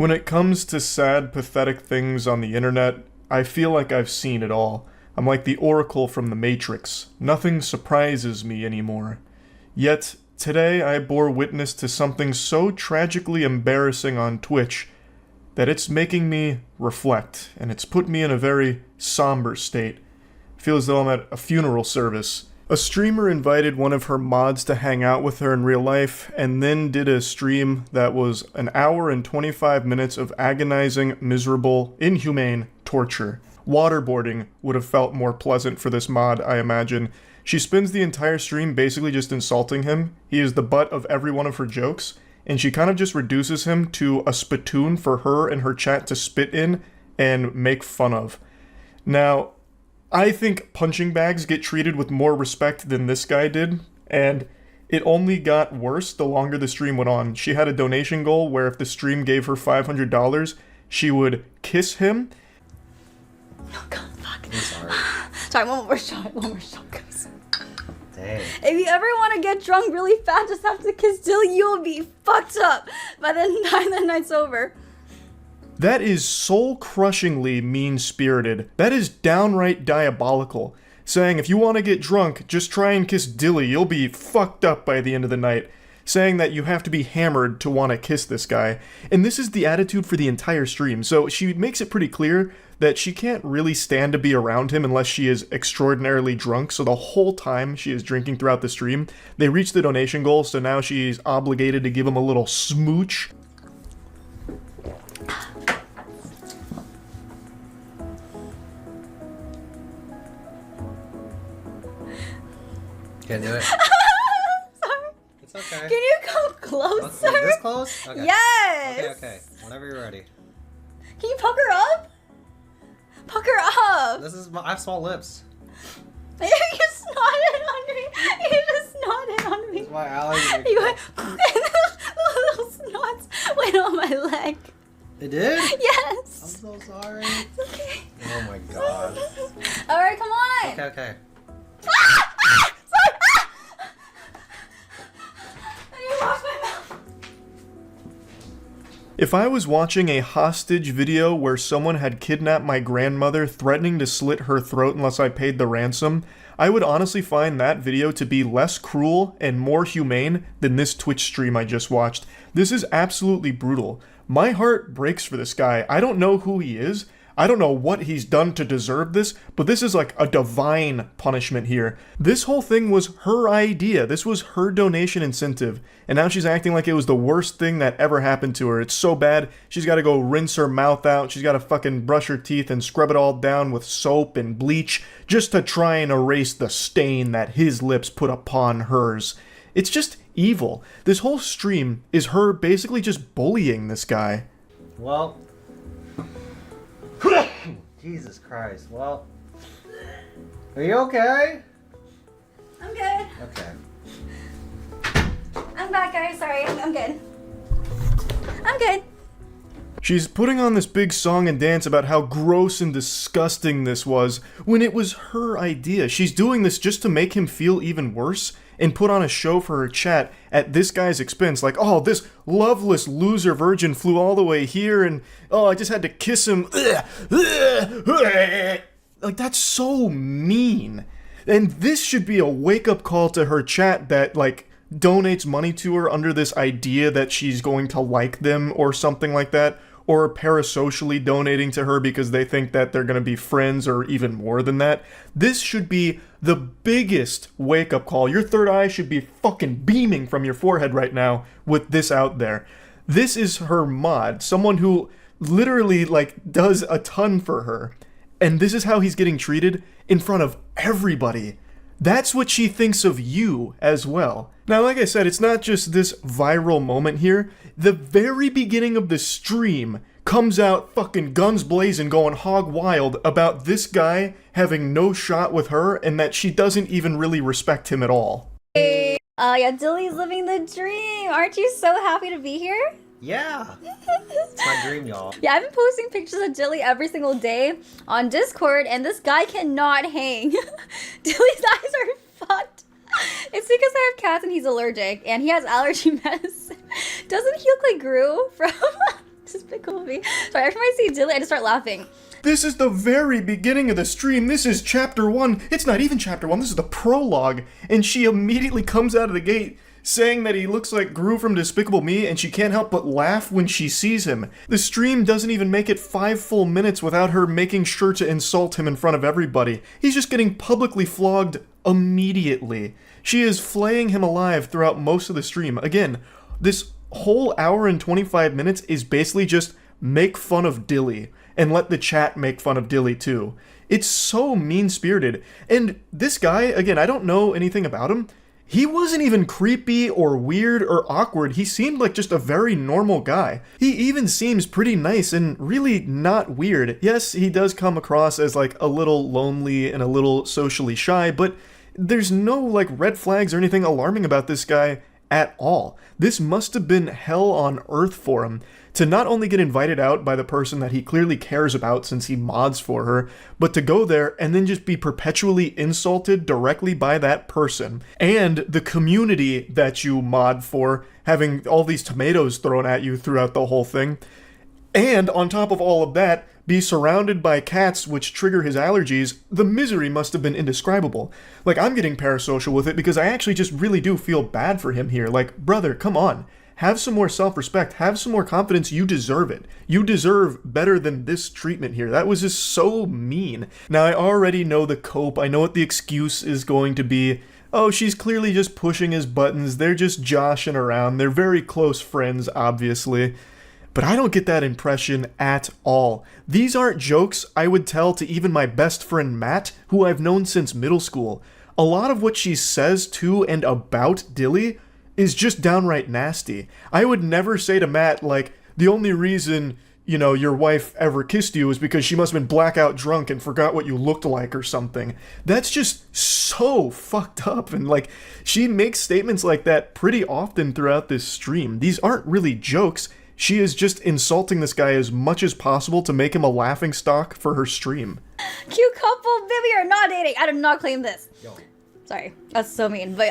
When it comes to sad, pathetic things on the internet, I feel like I've seen it all. I'm like the Oracle from the Matrix. Nothing surprises me anymore. Yet, today I bore witness to something so tragically embarrassing on Twitch that it's making me reflect, and it's put me in a very somber state. I feel as though I'm at a funeral service. A streamer invited one of her mods to hang out with her in real life, and then did a stream that was an hour and 25 minutes of agonizing, miserable, inhumane torture. Waterboarding would have felt more pleasant for this mod, I imagine. She spends the entire stream basically just insulting him. He is the butt of every one of her jokes, and she kind of just reduces him to a spittoon for her and her chat to spit in and make fun of. Now, I think punching bags get treated with more respect than this guy did, and it only got worse the longer the stream went on. She had a donation goal where if the stream gave her $500, she would kiss him. Oh god, fuck. I'm sorry. Sorry, one more shot, guys. Dang. If you ever want to get drunk really fast, just have to kiss Dilly, you'll be fucked up by the time the night's over. That is soul-crushingly mean-spirited. That is downright diabolical. Saying if you want to get drunk, just try and kiss Dilly, you'll be fucked up by the end of the night. Saying that you have to be hammered to want to kiss this guy. And this is the attitude for the entire stream, so she makes it pretty clear that she can't really stand to be around him unless she is extraordinarily drunk, so the whole time she is drinking throughout the stream. They reach the donation goal, so now she's obligated to give him a little smooch. Can't do it. Sorry. It's okay. Can you come closer? Okay, this close? Okay. Yes! Okay. Whenever you're ready. Can you pucker up? Pucker up! This is I have small lips. You just snotted on me. You just snotted on me. This is why allergies. You went, and the little snots went on my leg. It did? Yes. I'm so sorry. It's okay. Oh my god. Alright, come on. Okay. Sorry. I need to wash my mouth. If I was watching a hostage video where someone had kidnapped my grandmother, threatening to slit her throat unless I paid the ransom, I would honestly find that video to be less cruel and more humane than this Twitch stream I just watched. This is absolutely brutal. My heart breaks for this guy. I don't know who he is. I don't know what he's done to deserve this, but this is like a divine punishment here. This whole thing was her idea. This was her donation incentive. And now she's acting like it was the worst thing that ever happened to her. It's so bad, she's got to go rinse her mouth out. She's got to fucking brush her teeth and scrub it all down with soap and bleach just to try and erase the stain that his lips put upon hers. It's just evil. This whole stream is her basically just bullying this guy. Well. Jesus Christ. Well. Are you okay? I'm good. Okay. I'm back, guys. Sorry. I'm good. I'm good. She's putting on this big song and dance about how gross and disgusting this was, when it was her idea. She's doing this just to make him feel even worse, and put on a show for her chat at this guy's expense. Like, oh, this loveless loser virgin flew all the way here, and oh, I just had to kiss him. Like, that's so mean. And this should be a wake-up call to her chat that, like, donates money to her under this idea that she's going to like them or something like that, or parasocially donating to her because they think that they're going to be friends or even more than that. This should be the biggest wake-up call. Your third eye should be fucking beaming from your forehead right now with this out there. This is her mod, someone who literally, like, does a ton for her. And this is how he's getting treated in front of everybody. That's what she thinks of you as well. Now, like I said, it's not just this viral moment here. The very beginning of the stream comes out fucking guns blazing, going hog wild about this guy having no shot with her and that she doesn't even really respect him at all. Yeah, Dilly's living the dream. Aren't you so happy to be here? Yeah. It's my dream, y'all. Yeah, I've been posting pictures of Dilly every single day on Discord, and this guy cannot hang. Dilly's eyes are fucked. It's because I have cats and he's allergic, and he has allergy medicine. Doesn't he look like Gru from Despicable Me. Sorry, every time I see Dilly, I just start laughing. This is the very beginning of the stream. This is chapter 1. It's not even chapter 1. This is the prologue. And she immediately comes out of the gate saying that he looks like Gru from Despicable Me, and she can't help but laugh when she sees him. The stream doesn't even make it 5 full minutes without her making sure to insult him in front of everybody. He's just getting publicly flogged immediately. She is flaying him alive throughout most of the stream. Again, this whole hour and 25 minutes is basically just make fun of Dilly, and let the chat make fun of Dilly too. It's so mean-spirited. And this guy, again, I don't know anything about him. He wasn't even creepy or weird or awkward. He seemed like just a very normal guy. He even seems pretty nice and really not weird. Yes, he does come across as like a little lonely and a little socially shy, but there's no like red flags or anything alarming about this guy at all. This must have been hell on earth for him to not only get invited out by the person that he clearly cares about since he mods for her, but to go there and then just be perpetually insulted directly by that person and the community that you mod for, having all these tomatoes thrown at you throughout the whole thing. And on top of all of that, be surrounded by cats which trigger his allergies. The misery must have been indescribable. Like, I'm getting parasocial with it because I actually just really do feel bad for him here. Like, brother, come on. Have some more self-respect. Have some more confidence. You deserve it. You deserve better than this treatment here. That was just so mean. Now, I already know the cope. I know what the excuse is going to be. Oh, she's clearly just pushing his buttons. They're just joshing around. They're very close friends, obviously. But I don't get that impression at all. These aren't jokes I would tell to even my best friend Matt, who I've known since middle school. A lot of what she says to and about Dilly is just downright nasty. I would never say to Matt, like, the only reason, you know, your wife ever kissed you is because she must have been blackout drunk and forgot what you looked like or something. That's just so fucked up. And, like, she makes statements like that pretty often throughout this stream. These aren't really jokes. She is just insulting this guy as much as possible to make him a laughingstock for her stream. Cute couple, baby, you're not dating. I did not claim this. Yo. Sorry, that's so mean, but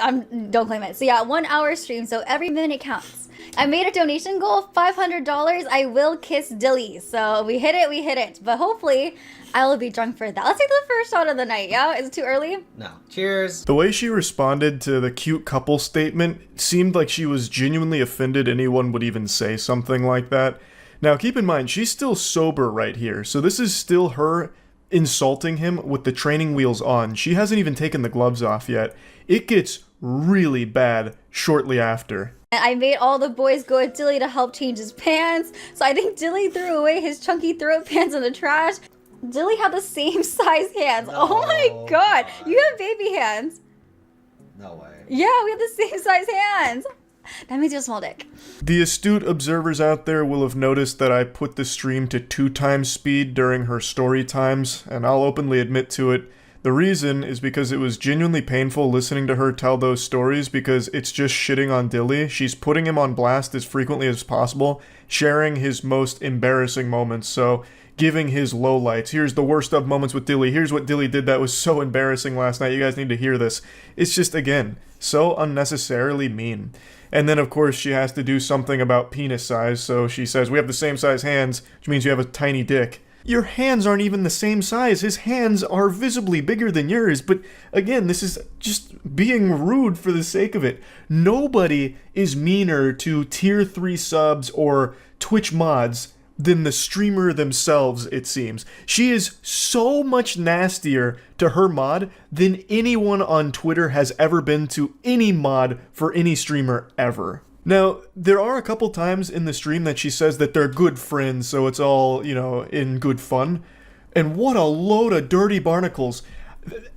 don't claim it. So yeah, 1 hour stream, so every minute counts. I made a donation goal, $500. I will kiss Dilly. So we hit it. But hopefully, I will be drunk for that. Let's take the first shot of the night, yeah? Is it too early? No. Cheers. The way she responded to the cute couple statement seemed like she was genuinely offended anyone would even say something like that. Now, keep in mind, she's still sober right here, so this is still her insulting him with the training wheels on. She hasn't even taken the gloves off yet. It gets really bad shortly after. I made all the boys go with Dilly to help change his pants. So I think Dilly threw away his chunky throat pants in the trash. Dilly had the same size hands. No, oh my god. God. You have baby hands. No way. Yeah, we have the same size hands. That means you have a small dick. The astute observers out there will have noticed that I put the stream to 2x speed during her story times, and I'll openly admit to it. The reason is because it was genuinely painful listening to her tell those stories because it's just shitting on Dilly. She's putting him on blast as frequently as possible, sharing his most embarrassing moments, so giving his lowlights. Here's the worst of moments with Dilly. Here's what Dilly did that was so embarrassing last night. You guys need to hear this. It's just, again, so unnecessarily mean. And then, of course, she has to do something about penis size, so she says, we have the same size hands, which means you have a tiny dick. Your hands aren't even the same size. His hands are visibly bigger than yours, but again, this is just being rude for the sake of it. Nobody is meaner to tier 3 subs or Twitch mods than the streamer themselves, it seems. She is so much nastier to her mod than anyone on Twitter has ever been to any mod for any streamer ever. Now, there are a couple times in the stream that she says that they're good friends, so it's all, you know, in good fun. And what a load of dirty barnacles.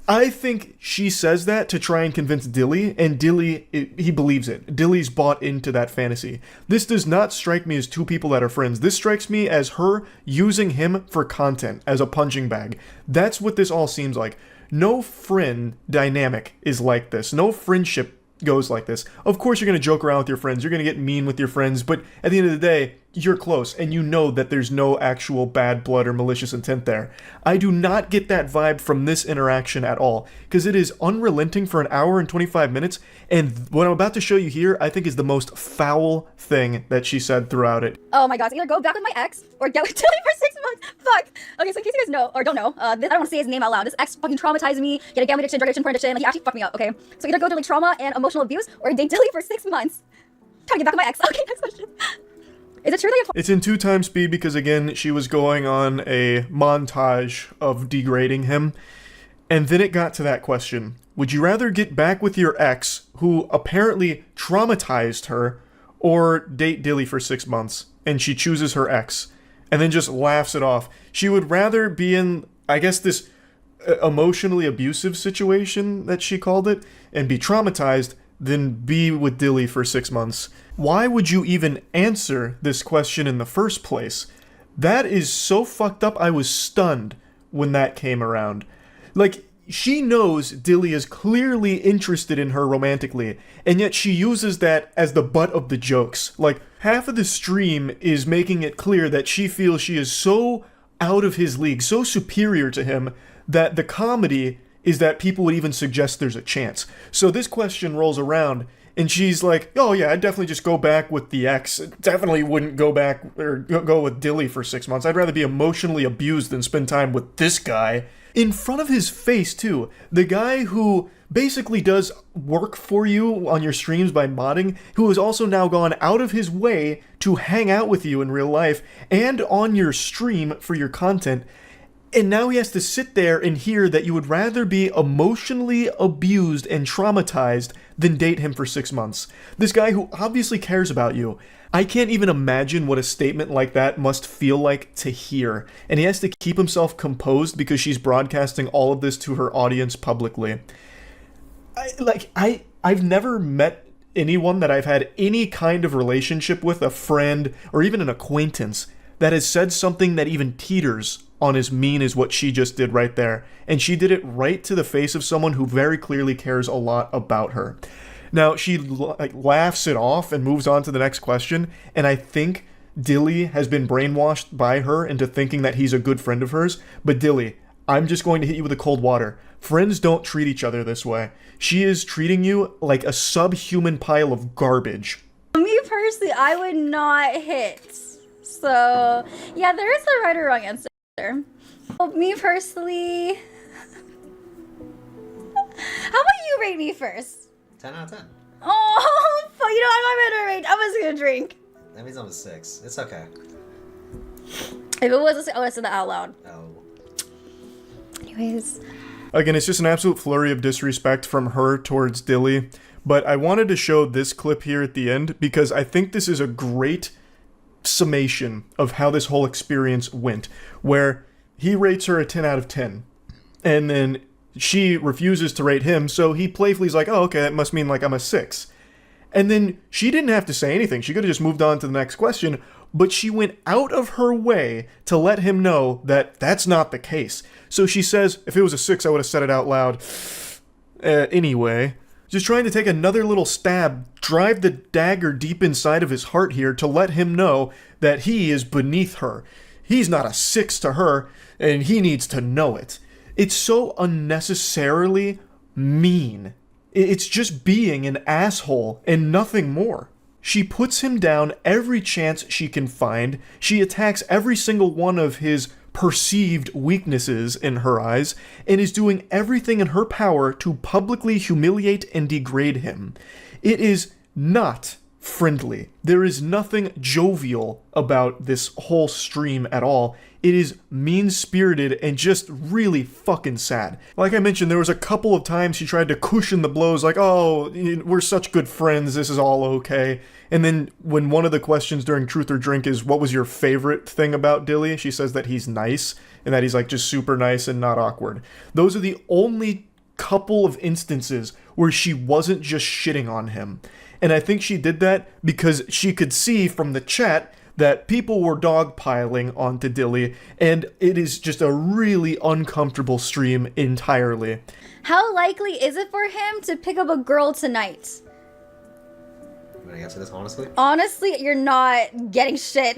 I think she says that to try and convince Dilly, and Dilly, he believes it. Dilly's bought into that fantasy. This does not strike me as two people that are friends. This strikes me as her using him for content, as a punching bag. That's what this all seems like. No friend dynamic is like this. No friendship goes like this. Of course you're going to joke around with your friends, you're going to get mean with your friends, but at the end of the day, you're close and you know that there's no actual bad blood or malicious intent there. I do not get that vibe from this interaction at all, because it is unrelenting for an hour and 25 minutes, and what I'm about to show you here, I think is the most foul thing that she said throughout it. Oh my god, so either go back with my ex or get with Tilly for 6 months. Fuck. Okay, so in case you guys know, or don't know, I don't want to say his name out loud. This ex fucking traumatized me. He had a gambling addiction, drug addiction, porn addiction. Like, he actually fucked me up, okay? So either go through like trauma and emotional abuse or date Tilly for 6 months. Trying to get back with my ex. Okay, next question. Is it true that It's in 2x speed because, again, she was going on a montage of degrading him. And then it got to that question. Would you rather get back with your ex, who apparently traumatized her, or date Dilly for 6 months? And she chooses her ex. And then just laughs it off. She would rather be in, I guess, this emotionally abusive situation that she called it, and be traumatized, than be with Dilly for 6 months. Why would you even answer this question in the first place? That is so fucked up. I was stunned when that came around. Like, she knows Dilly is clearly interested in her romantically, and yet she uses that as the butt of the jokes. Like, half of the stream is making it clear that she feels she is so out of his league, so superior to him, that the comedy is that people would even suggest there's a chance. So this question rolls around, and she's like, oh yeah, I'd definitely just go back with the ex. Definitely wouldn't go back, or go with Dilly for 6 months. I'd rather be emotionally abused than spend time with this guy. In front of his face, too. The guy who basically does work for you on your streams by modding, who has also now gone out of his way to hang out with you in real life, and on your stream for your content. And now he has to sit there and hear that you would rather be emotionally abused and traumatized than date him for 6 months. This guy who obviously cares about you. I can't even imagine what a statement like that must feel like to hear. And he has to keep himself composed because she's broadcasting all of this to her audience publicly. I've never met anyone that I've had any kind of relationship with, a friend or even an acquaintance, that has said something that even teeters on as mean as what she just did right there. And she did it right to the face of someone who very clearly cares a lot about her. Now, she laughs it off and moves on to the next question, and I think Dilly has been brainwashed by her into thinking that he's a good friend of hers. But Dilly, I'm just going to hit you with the cold water. Friends don't treat each other this way. She is treating you like a subhuman pile of garbage. Me personally, I would not hit. So, yeah, there is a right or wrong answer. Well, me personally... How about you rate me first? 10 out of 10. Oh, fuck, you know, I'm not ready to rate. I'm just gonna drink. That means I'm a 6. It's okay. If it was a 6, I would have said that out loud. Oh. Anyways. Again, it's just an absolute flurry of disrespect from her towards Dilly. But I wanted to show this clip here at the end because I think this is a great summation of how this whole experience went, where he rates her a 10 out of 10, and then she refuses to rate him, so he playfully is like, oh, okay, that must mean like I'm a 6. And then she didn't have to say anything. She could have just moved on to the next question, but she went out of her way to let him know that that's not the case. So she says, if it was a 6, I would have said it out loud. Anyway, just trying to take another little stab, drive the dagger deep inside of his heart here to let him know that he is beneath her. He's not a 6 to her, and he needs to know it. It's so unnecessarily mean. It's just being an asshole and nothing more. She puts him down every chance she can find. She attacks every single one of his perceived weaknesses in her eyes, and is doing everything in her power to publicly humiliate and degrade him. It is not friendly. There is nothing jovial about this whole stream at all. It is mean-spirited and just really fucking sad. Like I mentioned, there was a couple of times she tried to cushion the blows, like, oh, we're such good friends, this is all okay. And then when one of the questions during Truth or Drink is, what was your favorite thing about Dilly? She says that he's nice, and that he's like just super nice and not awkward. Those are the only couple of instances where she wasn't just shitting on him. And I think she did that because she could see from the chat that people were dogpiling onto Dilly, and it is just a really uncomfortable stream entirely. How likely is it for him to pick up a girl tonight? I'm gonna answer this honestly. Honestly, you're not getting shit.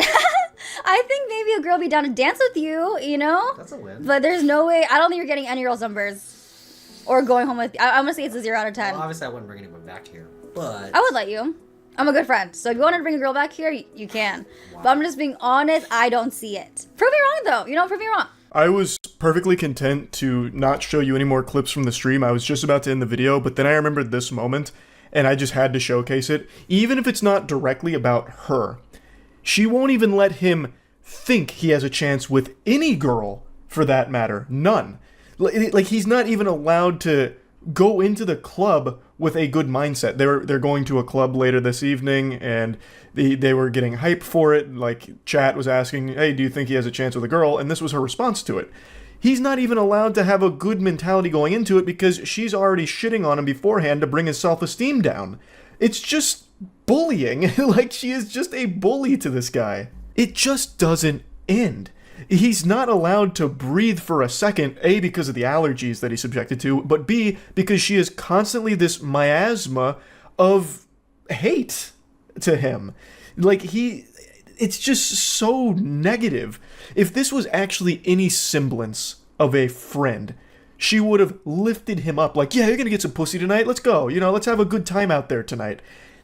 I think maybe a girl be down to dance with you, you know? That's a win. But there's no way. I don't think you're getting any girls' numbers or going home with. I'm gonna say it's a 0 out of 10. Well, obviously, I wouldn't bring anyone back here, but I would let you. I'm a good friend, so if you wanted to bring a girl back here, you can. Wow. But I'm just being honest. I don't see it. Prove me wrong, though. You know, prove me wrong. I was perfectly content to not show you any more clips from the stream. I was just about to end the video, but then I remembered this moment, and I just had to showcase it. Even if it's not directly about her, she won't even let him think he has a chance with any girl, for that matter. None. Like, he's not even allowed to go into the club with a good mindset. They're going to a club later this evening, and they were getting hype for it. Like, chat was asking, hey, do you think he has a chance with a girl? And this was her response to it. He's not even allowed to have a good mentality going into it because she's already shitting on him beforehand to bring his self-esteem down. It's just bullying. Like, she is just a bully to this guy. It just doesn't end. He's not allowed to breathe for a second, A, because of the allergies that he's subjected to, but B, because she is constantly this miasma of hate to him. Like, it's just so negative. If this was actually any semblance of a friend, she would have lifted him up like, yeah, you're gonna get some pussy tonight, let's go, you know, let's have a good time out there tonight.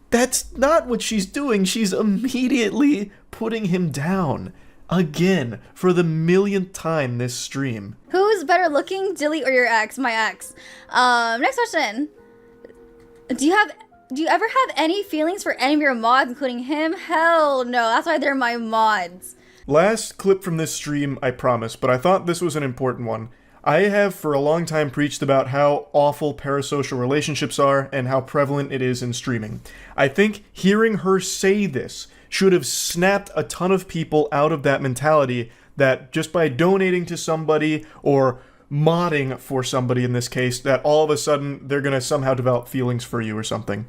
That's not what she's doing. She's immediately putting him down. Again, for the millionth time this stream. Who's better looking, Dilly or your ex? My ex. Next question. Do you ever have any feelings for any of your mods, including him? Hell no. That's why they're my mods. Last clip from this stream, I promise, but I thought this was an important one. I have for a long time preached about how awful parasocial relationships are and how prevalent it is in streaming. I think hearing her say this should have snapped a ton of people out of that mentality that just by donating to somebody or modding for somebody in this case, that all of a sudden they're going to somehow develop feelings for you or something.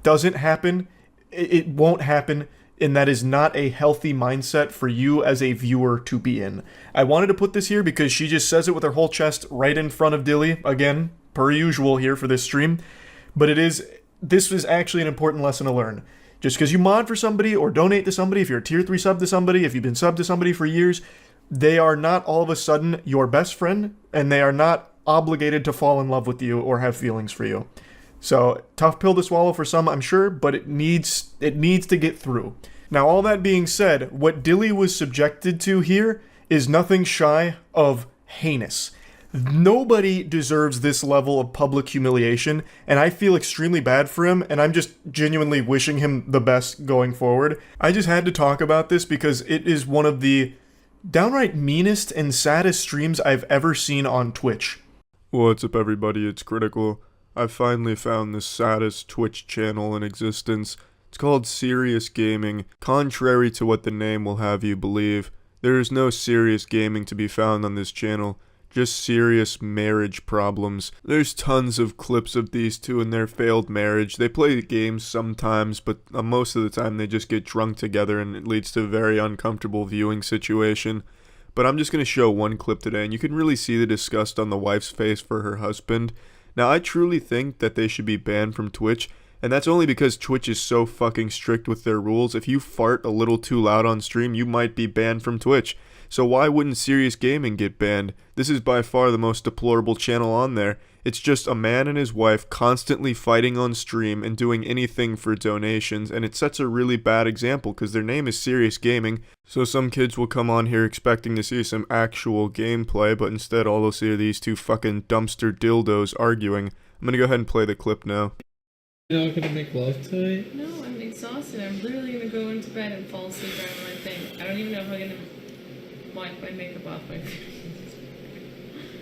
Doesn't happen. It won't happen. And that is not a healthy mindset for you as a viewer to be in. I wanted to put this here because she just says it with her whole chest right in front of Dilly. Again, per usual here for this stream. But this is actually an important lesson to learn. Just because you mod for somebody or donate to somebody, if you're a tier 3 sub to somebody, if you've been sub to somebody for years, they are not all of a sudden your best friend, and they are not obligated to fall in love with you or have feelings for you. So, tough pill to swallow for some, I'm sure, but it needs to get through. Now, all that being said, what Dilly was subjected to here is nothing shy of heinous. Nobody deserves this level of public humiliation, and I feel extremely bad for him, and I'm just genuinely wishing him the best going forward. I just had to talk about this because it is one of the downright meanest and saddest streams I've ever seen on Twitch. What's up, everybody? It's Critical. I've finally found the saddest Twitch channel in existence. It's called Serious Gaming. Contrary to what the name will have you believe, there is no serious gaming to be found on this channel. Just serious marriage problems. There's tons of clips of these two in their failed marriage. They play games sometimes, but most of the time they just get drunk together and it leads to a very uncomfortable viewing situation. But I'm just going to show one clip today, and you can really see the disgust on the wife's face for her husband. Now, I truly think that they should be banned from Twitch, and that's only because Twitch is so fucking strict with their rules. If you fart a little too loud on stream, you might be banned from Twitch. So why wouldn't Serious Gaming get banned? This is by far the most deplorable channel on there. It's just a man and his wife constantly fighting on stream and doing anything for donations, and it sets a really bad example because their name is Serious Gaming, so some kids will come on here expecting to see some actual gameplay, but instead all they'll see are these two fucking dumpster dildos arguing. I'm gonna go ahead and play the clip now. You're not gonna make love tonight? No, I'm exhausted. I'm literally gonna go into bed and fall asleep right on my thing. I don't even know if I'm gonna wipe my makeup off my face.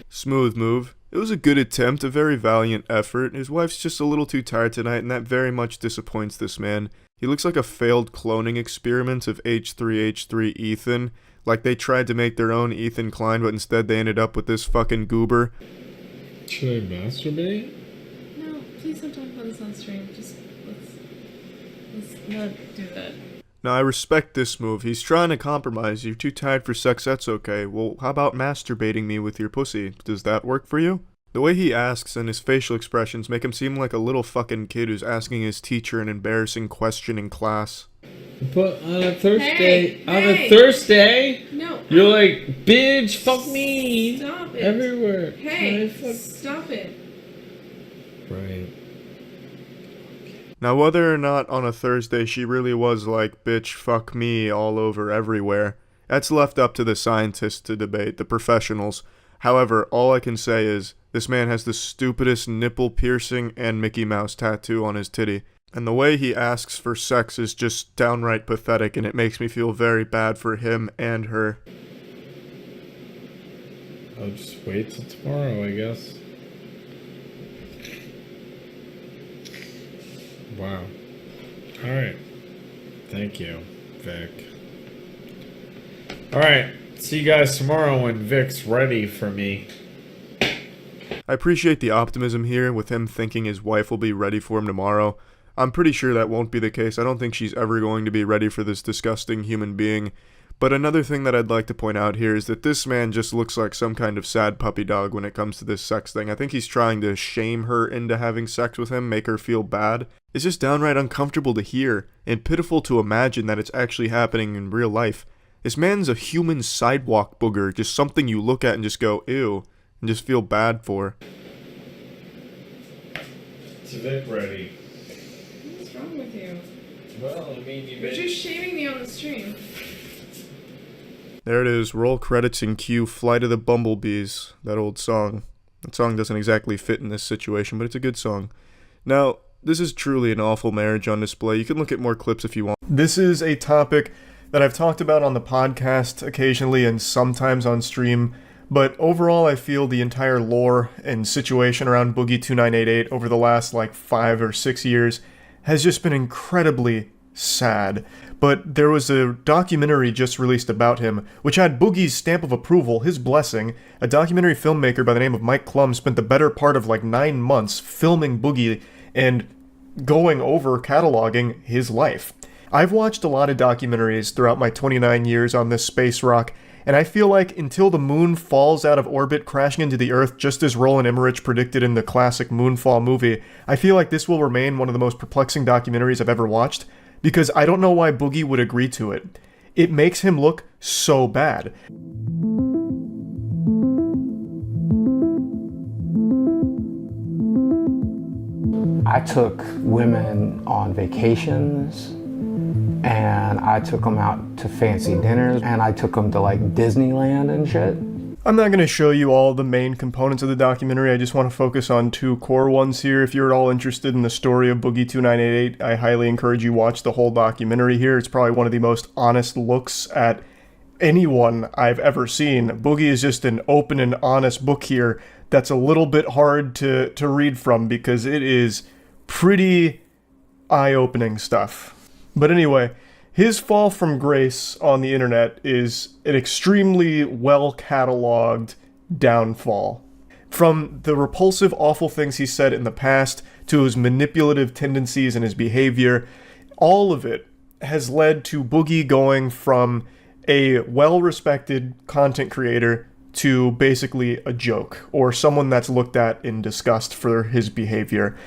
Smooth move. It was a good attempt, a very valiant effort. His wife's just a little too tired tonight, and that very much disappoints this man. He looks like a failed cloning experiment of H3H3 Ethan. Like they tried to make their own Ethan Klein, but instead they ended up with this fucking goober. Should I masturbate? No, please don't talk about this on stream. Just let's not do that. Now, I respect this move. He's trying to compromise. You're too tired for sex, that's okay. Well, how about masturbating me with your pussy? Does that work for you? The way he asks and his facial expressions make him seem like a little fucking kid who's asking his teacher an embarrassing question in class. But on a Thursday, Hey, no. you're like, bitch, fuck me. Stop it. Everywhere. Hey, Fuck. stop it. Right. Now, whether or not on a Thursday she really was like, bitch, fuck me all over everywhere, that's left up to the scientists to debate, the professionals. However, all I can say is, this man has the stupidest nipple piercing and Mickey Mouse tattoo on his titty. And the way he asks for sex is just downright pathetic, and it makes me feel very bad for him and her. I'll just wait till tomorrow, I guess. Wow. Alright. Thank you, Vic. Alright. See you guys tomorrow when Vic's ready for me. I appreciate the optimism here with him thinking his wife will be ready for him tomorrow. I'm pretty sure that won't be the case. I don't think she's ever going to be ready for this disgusting human being. But another thing that I'd like to point out here is that this man just looks like some kind of sad puppy dog when it comes to this sex thing. I think he's trying to shame her into having sex with him, make her feel bad. It's just downright uncomfortable to hear, and pitiful to imagine that it's actually happening in real life. This man's a human sidewalk booger, just something you look at and just go, ew, and just feel bad for. Is Vic ready? What's wrong with you? Well, I mean, You're just shaming me on the stream. There it is, roll credits and cue Flight of the Bumblebees, that old song. That song doesn't exactly fit in this situation, but it's a good song. Now, this is truly an awful marriage on display. You can look at more clips if you want. This is a topic that I've talked about on the podcast occasionally and sometimes on stream, but overall I feel the entire lore and situation around Boogie2988 over the last 5 or 6 years has just been incredibly sad. But there was a documentary just released about him, which had Boogie's stamp of approval, his blessing. A documentary filmmaker by the name of Mike Klum spent the better part of 9 months filming Boogie and going over cataloging his life. I've watched a lot of documentaries throughout my 29 years on this space rock, and I feel like until the moon falls out of orbit crashing into the Earth just as Roland Emmerich predicted in the classic Moonfall movie, I feel like this will remain one of the most perplexing documentaries I've ever watched, because I don't know why Boogie would agree to it. It makes him look so bad. I took women on vacations, and I took them out to fancy dinners, and I took them to Disneyland and shit. I'm not going to show you all the main components of the documentary, I just want to focus on 2 core ones here. If you're at all interested in the story of Boogie2988, I highly encourage you watch the whole documentary here. It's probably one of the most honest looks at anyone I've ever seen. Boogie is just an open and honest book here that's a little bit hard to read from because it is pretty eye-opening stuff. But anyway, his fall from grace on the internet is an extremely well-cataloged downfall. From the repulsive, awful things he said in the past to his manipulative tendencies and his behavior, all of it has led to Boogie going from a well-respected content creator to basically a joke, or someone that's looked at in disgust for his behavior.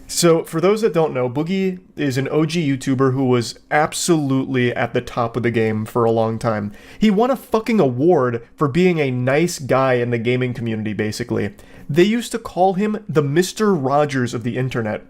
So, for those that don't know, Boogie is an OG YouTuber who was absolutely at the top of the game for a long time. He won a fucking award for being a nice guy in the gaming community, basically. They used to call him the Mr. Rogers of the internet.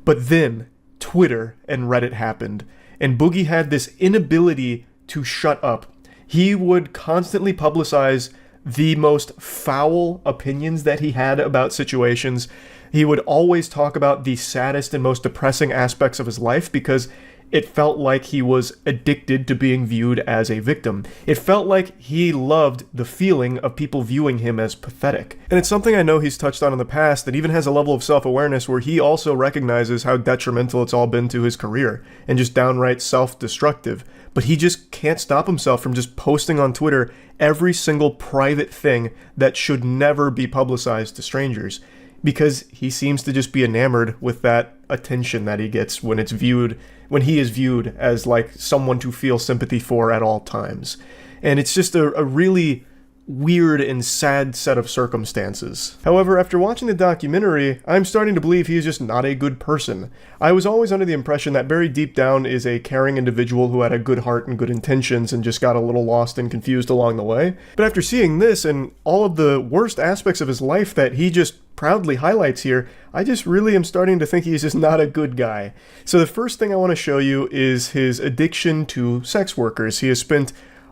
But then, Twitter and Reddit happened, and Boogie had this inability to shut up. He would constantly publicize the most foul opinions that he had about situations. He would always talk about the saddest and most depressing aspects of his life because it felt like he was addicted to being viewed as a victim. It felt like he loved the feeling of people viewing him as pathetic. And it's something I know he's touched on in the past that even has a level of self-awareness where he also recognizes how detrimental it's all been to his career and just downright self-destructive. But he just can't stop himself from just posting on Twitter every single private thing that should never be publicized to strangers, because he seems to just be enamored with that attention that he gets when he is viewed as someone to feel sympathy for at all times. And it's just a really weird and sad set of circumstances. However, after watching the documentary, I'm starting to believe he is just not a good person. I was always under the impression that Barry deep down is a caring individual who had a good heart and good intentions and just got a little lost and confused along the way. But after seeing this and all of the worst aspects of his life that he just proudly highlights here, I just really am starting to think he's just not a good guy. So the first thing I want to show you is his addiction to sex workers. He has spent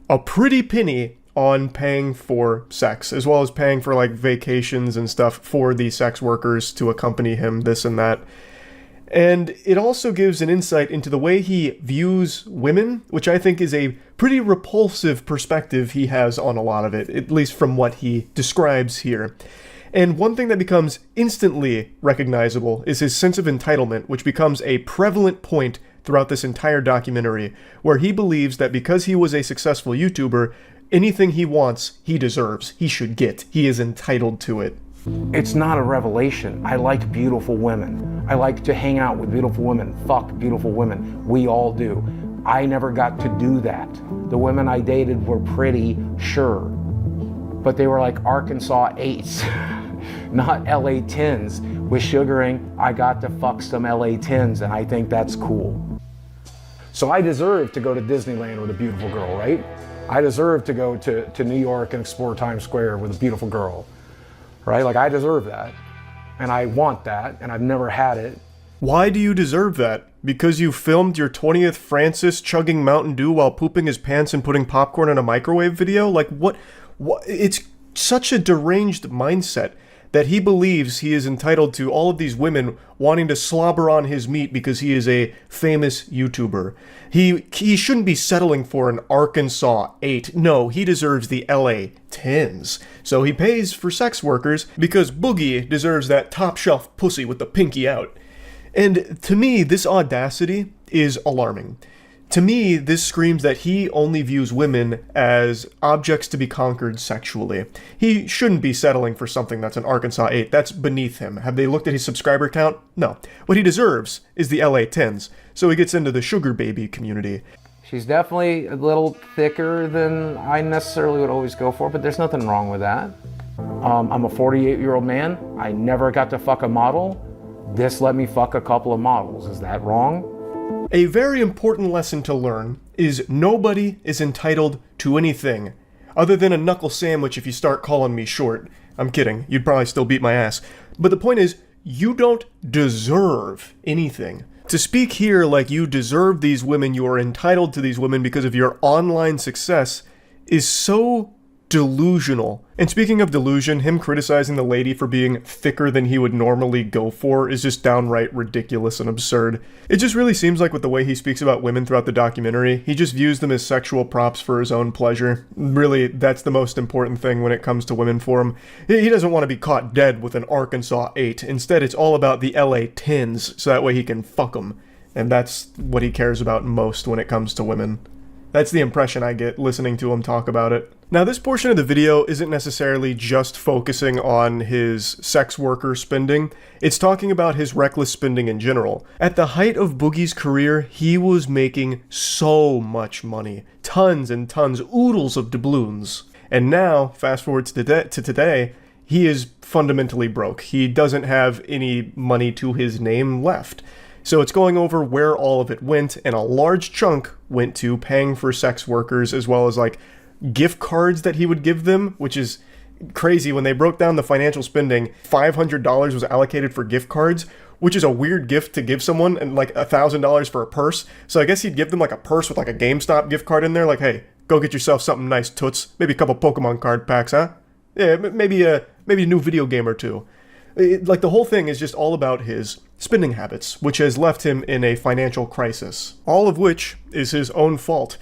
a pretty penny on paying for sex, as well as paying for like vacations and stuff for the sex workers to accompany him, this and that. And it also gives an insight into the way he views women, which I think is a pretty repulsive perspective he has on a lot of it, at least from what he describes here. And one thing that becomes instantly recognizable is his sense of entitlement, which becomes a prevalent point throughout this entire documentary, where he believes that because he was a successful YouTuber, anything he wants, he deserves, he should get, he is entitled to it. It's not a revelation. I like beautiful women. I like to hang out with beautiful women, fuck beautiful women. We all do. I never got to do that. The women I dated were pretty, sure, but they were like Arkansas 8s, not LA 10s. With sugaring, I got to fuck some LA 10s, and I think that's cool. So I deserve to go to Disneyland with a beautiful girl, right? I deserve to go to New York and explore Times Square with a beautiful girl, right? Like, I deserve that, and I want that, and I've never had it. Why do you deserve that? Because you filmed your 20th Francis chugging Mountain Dew while pooping his pants and putting popcorn in a microwave video? Like, what? It's such a deranged mindset that he believes he is entitled to all of these women wanting to slobber on his meat because he is a famous YouTuber. He shouldn't be settling for an Arkansas 8. No, he deserves the LA 10s. So he pays for sex workers because Boogie deserves that top shelf pussy with the pinky out. And to me, this audacity is alarming. To me, this screams that he only views women as objects to be conquered sexually. He shouldn't be settling for something that's an Arkansas 8. That's beneath him. Have they looked at his subscriber count? No. What he deserves is the LA 10s. So he gets into the sugar baby community. She's definitely a little thicker than I necessarily would always go for, but there's nothing wrong with that. I'm a 48-year-old man. I never got to fuck a model. This let me fuck a couple of models. Is that wrong? A very important lesson to learn is nobody is entitled to anything other than a knuckle sandwich if you start calling me short. I'm kidding. You'd probably still beat my ass. But the point is, you don't deserve anything. To speak here like you deserve these women, you are entitled to these women because of your online success, is so delusional. And speaking of delusion, him criticizing the lady for being thicker than he would normally go for is just downright ridiculous and absurd. It just really seems like with the way he speaks about women throughout the documentary, he just views them as sexual props for his own pleasure. Really, that's the most important thing when it comes to women for him. He doesn't want to be caught dead with an Arkansas 8. Instead, it's all about the LA 10s, so that way he can fuck them. And that's what he cares about most when it comes to women. That's the impression I get listening to him talk about it. Now, this portion of the video isn't necessarily just focusing on his sex worker spending. It's talking about his reckless spending in general. At the height of Boogie's career, he was making so much money. Tons and tons, oodles of doubloons. And now, fast forward to today, he is fundamentally broke. He doesn't have any money to his name left. So it's going over where all of it went, and a large chunk went to paying for sex workers, as well as like gift cards that he would give them, which is crazy. When they broke down the financial spending, $500 was allocated for gift cards, which is a weird gift to give someone, and like $1,000 for a purse. So I guess he'd give them like a purse with like a GameStop gift card in there, like, hey, go get yourself something nice, toots. Maybe a couple Pokemon card packs, huh? Yeah, maybe a new video game or two. Like the whole thing is just all about his spending habits, which has left him in a financial crisis. All of which is his own fault,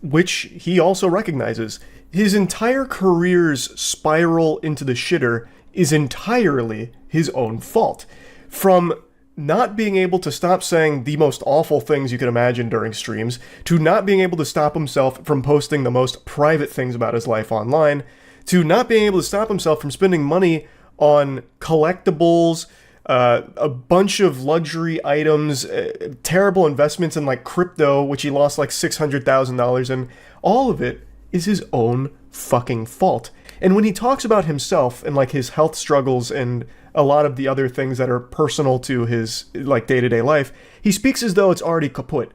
which he also recognizes. His entire career's spiral into the shitter is entirely his own fault. From not being able to stop saying the most awful things you can imagine during streams, to not being able to stop himself from posting the most private things about his life online, to not being able to stop himself from spending money on collectibles, a bunch of luxury items, terrible investments in like crypto, which he lost like $600,000 in. All of it is his own fucking fault. And when he talks about himself and like his health struggles and a lot of the other things that are personal to his like day-to-day life, he speaks as though it's already kaput.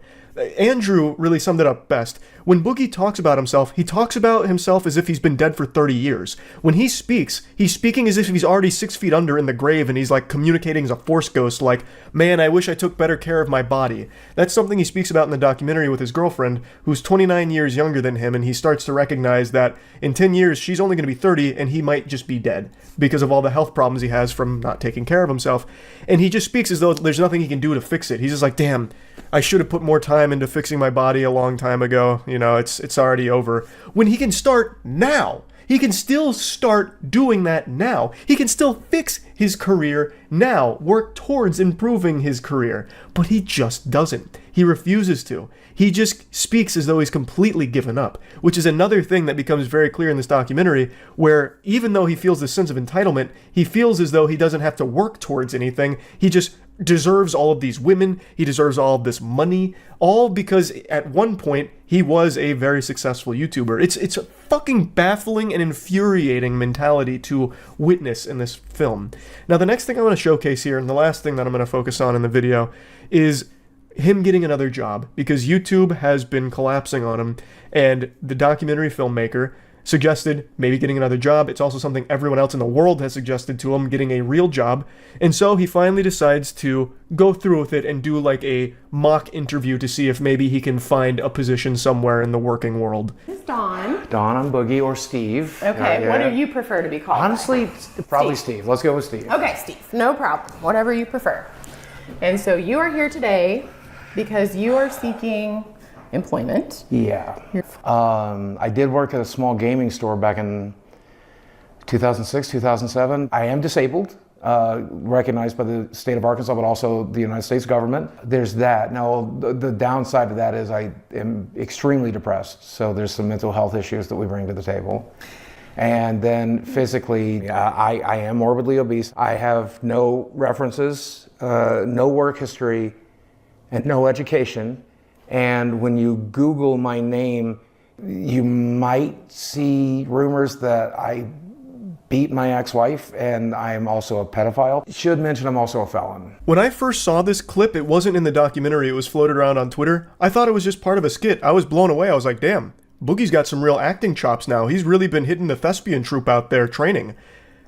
Andrew really summed it up best. When Boogie talks about himself, he talks about himself as if he's been dead for 30 years. When he speaks, he's speaking as if he's already 6 feet under in the grave, and he's like communicating as a force ghost, like, man, I wish I took better care of my body. That's something he speaks about in the documentary with his girlfriend, who's 29 years younger than him, and he starts to recognize that in 10 years, she's only going to be 30, and he might just be dead because of all the health problems he has from not taking care of himself. And he just speaks as though there's nothing he can do to fix it. He's just like, damn, I should have put more time into fixing my body a long time ago. You know, it's already over. When he can start now. He can still start doing that now. He can still fix his career now, work towards improving his career. But he just doesn't. He refuses to. He just speaks as though he's completely given up, which is another thing that becomes very clear in this documentary, where even though he feels this sense of entitlement, he feels as though he doesn't have to work towards anything. He just deserves all of these women, he deserves all of this money, all because at one point he was a very successful YouTuber. It's a fucking baffling and infuriating mentality to witness in this film. Now the next thing I want to showcase here, and the last thing that I'm going to focus on in the video, is him getting another job, because YouTube has been collapsing on him, and the documentary filmmaker suggested maybe getting another job. It's also something everyone else in the world has suggested to him, getting a real job. And so he finally decides to go through with it and do like a mock interview to see if maybe he can find a position somewhere in the working world. This is Dawn. Dawn, I'm Boogie, or Steve. Okay, what do you prefer to be called? Honestly, probably Steve. Let's go with Steve. Okay, Steve, no problem. Whatever you prefer. And so you are here today because you are seeking employment. Yeah. I did work at a small gaming store back in 2006, 2007. I am disabled, recognized by the state of Arkansas, but also the United States government. There's that. Now, the downside of that is I am extremely depressed. So there's some mental health issues that we bring to the table. And then physically, I am morbidly obese. I have no references, no work history, and no education. And when you Google my name, you might see rumors that I beat my ex-wife and I'm also a pedophile. Should mention I'm also a felon. When I first saw this clip, it wasn't in the documentary, it was floated around on Twitter. I thought it was just part of a skit. I was blown away. I was like, damn, Boogie's got some real acting chops now. He's really been hitting the thespian troupe out there training.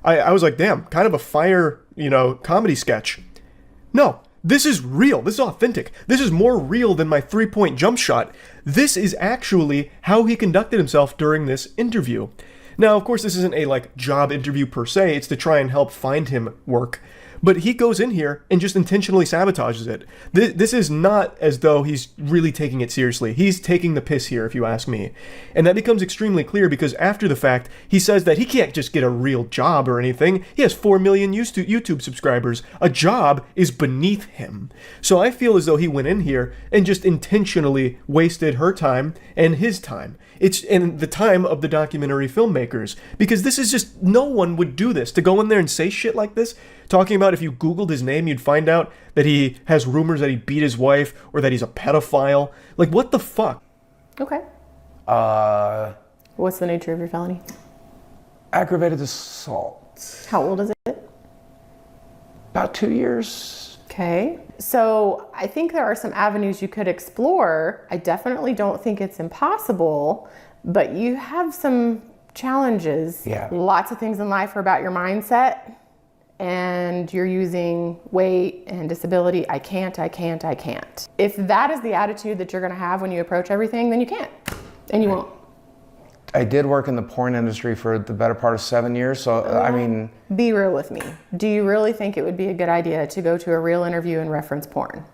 I was like, damn, kind of a fire, comedy sketch. No. This is real. This is authentic. This is more real than my 3-point jump shot. This is actually how he conducted himself during this interview. Now, of course, this isn't a job interview per se. It's to try and help find him work. But he goes in here and just intentionally sabotages it. This is not as though he's really taking it seriously. He's taking the piss here, if you ask me. And that becomes extremely clear because after the fact, he says that he can't just get a real job or anything. He has 4 million YouTube subscribers. A job is beneath him. So I feel as though he went in here and just intentionally wasted her time and his time. It's in the time of the documentary filmmakers. Because this is just, no one would do this. To go in there and say shit like this, talking about if you Googled his name, you'd find out that he has rumors that he beat his wife or that he's a pedophile. Like, what the fuck? Okay. What's the nature of your felony? Aggravated assault. How old is it? About 2 years. Okay. So I think there are some avenues you could explore. I definitely don't think it's impossible, but you have some challenges. Yeah. Lots of things in life are about your mindset. And you're using weight and disability. I can't. If that is the attitude that you're going to have when you approach everything, then you can't. And you won't. I did work in the porn industry for the better part of 7 years. So, I mean... Be real with me. Do you really think it would be a good idea to go to a real interview and reference porn?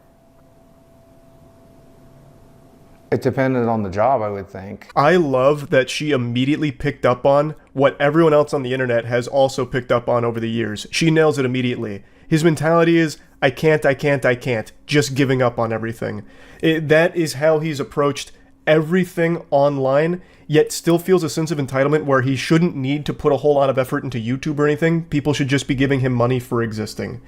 It depended on the job, I would think. I love that she immediately picked up on what everyone else on the internet has also picked up on over the years. She nails it immediately. His mentality is, I can't, just giving up on everything. That is how he's approached everything online, yet still feels a sense of entitlement where he shouldn't need to put a whole lot of effort into YouTube or anything. People should just be giving him money for existing.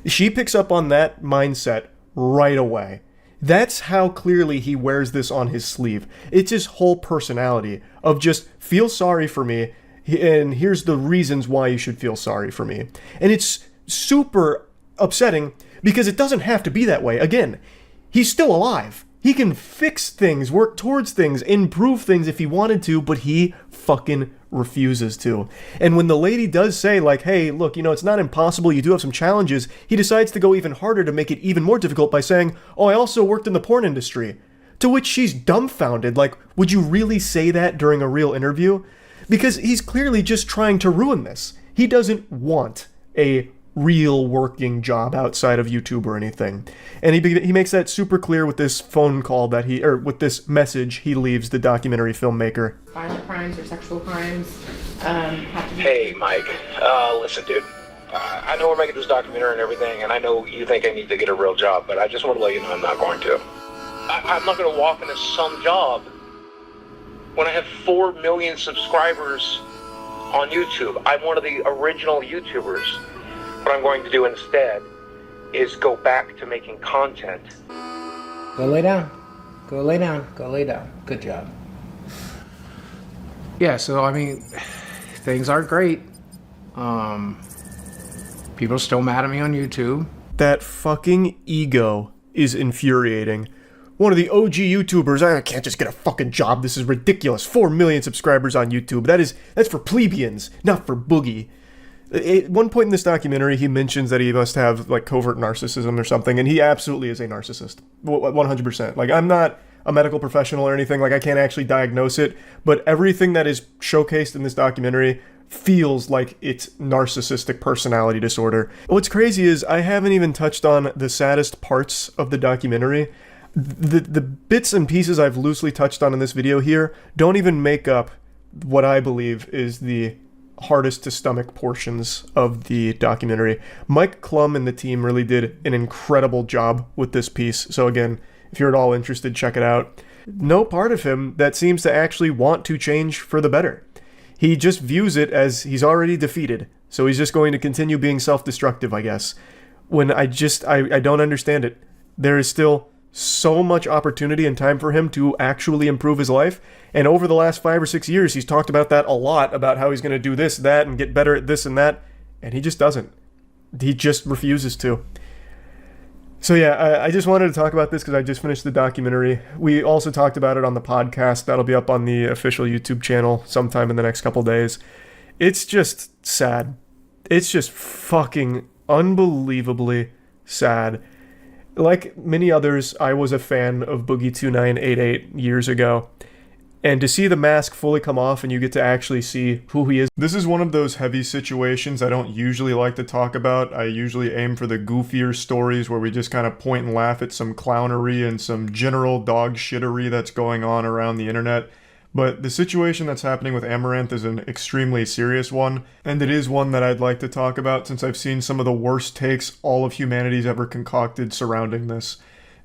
She picks up on that mindset right away. That's how clearly he wears this on his sleeve. It's his whole personality of just feel sorry for me. and here's the reasons why you should feel sorry for me. And it's super upsetting because it doesn't have to be that way. Again, he's still alive. He can fix things, work towards things, improve things if he wanted to, but he fucking refuses to. And when the lady does say, like, hey, look, you know, it's not impossible, you do have some challenges, he decides to go even harder to make it even more difficult by saying, oh, I also worked in the porn industry. To which she's dumbfounded, like, would you really say that during a real interview? Because he's clearly just trying to ruin this. He doesn't want a real working job outside of YouTube or anything. And he makes that super clear with this phone call that with this message he leaves the documentary filmmaker. Violent crimes or sexual crimes have to be... Hey, Mike. Listen, dude. I know we're making this documentary and everything, and I know you think I need to get a real job, but I just want to let you know I'm not going to. I'm not going to walk into some job when I have 4 million subscribers on YouTube. I'm one of the original YouTubers. What I'm going to do instead is go back to making content. Go lay down. Go lay down. Go lay down. Good job. Yeah, so I mean, things aren't great. People are still mad at me on YouTube. That fucking ego is infuriating. One of the OG YouTubers, I can't just get a fucking job, this is ridiculous. 4 million subscribers on YouTube. That's for plebeians, not for Boogie. At one point in this documentary, he mentions that he must have, like, covert narcissism or something, and he absolutely is a narcissist. 100%. Like, I'm not a medical professional or anything, like, I can't actually diagnose it, but everything that is showcased in this documentary feels like it's narcissistic personality disorder. What's crazy is I haven't even touched on the saddest parts of the documentary. The bits and pieces I've loosely touched on in this video here don't even make up what I believe is the hardest to stomach portions of the documentary. Mike Klum and the team really did an incredible job with this piece. So again, if you're at all interested, check it out. No part of him that seems to actually want to change for the better. He just views it as he's already defeated. So he's just going to continue being self-destructive, I guess. When I don't understand it. There is still so much opportunity and time for him to actually improve his life. And over the last 5 or 6 years, he's talked about that a lot, about how he's going to do this, that, and get better at this and that. And he just doesn't. He just refuses to. So yeah, I just wanted to talk about this because I just finished the documentary. We also talked about it on the podcast. That'll be up on the official YouTube channel sometime in the next couple days. It's just sad. It's just fucking unbelievably sad. Like many others, I was a fan of Boogie2988 years ago. And to see the mask fully come off and you get to actually see who he is. This is one of those heavy situations I don't usually like to talk about. I usually aim for the goofier stories where we just kind of point and laugh at some clownery and some general dog shittery that's going on around the internet. But the situation that's happening with Amouranth is an extremely serious one, and it is one that I'd like to talk about since I've seen some of the worst takes all of humanity's ever concocted surrounding this.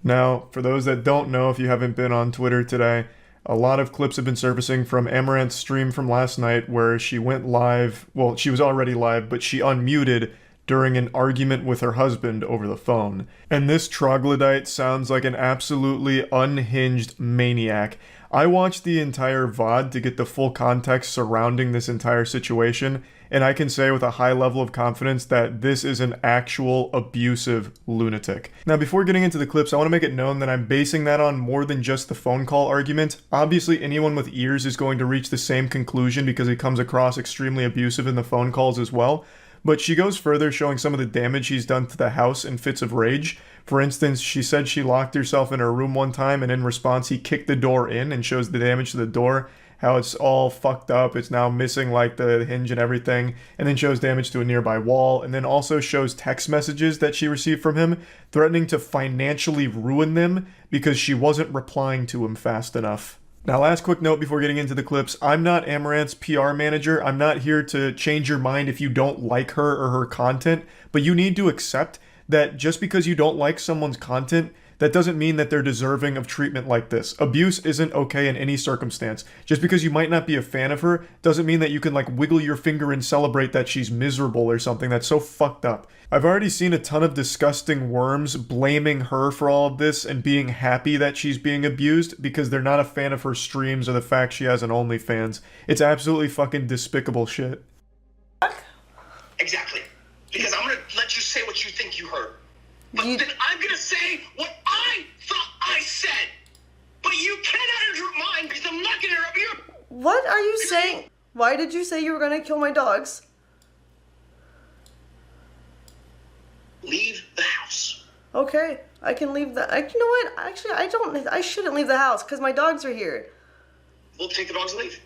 Now, for those that don't know, if you haven't been on Twitter today, a lot of clips have been surfacing from Amouranth's stream from last night where she went live, well, she was already live, but she unmuted during an argument with her husband over the phone. And this troglodyte sounds like an absolutely unhinged maniac. I watched the entire VOD to get the full context surrounding this entire situation, and I can say with a high level of confidence that this is an actual abusive lunatic. Now, before getting into the clips, I want to make it known that I'm basing that on more than just the phone call argument. Obviously, anyone with ears is going to reach the same conclusion because he comes across extremely abusive in the phone calls as well. But she goes further, showing some of the damage he's done to the house in fits of rage. For instance, she said she locked herself in her room one time, and in response, he kicked the door in and shows the damage to the door, how it's all fucked up, it's now missing like the hinge and everything, and then shows damage to a nearby wall, and then also shows text messages that she received from him, threatening to financially ruin them because she wasn't replying to him fast enough. Now, last quick note before getting into the clips, I'm not Amouranth's PR manager. I'm not here to change your mind if you don't like her or her content, but you need to accept that just because you don't like someone's content that doesn't mean that they're deserving of treatment like this. Abuse isn't okay in any circumstance. Just because you might not be a fan of her doesn't mean that you can like wiggle your finger and celebrate that she's miserable or something. That's so fucked up. I've already seen a ton of disgusting worms blaming her for all of this and being happy that she's being abused because they're not a fan of her streams or the fact she has an OnlyFans. It's absolutely fucking despicable shit. Exactly. Because I'm gonna let you say what you think you heard. But then I'm gonna say what I thought I said. But you cannot interrupt mine because I'm not gonna interrupt you. What are you saying? Why did you say you were gonna kill my dogs? Leave the house. Okay, I can leave the. You know what? Actually, I shouldn't leave the house because my dogs are here. We'll take the dogs and leave.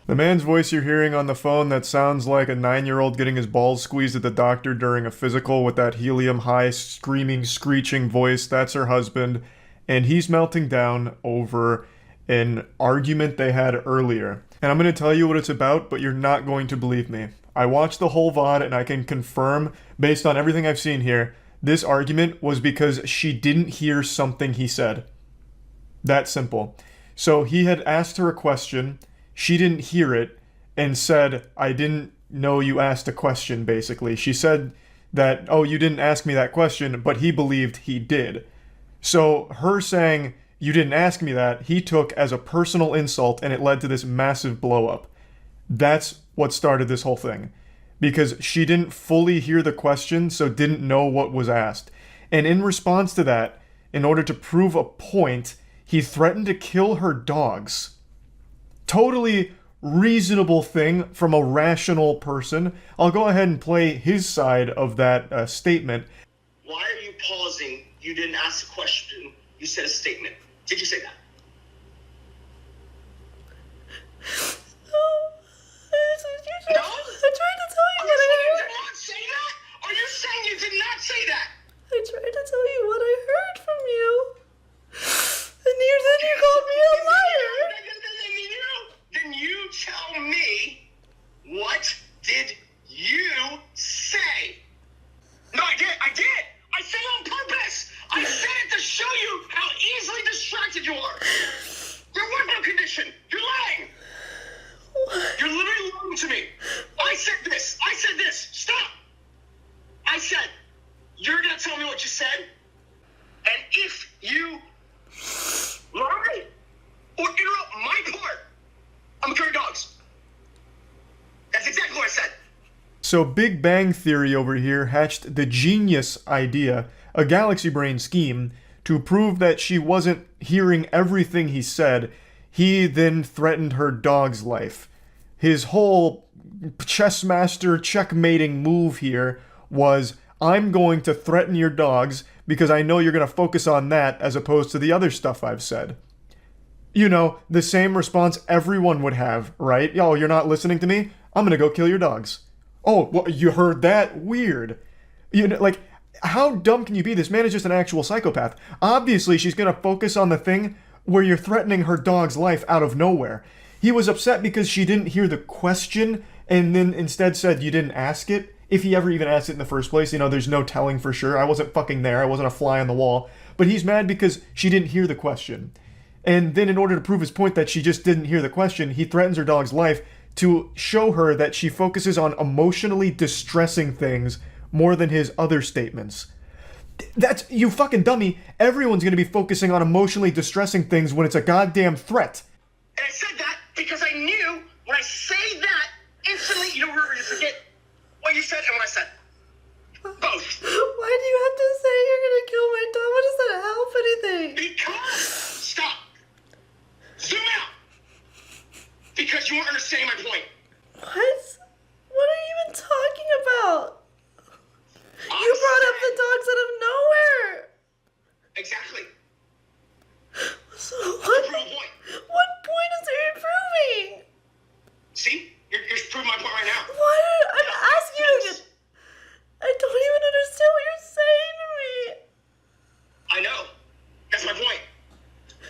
The man's voice you're hearing on the phone that sounds like a 9-year-old getting his balls squeezed at the doctor during a physical with that helium-high, screaming, screeching voice, that's her husband, and he's melting down over an argument they had earlier. And I'm going to tell you what it's about, but you're not going to believe me. I watched the whole VOD and I can confirm, based on everything I've seen here, this argument was because she didn't hear something he said. That simple. So he had asked her a question, she didn't hear it, and said, I didn't know you asked a question, basically. She said that, oh, you didn't ask me that question, but he believed he did. So her saying, you didn't ask me that, he took as a personal insult, and it led to this massive blow-up. That's what started this whole thing. Because she didn't fully hear the question, so didn't know what was asked. And in response to that, in order to prove a point, he threatened to kill her dogs. Totally reasonable thing from a rational person. I'll go ahead and play his side of that statement. Why are you pausing? You didn't ask a question. You said a statement. Did you say that? No? I tried to tell you what I heard. Did not say that? Are you saying you did not say that? I tried to tell you what I heard from you. And then you called me a liar. Then you tell me, what did you say? No, I did. I said it on purpose. I said it to show you how easily distracted you are. Your workout condition. You're lying. You're literally lying to me. I said this. Stop. I said, you're going to tell me what you said? And if you lie or interrupt my part, I'm carrying dogs. That's exactly what I said. So Big Bang Theory over here hatched the genius idea, a galaxy brain scheme, to prove that she wasn't hearing everything he said. He then threatened her dog's life. His whole chess master checkmating move here was, I'm going to threaten your dogs because I know you're going to focus on that as opposed to the other stuff I've said. You know, the same response everyone would have, right? Oh, you're not listening to me? I'm going to go kill your dogs. Oh, well, you heard that? Weird. You know, like, how dumb can you be? This man is just an actual psychopath. Obviously, she's going to focus on the thing where you're threatening her dog's life out of nowhere. He was upset because she didn't hear the question and then instead said you didn't ask it. If he ever even asked it in the first place, you know, there's no telling for sure. I wasn't fucking there. I wasn't a fly on the wall. But he's mad because she didn't hear the question. And then in order to prove his point that she just didn't hear the question, he threatens her dog's life to show her that she focuses on emotionally distressing things more than his other statements. That's, you fucking dummy. Everyone's going to be focusing on emotionally distressing things when it's a goddamn threat. And I said that because I knew when I say that, instantly you don't forget what you said and what I said. Both. Why do you have to say you're going to kill my dog? What does that help anything? Because, stop. Zoom out. Because you weren't understanding my point. What? What are you even talking about? You brought up the dogs out of nowhere. Exactly. So what point is it improving? See? You're proving my point right now. What? I'm asking you. I don't even understand what you're saying to me. I know. That's my point.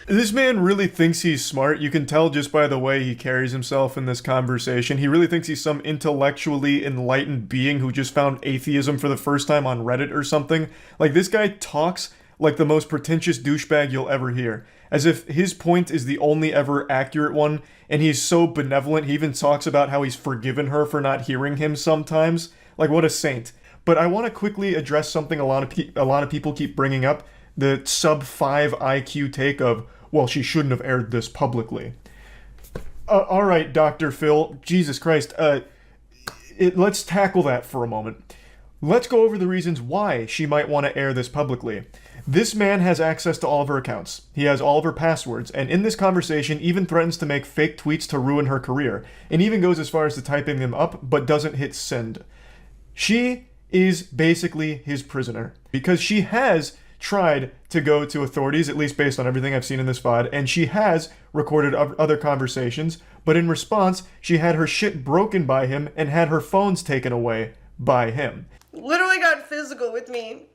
This man really thinks he's smart. You can tell just by the way he carries himself in this conversation. He really thinks he's some intellectually enlightened being who just found atheism for the first time on Reddit or something. Like, this guy talks like the most pretentious douchebag you'll ever hear, as if his point is the only ever accurate one, and he's so benevolent he even talks about how he's forgiven her for not hearing him sometimes. Like, what a saint. But I want to quickly address something a lot of people keep bringing up, the sub 5 IQ take of, well, she shouldn't have aired this publicly. Alright, Dr. Phil, Jesus Christ, let's tackle that for a moment. Let's go over the reasons why she might want to air this publicly. This man has access to all of her accounts. He has all of her passwords, and in this conversation even threatens to make fake tweets to ruin her career, and even goes as far as to typing them up, but doesn't hit send. She is basically his prisoner, because she has tried to go to authorities, at least based on everything I've seen in this VOD, and she has recorded other conversations, but in response, she had her shit broken by him and had her phones taken away by him. Literally got physical with me.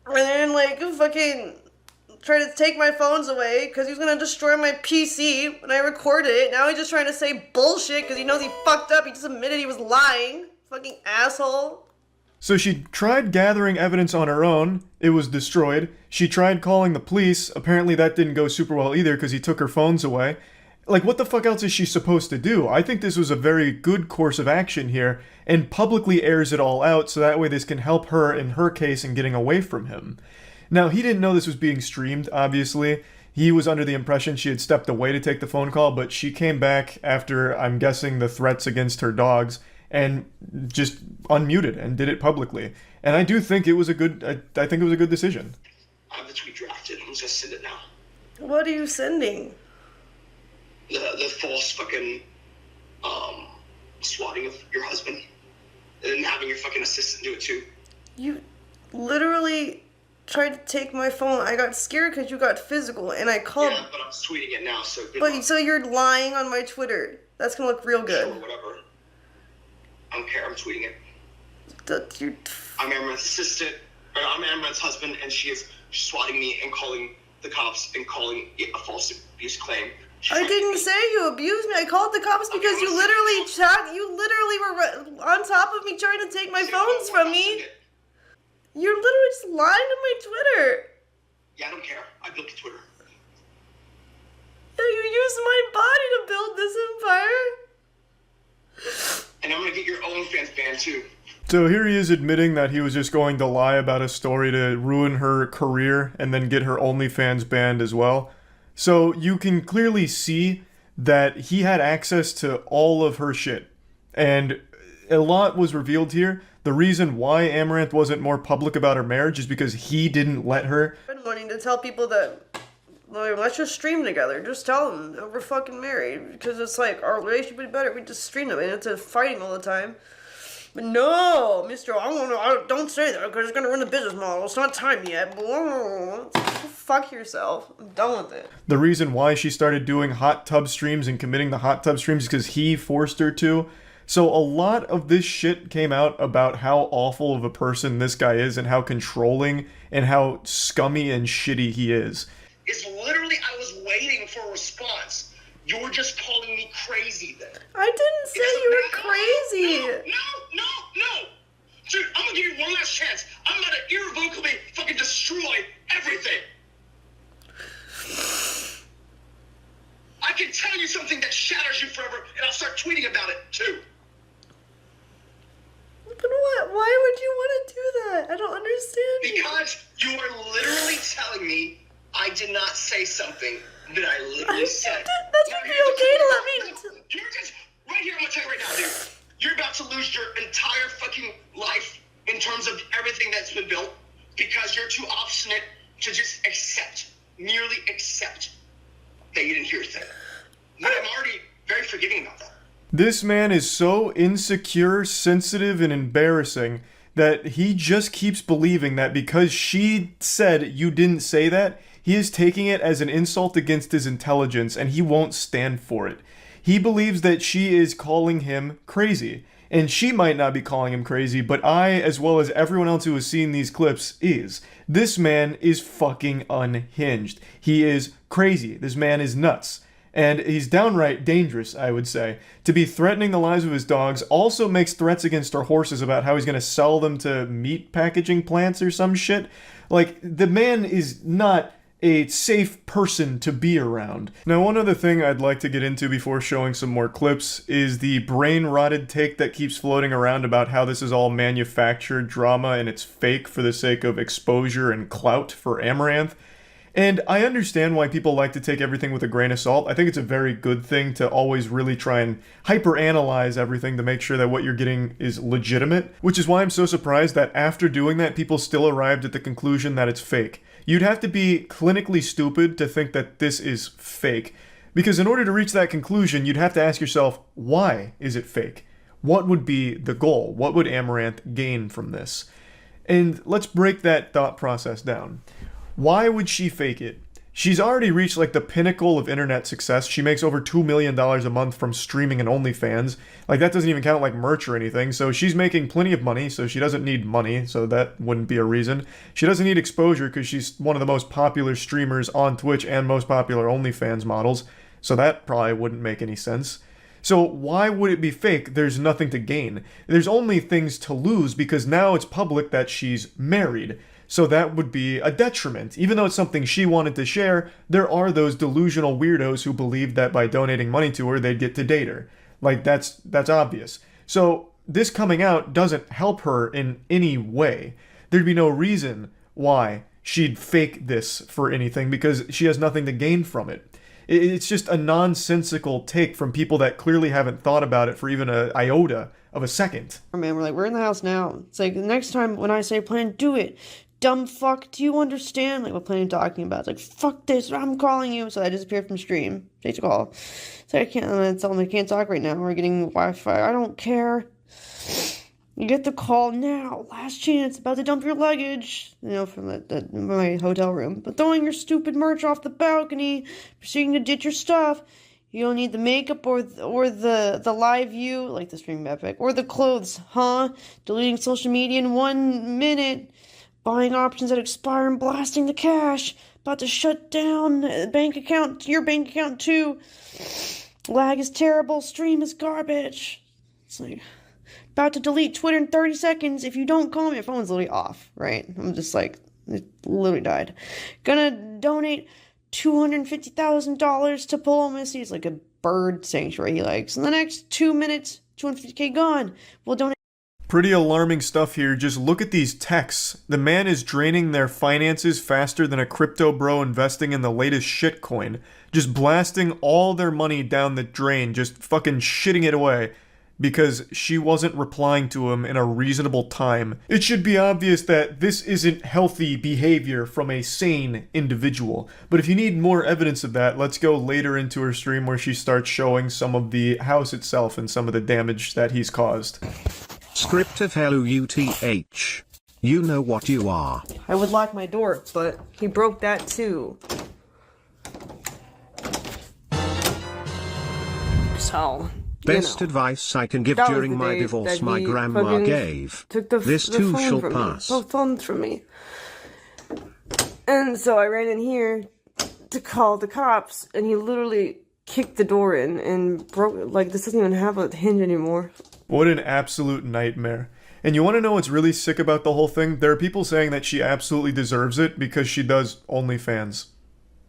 And then, like, fucking tried to take my phones away because he was gonna destroy my PC when I recorded it. Now he's just trying to say bullshit because he knows he fucked up. He just admitted he was lying. Fucking asshole. So she tried gathering evidence on her own. It was destroyed. She tried calling the police. Apparently that didn't go super well either because he took her phones away. Like, what the fuck else is she supposed to do? I think this was a very good course of action here, and publicly airs it all out so that way this can help her in her case in getting away from him. Now, he didn't know this was being streamed, obviously. He was under the impression she had stepped away to take the phone call, but she came back after, I'm guessing, the threats against her dogs, and just unmuted and did it publicly. And I do think it was a good, I think it was a good decision. I have the tweet drafted. I'm just gonna send it now. What are you sending? The false fucking, swatting of your husband. And then having your fucking assistant do it too. You literally tried to take my phone. I got scared because you got physical, and I called. Yeah, but I'm tweeting it now, so good But luck. so you're lying on my Twitter. That's gonna look real good. Sure, whatever. I don't care, I'm tweeting it. You're... I'm Amouranth's assistant, or I'm Amouranth's husband, and she is swatting me and calling the cops and calling it a false abuse claim. I didn't say you abused me. I called the cops because you literally were on top of me trying to take my phones from me. You're literally just lying on my Twitter. Yeah, I don't care. I built the Twitter. Yeah, you used my body to build this empire. And I'm gonna get your OnlyFans banned too. So here he is admitting that he was just going to lie about a story to ruin her career and then get her OnlyFans banned as well. So you can clearly see that he had access to all of her shit. And a lot was revealed here. The reason why Amouranth wasn't more public about her marriage is because he didn't let her. I've been wanting to tell people that, like, let's just stream together. Just tell them that we're fucking married. Because it's like, our relationship would be better if we just stream them. And it's fighting all the time. But no, mister, don't say that because it's going to ruin the business model. It's not time yet. Fuck yourself. I'm done with it. The reason why she started doing hot tub streams and committing the hot tub streams is because he forced her to. So a lot of this shit came out about how awful of a person this guy is and how controlling and how scummy and shitty he is. It's literally, I was waiting for a response. You're just calling me crazy then. I didn't say you were crazy. No. Dude, I'm gonna give you one last chance. I'm gonna irrevocably fucking destroy everything. I can tell you something that shatters you forever, and I'll start tweeting about it too. But what? Why would you want to do that? I don't understand. Because you are literally telling me I did not say something that I literally said. That should be okay to let me... You're just... Right here, I'm gonna tell you right now, dude. You're about to lose your entire fucking life in terms of everything that's been built because you're too obstinate to just merely accept that you didn't hear a thing. But I'm already very forgiving about that. This man is so insecure, sensitive, and embarrassing that he just keeps believing that because she said you didn't say that, he is taking it as an insult against his intelligence and he won't stand for it. He believes that she is calling him crazy. And she might not be calling him crazy, but I, as well as everyone else who has seen these clips, is. This man is fucking unhinged. He is crazy. This man is nuts. And he's downright dangerous, I would say. To be threatening the lives of his dogs, also makes threats against our horses about how he's going to sell them to meat packaging plants or some shit. Like, the man is not a safe person to be around. Now, one other thing I'd like to get into before showing some more clips is the brain-rotted take that keeps floating around about how this is all manufactured drama and it's fake for the sake of exposure and clout for Amouranth. And I understand why people like to take everything with a grain of salt. I think it's a very good thing to always really try and hyper-analyze everything to make sure that what you're getting is legitimate, which is why I'm so surprised that after doing that, people still arrived at the conclusion that it's fake. You'd have to be clinically stupid to think that this is fake, because in order to reach that conclusion, you'd have to ask yourself, why is it fake? What would be the goal? What would Amouranth gain from this? And let's break that thought process down. Why would she fake it? She's already reached like the pinnacle of internet success. She makes over $2 million a month from streaming and OnlyFans. Like, that doesn't even count like merch or anything. So she's making plenty of money, so she doesn't need money, so that wouldn't be a reason. She doesn't need exposure because she's one of the most popular streamers on Twitch and most popular OnlyFans models, so that probably wouldn't make any sense. So why would it be fake? There's nothing to gain. There's only things to lose because now it's public that she's married. So that would be a detriment. Even though it's something she wanted to share, there are those delusional weirdos who believe that by donating money to her, they'd get to date her. Like, that's obvious. So this coming out doesn't help her in any way. There'd be no reason why she'd fake this for anything because she has nothing to gain from it. It's just a nonsensical take from people that clearly haven't thought about it for even an iota of a second. Man, we're in the house now. It's like, the next time when I say plan, do it. Dumb fuck, do you understand? Like, what plan talking about? It's like, fuck this, I'm calling you. So I disappeared from stream. Take a call. So I can't, tell them I can't talk right now. We're getting Wi-Fi. I don't care. You get the call now. Last chance. About to dump your luggage. You know, from my hotel room. But throwing your stupid merch off the balcony. Proceeding to ditch your stuff. You don't need the makeup or the live view, like the stream epic. Or the clothes, huh? Deleting social media in 1 minute. Buying options that expire and blasting the cash. About to shut down bank account, your bank account too. Lag is terrible. Stream is garbage. It's like, about to delete Twitter in 30 seconds. If you don't call me, my phone's literally off, right? I'm just like, it literally died. Gonna donate $250,000 to Polo Missy. It's like a bird sanctuary he likes. In the next 2 minutes, $250K gone. We'll donate. Pretty alarming stuff here. Just look at these texts. The man is draining their finances faster than a crypto bro investing in the latest shitcoin. Just blasting all their money down the drain. Just fucking shitting it away. Because she wasn't replying to him in a reasonable time. It should be obvious that this isn't healthy behavior from a sane individual. But if you need more evidence of that, let's go later into her stream where she starts showing some of the house itself and some of the damage that he's caused. Script of HelloUTH. You know what you are. I would lock my door, but he broke that too. So, Best advice I can give during my divorce my grandma gave. This too shall pass. Both phones from me. And so I ran in here to call the cops, and he literally kicked the door in and broke, like, this doesn't even have a hinge anymore. What an absolute nightmare. And you want to know what's really sick about the whole thing? There are people saying that she absolutely deserves it because she does OnlyFans.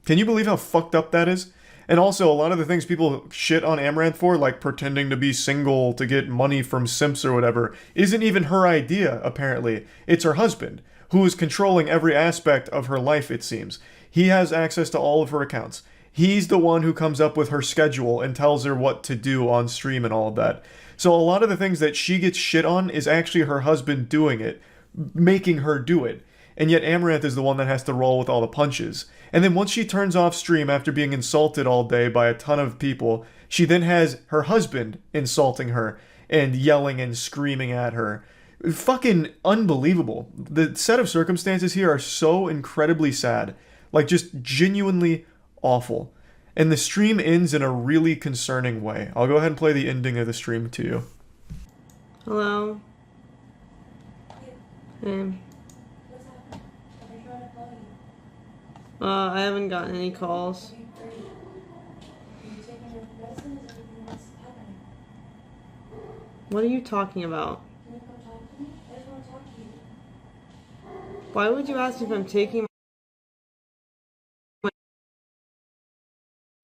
Can you believe how fucked up that is? And also, a lot of the things people shit on Amouranth for, like pretending to be single to get money from simps or whatever, isn't even her idea, apparently. It's her husband, who is controlling every aspect of her life, it seems. He has access to all of her accounts. He's the one who comes up with her schedule and tells her what to do on stream and all of that. So a lot of the things that she gets shit on is actually her husband doing it, making her do it. And yet Amouranth is the one that has to roll with all the punches. And then once she turns off stream after being insulted all day by a ton of people, she then has her husband insulting her and yelling and screaming at her. Fucking unbelievable. The set of circumstances here are so incredibly sad. Like, just genuinely awful. And the stream ends in a really concerning way. I'll go ahead and play the ending of the stream to you. Hello? Hey. I haven't gotten any calls. What are you talking about? Why would you ask if I'm taking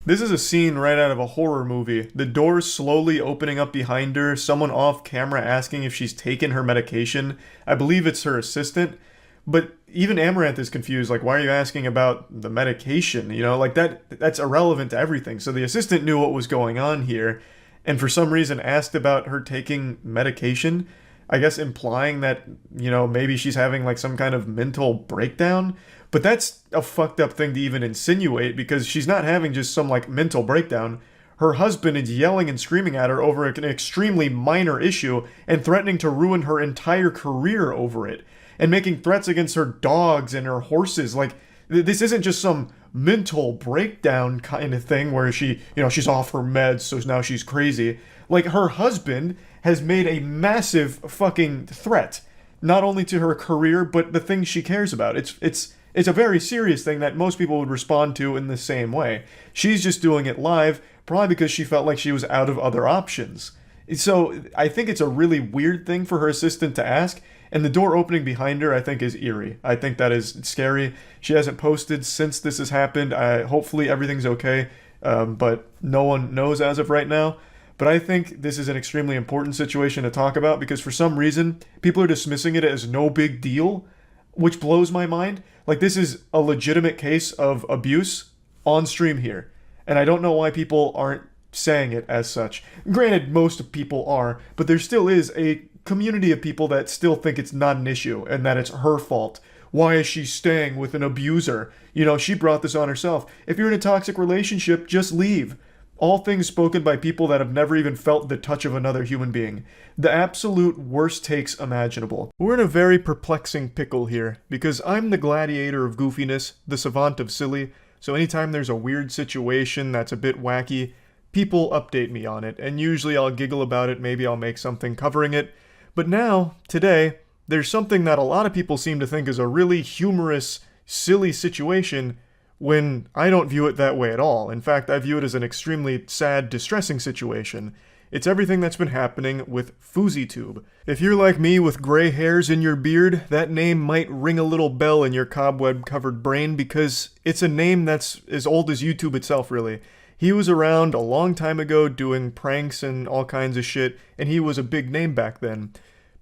This is a scene right out of a horror movie. The doors slowly opening up behind her, someone off camera asking if she's taken her medication. I believe it's her assistant. But even Amouranth is confused, like, why are you asking about the medication? You know, like, that's irrelevant to everything. So the assistant knew what was going on here, and for some reason asked about her taking medication, I guess implying that, you know, maybe she's having, like, some kind of mental breakdown. But that's a fucked up thing to even insinuate, because she's not having just some, like, mental breakdown. Her husband is yelling and screaming at her over an extremely minor issue and threatening to ruin her entire career over it, and making threats against her dogs and her horses. Like, this isn't just some mental breakdown kind of thing where she, you know, she's off her meds, so now she's crazy. Like, her husband has made a massive fucking threat, not only to her career, but the things she cares about. It's a very serious thing that most people would respond to in the same way. She's just doing it live, probably because she felt like she was out of other options. So I think it's a really weird thing for her assistant to ask, and the door opening behind her, I think, is eerie. I think that is scary. She hasn't posted since this has happened. Hopefully everything's okay, but no one knows as of right now. But I think this is an extremely important situation to talk about, because for some reason, people are dismissing it as no big deal, which blows my mind. Like, this is a legitimate case of abuse on stream here, and I don't know why people aren't saying it as such. Granted, most people are, but there still is a community of people that still think it's not an issue and that it's her fault. Why is she staying with an abuser? You know, she brought this on herself. If you're in a toxic relationship, just leave. All things spoken by people that have never even felt the touch of another human being. The absolute worst takes imaginable. We're in a very perplexing pickle here, because I'm the gladiator of goofiness, the savant of silly, so anytime there's a weird situation that's a bit wacky, people update me on it, and usually I'll giggle about it, maybe I'll make something covering it. But now, today, there's something that a lot of people seem to think is a really humorous, silly situation, when I don't view it that way at all. In fact, I view it as an extremely sad, distressing situation. It's everything that's been happening with FouseyTube. If you're like me with gray hairs in your beard, that name might ring a little bell in your cobweb-covered brain, because it's a name that's as old as YouTube itself, really. He was around a long time ago doing pranks and all kinds of shit, and he was a big name back then.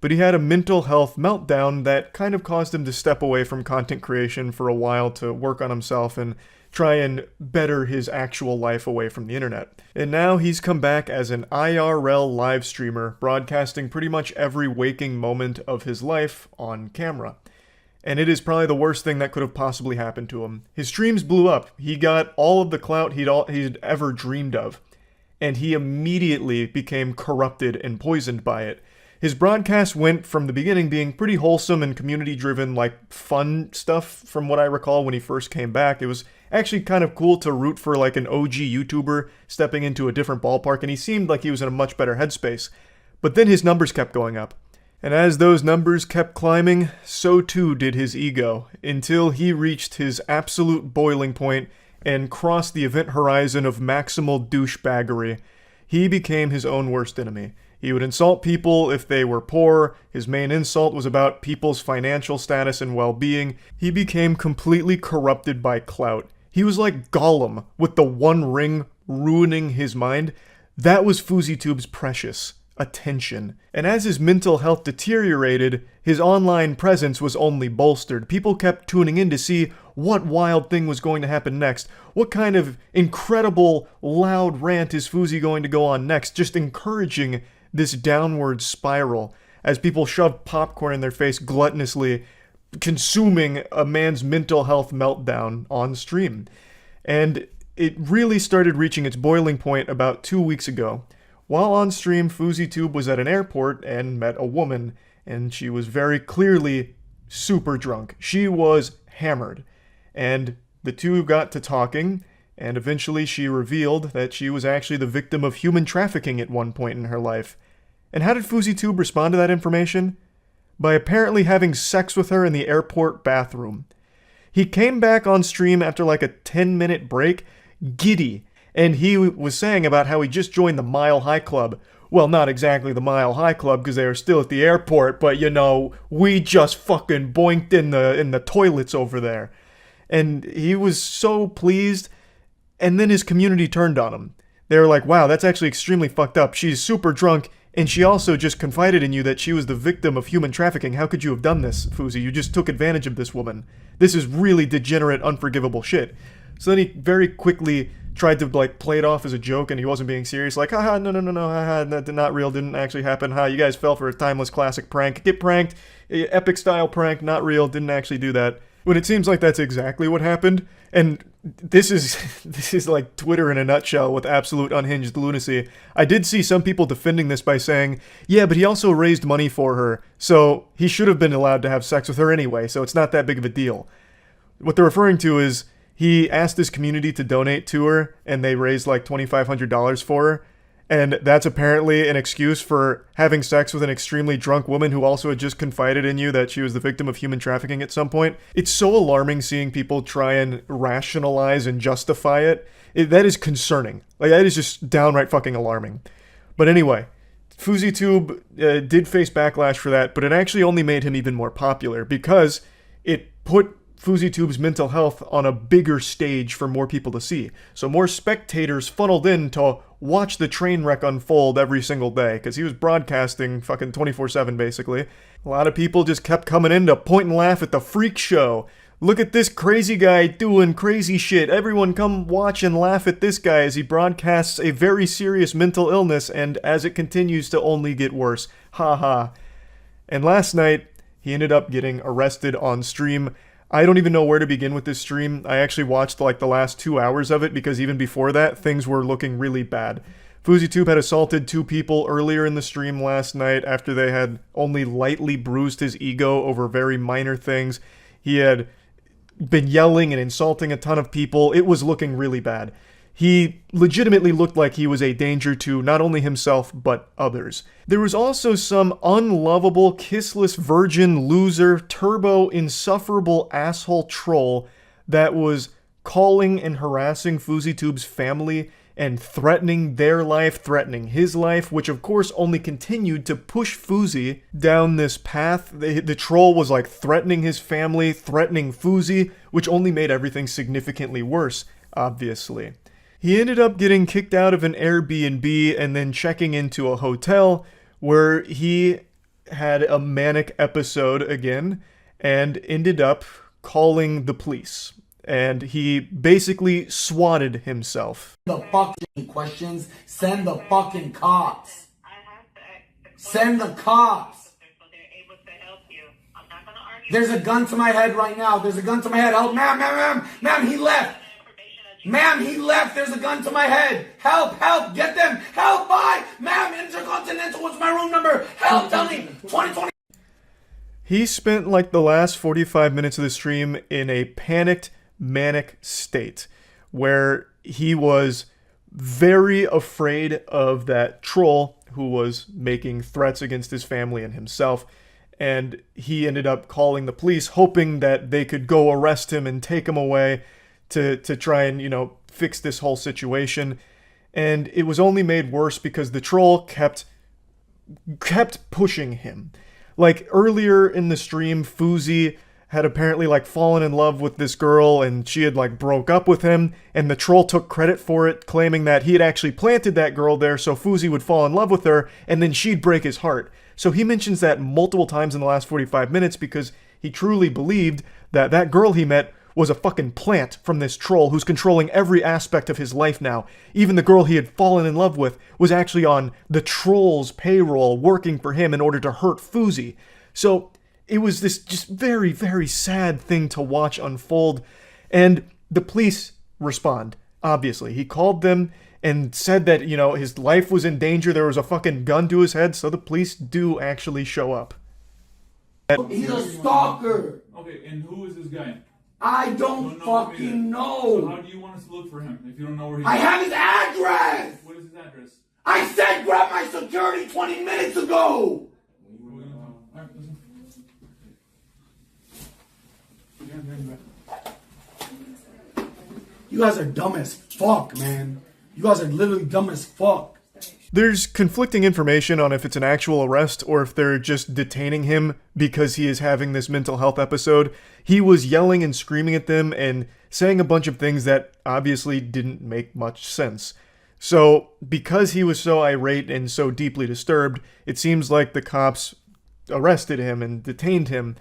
But he had a mental health meltdown that kind of caused him to step away from content creation for a while to work on himself and try and better his actual life away from the internet. And now he's come back as an IRL live streamer, broadcasting pretty much every waking moment of his life on camera. And it is probably the worst thing that could have possibly happened to him. His streams blew up. He got all of the clout he'd ever dreamed of. And he immediately became corrupted and poisoned by it. His broadcast went from the beginning being pretty wholesome and community-driven, like fun stuff from what I recall when he first came back. It was actually kind of cool to root for like an OG YouTuber stepping into a different ballpark, and he seemed like he was in a much better headspace. But then his numbers kept going up. And as those numbers kept climbing, so too did his ego, until he reached his absolute boiling point and crossed the event horizon of maximal douchebaggery. He became his own worst enemy. He would insult people if they were poor. His main insult was about people's financial status and well-being. He became completely corrupted by clout. He was like Gollum with the One Ring ruining his mind. That was FouseyTube's precious attention. And as his mental health deteriorated, his online presence was only bolstered. People kept tuning in to see what wild thing was going to happen next. What kind of incredible, loud rant is Fousey going to go on next? Just encouraging this downward spiral as people shoved popcorn in their face gluttonously, consuming a man's mental health meltdown on stream. And it really started reaching its boiling point about 2 weeks ago. While on stream, FouseyTube was at an airport and met a woman, and she was very clearly super drunk. She was hammered. And the two got to talking, and eventually she revealed that she was actually the victim of human trafficking at one point in her life. And how did FouseyTube respond to that information? By apparently having sex with her in the airport bathroom. He came back on stream after like a 10-minute break, giddy, and he was saying about how he just joined the Mile High Club, well, not exactly the Mile High Club because they were still at the airport, but you know, we just fucking boinked in the toilets over there. And he was so pleased, and then his community turned on him. They were like, wow, that's actually extremely fucked up. She's super drunk, and she also just confided in you that she was the victim of human trafficking. How could you have done this, Fousey? You just took advantage of this woman. This is really degenerate, unforgivable shit. So then he very quickly tried to like play it off as a joke, and he wasn't being serious. Like, haha, no, haha, that not real, didn't actually happen. Ha, you guys fell for a timeless classic prank. Get pranked, epic style prank, not real, didn't actually do that. When it seems like that's exactly what happened, and this is like Twitter in a nutshell with absolute unhinged lunacy. I did see some people defending this by saying, yeah, but he also raised money for her, so he should have been allowed to have sex with her anyway, so it's not that big of a deal. What they're referring to is he asked his community to donate to her, and they raised like $2,500 for her. And that's apparently an excuse for having sex with an extremely drunk woman who also had just confided in you that she was the victim of human trafficking at some point. It's so alarming seeing people try and rationalize and justify it. That is concerning. Like, that is just downright fucking alarming. But anyway, FouseyTube did face backlash for that, but it actually only made him even more popular because it put FouseyTube's mental health on a bigger stage for more people to see. So more spectators funneled in to watch the train wreck unfold every single day, because he was broadcasting fucking 24/7 basically. A lot of people just kept coming in to point and laugh at the freak show. Look at this crazy guy doing crazy shit. Everyone come watch and laugh at this guy as he broadcasts a very serious mental illness, and as it continues to only get worse. Ha ha. And last night, he ended up getting arrested on stream. I don't even know where to begin with this stream. I actually watched like the last 2 hours of it because even before that, things were looking really bad. FouseyTube had assaulted 2 people earlier in the stream last night after they had only lightly bruised his ego over very minor things. He had been yelling and insulting a ton of people. It was looking really bad. He legitimately looked like he was a danger to not only himself, but others. There was also some unlovable, kissless virgin, loser, turbo, insufferable asshole troll that was calling and harassing FouseyTube's family and threatening their life, threatening his life, which of course only continued to push Fousey down this path. The troll was like threatening his family, threatening Fousey, which only made everything significantly worse, obviously. He ended up getting kicked out of an Airbnb and then checking into a hotel where he had a manic episode again and ended up calling the police. And he basically swatted himself. The fucking questions, send the fucking cops. Send the cops. There's a gun to my head right now. There's a gun to my head. Help, ma'am, he left. Ma'am, he left. There's a gun to my head. Help, get them. Help, bye. Ma'am, Intercontinental, what's my room number? Help, tell me. 2020. He spent like the last 45 minutes of the stream in a panicked, manic state where he was very afraid of that troll who was making threats against his family and himself. And he ended up calling the police, hoping that they could go arrest him and take him away to try and, you know, fix this whole situation. And it was only made worse because the troll kept pushing him. Like earlier in the stream, Fousey had apparently like fallen in love with this girl and she had like broke up with him, and the troll took credit for it, claiming that he had actually planted that girl there so Fousey would fall in love with her and then she'd break his heart. So he mentions that multiple times in the last 45 minutes because he truly believed that that girl he met was a fucking plant from this troll who's controlling every aspect of his life now. Even the girl he had fallen in love with was actually on the troll's payroll working for him in order to hurt Fousey. So it was this just very, very sad thing to watch unfold. And the police respond, obviously. He called them and said that, you know, his life was in danger. There was a fucking gun to his head. So the police do actually show up. He's a stalker. Okay, and who is this guy? I don't fucking know. So how do you want us to look for him if you don't know where he is? I have his address. What is his address? I said grab my security 20 minutes ago. You guys are dumb as fuck, man. You guys are literally dumb as fuck. There's conflicting information on if it's an actual arrest or if they're just detaining him because he is having this mental health episode. He was yelling and screaming at them and saying a bunch of things that obviously didn't make much sense. So, because he was so irate and so deeply disturbed, it seems like the cops arrested him and detained him.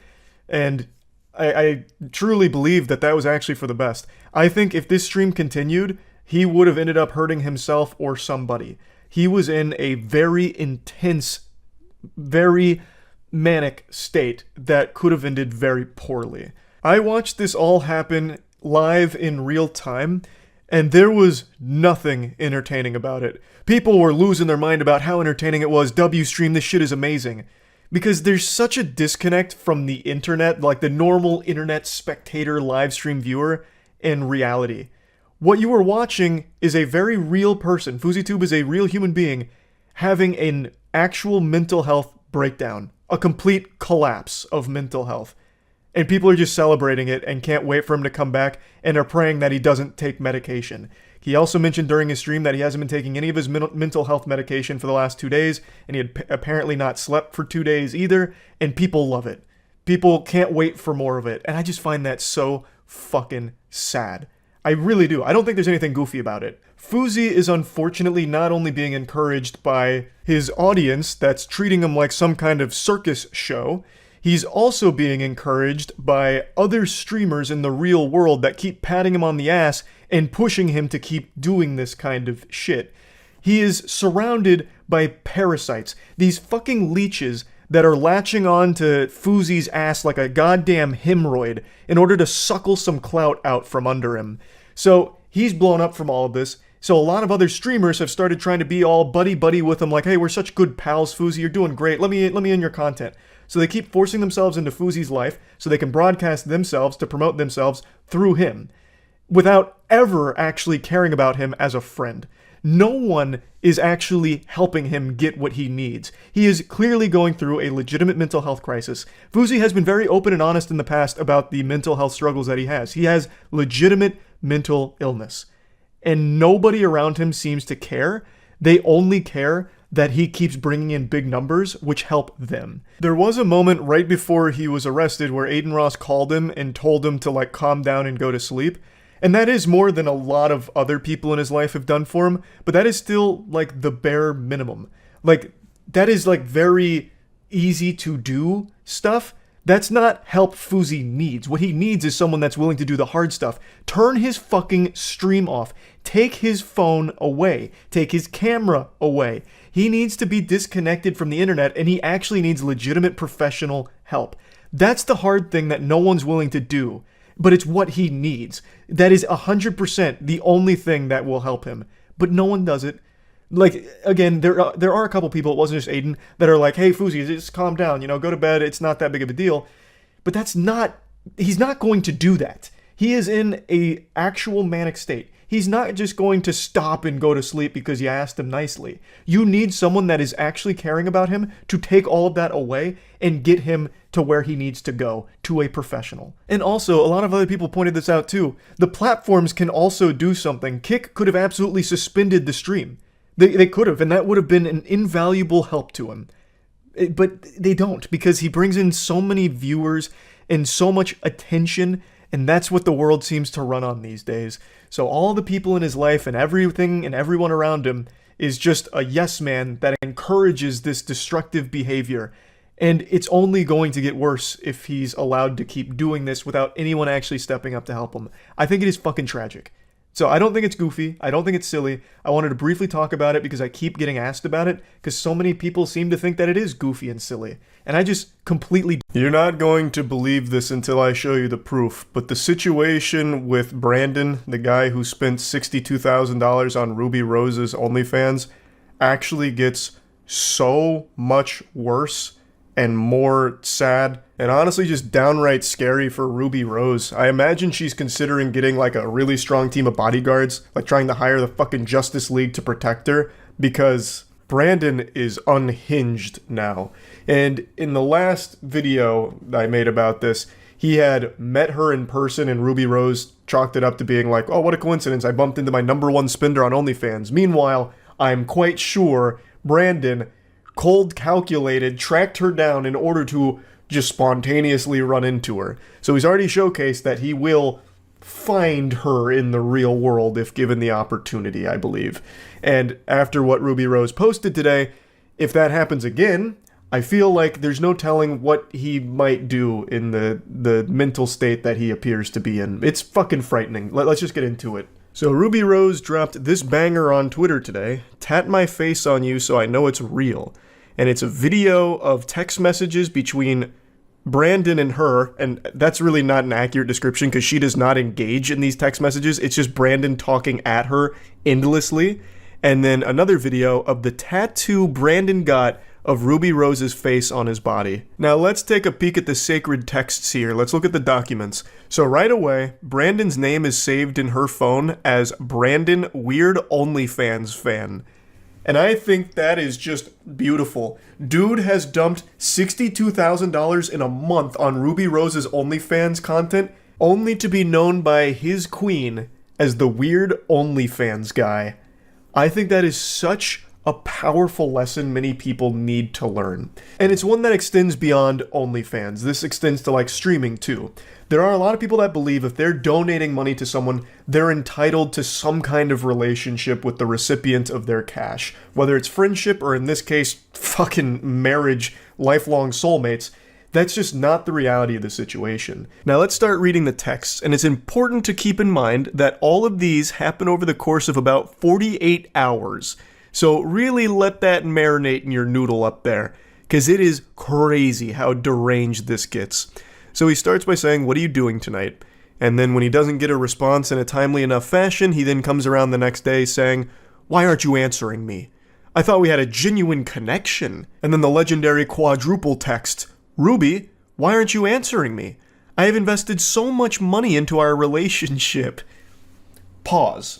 And I truly believe that that was actually for the best. I think if this stream continued, he would have ended up hurting himself or somebody. He was in a very intense, very manic state that could have ended very poorly. I watched this all happen live in real time, and there was nothing entertaining about it. People were losing their mind about how entertaining it was. W-stream, this shit is amazing. Because there's such a disconnect from the internet, like the normal internet spectator live stream viewer, and reality. What you are watching is a very real person. FouseyTube is a real human being having an actual mental health breakdown. A complete collapse of mental health. And people are just celebrating it and can't wait for him to come back and are praying that he doesn't take medication. He also mentioned during his stream that he hasn't been taking any of his mental health medication for the last 2 days, and he had apparently not slept for 2 days either, and people love it. People can't wait for more of it, and I just find that so fucking sad. I really do. I don't think there's anything goofy about it. Fousey is unfortunately not only being encouraged by his audience that's treating him like some kind of circus show, he's also being encouraged by other streamers in the real world that keep patting him on the ass and pushing him to keep doing this kind of shit. He is surrounded by parasites, these fucking leeches that are latching on to Fousey's ass like a goddamn hemorrhoid in order to suckle some clout out from under him. So he's blown up from all of this. So a lot of other streamers have started trying to be all buddy-buddy with him, like, hey, we're such good pals, Fousey, you're doing great, let me in your content. So they keep forcing themselves into Fousey's life so they can broadcast themselves to promote themselves through him, without ever actually caring about him as a friend. No one is actually helping him get what he needs. He is clearly going through a legitimate mental health crisis. Fousey has been very open and honest in the past about the mental health struggles that he has. He has legitimate mental illness. And nobody around him seems to care. They only care that he keeps bringing in big numbers, which help them. There was a moment right before he was arrested where Aiden Ross called him and told him to, like, calm down and go to sleep. And that is more than a lot of other people in his life have done for him, but that is still, like, the bare minimum. Like, that is, like, very easy to do stuff. That's not help Fousey needs. What he needs is someone that's willing to do the hard stuff. Turn his fucking stream off. Take his phone away. Take his camera away. He needs to be disconnected from the internet, and he actually needs legitimate professional help. That's the hard thing that no one's willing to do, but it's what he needs. That is 100% the only thing that will help him, but no one does it. Like, again, there are a couple people, it wasn't just Aiden, that are like, hey, Fousey, just calm down, you know, go to bed, it's not that big of a deal. But that's not, he's not going to do that. He is in a actual manic state. He's not just going to stop and go to sleep because you asked him nicely. You need someone that is actually caring about him to take all of that away and get him to where he needs to go, to a professional. And also, a lot of other people pointed this out too. The platforms can also do something. Kick could have absolutely suspended the stream. They could have, and that would have been an invaluable help to him. But they don't, because he brings in so many viewers and so much attention, and that's what the world seems to run on these days. So all the people in his life and everything and everyone around him is just a yes man that encourages this destructive behavior. And it's only going to get worse if he's allowed to keep doing this without anyone actually stepping up to help him. I think it is fucking tragic. So I don't think it's goofy. I don't think it's silly. I wanted to briefly talk about it because I keep getting asked about it because so many people seem to think that it is goofy and silly. And I just completely... You're not going to believe this until I show you the proof, but the situation with Brandon, the guy who spent $62,000 on Ruby Rose's OnlyFans, actually gets so much worse and more sad and honestly just downright scary for Ruby Rose. I imagine she's considering getting like a really strong team of bodyguards, like trying to hire the fucking Justice League to protect her, because Brandon is unhinged now. And in the last video I made about this, he had met her in person and Ruby Rose chalked it up to being like, oh, what a coincidence, I bumped into my #1 spender on OnlyFans. Meanwhile, I'm quite sure Brandon cold calculated, tracked her down in order to just spontaneously run into her. So he's already showcased that he will find her in the real world if given the opportunity, I believe. And after what Ruby Rose posted today, if that happens again, I feel like there's no telling what he might do in the mental state that he appears to be in. It's fucking frightening. Let's just get into it. So Ruby Rose dropped this banger on Twitter today, "Tat my face on you so I know it's real." And it's a video of text messages between Brandon and her, and that's really not an accurate description because she does not engage in these text messages. It's just Brandon talking at her endlessly. And then another video of the tattoo Brandon got of Ruby Rose's face on his body. Now let's take a peek at the sacred texts here. Let's look at the documents. So right away, Brandon's name is saved in her phone as Brandon Weird OnlyFans Fan. And I think that is just beautiful. Dude has dumped $62,000 in a month on Ruby Rose's OnlyFans content, only to be known by his queen as the Weird OnlyFans guy. I think that is such a powerful lesson many people need to learn. And it's one that extends beyond OnlyFans. This extends to like streaming too. There are a lot of people that believe if they're donating money to someone, they're entitled to some kind of relationship with the recipient of their cash. Whether it's friendship or in this case, fucking marriage, lifelong soulmates. That's just not the reality of the situation. Now let's start reading the texts, and it's important to keep in mind that all of these happen over the course of about 48 hours. So really let that marinate in your noodle up there, because it is crazy how deranged this gets. So he starts by saying, "What are you doing tonight?" And then when he doesn't get a response in a timely enough fashion, he then comes around the next day saying, "Why aren't you answering me? I thought we had a genuine connection." And then the legendary quadruple text, "Ruby, why aren't you answering me? I have invested so much money into our relationship." Pause.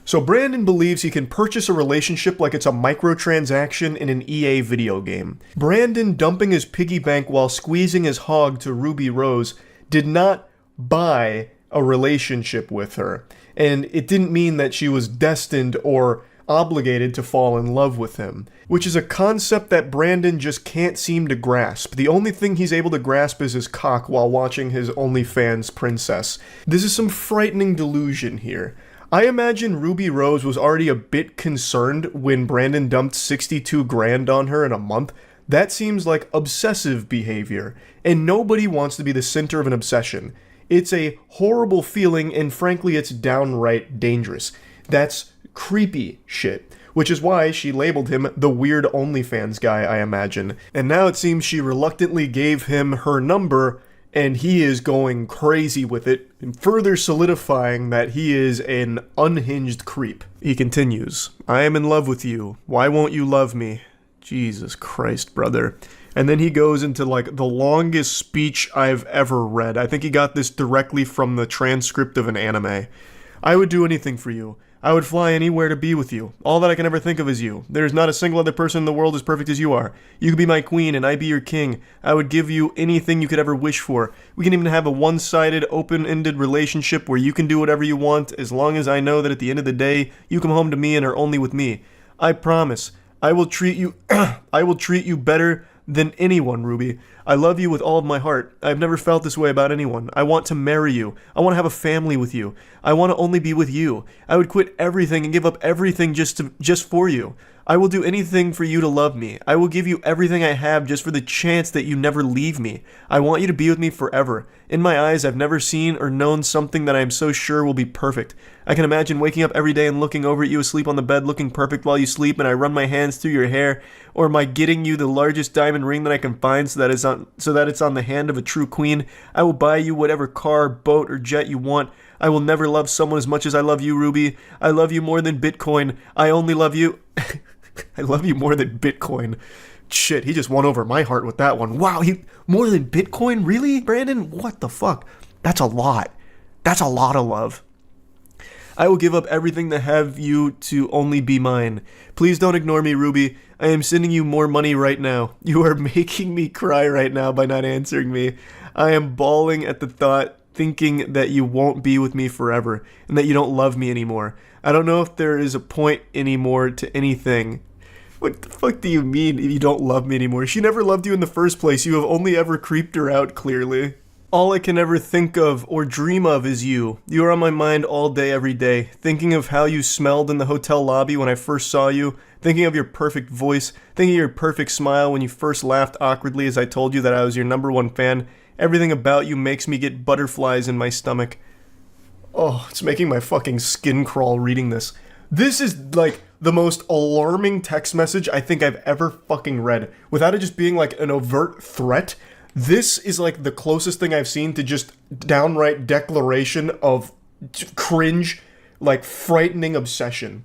So Brandon believes he can purchase a relationship like it's a microtransaction in an EA video game. Brandon dumping his piggy bank while squeezing his hog to Ruby Rose did not buy a relationship with her. And it didn't mean that she was destined or obligated to fall in love with him, which is a concept that Brandon just can't seem to grasp. The only thing he's able to grasp is his cock while watching his OnlyFans princess. This is some frightening delusion here. I imagine Ruby Rose was already a bit concerned when Brandon dumped 62 grand on her in a month. That seems like obsessive behavior, and nobody wants to be the center of an obsession. It's a horrible feeling, and frankly, it's downright dangerous. That's creepy shit, which is why she labeled him the Weird OnlyFans guy, I imagine. And now it seems she reluctantly gave him her number, and he is going crazy with it, further solidifying that he is an unhinged creep. He continues, "I am in love with you. Why won't you love me?" Jesus Christ, brother. And then he goes into like the longest speech I've ever read. I think he got this directly from the transcript of an anime. "I would do anything for you. I would fly anywhere to be with you. All that I can ever think of is you. There is not a single other person in the world as perfect as you are. You could be my queen and I be your king. I would give you anything you could ever wish for. We can even have a one-sided, open-ended relationship where you can do whatever you want as long as I know that at the end of the day, you come home to me and are only with me. I promise. I will treat you I will treat you better than anyone, Ruby. I love you with all of my heart. I've never felt this way about anyone. I want to marry you. I want to have a family with you. I want to only be with you. I would quit everything and give up everything just for you. I will do anything for you to love me. I will give you everything I have just for the chance that you never leave me. I want you to be with me forever. In my eyes, I've never seen or known something that I am so sure will be perfect. I can imagine waking up every day and looking over at you asleep on the bed looking perfect while you sleep and I run my hands through your hair, or my getting you the largest diamond ring that I can find so that it's on the hand of a true queen. I will buy you whatever car, boat, or jet you want. I will never love someone as much as I love you, Ruby. I love you more than Bitcoin. I only love you... I love you more than Bitcoin. Shit, he just won over my heart with that one. Wow, more than Bitcoin? Really, Brandon? What the fuck? That's a lot. That's a lot of love. I will give up everything to have you to only be mine. Please don't ignore me, Ruby. I am sending you more money right now. You are making me cry right now by not answering me. I am bawling at the thought thinking that you won't be with me forever and that you don't love me anymore. I don't know if there is a point anymore to anything. What the fuck do you mean you don't love me anymore? She never loved you in the first place. You have only ever creeped her out, clearly. All I can ever think of or dream of is you. You are on my mind all day, every day. Thinking of how you smelled in the hotel lobby when I first saw you. Thinking of your perfect voice. Thinking of your perfect smile when you first laughed awkwardly as I told you that I was your #1 fan. Everything about you makes me get butterflies in my stomach. Oh, it's making my fucking skin crawl reading this. This is like the most alarming text message I think I've ever fucking read. Without it just being like an overt threat. This is like the closest thing I've seen to just downright declaration of cringe, like frightening obsession.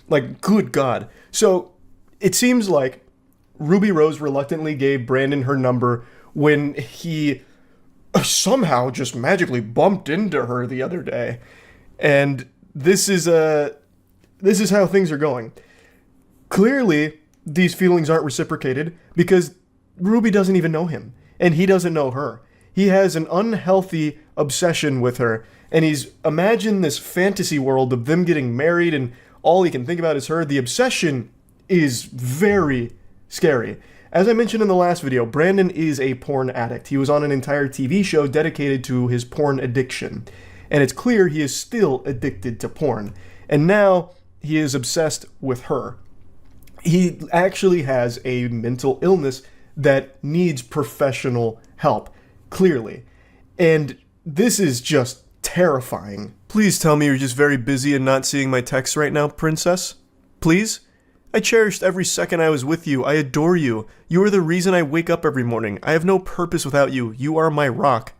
Like, good God. So, it seems like Ruby Rose reluctantly gave Brandon her number when he somehow just magically bumped into her the other day. And this is how things are going. Clearly, these feelings aren't reciprocated because Ruby doesn't even know him. And he doesn't know her. He has an unhealthy obsession with her. And he's imagined this fantasy world of them getting married and all he can think about is her. The obsession is very scary. As I mentioned in the last video, Brandon is a porn addict. He was on an entire TV show dedicated to his porn addiction. And it's clear he is still addicted to porn. And now he is obsessed with her. He actually has a mental illness that needs professional help, clearly. And this is just terrifying. Please tell me you're just very busy and not seeing my texts right now, princess. Please? I cherished every second I was with you. I adore you. You are the reason I wake up every morning. I have no purpose without you. You are my rock.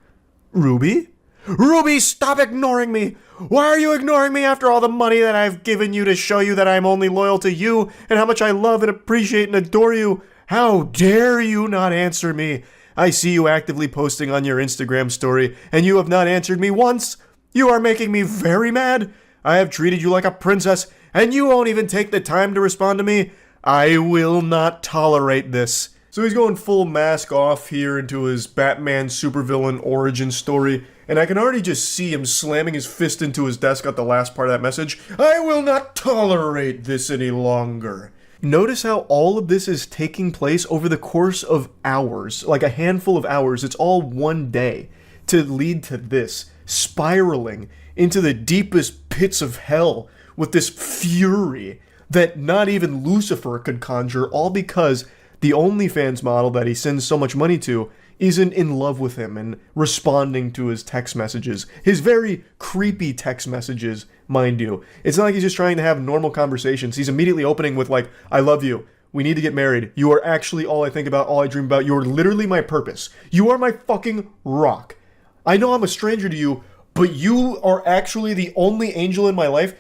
Ruby? Ruby, stop ignoring me! Why are you ignoring me after all the money that I've given you to show you that I'm only loyal to you and how much I love and appreciate and adore you? How dare you not answer me? I see you actively posting on your Instagram story, and you have not answered me once. You are making me very mad. I have treated you like a princess, and you won't even take the time to respond to me. I will not tolerate this. So he's going full mask off here into his Batman supervillain origin story, and I can already just see him slamming his fist into his desk at the last part of that message. I will not tolerate this any longer. Notice how all of this is taking place over the course of hours, like a handful of hours. It's all one day to lead to this, spiraling into the deepest pits of hell with this fury that not even Lucifer could conjure, all because the OnlyFans model that he sends so much money to isn't in love with him and responding to his text messages. His very creepy text messages, mind you. It's not like he's just trying to have normal conversations. He's immediately opening with like, I love you. We need to get married. You are actually all I think about, all I dream about. You are literally my purpose. You are my fucking rock. I know I'm a stranger to you, but you are actually the only angel in my life.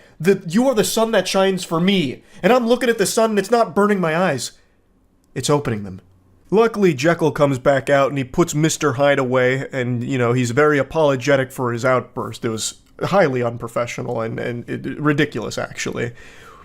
You are the sun that shines for me. And I'm looking at the sun and it's not burning my eyes. It's opening them. Luckily, Jekyll comes back out and he puts Mr. Hyde away, and, you know, he's very apologetic for his outburst. It was highly unprofessional and ridiculous, actually.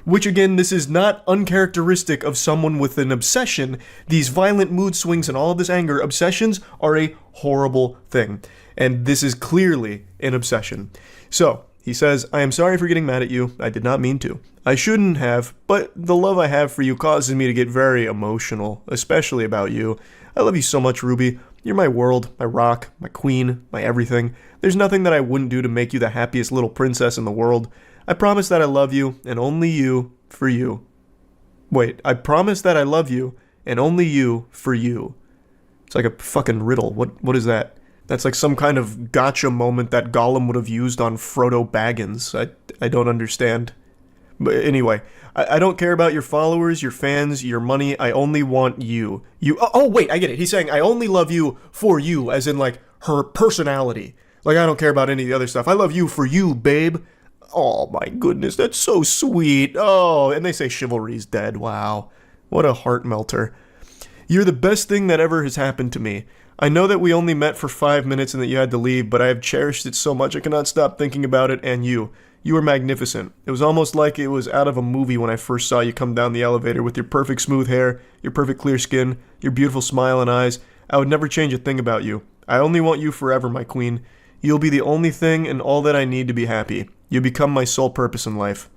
Which, again, this is not uncharacteristic of someone with an obsession. These violent mood swings and all of this anger, obsessions are a horrible thing. And this is clearly an obsession. So, he says, I am sorry for getting mad at you. I did not mean to. I shouldn't have, but the love I have for you causes me to get very emotional, especially about you. I love you so much, Ruby. You're my world, my rock, my queen, my everything. There's nothing that I wouldn't do to make you the happiest little princess in the world. I promise that I love you, and only you, for you. Wait, I promise that I love you, and only you, for you. It's like a fucking riddle. What is that? That's like some kind of gotcha moment that Gollum would have used on Frodo Baggins. I don't understand. But anyway, I don't care about your followers, your fans, your money. I only want you. Oh, wait, I get it. He's saying, I only love you for you, as in, like, her personality. Like, I don't care about any of the other stuff. I love you for you, babe. Oh, my goodness, that's so sweet. Oh, and they say chivalry's dead. Wow. What a heart melter. You're the best thing that ever has happened to me. I know that we only met for 5 minutes and that you had to leave, but I have cherished it so much I cannot stop thinking about it and you. You were magnificent. It was almost like it was out of a movie when I first saw you come down the elevator with your perfect smooth hair, your perfect clear skin, your beautiful smile and eyes. I would never change a thing about you. I only want you forever, my queen. You'll be the only thing and all that I need to be happy. You become my sole purpose in life.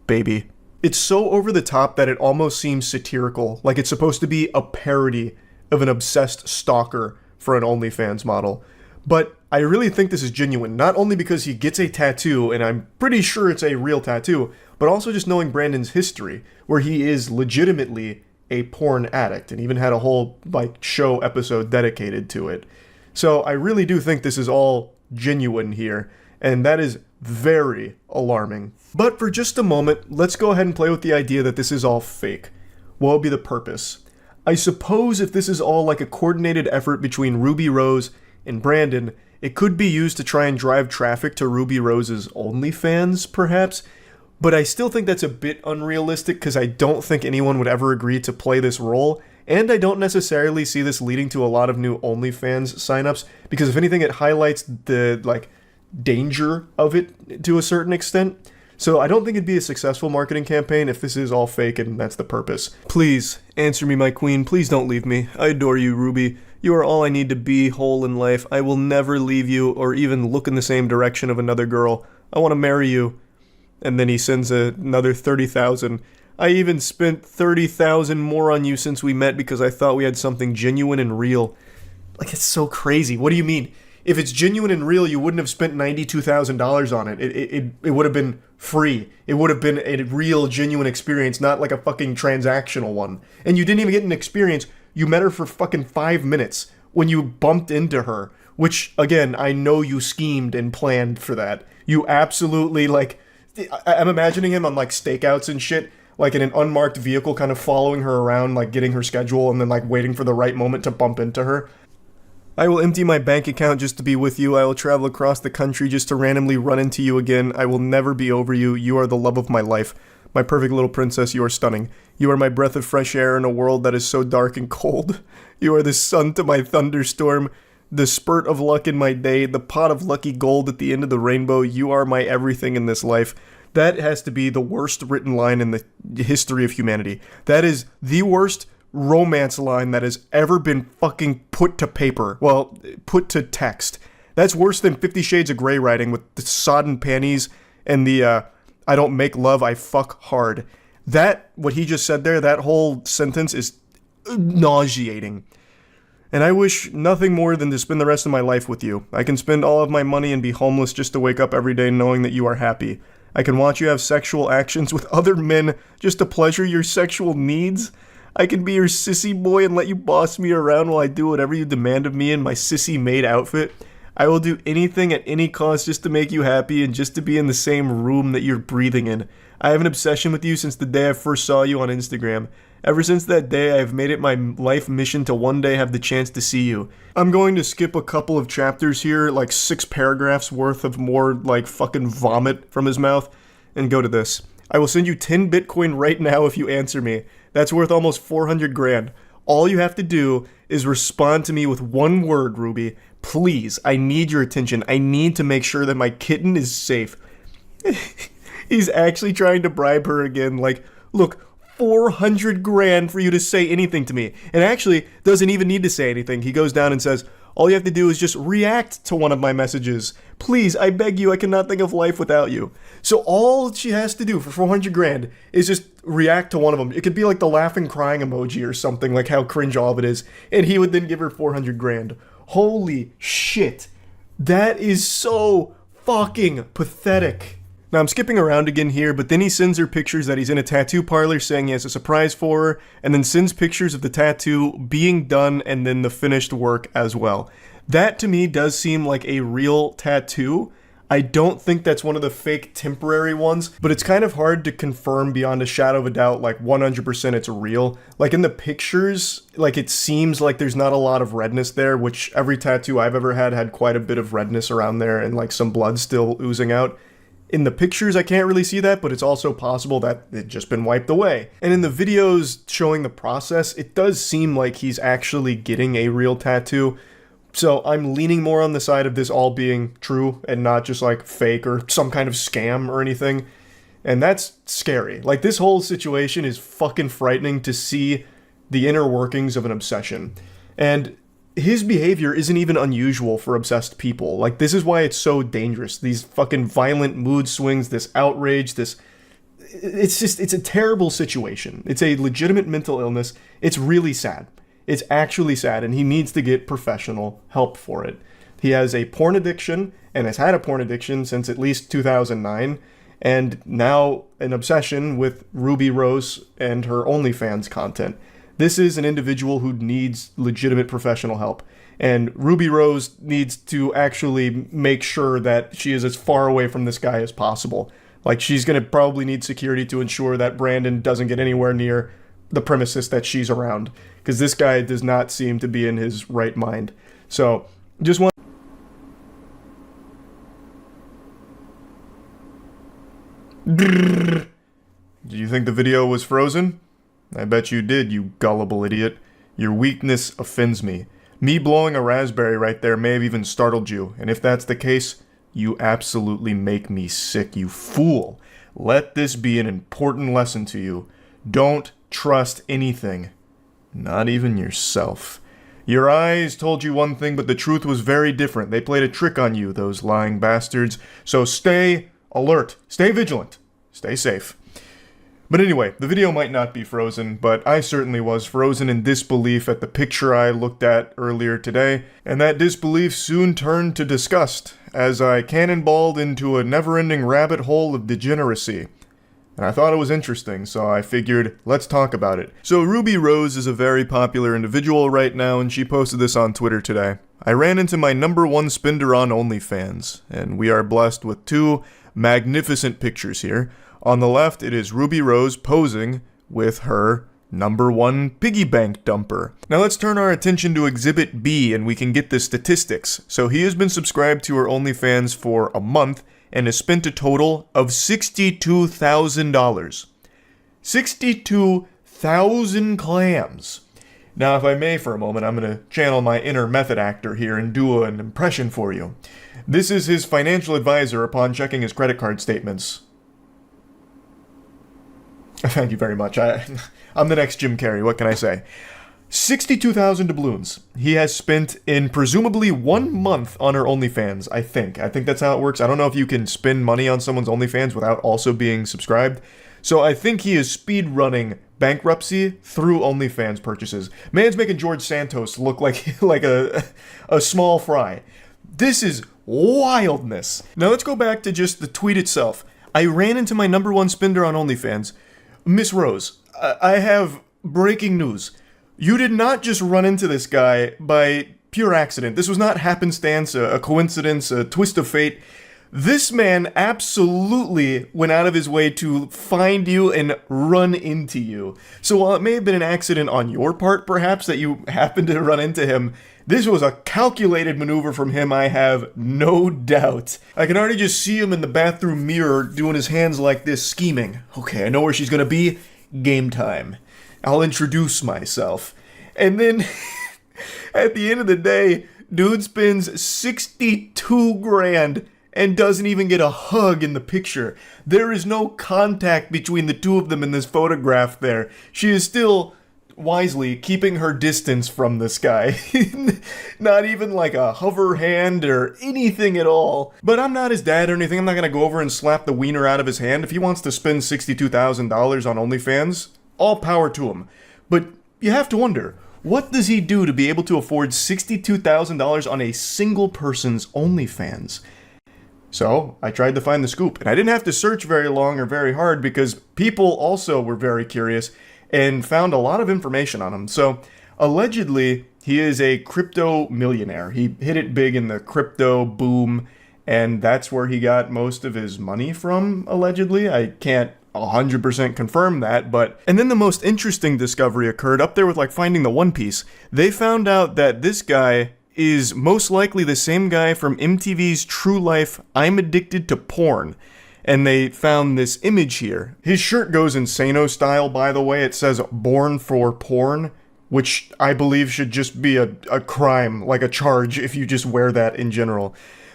Baby. It's so over the top that it almost seems satirical, like it's supposed to be a parody of an obsessed stalker for an OnlyFans model. But I really think this is genuine, not only because he gets a tattoo, and I'm pretty sure it's a real tattoo, but also just knowing Brandon's history, where he is legitimately a porn addict, and even had a whole, show episode dedicated to it. So I really do think this is all genuine here, and that is very alarming. But for just a moment, let's go ahead and play with the idea that this is all fake. What would be the purpose? I suppose if this is all like a coordinated effort between Ruby Rose and Brandon, it could be used to try and drive traffic to Ruby Rose's OnlyFans, perhaps? But I still think that's a bit unrealistic because I don't think anyone would ever agree to play this role, and I don't necessarily see this leading to a lot of new OnlyFans signups, because if anything, it highlights the, danger of it to a certain extent. So I don't think it'd be a successful marketing campaign if this is all fake and that's the purpose. Please, answer me, my queen. Please don't leave me. I adore you, Ruby. You are all I need to be whole in life. I will never leave you or even look in the same direction of another girl. I want to marry you. And then he sends another 30,000. I even spent 30,000 more on you since we met because I thought we had something genuine and real. It's so crazy. What do you mean? If it's genuine and real, you wouldn't have spent $92,000 on it. It would have been free. It would have been a real, genuine experience, not like a fucking transactional one. And you didn't even get an experience. You met her for fucking 5 minutes when you bumped into her, which, again, I know you schemed and planned for that. You absolutely, I'm imagining him on, stakeouts and shit, in an unmarked vehicle, kind of following her around, getting her schedule, and then, waiting for the right moment to bump into her. I will empty my bank account just to be with you. I will travel across the country just to randomly run into you again. I will never be over you. You are the love of my life. My perfect little princess, you are stunning. You are my breath of fresh air in a world that is so dark and cold. You are the sun to my thunderstorm, the spurt of luck in my day, the pot of lucky gold at the end of the rainbow. You are my everything in this life. That has to be the worst written line in the history of humanity. That is the worst romance line that has ever been fucking put to paper. Well, put to text. That's worse than 50 Shades of Grey writing with the sodden panties and the, I don't make love, I fuck hard. That, what he just said there, that whole sentence is nauseating. And I wish nothing more than to spend the rest of my life with you. I can spend all of my money and be homeless just to wake up every day knowing that you are happy. I can watch you have sexual actions with other men just to pleasure your sexual needs. I can be your sissy boy and let you boss me around while I do whatever you demand of me in my sissy maid outfit. I will do anything at any cost just to make you happy and just to be in the same room that you're breathing in. I have an obsession with you since the day I first saw you on Instagram. Ever since that day, I have made it my life mission to one day have the chance to see you. I'm going to skip a couple of chapters here, 6 paragraphs worth of more, fucking vomit from his mouth, and go to this. I will send you 10 Bitcoin right now if you answer me. That's worth almost 400 grand. All you have to do is respond to me with one word, Ruby. Please, I need your attention. I need to make sure that my kitten is safe. He's actually trying to bribe her again. Look, 400 grand for you to say anything to me. And actually, doesn't even need to say anything. He goes down and says, all you have to do is just react to one of my messages. Please, I beg you, I cannot think of life without you. So all she has to do for 400 grand is just react to one of them. It could be the laughing crying emoji or something, how cringe all of it is. And he would then give her 400 grand. Holy shit. That is so fucking pathetic. Now I'm skipping around again here, but then he sends her pictures that he's in a tattoo parlor saying he has a surprise for her, and then sends pictures of the tattoo being done and then the finished work as well. That to me does seem like a real tattoo. I don't think that's one of the fake temporary ones, but it's kind of hard to confirm beyond a shadow of a doubt, 100% it's real. In the pictures, it seems like there's not a lot of redness there, which every tattoo I've ever had quite a bit of redness around there and some blood still oozing out. In the pictures, I can't really see that, but it's also possible that it's just been wiped away. And in the videos showing the process, it does seem like he's actually getting a real tattoo. So I'm leaning more on the side of this all being true and not just fake or some kind of scam or anything. And that's scary. This whole situation is fucking frightening to see the inner workings of an obsession. And his behavior isn't even unusual for obsessed people. Like, this is why it's so dangerous. These fucking violent mood swings, this outrage, it's a terrible situation. It's a legitimate mental illness. It's really sad. It's actually sad, and he needs to get professional help for it. He has a porn addiction, and has had a porn addiction since at least 2009, and now an obsession with Ruby Rose and her OnlyFans content. This is an individual who needs legitimate professional help, and Ruby Rose needs to actually make sure that she is as far away from this guy as possible. Like, she's going to probably need security to ensure that Brandon doesn't get anywhere near the premises that she's around, because this guy does not seem to be in his right mind. So, just want... Do you think the video was frozen? I bet you did, you gullible idiot. Your weakness offends me. Me blowing a raspberry right there may have even startled you, and if that's the case, you absolutely make me sick, you fool. Let this be an important lesson to you. Don't trust anything. Not even yourself. Your eyes told you one thing, but the truth was very different. They played a trick on you, those lying bastards. So stay alert. Stay vigilant. Stay safe. But anyway, the video might not be frozen, but I certainly was frozen in disbelief at the picture I looked at earlier today, and that disbelief soon turned to disgust as I cannonballed into a never-ending rabbit hole of degeneracy. And I thought it was interesting, so I figured, let's talk about it. So Ruby Rose is a very popular individual right now, and she posted this on Twitter today. I ran into my #1 spender on OnlyFans, and we are blessed with two magnificent pictures here. On the left, it is Ruby Rose posing with her #1 piggy bank dumper. Now let's turn our attention to Exhibit B, and we can get the statistics. So he has been subscribed to her OnlyFans for a month, and has spent a total of $62,000. 62,000 clams. Now, if I may for a moment, I'm going to channel my inner method actor here and do an impression for you. This is his financial advisor upon checking his credit card statements. Thank you very much. I'm the next Jim Carrey, what can I say? 62,000 doubloons he has spent in presumably 1 month on her OnlyFans, I think. I think that's how it works. I don't know if you can spend money on someone's OnlyFans without also being subscribed. So I think he is speed running bankruptcy through OnlyFans purchases. Man's making George Santos look like a small fry. This is wildness. Now let's go back to just the tweet itself. I ran into my #1 spender on OnlyFans. Miss Rose, I have breaking news. You did not just run into this guy by pure accident. This was not happenstance, a coincidence, a twist of fate. This man absolutely went out of his way to find you and run into you. So while it may have been an accident on your part, perhaps, that you happened to run into him, this was a calculated maneuver from him, I have no doubt. I can already just see him in the bathroom mirror doing his hands like this, scheming. Okay, I know where she's gonna be. Game time. I'll introduce myself. And then, at the end of the day, dude spends 62 grand and doesn't even get a hug in the picture. There is no contact between the two of them in this photograph there. She is still, wisely, keeping her distance from this guy. Not even like a hover hand or anything at all. But I'm not his dad or anything. I'm not gonna go over and slap the wiener out of his hand. If he wants to spend $62,000 on OnlyFans, all power to him. But you have to wonder, what does he do to be able to afford $62,000 on a single person's OnlyFans? So, I tried to find the scoop, and I didn't have to search very long or very hard because people also were very curious and found a lot of information on him. So, allegedly, he is a crypto millionaire. He hit it big in the crypto boom, and that's where he got most of his money from, allegedly. I can't 100% confirm that, but... And then the most interesting discovery occurred up there with, like, finding the One Piece. They found out that this guy is most likely the same guy from MTV's True Life, I'm Addicted to Porn. And they found this image here. His shirt goes Insano style, by the way. It says, Born for Porn, which I believe should just be a crime, like a charge, if you just wear that in general.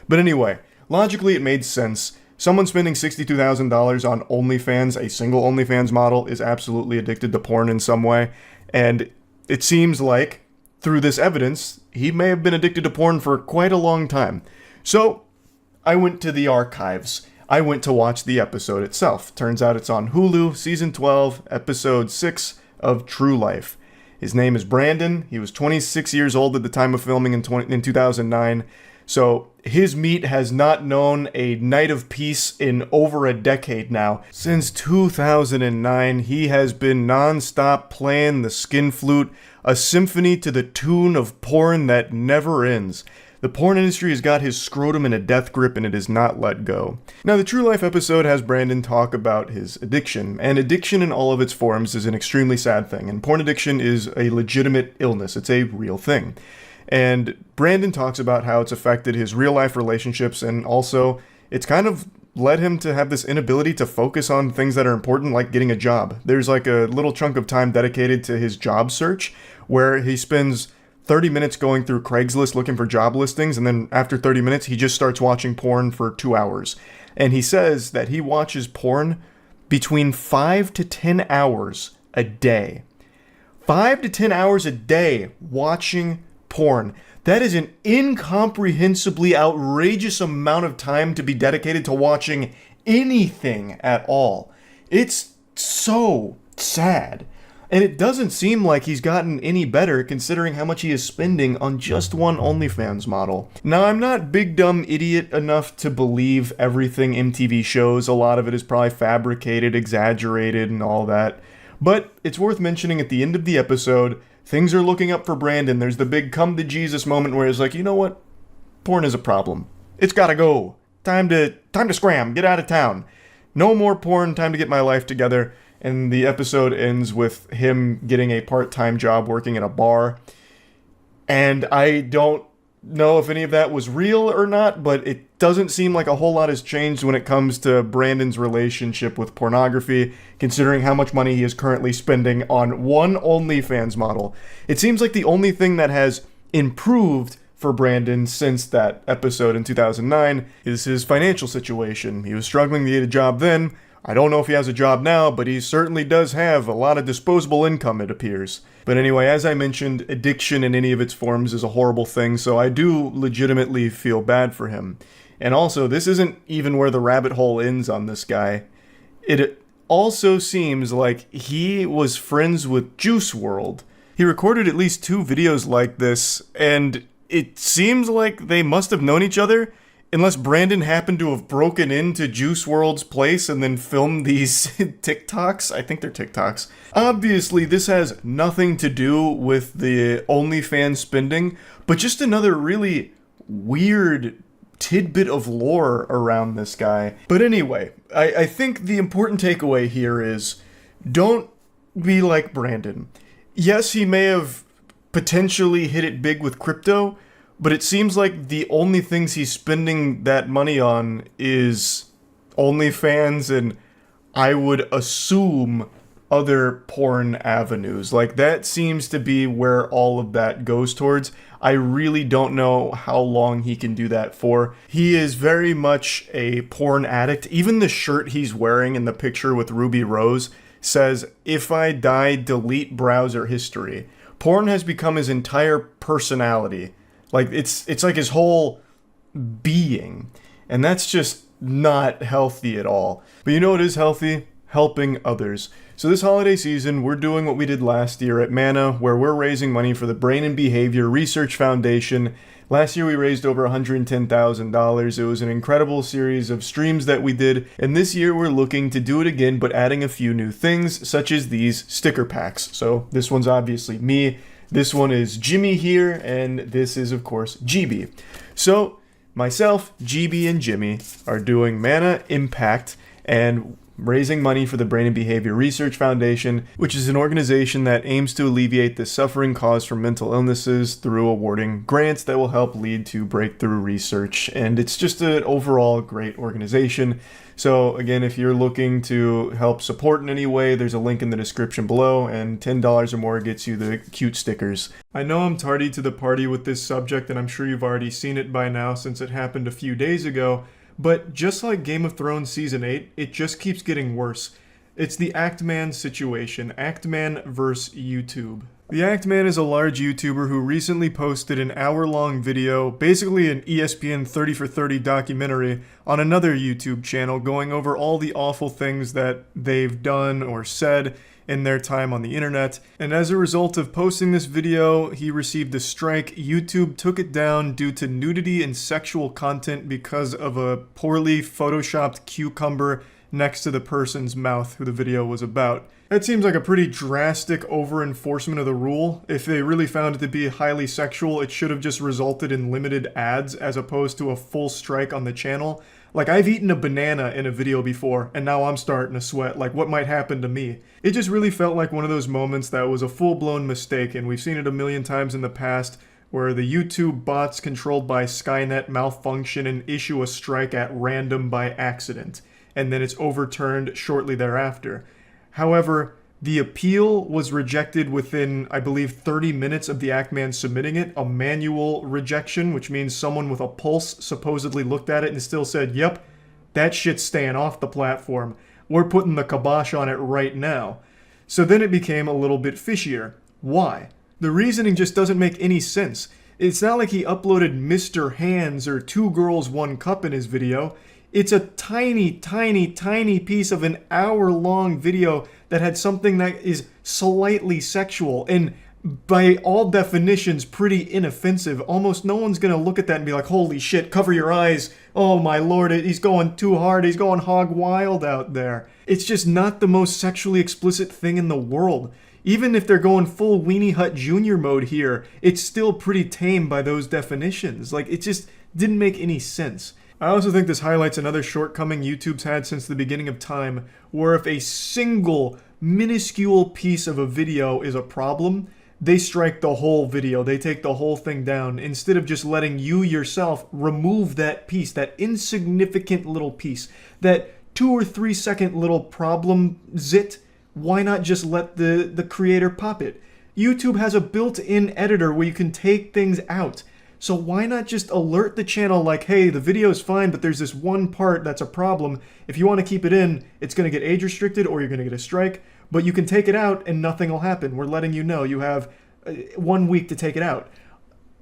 But anyway, logically it made sense. Someone spending $62,000 on OnlyFans, a single OnlyFans model, is absolutely addicted to porn in some way. And it seems like through this evidence, he may have been addicted to porn for quite a long time. So, I went to the archives. I went to watch the episode itself. Turns out it's on Hulu, Season 12, Episode 6 of True Life. His name is Brandon. He was 26 years old at the time of filming in 2009. So his meat has not known a night of peace in over a decade now. Since 2009, he has been non-stop playing the skin flute, a symphony to the tune of porn that never ends. The porn industry has got his scrotum in a death grip and it has not let go. Now, the True Life episode has Brandon talk about his addiction, and addiction in all of its forms is an extremely sad thing, and porn addiction is a legitimate illness. It's a real thing. And Brandon talks about how it's affected his real-life relationships, and also it's kind of led him to have this inability to focus on things that are important, like getting a job. There's like a little chunk of time dedicated to his job search, where he spends 30 minutes going through Craigslist looking for job listings, and then after 30 minutes, he just starts watching porn for 2 hours. And he says that he watches porn between 5 to 10 hours a day. 5 to 10 hours a day watching porn. That is an incomprehensibly outrageous amount of time to be dedicated to watching anything at all. It's so sad. And it doesn't seem like he's gotten any better considering how much he is spending on just one OnlyFans model. Now, I'm not big dumb idiot enough to believe everything MTV shows. A lot of it is probably fabricated, exaggerated, and all that. But it's worth mentioning at the end of the episode, things are looking up for Brandon. There's the big come to Jesus moment where he's like, you know what? Porn is a problem. It's gotta go. Time to scram. Get out of town. No more porn. Time to get my life together. And the episode ends with him getting a part-time job working at a bar. And I don't know if any of that was real or not, but it doesn't seem like a whole lot has changed when it comes to Brandon's relationship with pornography, considering how much money he is currently spending on one OnlyFans model. It seems like the only thing that has improved for Brandon since that episode in 2009 is his financial situation. He was struggling to get a job then. I don't know if he has a job now, but he certainly does have a lot of disposable income, it appears. But anyway, as I mentioned, addiction in any of its forms is a horrible thing, so I do legitimately feel bad for him. And also, this isn't even where the rabbit hole ends on this guy. It also seems like he was friends with Juice WRLD. He recorded at least 2 videos like this, and it seems like they must have known each other, unless Brandon happened to have broken into Juice WRLD's place and then filmed these TikToks. I think they're TikToks. Obviously, this has nothing to do with the OnlyFans spending, but just another really weird tidbit of lore around this guy. But anyway, I think the important takeaway here is don't be like Brandon. Yes, he may have potentially hit it big with crypto, but it seems like the only things he's spending that money on is OnlyFans and I would assume other porn avenues. Like, that seems to be where all of that goes towards. I really don't know how long he can do that for. He is very much a porn addict. Even the shirt he's wearing in the picture with Ruby Rose says, "If I die, delete browser history." Porn has become his entire personality. Like, it's like his whole being. And that's just not healthy at all. But you know what is healthy? Helping others. So this holiday season, we're doing what we did last year at Mana, where we're raising money for the Brain and Behavior Research Foundation. Last year we raised over $110,000. It was an incredible series of streams that we did, and this year we're looking to do it again, but adding a few new things, such as these sticker packs. So this one's obviously me. This one is Jimmy here, and this is, of course, GB. So, myself, GB, and Jimmy are doing Mana Impact and raising money for the Brain and Behavior Research Foundation, which is an organization that aims to alleviate the suffering caused from mental illnesses through awarding grants that will help lead to breakthrough research. And it's just an overall great organization. So again, if you're looking to help support in any way, there's a link in the description below, and $10 or more gets you the cute stickers. I know I'm tardy to the party with this subject, and I'm sure you've already seen it by now since it happened a few days ago, but just like Game of Thrones Season 8, it just keeps getting worse. It's the Act Man situation, Act Man vs. YouTube. The Act Man is a large YouTuber who recently posted an hour-long video, basically an ESPN 30 for 30 documentary, on another YouTube channel going over all the awful things that they've done or said in their time on the internet. And as a result of posting this video, he received a strike. YouTube took it down due to nudity and sexual content because of a poorly photoshopped cucumber next to the person's mouth who the video was about. That seems like a pretty drastic over-enforcement of the rule. If they really found it to be highly sexual, it should have just resulted in limited ads as opposed to a full strike on the channel. Like, I've eaten a banana in a video before, and now I'm starting to sweat. Like, what might happen to me? It just really felt like one of those moments that was a full-blown mistake, and we've seen it a million times in the past, where the YouTube bots controlled by Skynet malfunction and issue a strike at random by accident, and then it's overturned shortly thereafter. However, the appeal was rejected within, I believe, 30 minutes of the Act Man submitting it. A manual rejection, which means someone with a pulse supposedly looked at it and still said, yep, that shit's staying off the platform. We're putting the kibosh on it right now. So then it became a little bit fishier. Why? The reasoning just doesn't make any sense. It's not like he uploaded Mr. Hands or 2 Girls 1 Cup in his video. It's a tiny, tiny, tiny piece of an hour-long video that had something that is slightly sexual and by all definitions pretty inoffensive. Almost no one's gonna look at that and be like, holy shit, cover your eyes. Oh my lord, he's going too hard. He's going hog wild out there. It's just not the most sexually explicit thing in the world. Even if they're going full Weenie Hut Jr. mode here, it's still pretty tame by those definitions. Like, it just didn't make any sense. I also think this highlights another shortcoming YouTube's had since the beginning of time, where if a single minuscule piece of a video is a problem, they strike the whole video. They take the whole thing down instead of just letting you yourself remove that piece, that insignificant little piece, that 2 or 3 second little problem zit. Why not just let the creator pop it? YouTube has a built-in editor where you can take things out. So why not just alert the channel like, hey, the video's fine, but there's this one part that's a problem. If you want to keep it in, it's going to get age restricted or you're going to get a strike, but you can take it out and nothing will happen. We're letting you know you have 1 week to take it out.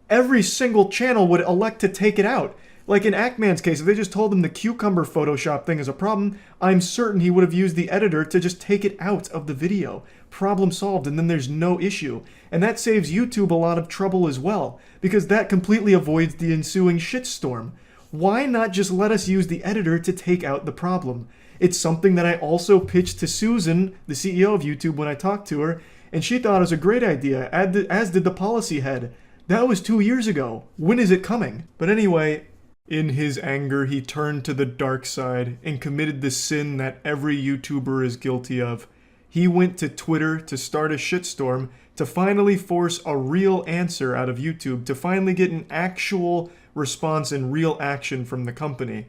Every single channel would elect to take it out. Like in Act Man's case, if they just told him the cucumber Photoshop thing is a problem, I'm certain he would have used the editor to just take it out of the video. Problem solved, and then there's no issue. And that saves YouTube a lot of trouble as well, because that completely avoids the ensuing shitstorm. Why not just let us use the editor to take out the problem? It's something that I also pitched to Susan, the CEO of YouTube, when I talked to her, and she thought it was a great idea, as did the policy head. That was 2 years ago. When is it coming? But anyway, in his anger, he turned to the dark side and committed the sin that every YouTuber is guilty of. He went to Twitter to start a shitstorm to finally force a real answer out of YouTube, to finally get an actual response and real action from the company.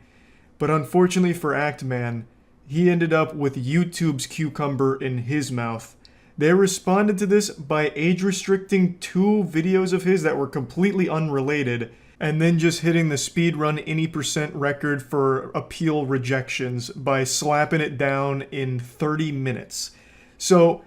But unfortunately for Act Man, he ended up with YouTube's cucumber in his mouth. They responded to this by age restricting 2 videos of his that were completely unrelated, and then just hitting the speedrun any % record for appeal rejections by slapping it down in 30 minutes. So,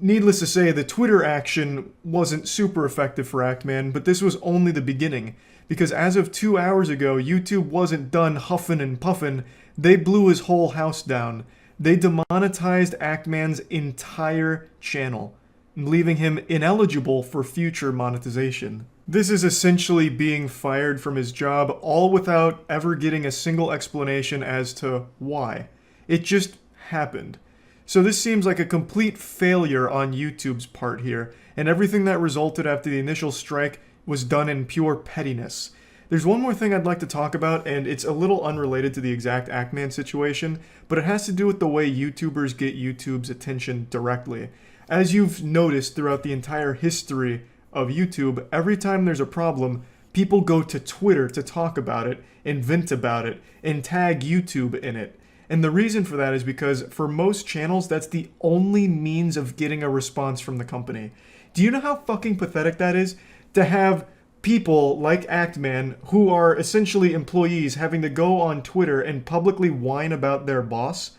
needless to say, the Twitter action wasn't super effective for Act Man, but this was only the beginning, because as of 2 hours ago, YouTube wasn't done huffing and puffing. They blew his whole house down. They demonetized Act Man's entire channel, leaving him ineligible for future monetization. This is essentially being fired from his job, all without ever getting a single explanation as to why. It just happened. So this seems like a complete failure on YouTube's part here, and everything that resulted after the initial strike was done in pure pettiness. There's one more thing I'd like to talk about, and it's a little unrelated to the exact Act Man situation, but it has to do with the way YouTubers get YouTube's attention directly. As you've noticed throughout the entire history of YouTube, every time there's a problem, people go to Twitter to talk about it, and vent about it, and tag YouTube in it. And the reason for that is because for most channels, that's the only means of getting a response from the company. Do you know how fucking pathetic that is? To have people like Act Man, who are essentially employees, having to go on Twitter and publicly whine about their boss?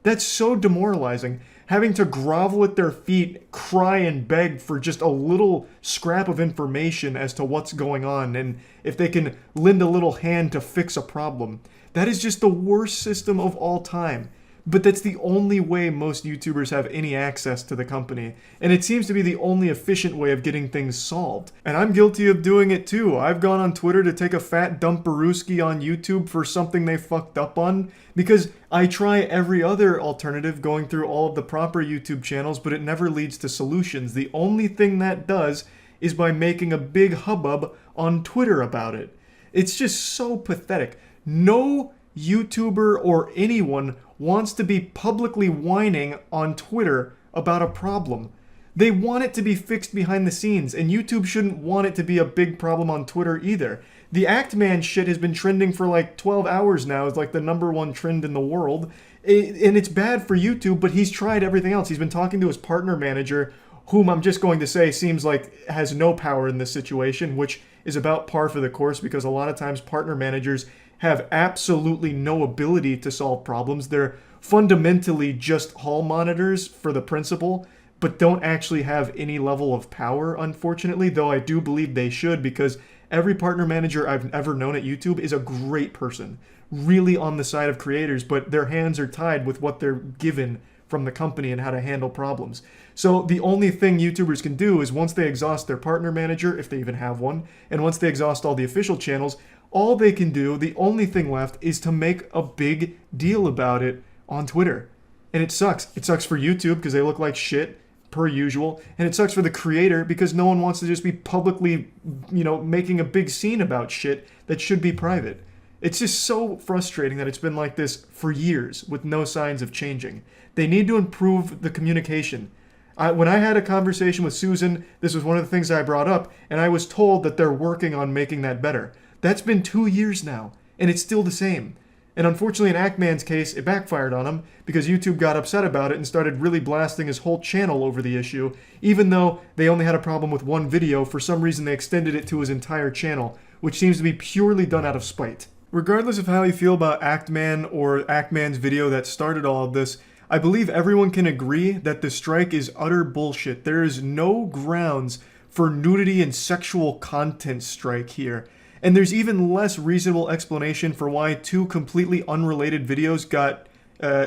That's so demoralizing. having to grovel at their feet, cry and beg for just a little scrap of information as to what's going on and if they can lend a little hand to fix a problem. That is just the worst system of all time. But that's the only way most YouTubers have any access to the company, and it seems to be the only efficient way of getting things solved. And I'm guilty of doing it too. I've gone on Twitter to take a fat dump Baruski on YouTube for something they fucked up on, because I try every other alternative going through all of the proper YouTube channels, but it never leads to solutions. The only thing that does is by making a big hubbub on Twitter about it. It's just so pathetic. No YouTuber or anyone wants to be publicly whining on Twitter about a problem. They want it to be fixed behind the scenes, and YouTube shouldn't want it to be a big problem on Twitter either. The Act Man shit has been trending for like 12 hours now. It's like the #1 trend in the world. And it's bad for YouTube, but he's tried everything else. He's been talking to his partner manager, whom I'm just going to say seems like has no power in this situation, which is about par for the course because a lot of times partner managers have absolutely no ability to solve problems. They're fundamentally just hall monitors for the principal, but don't actually have any level of power, unfortunately, though I do believe they should, because every partner manager I've ever known at YouTube is a great person, really on the side of creators, but their hands are tied with what they're given from the company and how to handle problems. So the only thing YouTubers can do is once they exhaust their partner manager, if they even have one, and once they exhaust all the official channels, all they can do, the only thing left, is to make a big deal about it on Twitter. And it sucks. It sucks for YouTube because they look like shit, per usual. And it sucks for the creator because no one wants to just be publicly, making a big scene about shit that should be private. It's just so frustrating that it's been like this for years with no signs of changing. They need to improve the communication. When I had a conversation with Susan, this was one of the things I brought up, and I was told that they're working on making that better. That's been 2 years now, and it's still the same. And unfortunately, in Act Man's case, it backfired on him because YouTube got upset about it and started really blasting his whole channel over the issue. Even though they only had a problem with one video, for some reason they extended it to his entire channel, which seems to be purely done out of spite. Regardless of how you feel about Act Man or Act Man's video that started all of this, I believe everyone can agree that the strike is utter bullshit. There is no grounds for nudity and sexual content strike here. And there's even less reasonable explanation for why 2 completely unrelated videos got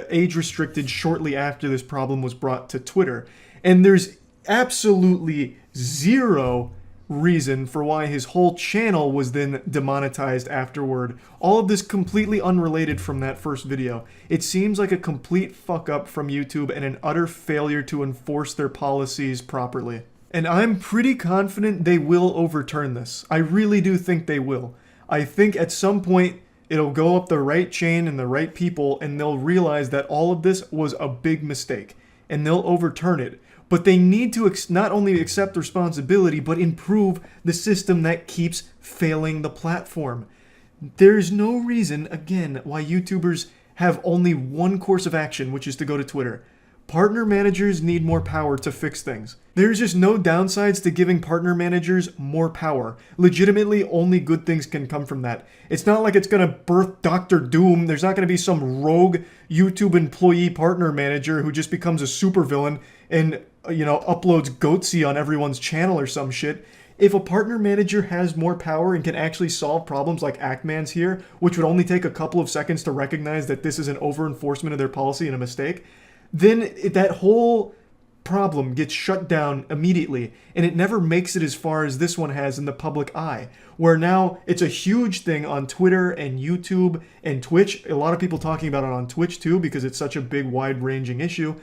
age restricted shortly after this problem was brought to Twitter. And there's absolutely zero reason for why his whole channel was then demonetized afterward. All of this completely unrelated from that first video. It seems like a complete fuck up from YouTube and an utter failure to enforce their policies properly. And I'm pretty confident they will overturn this. I really do think they will. I think at some point it'll go up the right chain and the right people and they'll realize that all of this was a big mistake and they'll overturn it. But they need to not only accept responsibility, but improve the system that keeps failing the platform. There's no reason, again, why YouTubers have only one course of action, which is to go to Twitter. Partner managers need more power to fix things. There's just no downsides to giving partner managers more power. Legitimately, only good things can come from that. It's not like it's gonna birth Dr. Doom. There's not gonna be some rogue YouTube employee partner manager who just becomes a supervillain and, uploads Goatsy on everyone's channel or some shit. If a partner manager has more power and can actually solve problems like Actman's here, which would only take a couple of seconds to recognize that this is an over-enforcement of their policy and a mistake, then that whole problem gets shut down immediately, and it never makes it as far as this one has in the public eye, where now it's a huge thing on Twitter and YouTube and Twitch. A lot of people talking about it on Twitch too because it's such a big, wide-ranging issue.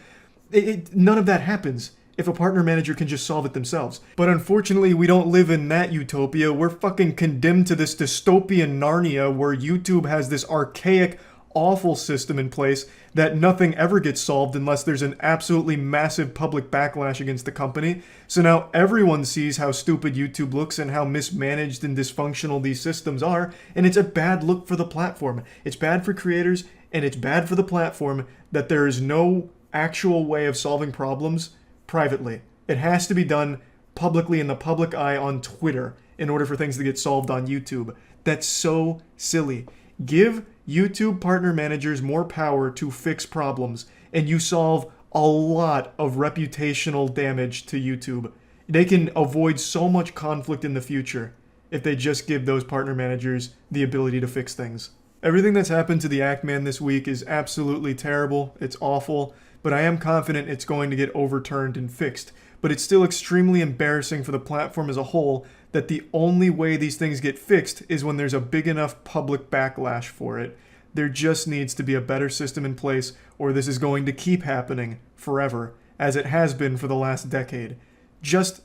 None of that happens if a partner manager can just solve it themselves. But unfortunately, we don't live in that utopia. We're fucking condemned to this dystopian Narnia where YouTube has this archaic, awful system in place that nothing ever gets solved unless there's an absolutely massive public backlash against the company. So now everyone sees how stupid YouTube looks and how mismanaged and dysfunctional these systems are, and it's a bad look for the platform. It's bad for creators, and it's bad for the platform that there is no actual way of solving problems privately. It has to be done publicly in the public eye on Twitter in order for things to get solved on YouTube. That's so silly. Give YouTube partner managers more power to fix problems, and you solve a lot of reputational damage to YouTube. They can avoid so much conflict in the future if they just give those partner managers the ability to fix things. Everything that's happened to the Act-Man this week is absolutely terrible. It's awful, but I am confident it's going to get overturned and fixed. But it's still extremely embarrassing for the platform as a whole that the only way these things get fixed is when there's a big enough public backlash for it. There just needs to be a better system in place, or this is going to keep happening forever, as it has been for the last decade. Just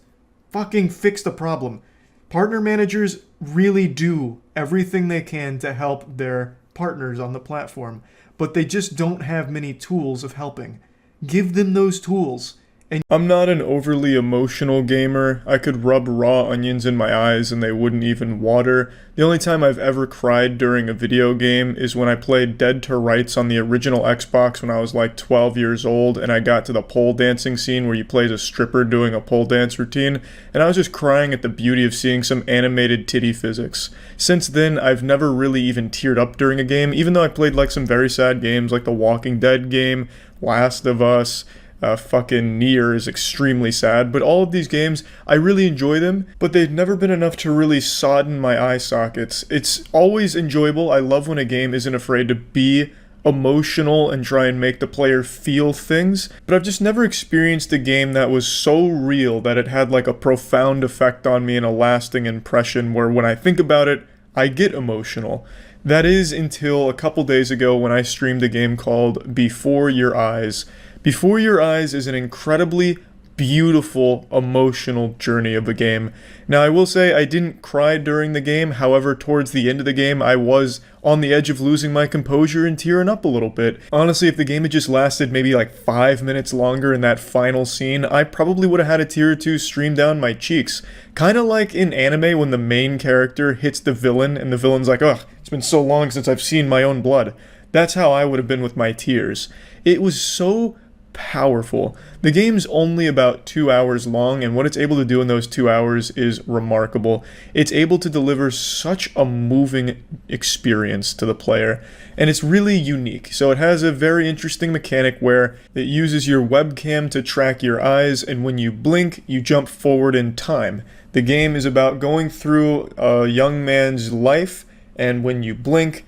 fucking fix the problem. Partner managers really do everything they can to help their partners on the platform, but they just don't have many tools of helping. Give them those tools. And I'm not an overly emotional gamer. I could rub raw onions in my eyes and they wouldn't even water. The only time I've ever cried during a video game is when I played Dead to Rights on the original Xbox when I was like 12 years old, and I got to the pole dancing scene where you play as a stripper doing a pole dance routine, and I was just crying at the beauty of seeing some animated titty physics. Since then, I've never really even teared up during a game, even though I played like some very sad games like the Walking Dead game, Last of Us, fucking Nier is extremely sad, but all of these games, I really enjoy them, but they've never been enough to really sodden my eye sockets. It's always enjoyable. I love when a game isn't afraid to be emotional and try and make the player feel things, but I've just never experienced a game that was so real that it had like a profound effect on me and a lasting impression where when I think about it, I get emotional. That is until a couple days ago when I streamed a game called Before Your Eyes. Before Your Eyes is an incredibly beautiful, emotional journey of a game. Now, I will say I didn't cry during the game, however, towards the end of the game, I was on the edge of losing my composure and tearing up a little bit. Honestly, if the game had just lasted maybe like 5 minutes longer in that final scene, I probably would have had a tear or two stream down my cheeks. Kinda like in anime when the main character hits the villain and the villain's like, ugh, it's been so long since I've seen my own blood. That's how I would have been with my tears. It was so powerful. The game's only about 2 hours long, and what it's able to do in those 2 hours is remarkable. It's able to deliver such a moving experience to the player, and it's really unique. So it has a very interesting mechanic where it uses your webcam to track your eyes, and when you blink, you jump forward in time. The game is about going through a young man's life, and when you blink,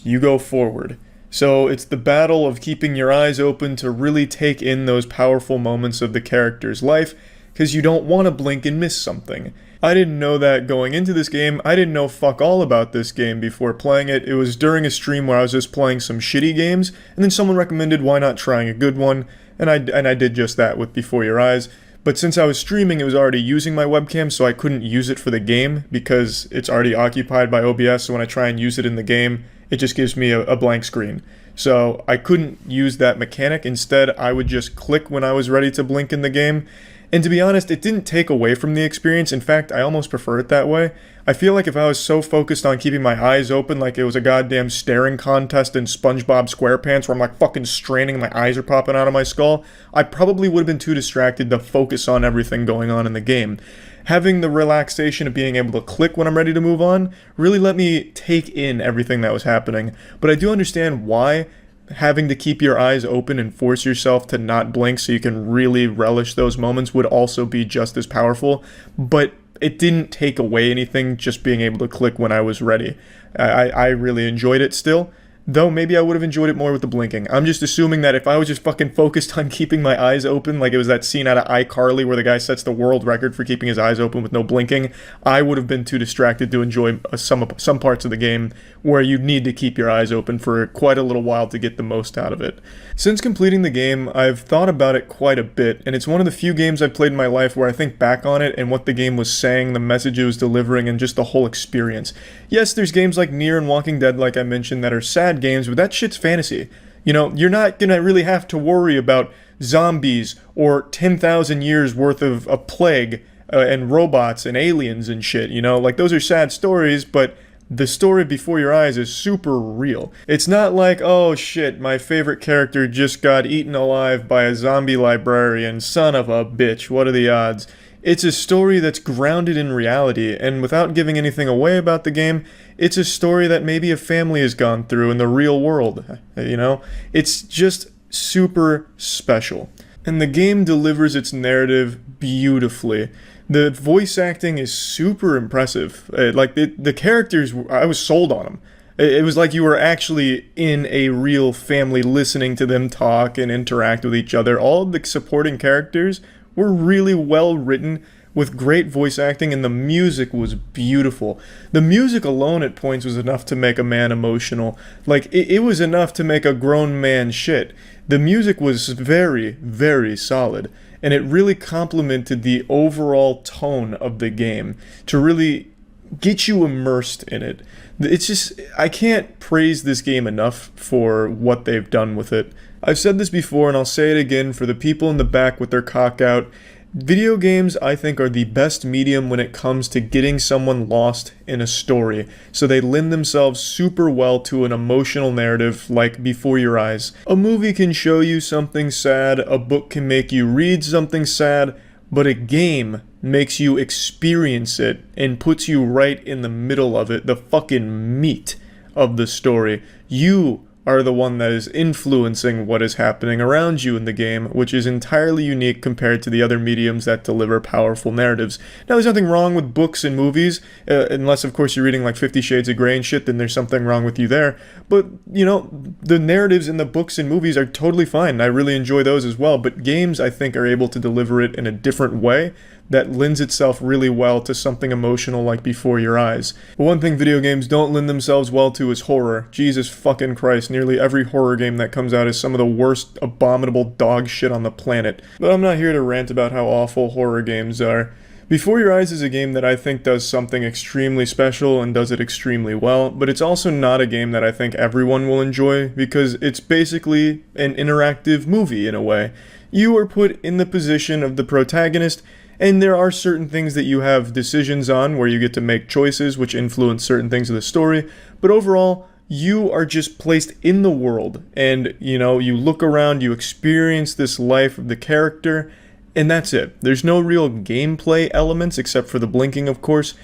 you go forward. So it's the battle of keeping your eyes open to really take in those powerful moments of the character's life, because you don't want to blink and miss something. I didn't know that going into this game. I didn't know fuck all about this game before playing it. It was during a stream where I was just playing some shitty games, and then someone recommended why not trying a good one, and I did just that with Before Your Eyes. But since I was streaming, it was already using my webcam, so I couldn't use it for the game because it's already occupied by OBS, so when I try and use it in the game, it just gives me a blank screen. So I couldn't use that mechanic. Instead, I would just click when I was ready to blink in the game. And to be honest, it didn't take away from the experience. In fact, I almost prefer it that way. I feel like if I was so focused on keeping my eyes open like it was a goddamn staring contest in SpongeBob SquarePants where I'm like fucking straining, my eyes are popping out of my skull, I probably would have been too distracted to focus on everything going on in the game. Having the relaxation of being able to click when I'm ready to move on really let me take in everything that was happening. But I do understand why having to keep your eyes open and force yourself to not blink so you can really relish those moments would also be just as powerful. But it didn't take away anything just being able to click when I was ready. I really enjoyed it still. Though maybe I would have enjoyed it more with the blinking. I'm just assuming that if I was just fucking focused on keeping my eyes open, like it was that scene out of iCarly where the guy sets the world record for keeping his eyes open with no blinking, I would have been too distracted to enjoy some parts of the game where you need to keep your eyes open for quite a little while to get the most out of it. Since completing the game, I've thought about it quite a bit, and it's one of the few games I've played in my life where I think back on it and what the game was saying, the message it was delivering, and just the whole experience. Yes, there's games like Nier and Walking Dead, like I mentioned, that are sad games, but that shit's fantasy. You know, you're not gonna really have to worry about zombies or 10,000 years worth of a plague and robots and aliens and shit, you know? Like, those are sad stories, but the story Before Your Eyes is super real. It's not like, oh shit, my favorite character just got eaten alive by a zombie librarian, son of a bitch, what are the odds? It's a story that's grounded in reality, and without giving anything away about the game, it's a story that maybe a family has gone through in the real world, you know? It's just super special. and the game delivers its narrative beautifully. The voice acting is super impressive. The characters, I was sold on them. It was like you were actually in a real family listening to them talk and interact with each other. All of the supporting characters were really well written with great voice acting, and the music was beautiful. The music alone at points was enough to make a man emotional. Like, it was enough to make a grown man shit. The music was very, very solid, and it really complemented the overall tone of the game to really get you immersed in it. It's just, I can't praise this game enough for what they've done with it. I've said this before and I'll say it again for the people in the back with their cock out. Video games, I think, are the best medium when it comes to getting someone lost in a story, so they lend themselves super well to an emotional narrative like Before Your Eyes. A movie can show you something sad, a book can make you read something sad, but a game makes you experience it and puts you right in the middle of it, the fucking meat of the story. You are the one that is influencing what is happening around you in the game, which is entirely unique compared to the other mediums that deliver powerful narratives. Now, there's nothing wrong with books and movies, unless, of course, you're reading like 50 Shades of Grey and shit, then there's something wrong with you there. But, you know, the narratives in the books and movies are totally fine, and I really enjoy those as well. But games, I think, are able to deliver it in a different way that lends itself really well to something emotional like Before Your Eyes. But one thing video games don't lend themselves well to is horror. Jesus fucking Christ, nearly every horror game that comes out is some of the worst abominable dog shit on the planet. But I'm not here to rant about how awful horror games are. Before Your Eyes is a game that I think does something extremely special and does it extremely well, but it's also not a game that I think everyone will enjoy because it's basically an interactive movie in a way. You are put in the position of the protagonist, and there are certain things that you have decisions on where you get to make choices which influence certain things of the story, but overall, you are just placed in the world, and, you know, you look around, you experience this life of the character, and that's it. There's no real gameplay elements except for the blinking, of course,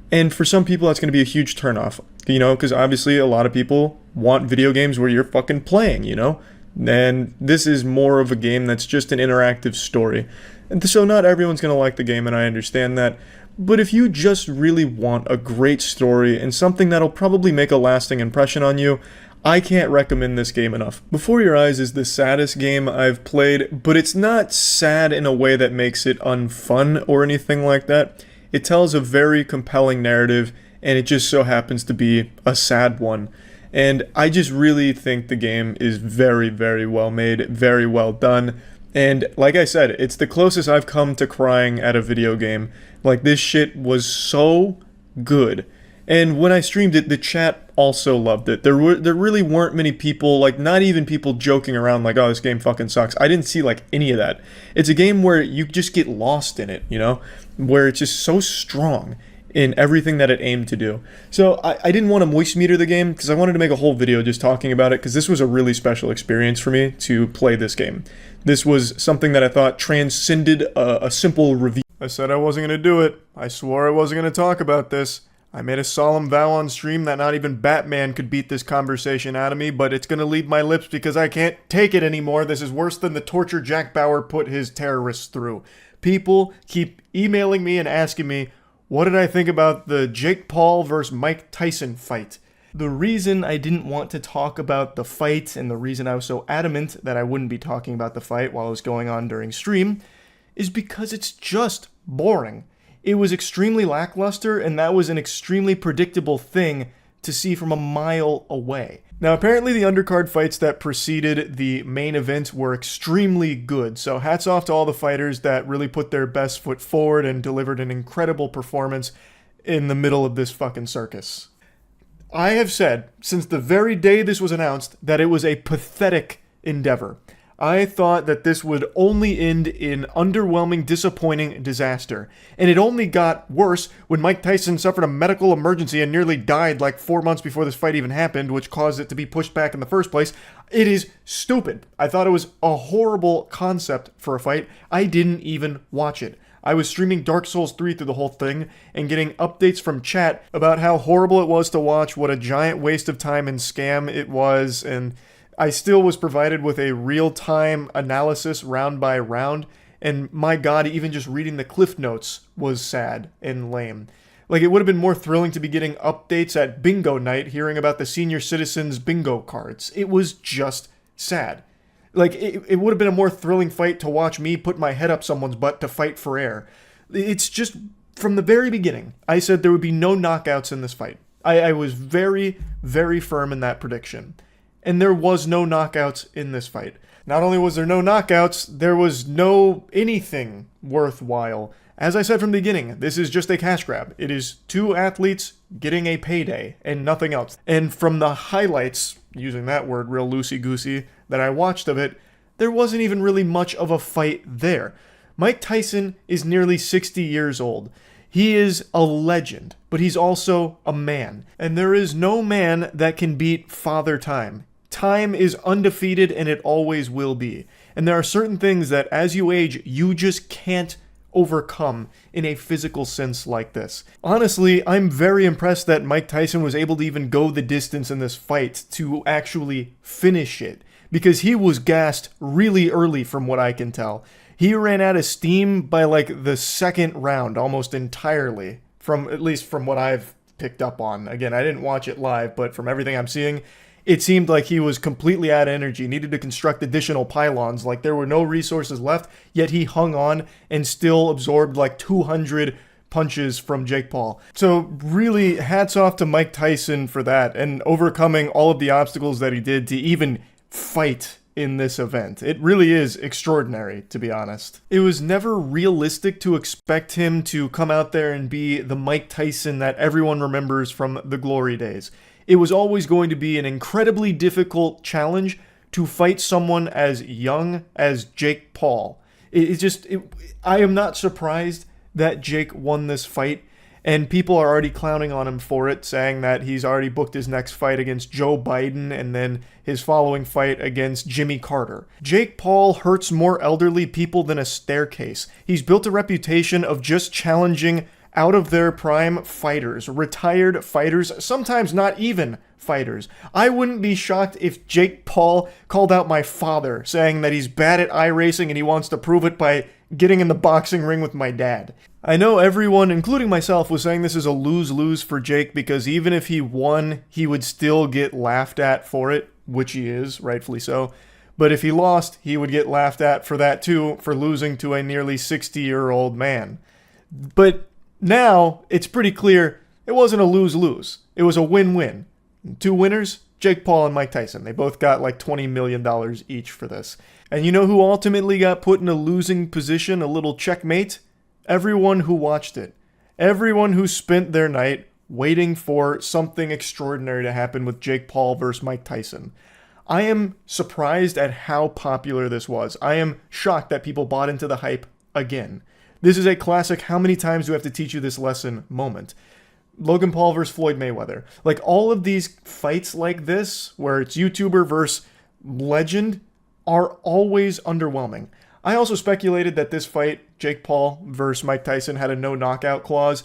and for some people that's going to be a huge turnoff, you know, because obviously a lot of people want video games where you're fucking playing, you know, and this is more of a game that's just an interactive story. And so not everyone's going to like the game, and I understand that. But if you just really want a great story and something that'll probably make a lasting impression on you, I can't recommend this game enough. Before Your Eyes is the saddest game I've played, but it's not sad in a way that makes it unfun or anything like that. It tells a very compelling narrative, and it just so happens to be a sad one. And I just really think the game is very, very well made, very well done. And like I said, it's the closest I've come to crying at a video game. Like, this shit was so good. And when I streamed it, the chat also loved it. There really weren't many people, like, not even people joking around like, oh, this game fucking sucks. I didn't see, like, any of that. It's a game where you just get lost in it, you know? Where it's just so strong in everything that it aimed to do. So I didn't want to moist meter the game because I wanted to make a whole video just talking about it because this was a really special experience for me to play this game. This was something that I thought transcended a simple review. I said I wasn't going to do it. I swore I wasn't going to talk about this. I made a solemn vow on stream that not even Batman could beat this conversation out of me, but it's going to leave my lips because I can't take it anymore. This is worse than the torture Jack Bauer put his terrorists through. People keep emailing me and asking me, what did I think about the Jake Paul versus Mike Tyson fight? The reason I didn't want to talk about the fight and the reason I was so adamant that I wouldn't be talking about the fight while it was going on during stream is because it's just boring. It was extremely lackluster, and that was an extremely predictable thing to see from a mile away. Now, apparently the undercard fights that preceded the main event were extremely good, so hats off to all the fighters that really put their best foot forward and delivered an incredible performance in the middle of this fucking circus. I have said, since the very day this was announced, that it was a pathetic endeavor. I thought that this would only end in underwhelming, disappointing disaster. And it only got worse when Mike Tyson suffered a medical emergency and nearly died like 4 months before this fight even happened, which caused it to be pushed back in the first place. It is stupid. I thought it was a horrible concept for a fight. I didn't even watch it. I was streaming Dark Souls 3 through the whole thing and getting updates from chat about how horrible it was to watch, what a giant waste of time and scam it was, and I still was provided with a real-time analysis round by round, and my god, even just reading the cliff notes was sad and lame. Like, it would have been more thrilling to be getting updates at bingo night, hearing about the senior citizens bingo cards. It was just sad. Like, it would have been a more thrilling fight to watch me put my head up someone's butt to fight for air. It's just, from the very beginning, I said there would be no knockouts in this fight. I was very, very firm in that prediction. And there was no knockouts in this fight. Not only was there no knockouts, there was no anything worthwhile. As I said from the beginning, this is just a cash grab. It is two athletes getting a payday and nothing else. And from the highlights, using that word real loosey-goosey, that I watched of it, there wasn't even really much of a fight there. Mike Tyson is nearly 60 years old. He is a legend, but he's also a man. And there is no man that can beat Father Time. Time is undefeated and it always will be. And there are certain things that as you age, you just can't overcome in a physical sense like this. Honestly, I'm very impressed that Mike Tyson was able to even go the distance in this fight to actually finish it, because he was gassed really early from what I can tell. He ran out of steam by like the second round almost entirely, at least from what I've picked up on. Again, I didn't watch it live, but from everything I'm seeing, it seemed like he was completely out of energy, needed to construct additional pylons, like there were no resources left, yet he hung on and still absorbed like 200 punches from Jake Paul. So really, hats off to Mike Tyson for that, and overcoming all of the obstacles that he did to even fight in this event. It really is extraordinary, to be honest. It was never realistic to expect him to come out there and be the Mike Tyson that everyone remembers from the glory days. It was always going to be an incredibly difficult challenge to fight someone as young as Jake Paul. I am not surprised that Jake won this fight, and people are already clowning on him for it, saying that he's already booked his next fight against Joe Biden and then his following fight against Jimmy Carter. Jake Paul hurts more elderly people than a staircase. He's built a reputation of just challenging out of their prime fighters, retired fighters, sometimes not even fighters. I wouldn't be shocked if Jake Paul called out my father, saying that he's bad at iRacing and he wants to prove it by getting in the boxing ring with my dad. I know everyone, including myself, was saying this is a lose-lose for Jake because even if he won, he would still get laughed at for it, which he is, rightfully so. But if he lost, he would get laughed at for that too, for losing to a nearly 60-year-old man. But now, it's pretty clear it wasn't a lose-lose. It was a win-win. Two winners, Jake Paul and Mike Tyson. They both got like $20 million each for this. And you know who ultimately got put in a losing position, a little checkmate? Everyone who watched it. Everyone who spent their night waiting for something extraordinary to happen with Jake Paul versus Mike Tyson. I am surprised at how popular this was. I am shocked that people bought into the hype again. This is a classic how many times do I have to teach you this lesson moment. Logan Paul versus Floyd Mayweather. Like all of these fights like this, where it's YouTuber versus legend, are always underwhelming. I also speculated that this fight, Jake Paul versus Mike Tyson, had a no knockout clause.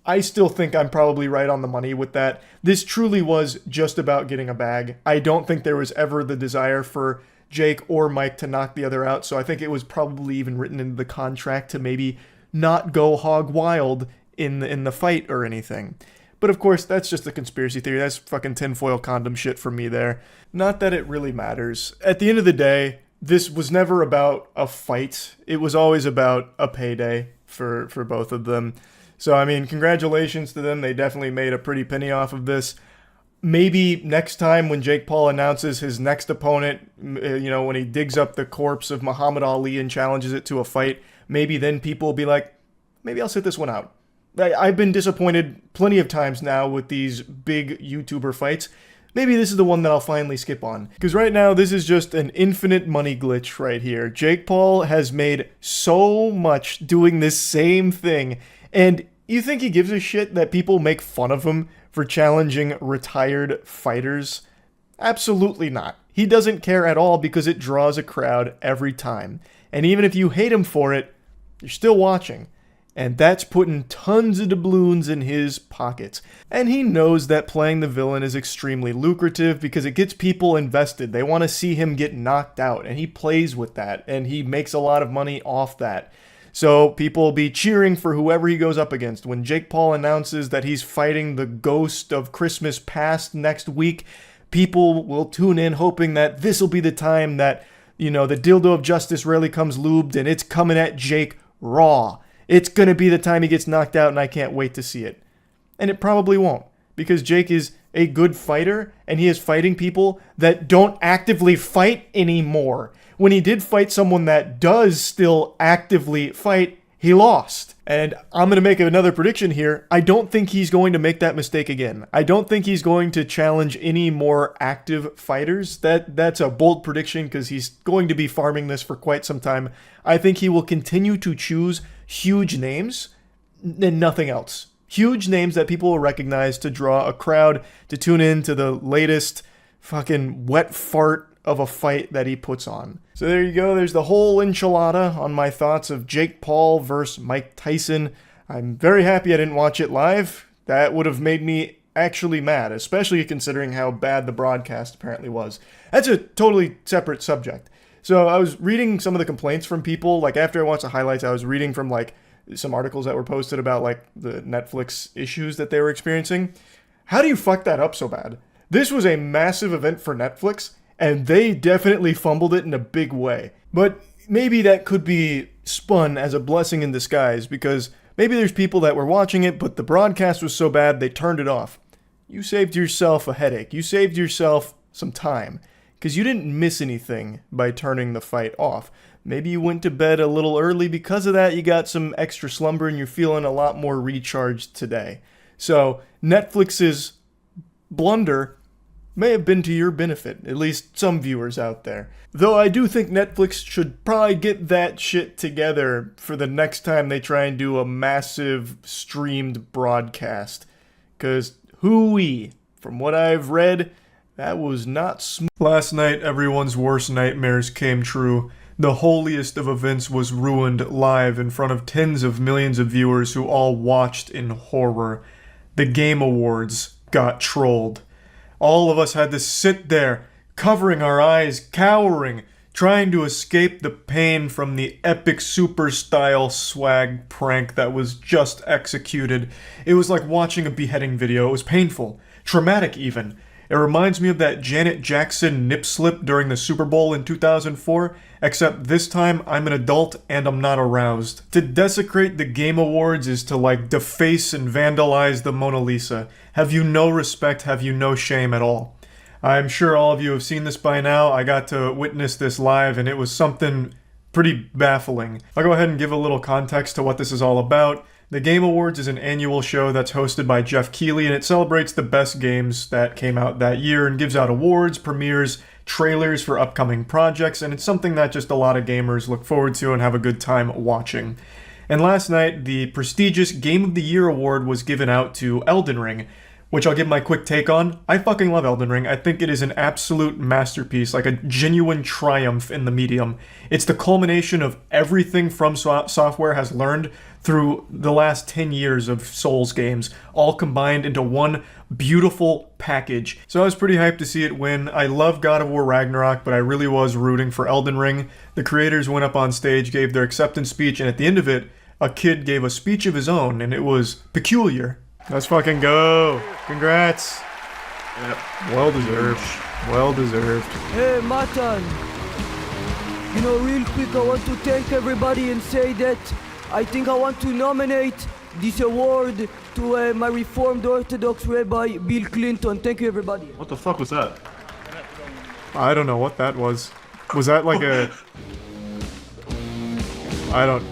I still think I'm probably right on the money with that. This truly was just about getting a bag. I don't think there was ever the desire for Jake or Mike to knock the other out, so I think it was probably even written into the contract to maybe not go hog wild in the fight or anything. But of course, that's just a conspiracy theory. That's fucking tinfoil condom shit for me there. Not that it really matters. At the end of the day, this was never about a fight. It was always about a payday for both of them. So, I mean, congratulations to them. They definitely made a pretty penny off of this. Maybe next time when Jake Paul announces his next opponent, when he digs up the corpse of Muhammad Ali and challenges it to a fight, maybe then people will be like, maybe I'll sit this one out. I've been disappointed plenty of times now with these big YouTuber fights. Maybe this is the one that I'll finally skip on. Because right now, this is just an infinite money glitch right here. Jake Paul has made so much doing this same thing. And you think he gives a shit that people make fun of him for challenging retired fighters? Absolutely not. He doesn't care at all because it draws a crowd every time. And even if you hate him for it, you're still watching. And that's putting tons of doubloons in his pockets. And he knows that playing the villain is extremely lucrative because it gets people invested. They want to see him get knocked out, and he plays with that, and he makes a lot of money off that. So people will be cheering for whoever he goes up against. When Jake Paul announces that he's fighting the ghost of Christmas past next week, people will tune in hoping that this will be the time that, the dildo of justice rarely comes lubed, and it's coming at Jake raw. It's going to be the time he gets knocked out, and I can't wait to see it. And it probably won't, because Jake is a good fighter, and he is fighting people that don't actively fight anymore. When he did fight someone that does still actively fight, he lost. And I'm going to make another prediction here. I don't think he's going to make that mistake again. I don't think he's going to challenge any more active fighters. That's a bold prediction because he's going to be farming this for quite some time. I think he will continue to choose huge names and nothing else. Huge names that people will recognize to draw a crowd to tune in to the latest fucking wet fart of a fight that he puts on. So there you go. There's the whole enchilada on my thoughts of Jake Paul versus Mike Tyson. I'm very happy I didn't watch it live. That would have made me actually mad, especially considering how bad the broadcast apparently was. That's a totally separate subject. So I was reading some of the complaints from people. Like after I watched the highlights, I was reading from like some articles that were posted about like the Netflix issues that they were experiencing. How do you fuck that up so bad? This was a massive event for Netflix, and they definitely fumbled it in a big way. But maybe that could be spun as a blessing in disguise, because maybe there's people that were watching it, but the broadcast was so bad they turned it off. You saved yourself a headache. You saved yourself some time, because you didn't miss anything by turning the fight off. Maybe you went to bed a little early because of that. You got some extra slumber and you're feeling a lot more recharged today. So Netflix's blunder may have been to your benefit, at least some viewers out there. Though I do think Netflix should probably get that shit together for the next time they try and do a massive streamed broadcast. Because hooey, from what I've read, that was not smooth. Last night, everyone's worst nightmares came true. The holiest of events was ruined live in front of tens of millions of viewers who all watched in horror. The Game Awards got trolled. All of us had to sit there, covering our eyes, cowering, trying to escape the pain from the epic super-style swag prank that was just executed. It was like watching a beheading video. It was painful, traumatic even. It reminds me of that Janet Jackson nip slip during the Super Bowl in 2004, except this time I'm an adult and I'm not aroused. To desecrate the Game Awards is to like deface and vandalize the Mona Lisa. Have you no respect, have you no shame at all? I'm sure all of you have seen this by now. I got to witness this live and it was something pretty baffling. I'll go ahead and give a little context to what this is all about. The Game Awards is an annual show that's hosted by Jeff Keighley, and it celebrates the best games that came out that year and gives out awards, premieres, trailers for upcoming projects, and it's something that just a lot of gamers look forward to and have a good time watching. And last night, the prestigious Game of the Year award was given out to Elden Ring, which I'll give my quick take on. I fucking love Elden Ring. I think it is an absolute masterpiece, like a genuine triumph in the medium. It's the culmination of everything From Software has learned through the last 10 years of Souls games, all combined into one beautiful package. So I was pretty hyped to see it win. I love God of War Ragnarok, but I really was rooting for Elden Ring. The creators went up on stage, gave their acceptance speech, and at the end of it, a kid gave a speech of his own, and it was peculiar. Let's fucking go. Congrats. Yep. Well deserved. Well deserved. Hey, Matan. Real quick, I want to thank everybody and say that I think I want to nominate this award to my Reformed Orthodox Rabbi, Bill Clinton. Thank you, everybody. What the fuck was that? I don't know what that was. Was that like a... I don't...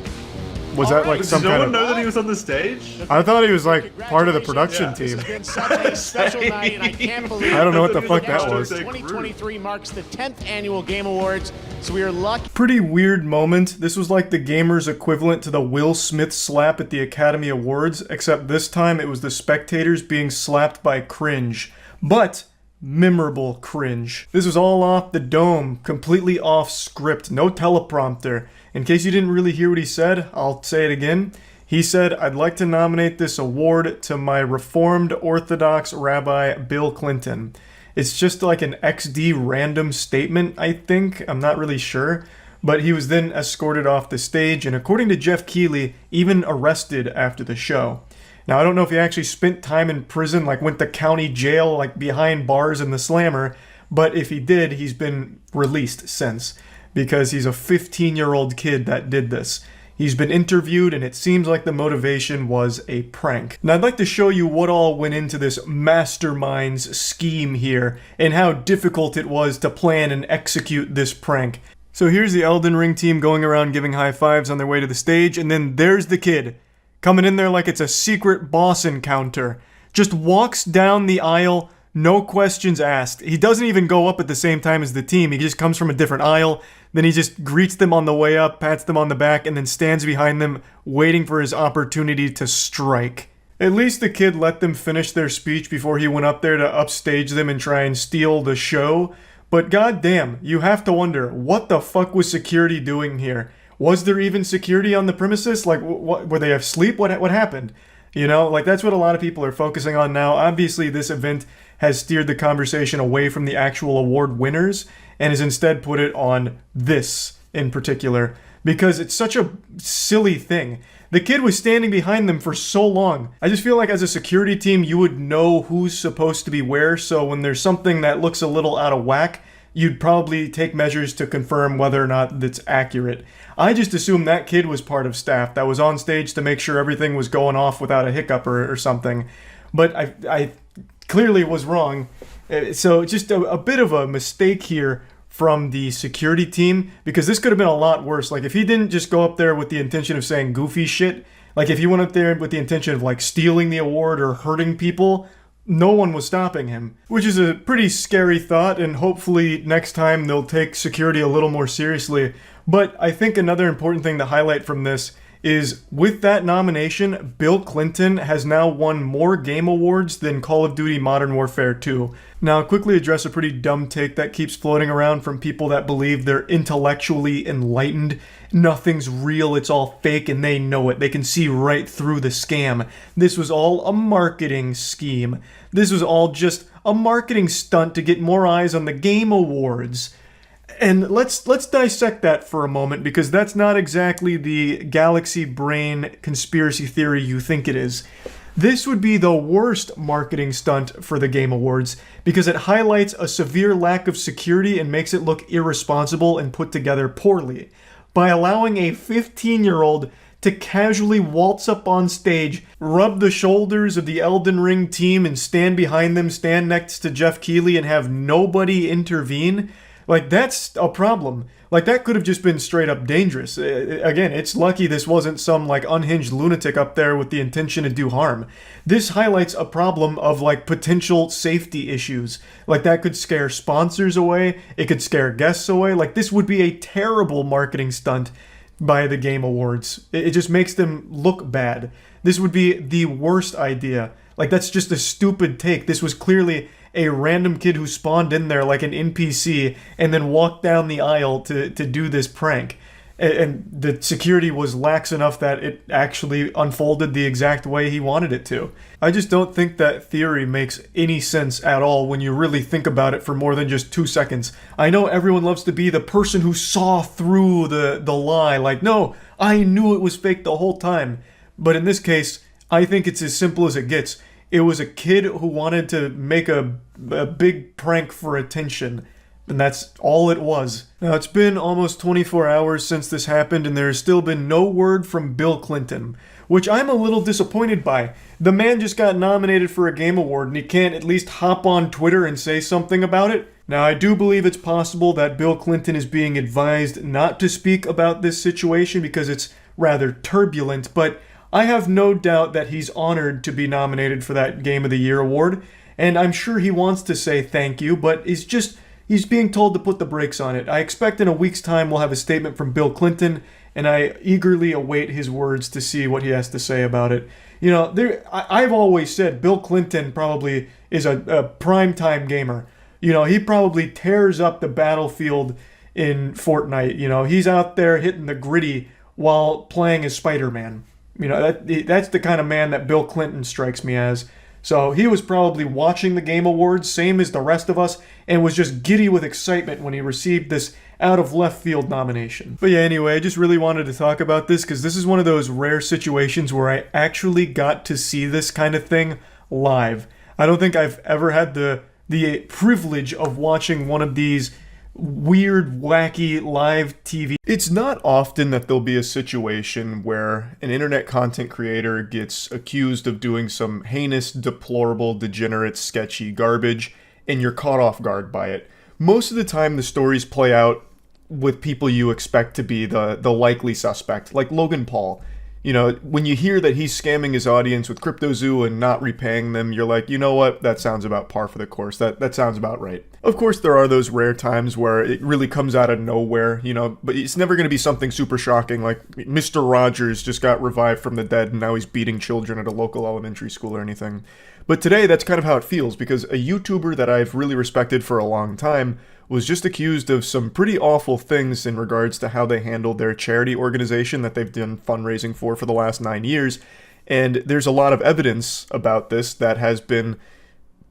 Was that like some kind of... Did no one know that he was on the stage? I thought he was like part of the production team. It's been such a special night, and I can't believe I don't know what the fuck that was. 2023 marks the 10th annual Game Awards, so we are lucky. Pretty weird moment. This was like the gamers' equivalent to the Will Smith slap at the Academy Awards, except this time it was the spectators being slapped by cringe. But memorable cringe. This was all off the dome, completely off script, no teleprompter. In case you didn't really hear what he said, I'll say it again. He said, "I'd like to nominate this award to my Reformed Orthodox Rabbi Bill Clinton." It's just like an XD random statement, I think. I'm not really sure. But he was then escorted off the stage and, according to Jeff Keighley, even arrested after the show. Now, I don't know if he actually spent time in prison, like went to county jail, like behind bars in the Slammer, but if he did, he's been released since, because he's a 15-year-old kid that did this. He's been interviewed, and it seems like the motivation was a prank. Now, I'd like to show you what all went into this mastermind's scheme here, and how difficult it was to plan and execute this prank. So here's the Elden Ring team going around giving high fives on their way to the stage, and then there's the kid, coming in there like it's a secret boss encounter. Just walks down the aisle, no questions asked. He doesn't even go up at the same time as the team. He just comes from a different aisle. Then he just greets them on the way up, pats them on the back, and then stands behind them, waiting for his opportunity to strike. At least the kid let them finish their speech before he went up there to upstage them and try and steal the show. But goddamn, you have to wonder, what the fuck was security doing here? Was there even security on the premises? Like, what, were they asleep? What happened? You know, like, that's what a lot of people are focusing on now. Obviously, this event has steered the conversation away from the actual award winners and has instead put it on this in particular, because it's such a silly thing. The kid was standing behind them for so long. I just feel like as a security team, you would know who's supposed to be where, so when there's something that looks a little out of whack, you'd probably take measures to confirm whether or not that's accurate. I just assumed that kid was part of staff that was on stage to make sure everything was going off without a hiccup or something. But I clearly was wrong. So just a bit of a mistake here from the security team, because this could have been a lot worse. Like, if he didn't just go up there with the intention of saying goofy shit, like if he went up there with the intention of like stealing the award or hurting people, no one was stopping him, which is a pretty scary thought, and hopefully next time they'll take security a little more seriously. But I think another important thing to highlight from this is, with that nomination, Bill Clinton has now won more game awards than Call of Duty Modern Warfare 2. Now, I'll quickly address a pretty dumb take that keeps floating around from people that believe they're intellectually enlightened. Nothing's real, it's all fake, and they know it. They can see right through the scam. This was all a marketing scheme. This was all just a marketing stunt to get more eyes on the Game Awards. And let's dissect that for a moment, because that's not exactly the galaxy brain conspiracy theory you think it is. This would be the worst marketing stunt for the Game Awards, because it highlights a severe lack of security and makes it look irresponsible and put together poorly. By allowing a 15-year-old to casually waltz up on stage, rub the shoulders of the Elden Ring team and stand behind them, stand next to Jeff Keighley and have nobody intervene, like, that's a problem. Like, that could have just been straight up dangerous. Again, it's lucky this wasn't some, like, unhinged lunatic up there with the intention to do harm. This highlights a problem of, like, potential safety issues. Like, that could scare sponsors away. It could scare guests away. Like, this would be a terrible marketing stunt by the Game Awards. It just makes them look bad. This would be the worst idea. Like, that's just a stupid take. This was clearly a random kid who spawned in there like an NPC and then walked down the aisle to do this prank. And the security was lax enough that it actually unfolded the exact way he wanted it to. I just don't think that theory makes any sense at all when you really think about it for more than just 2 seconds. I know everyone loves to be the person who saw through the lie. Like, no, I knew it was fake the whole time. But in this case, I think it's as simple as it gets. It was a kid who wanted to make a big prank for attention, and that's all it was. Now, it's been almost 24 hours since this happened, and there has still been no word from Bill Clinton, which I'm a little disappointed by. The man just got nominated for a Game Award, and he can't at least hop on Twitter and say something about it. Now, I do believe it's possible that Bill Clinton is being advised not to speak about this situation because it's rather turbulent, but I have no doubt that he's honored to be nominated for that Game of the Year award, and I'm sure he wants to say thank you, but he's being told to put the brakes on it. I expect in a week's time we'll have a statement from Bill Clinton, and I eagerly await his words to see what he has to say about it. You know, I've always said Bill Clinton probably is a primetime gamer. You know, he probably tears up the battlefield in Fortnite. You know, he's out there hitting the gritty while playing as Spider-Man. You know, that's the kind of man that Bill Clinton strikes me as. So he was probably watching the Game Awards, same as the rest of us, and was just giddy with excitement when he received this out of left field nomination. But yeah, anyway, I just really wanted to talk about this because this is one of those rare situations where I actually got to see this kind of thing live. I don't think I've ever had the privilege of watching one of these weird, wacky live TV. It's not often that there'll be a situation where an internet content creator gets accused of doing some heinous, deplorable, degenerate, sketchy garbage, and you're caught off guard by it. Most of the time, the stories play out with people you expect to be the likely suspect, like Logan Paul. You know, when you hear that he's scamming his audience with Crypto.Zoo and not repaying them, you're like, you know what, that sounds about par for the course. That sounds about right. Of course, there are those rare times where it really comes out of nowhere, you know, but it's never going to be something super shocking like Mr. Rogers just got revived from the dead and now he's beating children at a local elementary school or anything. But today, that's kind of how it feels, because a YouTuber that I've really respected for a long time was just accused of some pretty awful things in regards to how they handled their charity organization that they've done fundraising for the last 9 years. And there's a lot of evidence about this that has been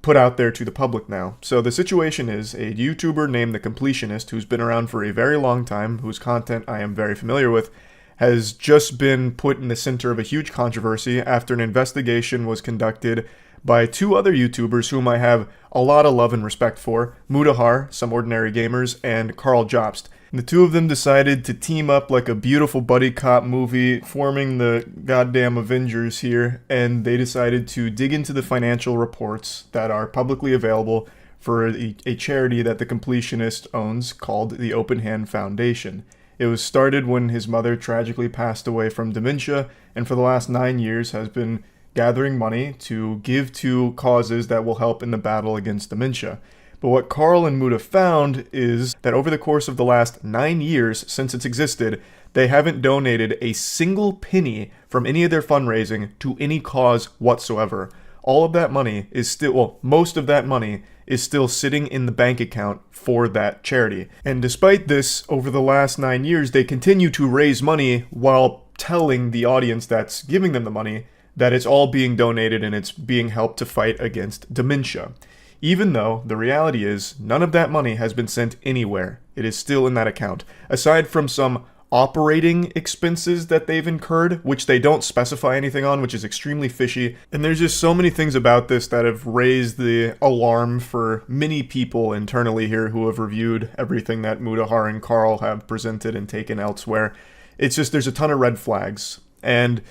put out there to the public now. So the situation is a YouTuber named The Completionist, who's been around for a very long time, whose content I am very familiar with, has just been put in the center of a huge controversy after an investigation was conducted by two other YouTubers whom I have a lot of love and respect for, Mutahar, Some Ordinary Gamers, and Carl Jobst. The two of them decided to team up like a beautiful buddy cop movie, forming the goddamn Avengers here, and they decided to dig into the financial reports that are publicly available for a charity that The Completionist owns called the Open Hand Foundation. It was started when his mother tragically passed away from dementia, and for the last 9 years has been gathering money to give to causes that will help in the battle against dementia. But what Carl and Muta found is that over the course of the last 9 years since it's existed, they haven't donated a single penny from any of their fundraising to any cause whatsoever. All of that money is still, well, most of that money is still sitting in the bank account for that charity. And despite this, over the last 9 years, they continue to raise money while telling the audience that's giving them the money that it's all being donated and it's being helped to fight against dementia. Even though the reality is none of that money has been sent anywhere. It is still in that account. Aside from some operating expenses that they've incurred, which they don't specify anything on, which is extremely fishy. And there's just so many things about this that have raised the alarm for many people internally here who have reviewed everything that Mutahar and Carl have presented and taken elsewhere. It's just, there's a ton of red flags. And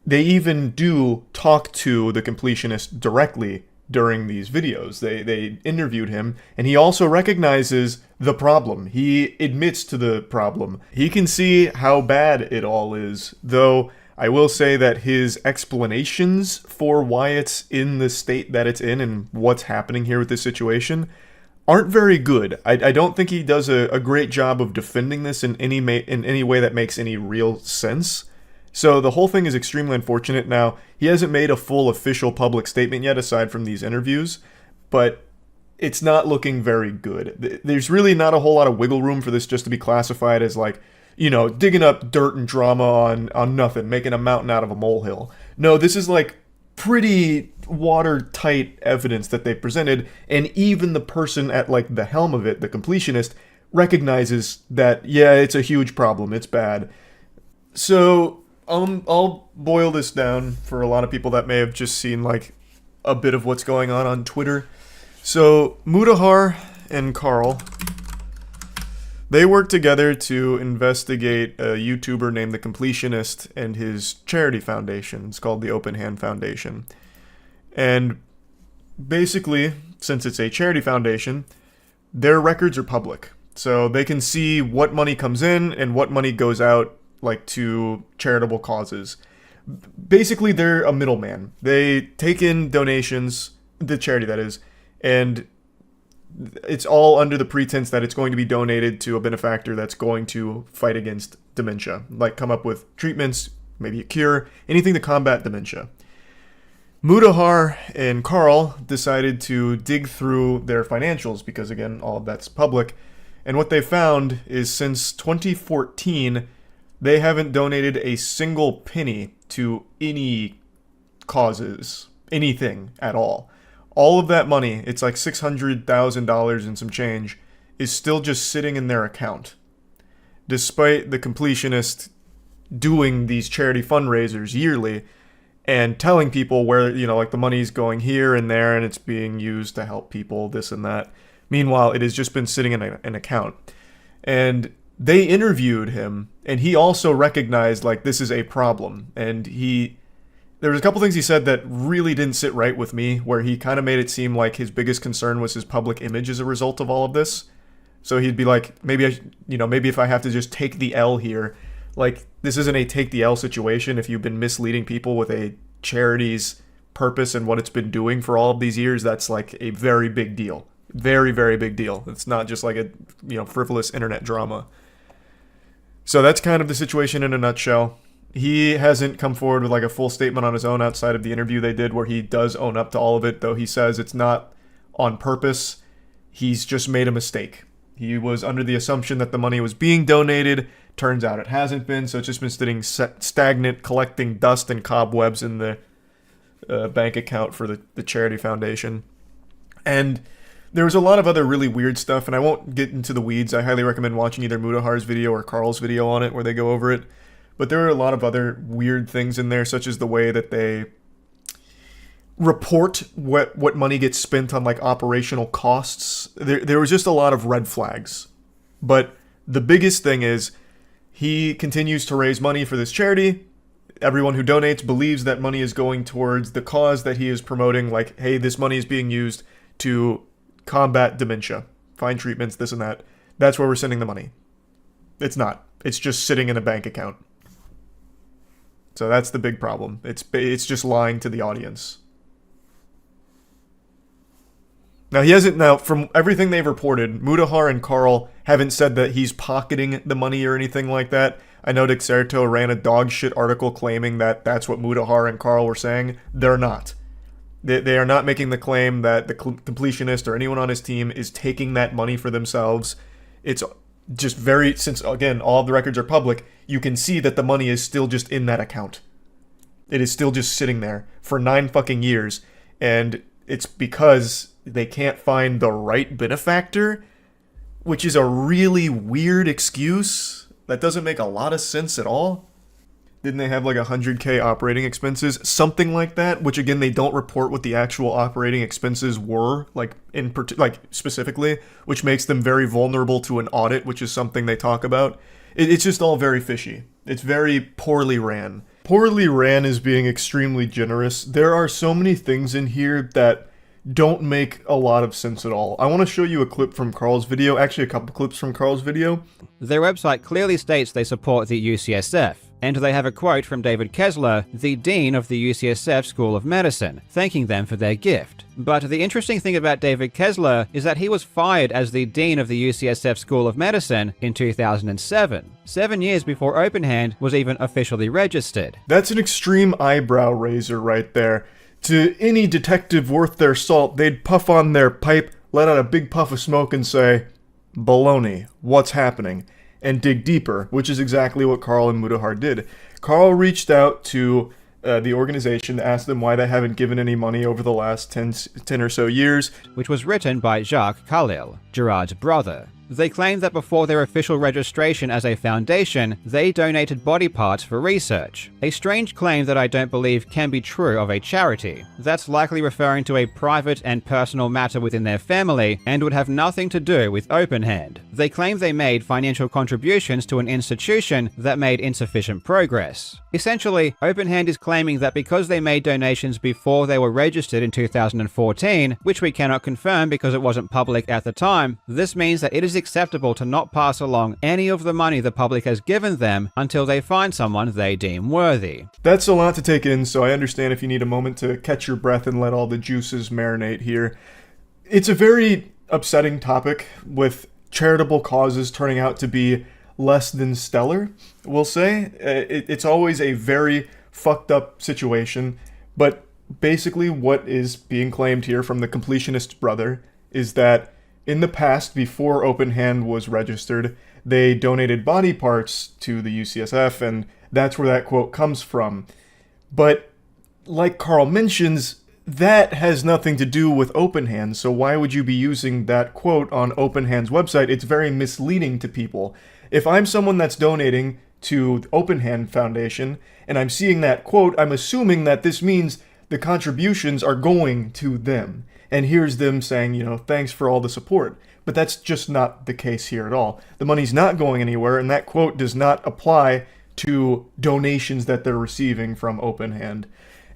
they even do talk to the Completionist directly during these videos. They interviewed him, and he also recognizes the problem. He admits to the problem. He can see how bad it all is, though I will say that his explanations for why it's in the state that it's in and what's happening here with this situation aren't very good. I don't think he does a great job of defending this in any way that makes any real sense. So the whole thing is extremely unfortunate. Now, he hasn't made a full official public statement yet aside from these interviews, but it's not looking very good. There's really not a whole lot of wiggle room for this just to be classified as like, you know, digging up dirt and drama on nothing, making a mountain out of a molehill. No, this is like pretty watertight evidence that they presented, and even the person at like the helm of it, the Completionist, recognizes that, yeah, it's a huge problem, it's bad. So I'll boil this down for a lot of people that may have just seen like a bit of what's going on Twitter. So Mutahar and Carl, they worked together to investigate a YouTuber named The Completionist and his charity foundation. It's called the Open Hand Foundation. And basically, since it's a charity foundation, their records are public. So they can see what money comes in and what money goes out, like to charitable causes. Basically, they're a middleman. They take in donations, the charity that is, and it's all under the pretense that it's going to be donated to a benefactor that's going to fight against dementia, like come up with treatments, maybe a cure, anything to combat dementia. Mutahar and Carl decided to dig through their financials because, again, all of that's public. And what they found is since 2014, They haven't donated a single penny to any causes, anything at all. All of that money, it's like $600,000 and some change, is still just sitting in their account. Despite the completionist doing these charity fundraisers yearly and telling people where, like the money's going here and there and it's being used to help people, this and that. Meanwhile, it has just been sitting in an account. And they interviewed him, and he also recognized, like, this is a problem. And there was a couple things he said that really didn't sit right with me, where he kind of made it seem like his biggest concern was his public image as a result of all of this. So he'd be like, maybe if I have to just take the L here, like, this isn't a take the L situation. If you've been misleading people with a charity's purpose and what it's been doing for all of these years, that's like a very big deal. Very, very big deal. It's not just like a, frivolous internet drama. So that's kind of the situation in a nutshell. He hasn't come forward with like a full statement on his own outside of the interview they did where he does own up to all of it, though he says it's not on purpose. He's just made a mistake. He was under the assumption that the money was being donated. Turns out it hasn't been, so it's just been sitting stagnant, collecting dust and cobwebs in the bank account for the charity foundation. And there was a lot of other really weird stuff, and I won't get into the weeds. I highly recommend watching either Mudahar's video or Carl's video on it where they go over it. But there are a lot of other weird things in there, such as the way that they report what money gets spent on like operational costs. There was just a lot of red flags. But the biggest thing is he continues to raise money for this charity. Everyone who donates believes that money is going towards the cause that he is promoting, like, hey, this money is being used to combat dementia, find treatments, this and that. That's where we're sending the money. It's not. It's just sitting in a bank account. So that's the big problem. It's just lying to the audience. Now, from everything they've reported, Mudahar and Carl haven't said that he's pocketing the money or anything like that. I know Dexerto ran a dog shit article claiming that that's what Mudahar and Carl were saying. They're not. They are not making the claim that the completionist or anyone on his team is taking that money for themselves. It's just since, again, all of the records are public, you can see that the money is still just in that account. It is still just sitting there for 9 fucking years. And it's because they can't find the right benefactor, which is a really weird excuse. That doesn't make a lot of sense at all. Didn't they have like 100K operating expenses? Something like that, which again, they don't report what the actual operating expenses were, like specifically, which makes them very vulnerable to an audit, which is something they talk about. It's just all very fishy. It's very poorly ran. Poorly ran is being extremely generous. There are so many things in here that don't make a lot of sense at all. I want to show you a clip from Carl's video, actually a couple clips from Carl's video. Their website clearly states they support the UCSF, and they have a quote from David Kessler, the Dean of the UCSF School of Medicine, thanking them for their gift. But the interesting thing about David Kessler is that he was fired as the Dean of the UCSF School of Medicine in 2007, 7 years before OpenHand was even officially registered. That's an extreme eyebrow raiser right there. To any detective worth their salt, they'd puff on their pipe, let out a big puff of smoke and say, "Baloney, what's happening?" and dig deeper, which is exactly what Carl and Mudahar did. Carl reached out to the organization to ask them why they haven't given any money over the last 10 or so years. Which was written by Jacques Khalil, Gerard's brother. They claimed that before their official registration as a foundation, they donated body parts for research. A strange claim that I don't believe can be true of a charity. That's likely referring to a private and personal matter within their family and would have nothing to do with OpenHand. They claim they made financial contributions to an institution that made insufficient progress. Essentially, OpenHand is claiming that because they made donations before they were registered in 2014, which we cannot confirm because it wasn't public at the time, this means that it is acceptable to not pass along any of the money the public has given them until they find someone they deem worthy. That's a lot to take in, so I understand if you need a moment to catch your breath and let all the juices marinate here. It's a very upsetting topic, with charitable causes turning out to be less than stellar, we'll say. It's always a very fucked up situation, but basically what is being claimed here from the completionist brother is that in the past, before OpenHand was registered, they donated body parts to the UCSF, and that's where that quote comes from. But like Carl mentions, that has nothing to do with OpenHand, so why would you be using that quote on OpenHand's website? It's very misleading to people. If I'm someone that's donating to OpenHand Foundation, and I'm seeing that quote, I'm assuming that this means the contributions are going to them. And here's them saying, you know, thanks for all the support. But that's just not the case here at all. The money's not going anywhere, and that quote does not apply to donations that they're receiving from OpenHand.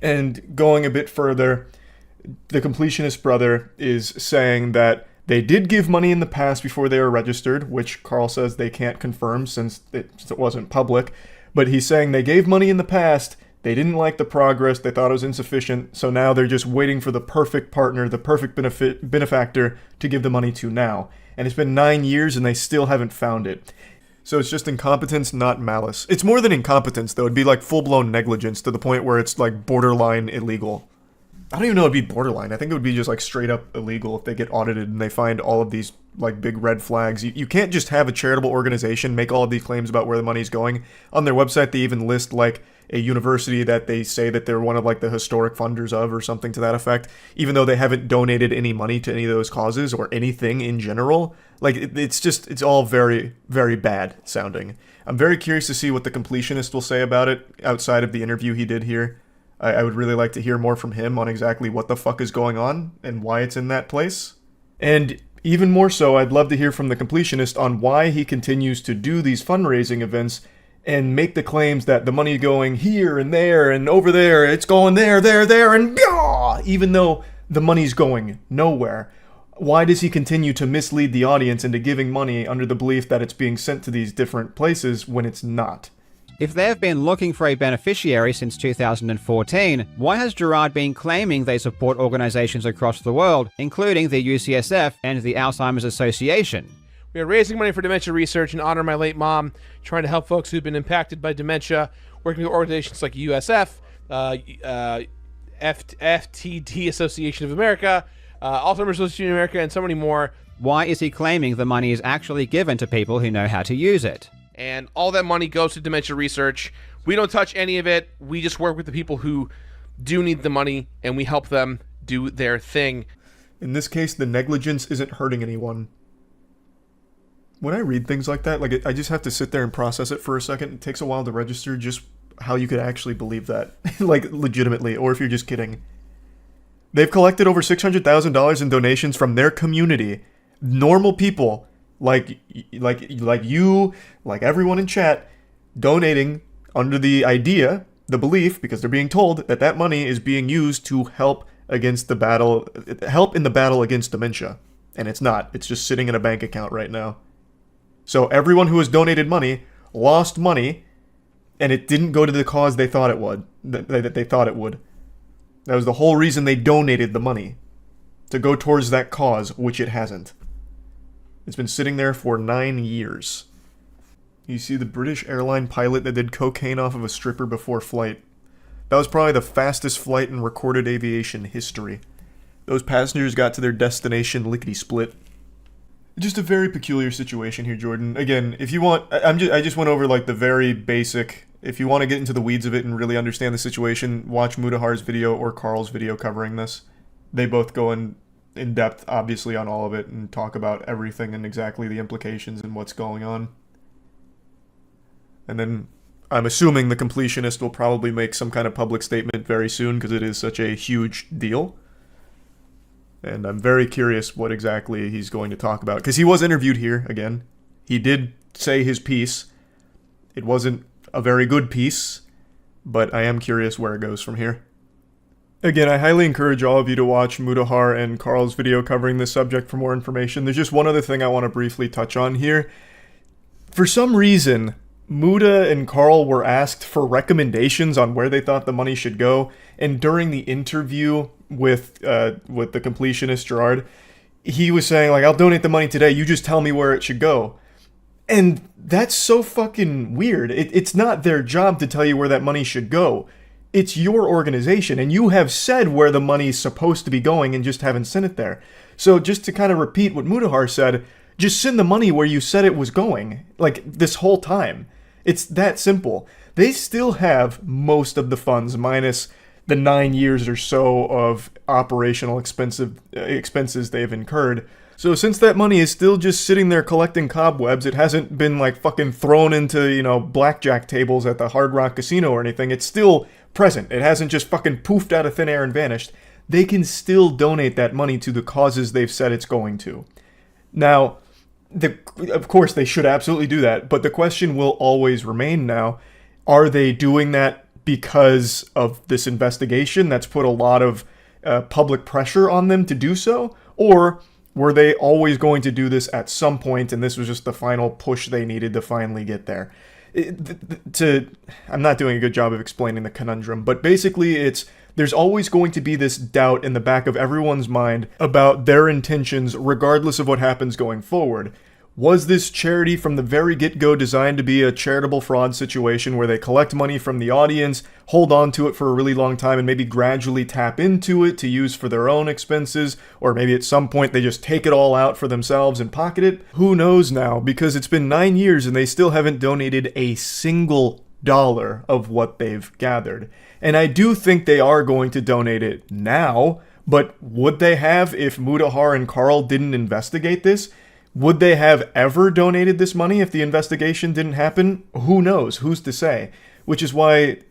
And going a bit further, the completionist brother is saying that they did give money in the past before they were registered, which Carl says they can't confirm since it wasn't public. But he's saying they gave money in the past, they didn't like the progress, they thought it was insufficient, so now they're just waiting for the perfect partner, the perfect benefactor to give the money to now. And it's been 9 years and they still haven't found it. So it's just incompetence, not malice. It's more than incompetence, though. It'd be like full-blown negligence to the point where it's like borderline illegal. I don't even know it'd be borderline. I think it would be just like straight up illegal if they get audited and they find all of these like big red flags. You can't just have a charitable organization make all of these claims about where the money's going. On their website, they even list like a university that they say that they're one of like the historic funders of or something to that effect, even though they haven't donated any money to any of those causes or anything in general. Like, it's all very, very bad sounding. I'm very curious to see what the completionist will say about it outside of the interview he did here. I would really like to hear more from him on exactly what the fuck is going on and why it's in that place. And even more so, I'd love to hear from the completionist on why he continues to do these fundraising events and make the claims that the money going here and there and over there, it's going there, and even though the money's going nowhere. Why does he continue to mislead the audience into giving money under the belief that it's being sent to these different places when it's not? If they've been looking for a beneficiary since 2014, why has Gerard been claiming they support organizations across the world, including the UCSF and the Alzheimer's Association? We are raising money for dementia research in honor of my late mom, trying to help folks who've been impacted by dementia, working with organizations like USF, FTD Association of America, Alzheimer's Association of America, and so many more. Why is he claiming the money is actually given to people who know how to use it? And all that money goes to dementia research. We don't touch any of it. We just work with the people who do need the money, and we help them do their thing. In this case, the negligence isn't hurting anyone. When I read things like that, like I just have to sit there and process it for a second. It takes a while to register just how you could actually believe that, like legitimately, or if you're just kidding. They've collected over $600,000 in donations from their community. Normal people, like you, like everyone in chat, donating under the idea, the belief, because they're being told that that money is being used to help against the battle, help in the battle against dementia. And it's not. It's just sitting in a bank account right now. So everyone who has donated money lost money, and it didn't go to the cause they thought it would. That they thought it would. That was the whole reason they donated the money, to go towards that cause, which it hasn't. It's been sitting there for 9 years. You see the British airline pilot that did cocaine off of a stripper before flight. That was probably the fastest flight in recorded aviation history. Those passengers got to their destination lickety-split. Just a very peculiar situation here, Jordan. Again, if you want, I just went over like the very basic. If you want to get into the weeds of it and really understand the situation, watch Mudahar's video or Carl's video covering this. They both go in depth, obviously, on all of it and talk about everything and exactly the implications and what's going on. And then I'm assuming the completionist will probably make some kind of public statement very soon because it is such a huge deal. And I'm very curious what exactly he's going to talk about. Because he was interviewed here, again. He did say his piece. It wasn't a very good piece, but I am curious where it goes from here. Again, I highly encourage all of you to watch Mudahar and Carl's video covering this subject for more information. There's just one other thing I want to briefly touch on here. For some reason, Muda and Carl were asked for recommendations on where they thought the money should go, and during the interview with the completionist Gerard, he was saying like, I'll donate the money today, you just tell me where it should go. And that's so fucking weird. It's not their job to tell you where that money should go. it's your organization, and you have said where the money's supposed to be going and just haven't sent it there. So just to kind of repeat what Mutahar said, just send the money where you said it was going, like this whole time. It's that simple. They still have most of the funds, minus the 9 years or so of operational expenses they've incurred. So since that money is still just sitting there collecting cobwebs, it hasn't been like fucking thrown into, you know, blackjack tables at the Hard Rock Casino or anything. It's still present. It hasn't just fucking poofed out of thin air and vanished. They can still donate that money to the causes they've said it's going to. Now, of course they should absolutely do that, but the question will always remain now, are they doing that because of this investigation that's put a lot of public pressure on them to do so? Or were they always going to do this at some point, and this was just the final push they needed to finally get there? I'm not doing a good job of explaining the conundrum, but basically there's always going to be this doubt in the back of everyone's mind about their intentions, regardless of what happens going forward. Was this charity from the very get-go designed to be a charitable fraud situation where they collect money from the audience, hold on to it for a really long time, and maybe gradually tap into it to use for their own expenses? Or maybe at some point they just take it all out for themselves and pocket it? Who knows now, because it's been 9 years and they still haven't donated a single dollar of what they've gathered. And I do think they are going to donate it now, but would they have if Mutahar and Carl didn't investigate this? Would they have ever donated this money if the investigation didn't happen? Who knows? Who's to say? Which is why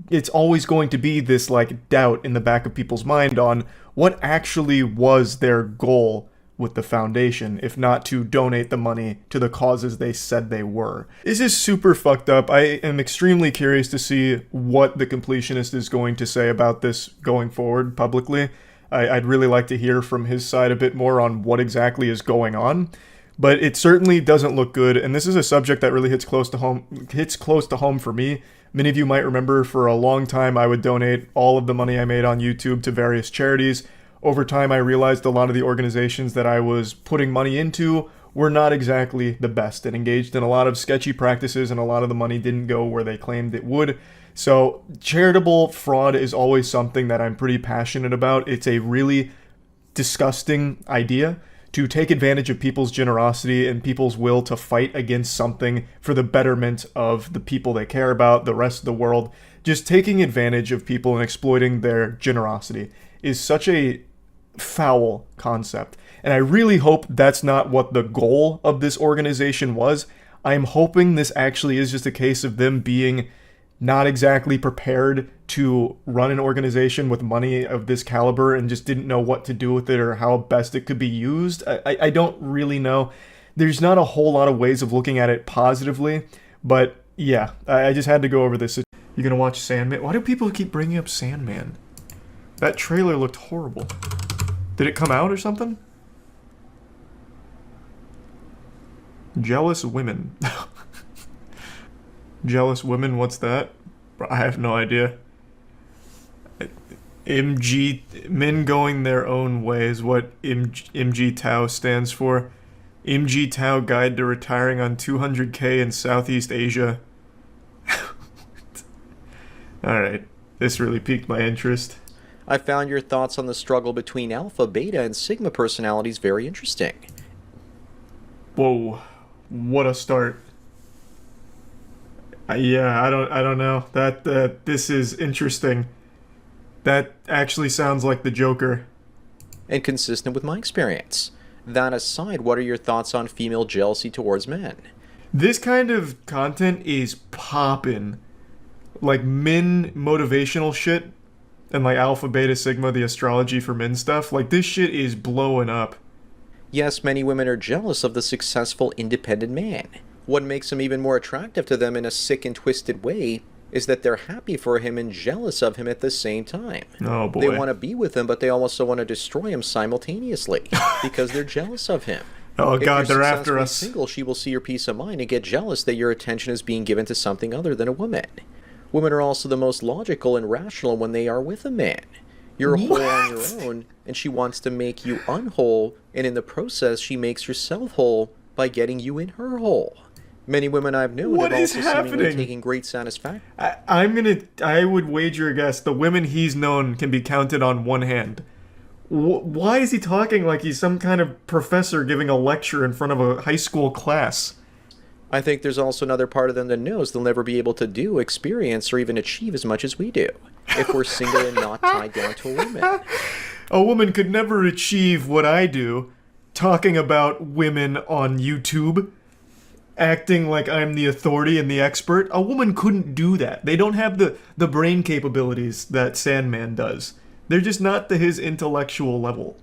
it's always going to be this like doubt in the back of people's mind on what actually was their goal with the foundation, if not to donate the money to the causes they said they were. This is super fucked up. I am extremely curious to see what the completionist is going to say about this going forward publicly. I'd really like to hear from his side a bit more on what exactly is going on. But it certainly doesn't look good, and this is a subject that really hits close to home for me. Many of you might remember for a long time I would donate all of the money I made on YouTube to various charities. Over time I realized a lot of the organizations that I was putting money into were not exactly the best and engaged in a lot of sketchy practices, and a lot of the money didn't go where they claimed it would. So charitable fraud is always something that I'm pretty passionate about. It's a really disgusting idea to take advantage of people's generosity and people's will to fight against something for the betterment of the people they care about, the rest of the world. Just taking advantage of people and exploiting their generosity is such a foul concept. And I really hope that's not what the goal of this organization was. I'm hoping this actually is just a case of them being not exactly prepared to run an organization with money of this caliber and just didn't know what to do with it or how best it could be used. I don't really know. There's not a whole lot of ways of looking at it positively, but yeah, I just had to go over this. You're gonna watch Sandman? Why do people keep bringing up Sandman? That trailer looked horrible. Did it come out or something? Jealous women. Jealous women, what's that? I have no idea. Men going their own way is what MG Tao stands for. MG Tao Guide to Retiring on 200k in Southeast Asia. Alright, this really piqued my interest. I found your thoughts on the struggle between Alpha, Beta, and Sigma personalities very interesting. Whoa, what a start. Yeah, I don't know. This is interesting. That actually sounds like the Joker. And consistent with my experience. That aside, what are your thoughts on female jealousy towards men? This kind of content is poppin'. Like men motivational shit, and like Alpha, Beta, Sigma, the astrology for men stuff. Like this shit is blowing up. Yes, many women are jealous of the successful independent man. What makes him even more attractive to them in a sick and twisted way is that they're happy for him and jealous of him at the same time. Oh boy. They want to be with him, but they also want to destroy him simultaneously because they're jealous of him. Oh god, they're after If you're us. single, she will see your peace of mind and get jealous that your attention is being given to something other than a woman. Women are also the most logical and rational when they are with a man. You're whole on your own, and she wants to make you unwhole, and in the process, she makes herself whole by getting you in her hole. Many women I've known What have is also seemingly happening? taken great satisfaction. I would wager a guess the women he's known can be counted on one hand. Why is he talking like he's some kind of professor giving a lecture in front of a high school class? I think there's also another part of them that knows they'll never be able to do, experience, or even achieve as much as we do if we're single and not tied down to a woman. A woman could never achieve what I do, talking about women on YouTube, acting like I'm the authority and the expert. A woman couldn't do that. They don't have the brain capabilities that Sandman does. They're just not to his intellectual level.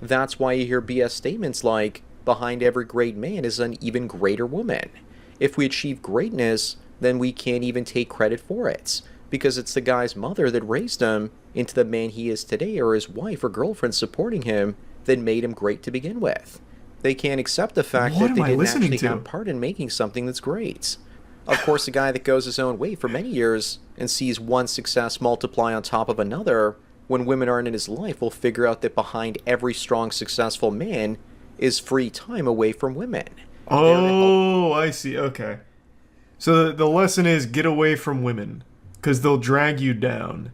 That's why you hear BS statements like, behind every great man is an even greater woman. If we achieve greatness, then we can't even take credit for it, because it's the guy's mother that raised him into the man he is today, or his wife or girlfriend supporting him that made him great to begin with. They can't accept the fact that they didn't actually have part in making something that's great. Of course, a guy that goes his own way for many years and sees one success multiply on top of another, when women aren't in his life, will figure out that behind every strong, successful man is free time away from women. Oh, I see. Okay. So the lesson is get away from women, because they'll drag you down.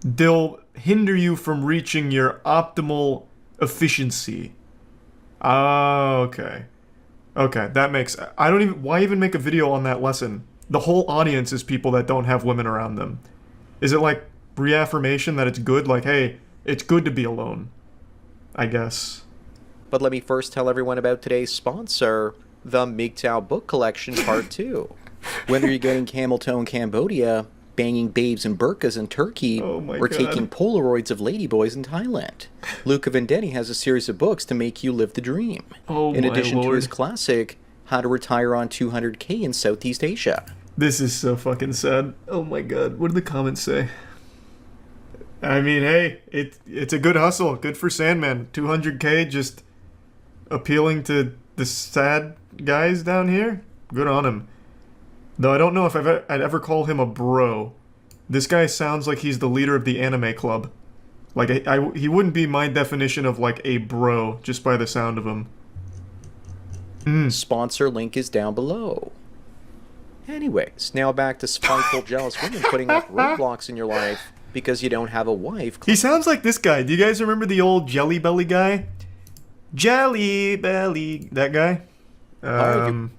They'll hinder you from reaching your optimal efficiency. Oh, okay. Okay, that makes... I don't even... Why even make a video on that lesson? The whole audience is people that don't have women around them. Is it like reaffirmation that it's good? Like, hey, it's good to be alone. I guess. But let me first tell everyone about today's sponsor, the MGTOW Book Collection Part 2. Whether you're getting camel toe in Cambodia, banging babes in burqas in Turkey, or taking Polaroids of ladyboys in Thailand, Luca Vendetti has a series of books to make you live the dream. In addition to his classic, How to Retire on 200K in Southeast Asia. This is so fucking sad. Oh my god, what did the comments say? I mean, hey, it's a good hustle. Good for Sandman. 200K just appealing to the sad guys down here. Good on him. Though I don't know if I'd ever call him a bro. This guy sounds like he's the leader of the anime club. Like, he wouldn't be my definition of, like, a bro, just by the sound of him. Sponsor link is down below. Anyways, now back to spiteful, jealous women putting up roadblocks in your life because you don't have a wife. He sounds like this guy. Do you guys remember the old Jelly Belly guy? Jelly Belly. That guy?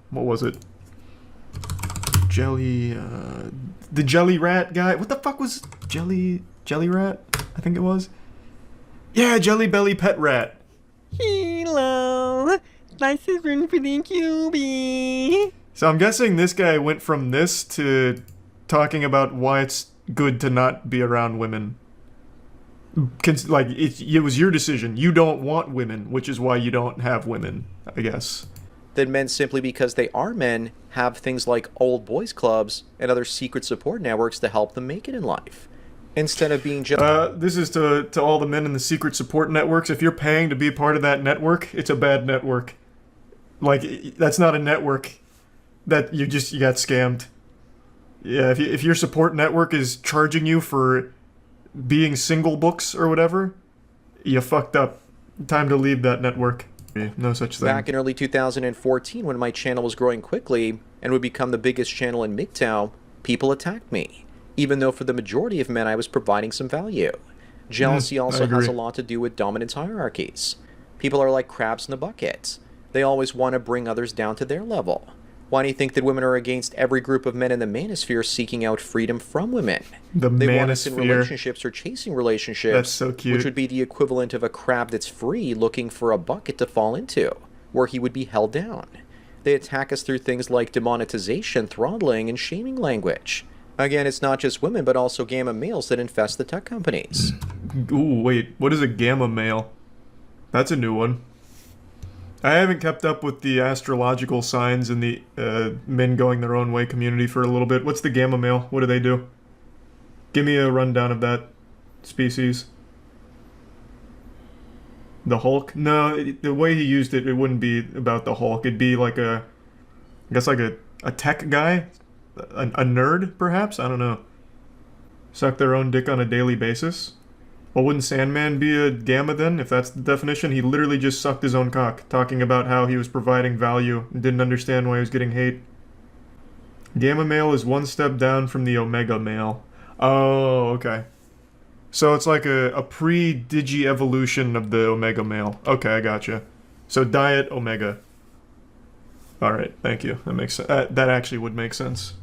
What was it? The Jelly Rat guy. What the fuck was Jelly Rat? I think it was. Yeah, Jelly Belly Pet Rat. Hello, nice is room for the QB. So I'm guessing this guy went from this to talking about why it's good to not be around women. Like, it was your decision. You don't want women, which is why you don't have women, I guess. That men, simply because they are men, have things like old boys clubs and other secret support networks to help them make it in life. Instead of being just... this is to all the men in the secret support networks. If you're paying to be a part of that network, it's a bad network. Like, that's not a network. That you got scammed. Yeah, if your support network is charging you for being single books or whatever, you fucked up. Time to leave that network. No such thing. Back in early 2014, when my channel was growing quickly and would become the biggest channel in MGTOW, people attacked me, even though for the majority of men I was providing some value. Jealousy also has a lot to do with dominance hierarchies. People are like crabs in the bucket. They always want to bring others down to their level. Why do you think that women are against every group of men in the manosphere seeking out freedom from women? They want us in relationships or chasing relationships. That's so cute. Which would be the equivalent of a crab that's free looking for a bucket to fall into, where he would be held down. They attack us through things like demonetization, throttling, and shaming language. Again, it's not just women, but also gamma males that infest the tech companies. Ooh, wait, what is a gamma male? That's a new one. I haven't kept up with the astrological signs in the men going their own way community for a little bit. What's the gamma male? What do they do? Give me a rundown of that species. The Hulk? No, the way he used it, it wouldn't be about the Hulk. It'd be like I guess like a tech guy? A nerd, perhaps? I don't know. Suck their own dick on a daily basis? Well, wouldn't Sandman be a gamma then, if that's the definition? He literally just sucked his own cock, talking about how he was providing value and didn't understand why he was getting hate. Gamma male is one step down from the omega male. Oh, okay. So it's like a pre-digi evolution of the omega male. Okay, I gotcha. So diet omega. Alright, thank you. That makes sense. That actually would make sense.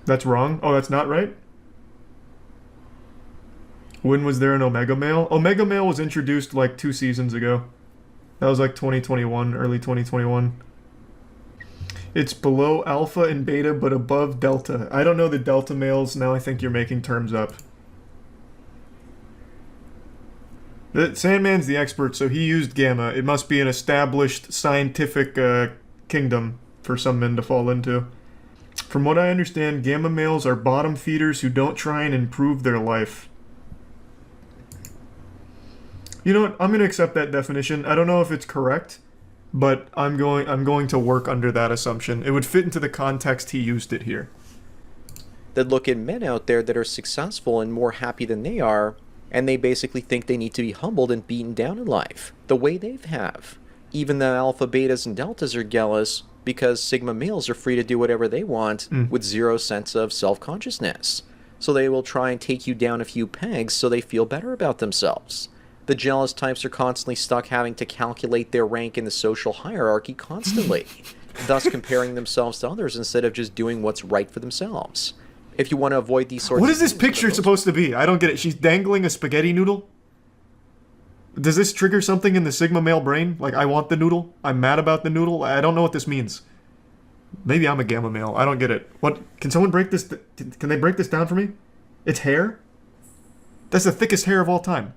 That's wrong? Oh, that's not right? When was there an Omega Male? Omega Male was introduced like 2 seasons ago. That was like 2021, early 2021. It's below Alpha and Beta, but above Delta. I don't know the Delta males. Now I think you're making terms up. Sandman's the expert, so he used Gamma. It must be an established scientific kingdom for some men to fall into. From what I understand, Gamma males are bottom feeders who don't try and improve their life. You know what? I'm going to accept that definition. I don't know if it's correct, but I'm going to work under that assumption. It would fit into the context he used it here. That look at men out there that are successful and more happy than they are, and they basically think they need to be humbled and beaten down in life, the way they have. Even the alpha, betas, and deltas are jealous because sigma males are free to do whatever they want with zero sense of self-consciousness. So they will try and take you down a few pegs so they feel better about themselves. The jealous types are constantly stuck having to calculate their rank in the social hierarchy constantly, thus comparing themselves to others instead of just doing what's right for themselves. If you want to avoid these sorts What of is this picture supposed to be? I don't get it. She's dangling a spaghetti noodle? Does this trigger something in the Sigma male brain? Like, I want the noodle? I'm mad about the noodle? I don't know what this means. Maybe I'm a gamma male. I don't get it. What? Can someone break this? Can they break this down for me? It's hair? That's the thickest hair of all time.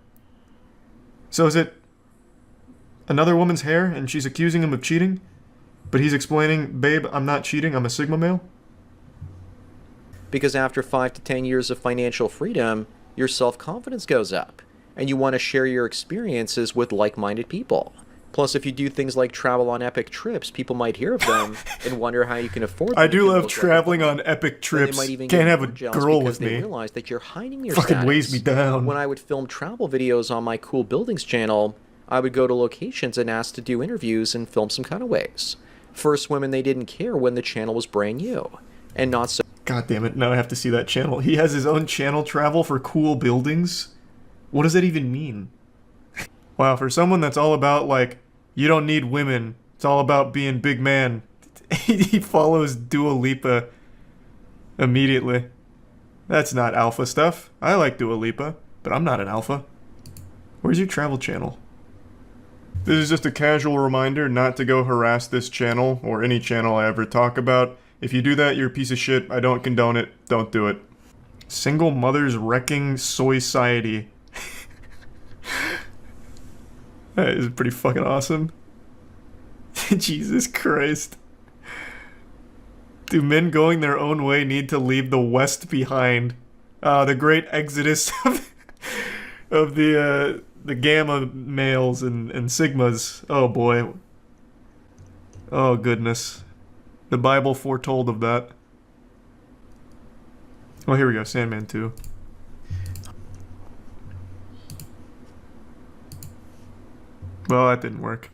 So is it another woman's hair and she's accusing him of cheating? But he's explaining, babe, I'm not cheating, I'm a Sigma male? Because after 5 to 10 years of financial freedom, your self-confidence goes up, and you want to share your experiences with like-minded people. Plus, if you do things like travel on epic trips, people might hear of them and wonder how you can afford them. I do love traveling on epic trips. Can't have a girl with me. They realize that you're hiding your Fucking status. weighs me down. When I would film travel videos on my Cool Buildings channel, I would go to locations and ask to do interviews and film some cutaways. First women they didn't care when the channel was brand new, and not so. God damn it, now I have to see that channel. He has his own channel travel for Cool Buildings? What does that even mean? Wow, for someone that's all about, like, you don't need women, it's all about being big man, he follows Dua Lipa immediately. That's not alpha stuff. I like Dua Lipa, but I'm not an alpha. Where's your travel channel? This is just a casual reminder not to go harass this channel, or any channel I ever talk about. If you do that, you're a piece of shit. I don't condone it. Don't do it. Single mothers wrecking soy-ciety. That is pretty fucking awesome. Jesus Christ. Do men going their own way need to leave the West behind? The great exodus of the gamma males and sigmas. Oh boy. Oh goodness. The Bible foretold of that. Oh, here we go. Sandman 2. Well, that didn't work.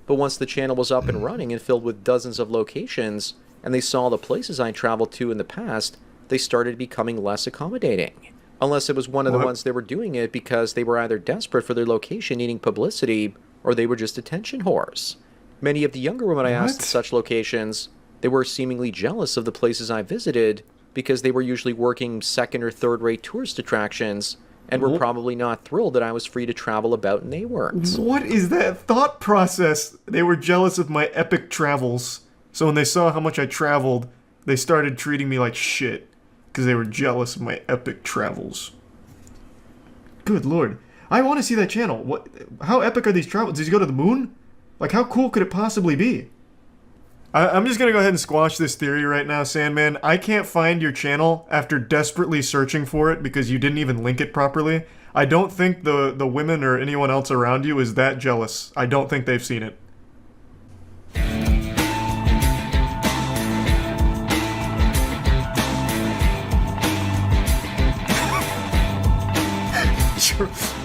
But once the channel was up and running and filled with dozens of locations, and they saw the places I traveled to in the past, they started becoming less accommodating. Unless it was one of the ones they were doing it because they were either desperate for their location needing publicity, or they were just attention whores. Many of the younger women I asked at such locations, they were seemingly jealous of the places I visited because they were usually working second or third rate tourist attractions and were probably not thrilled that I was free to travel about and they weren't. What is that thought process? They were jealous of my epic travels. So when they saw how much I traveled, they started treating me like shit because they were jealous of my epic travels. Good lord. I want to see that channel. What? How epic are these travels? Did you go to the moon? Like, how cool could it possibly be? I'm just going to go ahead and squash this theory right now, Sandman. I can't find your channel after desperately searching for it because you didn't even link it properly. I don't think the women or anyone else around you is that jealous. I don't think they've seen it.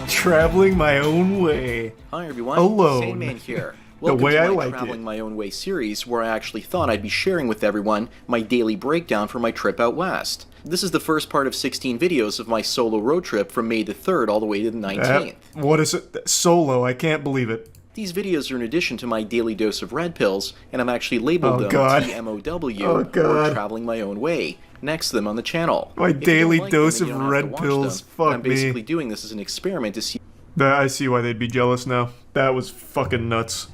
Traveling my own way. Hi everyone, Alone. Sandman here. The Welcome way to I my like Traveling it. My Own Way series, where I actually thought I'd be sharing with everyone my daily breakdown for my trip out west. This is the first part of 16 videos of my solo road trip from May the 3rd all the way to the 19th. What is it? Solo, I can't believe it. These videos are in addition to my daily dose of red pills, and I'm actually labeled them God. TMOW, Oh, or God. Traveling My Own Way, next to them on the channel. My If you don't daily like them, dose then you of don't have to red watch pills. them. Fuck I'm me. basically doing this as an experiment to see. I see why they'd be jealous now. That was fucking nuts.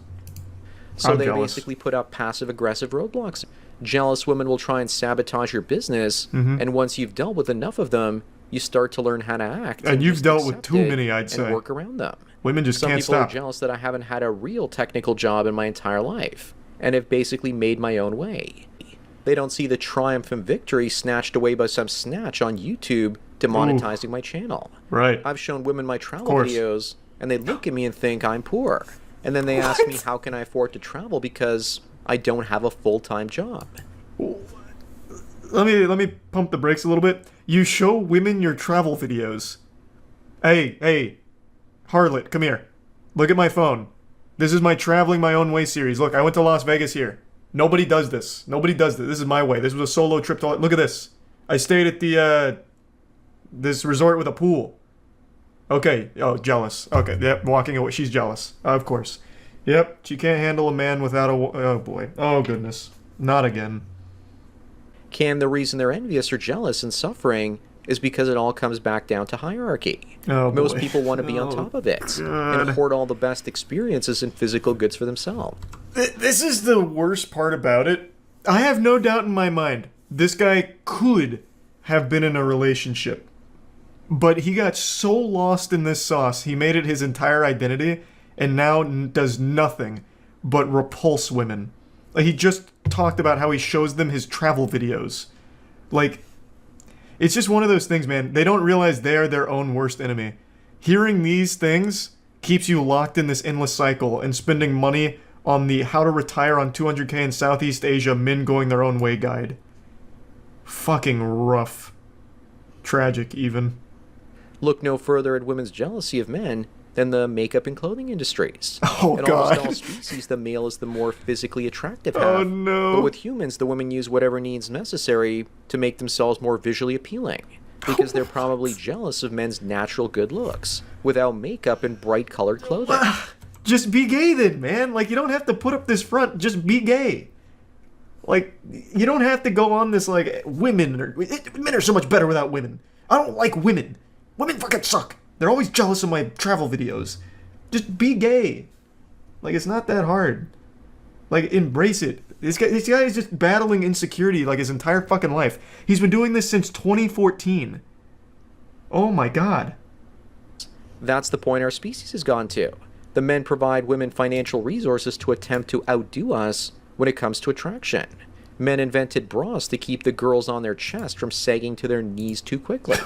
So I'm they jealous. basically put up passive-aggressive roadblocks. Jealous women will try and sabotage your business, Mhm. and once you've dealt with enough of them, you start to learn how to act. And you've just dealt with accept too it many, I'd and say. work around them. Women just Some can't people stop. are jealous that I haven't had a real technical job in my entire life, and have basically made my own way. They don't see the triumph and victory snatched away by some snatch on YouTube demonetizing my channel. Right. I've shown women my travel course. videos, and they look at me and think I'm poor. And then they ask me how can I afford to travel because I don't have a full-time job. Let me pump the brakes a little bit. You show women your travel videos. Hey, harlot, come here. Look at my phone. This is my Traveling My Own Way series. Look, I went to Las Vegas here. Nobody does this. Nobody does this. This is my way. This was a solo trip to... Look at this. I stayed at the, this resort with a pool. Okay. Oh, jealous. Okay. Yep. Walking away. She's jealous. Of course. Yep. She can't handle a man without a... Oh, boy. Oh, goodness. Not again. Cam, the reason they're envious or jealous and suffering is because it all comes back down to hierarchy. Oh, Most boy. people want to be on Oh, top of it God. and hoard all the best experiences and physical goods for themselves. This is the worst part about it. I have no doubt in my mind this guy could have been in a relationship. But he got so lost in this sauce, he made it his entire identity, and now does nothing but repulse women. Like, he just talked about how he shows them his travel videos. Like, it's just one of those things, man. They don't realize they are their own worst enemy. Hearing these things keeps you locked in this endless cycle and spending money on the How to Retire on 200K in Southeast Asia Men Going Their Own Way guide. Fucking rough. Tragic, even. Look no further at women's jealousy of men than the makeup and clothing industries. Oh, In God. almost all species, the male is the more physically attractive half. Oh, no. But with humans, the women use whatever needs necessary to make themselves more visually appealing. Because they're probably jealous of men's natural good looks, without makeup and bright colored clothing. Just be gay then, man. Like, you don't have to put up this front. Just be gay. Like, you don't have to go on this, like, men are so much better without women. I don't like women. Women fucking suck. They're always jealous of my travel videos. Just be gay. Like, it's not that hard. Like, embrace it. This guy is just battling insecurity, like, his entire fucking life. He's been doing this since 2014. Oh my god. That's the point our species has gone to. The men provide women financial resources to attempt to outdo us when it comes to attraction. Men invented bras to keep the girls on their chest from sagging to their knees too quickly.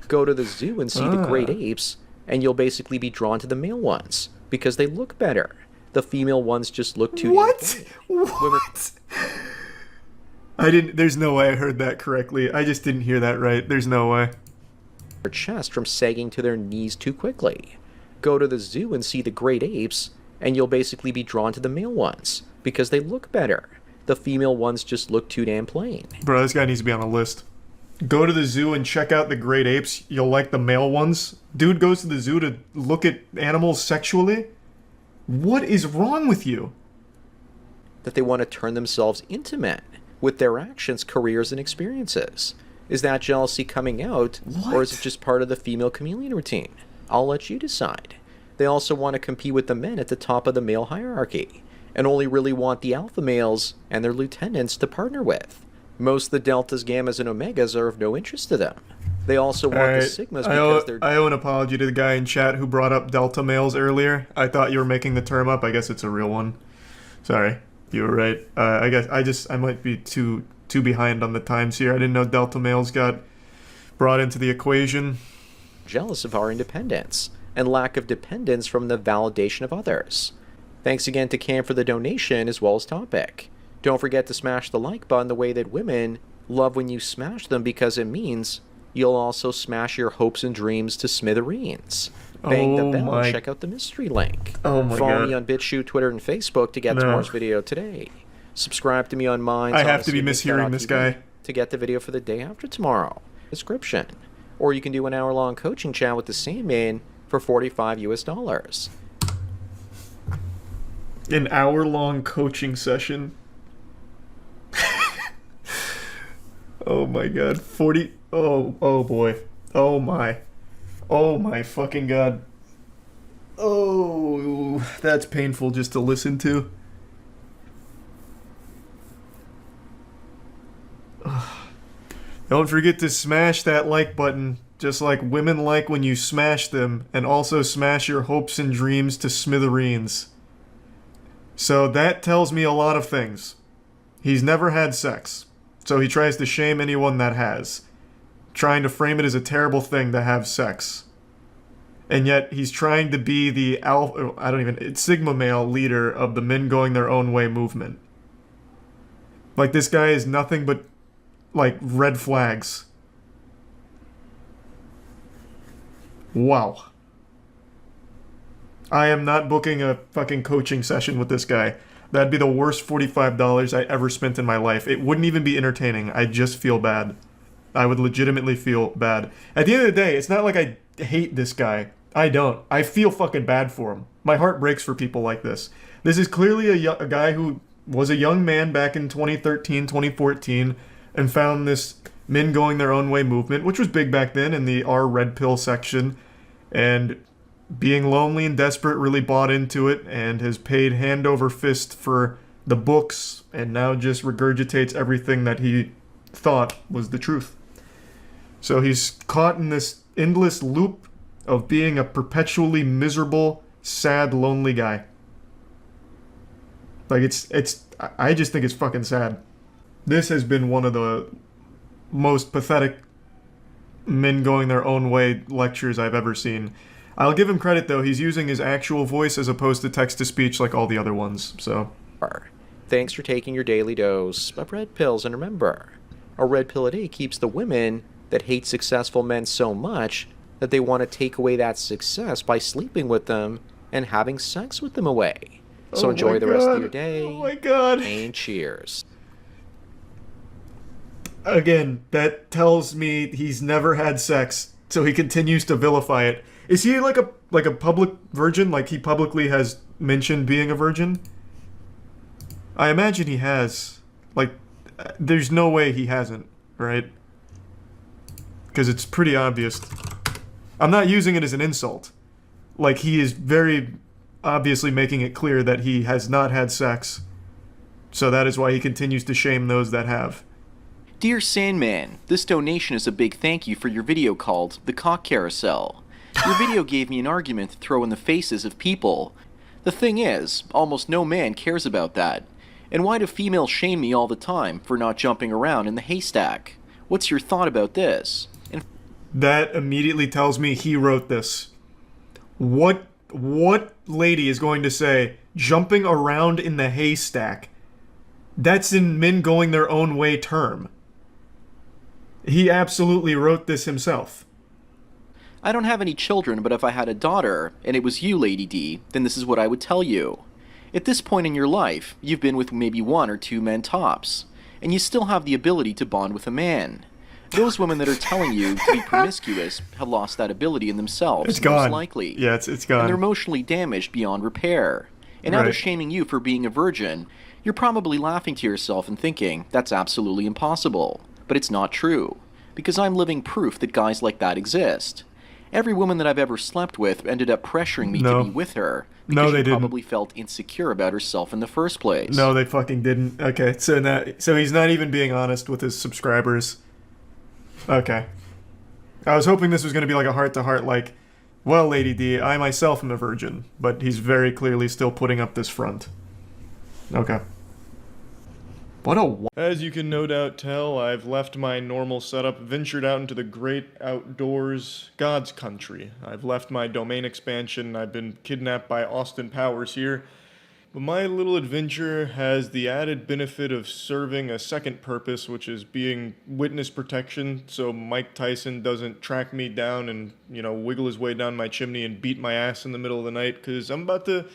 Go to the zoo and see the great apes, and you'll basically be drawn to the male ones, because they look better. The female ones just look too... What? What? There's no way I heard that correctly. I just didn't hear that right. There's no way. Their chest from sagging to their knees too quickly. Go to the zoo and see the great apes, and you'll basically be drawn to the male ones, because they look better. The female ones just look too damn plain. Bro, this guy needs to be on a list. Go to the zoo and check out the great apes. You'll like the male ones. Dude goes to the zoo to look at animals sexually? What is wrong with you? That they want to turn themselves into men with their actions, careers, and experiences. Is that jealousy coming out, or is it just part of the female chameleon routine? I'll let you decide. They also want to compete with the men at the top of the male hierarchy, and only really want the alpha males and their lieutenants to partner with. Most of the deltas, gammas, and omegas are of no interest to them. They also want the sigmas because they're... I owe an apology to the guy in chat who brought up delta males earlier. I thought you were making the term up. I guess it's a real one. Sorry. You were right. I guess I might be too behind on the times here. I didn't know delta males got brought into the equation. Jealous of our independence and lack of dependence from the validation of others. Thanks again to Cam for the donation as well as topic. Don't forget to smash the like button the way that women love when you smash them, because it means You'll also smash your hopes and dreams to smithereens. Bang the bell and check out the mystery link. Follow me on BitChute, Twitter, and Facebook to get tomorrow's video today. Subscribe to me on Minds. I have to be mishearing this guy. To get the video for the day after tomorrow. Description. Or you can do an hour-long coaching chat with the Sandman for $45 US. An hour-long coaching session. Oh my god. 40. Oh boy. Oh my fucking god. Oh, that's painful just to listen to. Don't forget to smash that like button, just like women like when you smash them, and also smash your hopes and dreams to smithereens. So that tells me a lot of things. He's never had sex, so he tries to shame anyone that has, trying to frame it as a terrible thing to have sex. And yet he's trying to be the Sigma male leader of the men going their own way movement. Like, this guy is nothing but, like, red flags. Wow. I am not booking a fucking coaching session with this guy. That'd be the worst $45 I ever spent in my life. It wouldn't even be entertaining. I'd just feel bad. I would legitimately feel bad. At the end of the day, it's not like I hate this guy. I don't. I feel fucking bad for him. My heart breaks for people like this. This is clearly a guy who was a young man back in 2013, 2014, and found this men going their own way movement, which was big back then in the R red pill section, and being lonely and desperate really bought into it and has paid hand over fist for the books and now just regurgitates everything that he thought was the truth. So he's caught in this endless loop of being a perpetually miserable, sad, lonely guy. Like, I just think it's fucking sad. This has been one of the most pathetic men going their own way lectures I've ever seen. I'll give him credit, though. He's using his actual voice as opposed to text-to-speech like all the other ones, so. Thanks for taking your daily dose of red pills, and remember, a red pill a day keeps the women that hate successful men so much that they want to take away that success by sleeping with them and having sex with them away. So enjoy the rest of your day. Oh my god. And cheers. Again, that tells me he's never had sex, so he continues to vilify it. Is he like a public virgin? Like, he publicly has mentioned being a virgin? I imagine he has. Like, there's no way he hasn't, right? Because it's pretty obvious. I'm not using it as an insult. Like, he is very obviously making it clear that he has not had sex. So that is why he continues to shame those that have. Dear Sandman, this donation is a big thank you for your video called The Cock Carousel. Your video gave me an argument to throw in the faces of people. The thing is, almost no man cares about that. And why do females shame me all the time for not jumping around in the haystack? What's your thought about this? And that immediately tells me he wrote this. What lady is going to say, jumping around in the haystack? That's in men going their own way term. He absolutely wrote this himself. I don't have any children, but if I had a daughter, and it was you, Lady D, then this is what I would tell you. At this point in your life, you've been with maybe 1 or 2 men tops, and you still have the ability to bond with a man. Those women that are telling you to be promiscuous have lost that ability in themselves, it's gone. most likely. Yeah, it's gone. And they're emotionally damaged beyond repair. And now they're shaming you for being a virgin. You're probably laughing to yourself and thinking, that's absolutely impossible. But it's not true, because I'm living proof that guys like that exist. Every woman that I've ever slept with ended up pressuring me to be with her because she probably felt insecure about herself in the first place. No, they fucking didn't. Okay, so he's not even being honest with his subscribers. Okay. I was hoping this was going to be like a heart-to-heart, like, well, Lady D, I myself am a virgin, but he's very clearly still putting up this front. Okay. As you can no doubt tell, I've left my normal setup, ventured out into the great outdoors, God's country. I've left my domain expansion, I've been kidnapped by Austin Powers here, But my little adventure has the added benefit of serving a second purpose, which is being witness protection, so Mike Tyson doesn't track me down and, wiggle his way down my chimney and beat my ass in the middle of the night, because I'm about to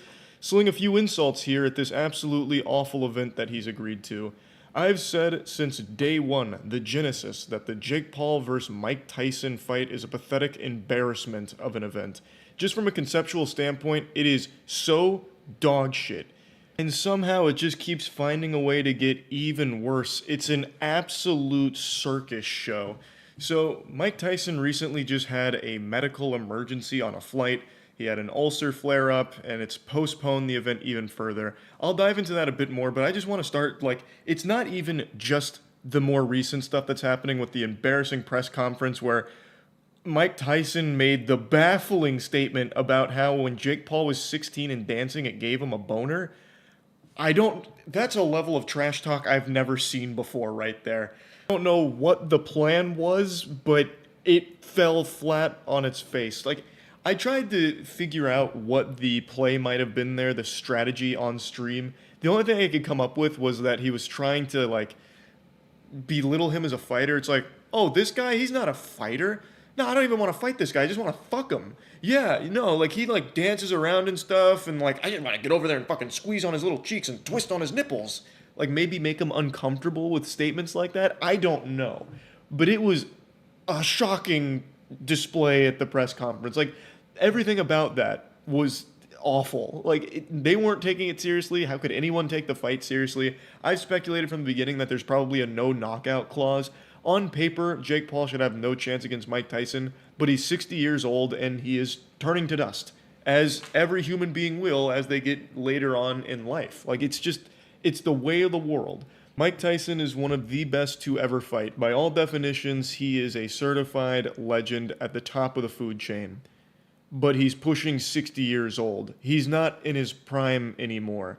sling a few insults here at this absolutely awful event that he's agreed to. I've said since day one, the genesis, that the Jake Paul vs. Mike Tyson fight is a pathetic embarrassment of an event. Just from a conceptual standpoint, it is so dog shit. And somehow it just keeps finding a way to get even worse. It's an absolute circus show. So, Mike Tyson recently just had a medical emergency on a flight. He had an ulcer flare up, and it's postponed the event even further. I'll dive into that a bit more, but I just want to start, it's not even just the more recent stuff that's happening with the embarrassing press conference where Mike Tyson made the baffling statement about how when Jake Paul was 16 and dancing, it gave him a boner. That's a level of trash talk I've never seen before right there. I don't know what the plan was, but it fell flat on its face. I tried to figure out what the play might have been there, the strategy on stream. The only thing I could come up with was that he was trying to, belittle him as a fighter. It's oh, this guy, he's not a fighter. No, I don't even want to fight this guy. I just want to fuck him. Yeah, he dances around and stuff, and I just want to get over there and fucking squeeze on his little cheeks and twist on his nipples. Maybe make him uncomfortable with statements like that. I don't know. But it was a shocking display at the press conference. Everything about that was awful. They weren't taking it seriously. How could anyone take the fight seriously? I speculated from the beginning that there's probably a no knockout clause. On paper, Jake Paul should have no chance against Mike Tyson, but he's 60 years old and he is turning to dust, as every human being will as they get later on in life. It's the way of the world. Mike Tyson is one of the best to ever fight. By all definitions, he is a certified legend at the top of the food chain. But he's pushing 60 years old. He's not in his prime anymore.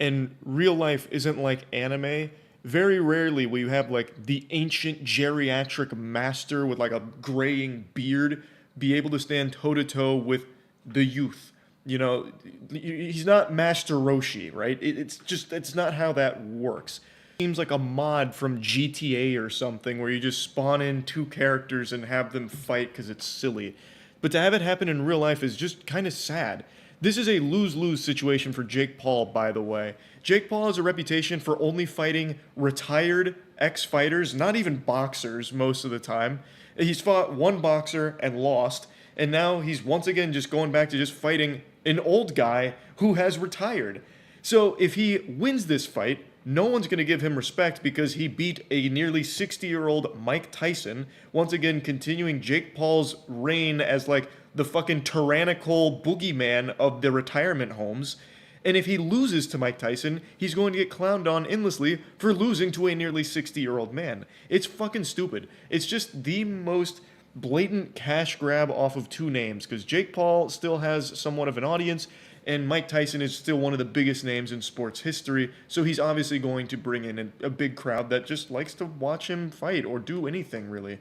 And real life isn't like anime. Very rarely will you have the ancient geriatric master with a graying beard be able to stand toe-to-toe with the youth. He's not Master Roshi, right? It's not how that works. Seems like a mod from GTA or something where you just spawn in two characters and have them fight because it's silly. But to have it happen in real life is just kind of sad. This is a lose-lose situation for Jake Paul, by the way. Jake Paul has a reputation for only fighting retired ex-fighters, not even boxers most of the time. He's fought one boxer and lost, and now he's once again just going back to just fighting an old guy who has retired. So if he wins this fight, no one's going to give him respect because he beat a nearly 60-year-old Mike Tyson, once again continuing Jake Paul's reign as the fucking tyrannical boogeyman of the retirement homes. And if he loses to Mike Tyson, he's going to get clowned on endlessly for losing to a nearly 60-year-old man. It's fucking stupid. It's just the most blatant cash grab off of two names, because Jake Paul still has somewhat of an audience, and Mike Tyson is still one of the biggest names in sports history, so he's obviously going to bring in a big crowd that just likes to watch him fight or do anything, really.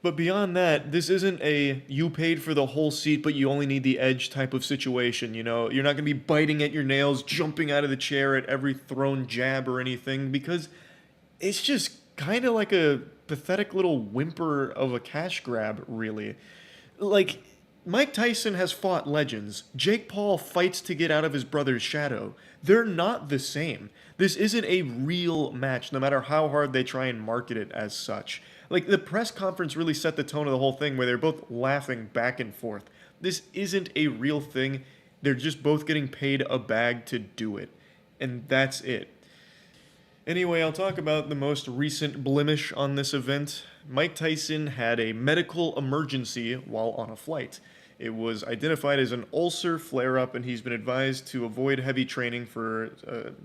But beyond that, this isn't a you paid for the whole seat but you only need the edge type of situation, You're not going to be biting at your nails, jumping out of the chair at every thrown jab or anything, because it's just kind of like a pathetic little whimper of a cash grab, really. Mike Tyson has fought legends. Jake Paul fights to get out of his brother's shadow. They're not the same. This isn't a real match, no matter how hard they try and market it as such. The press conference really set the tone of the whole thing where they're both laughing back and forth. This isn't a real thing. They're just both getting paid a bag to do it. And that's it. Anyway, I'll talk about the most recent blemish on this event. Mike Tyson had a medical emergency while on a flight. It was identified as an ulcer flare-up, and he's been advised to avoid heavy training for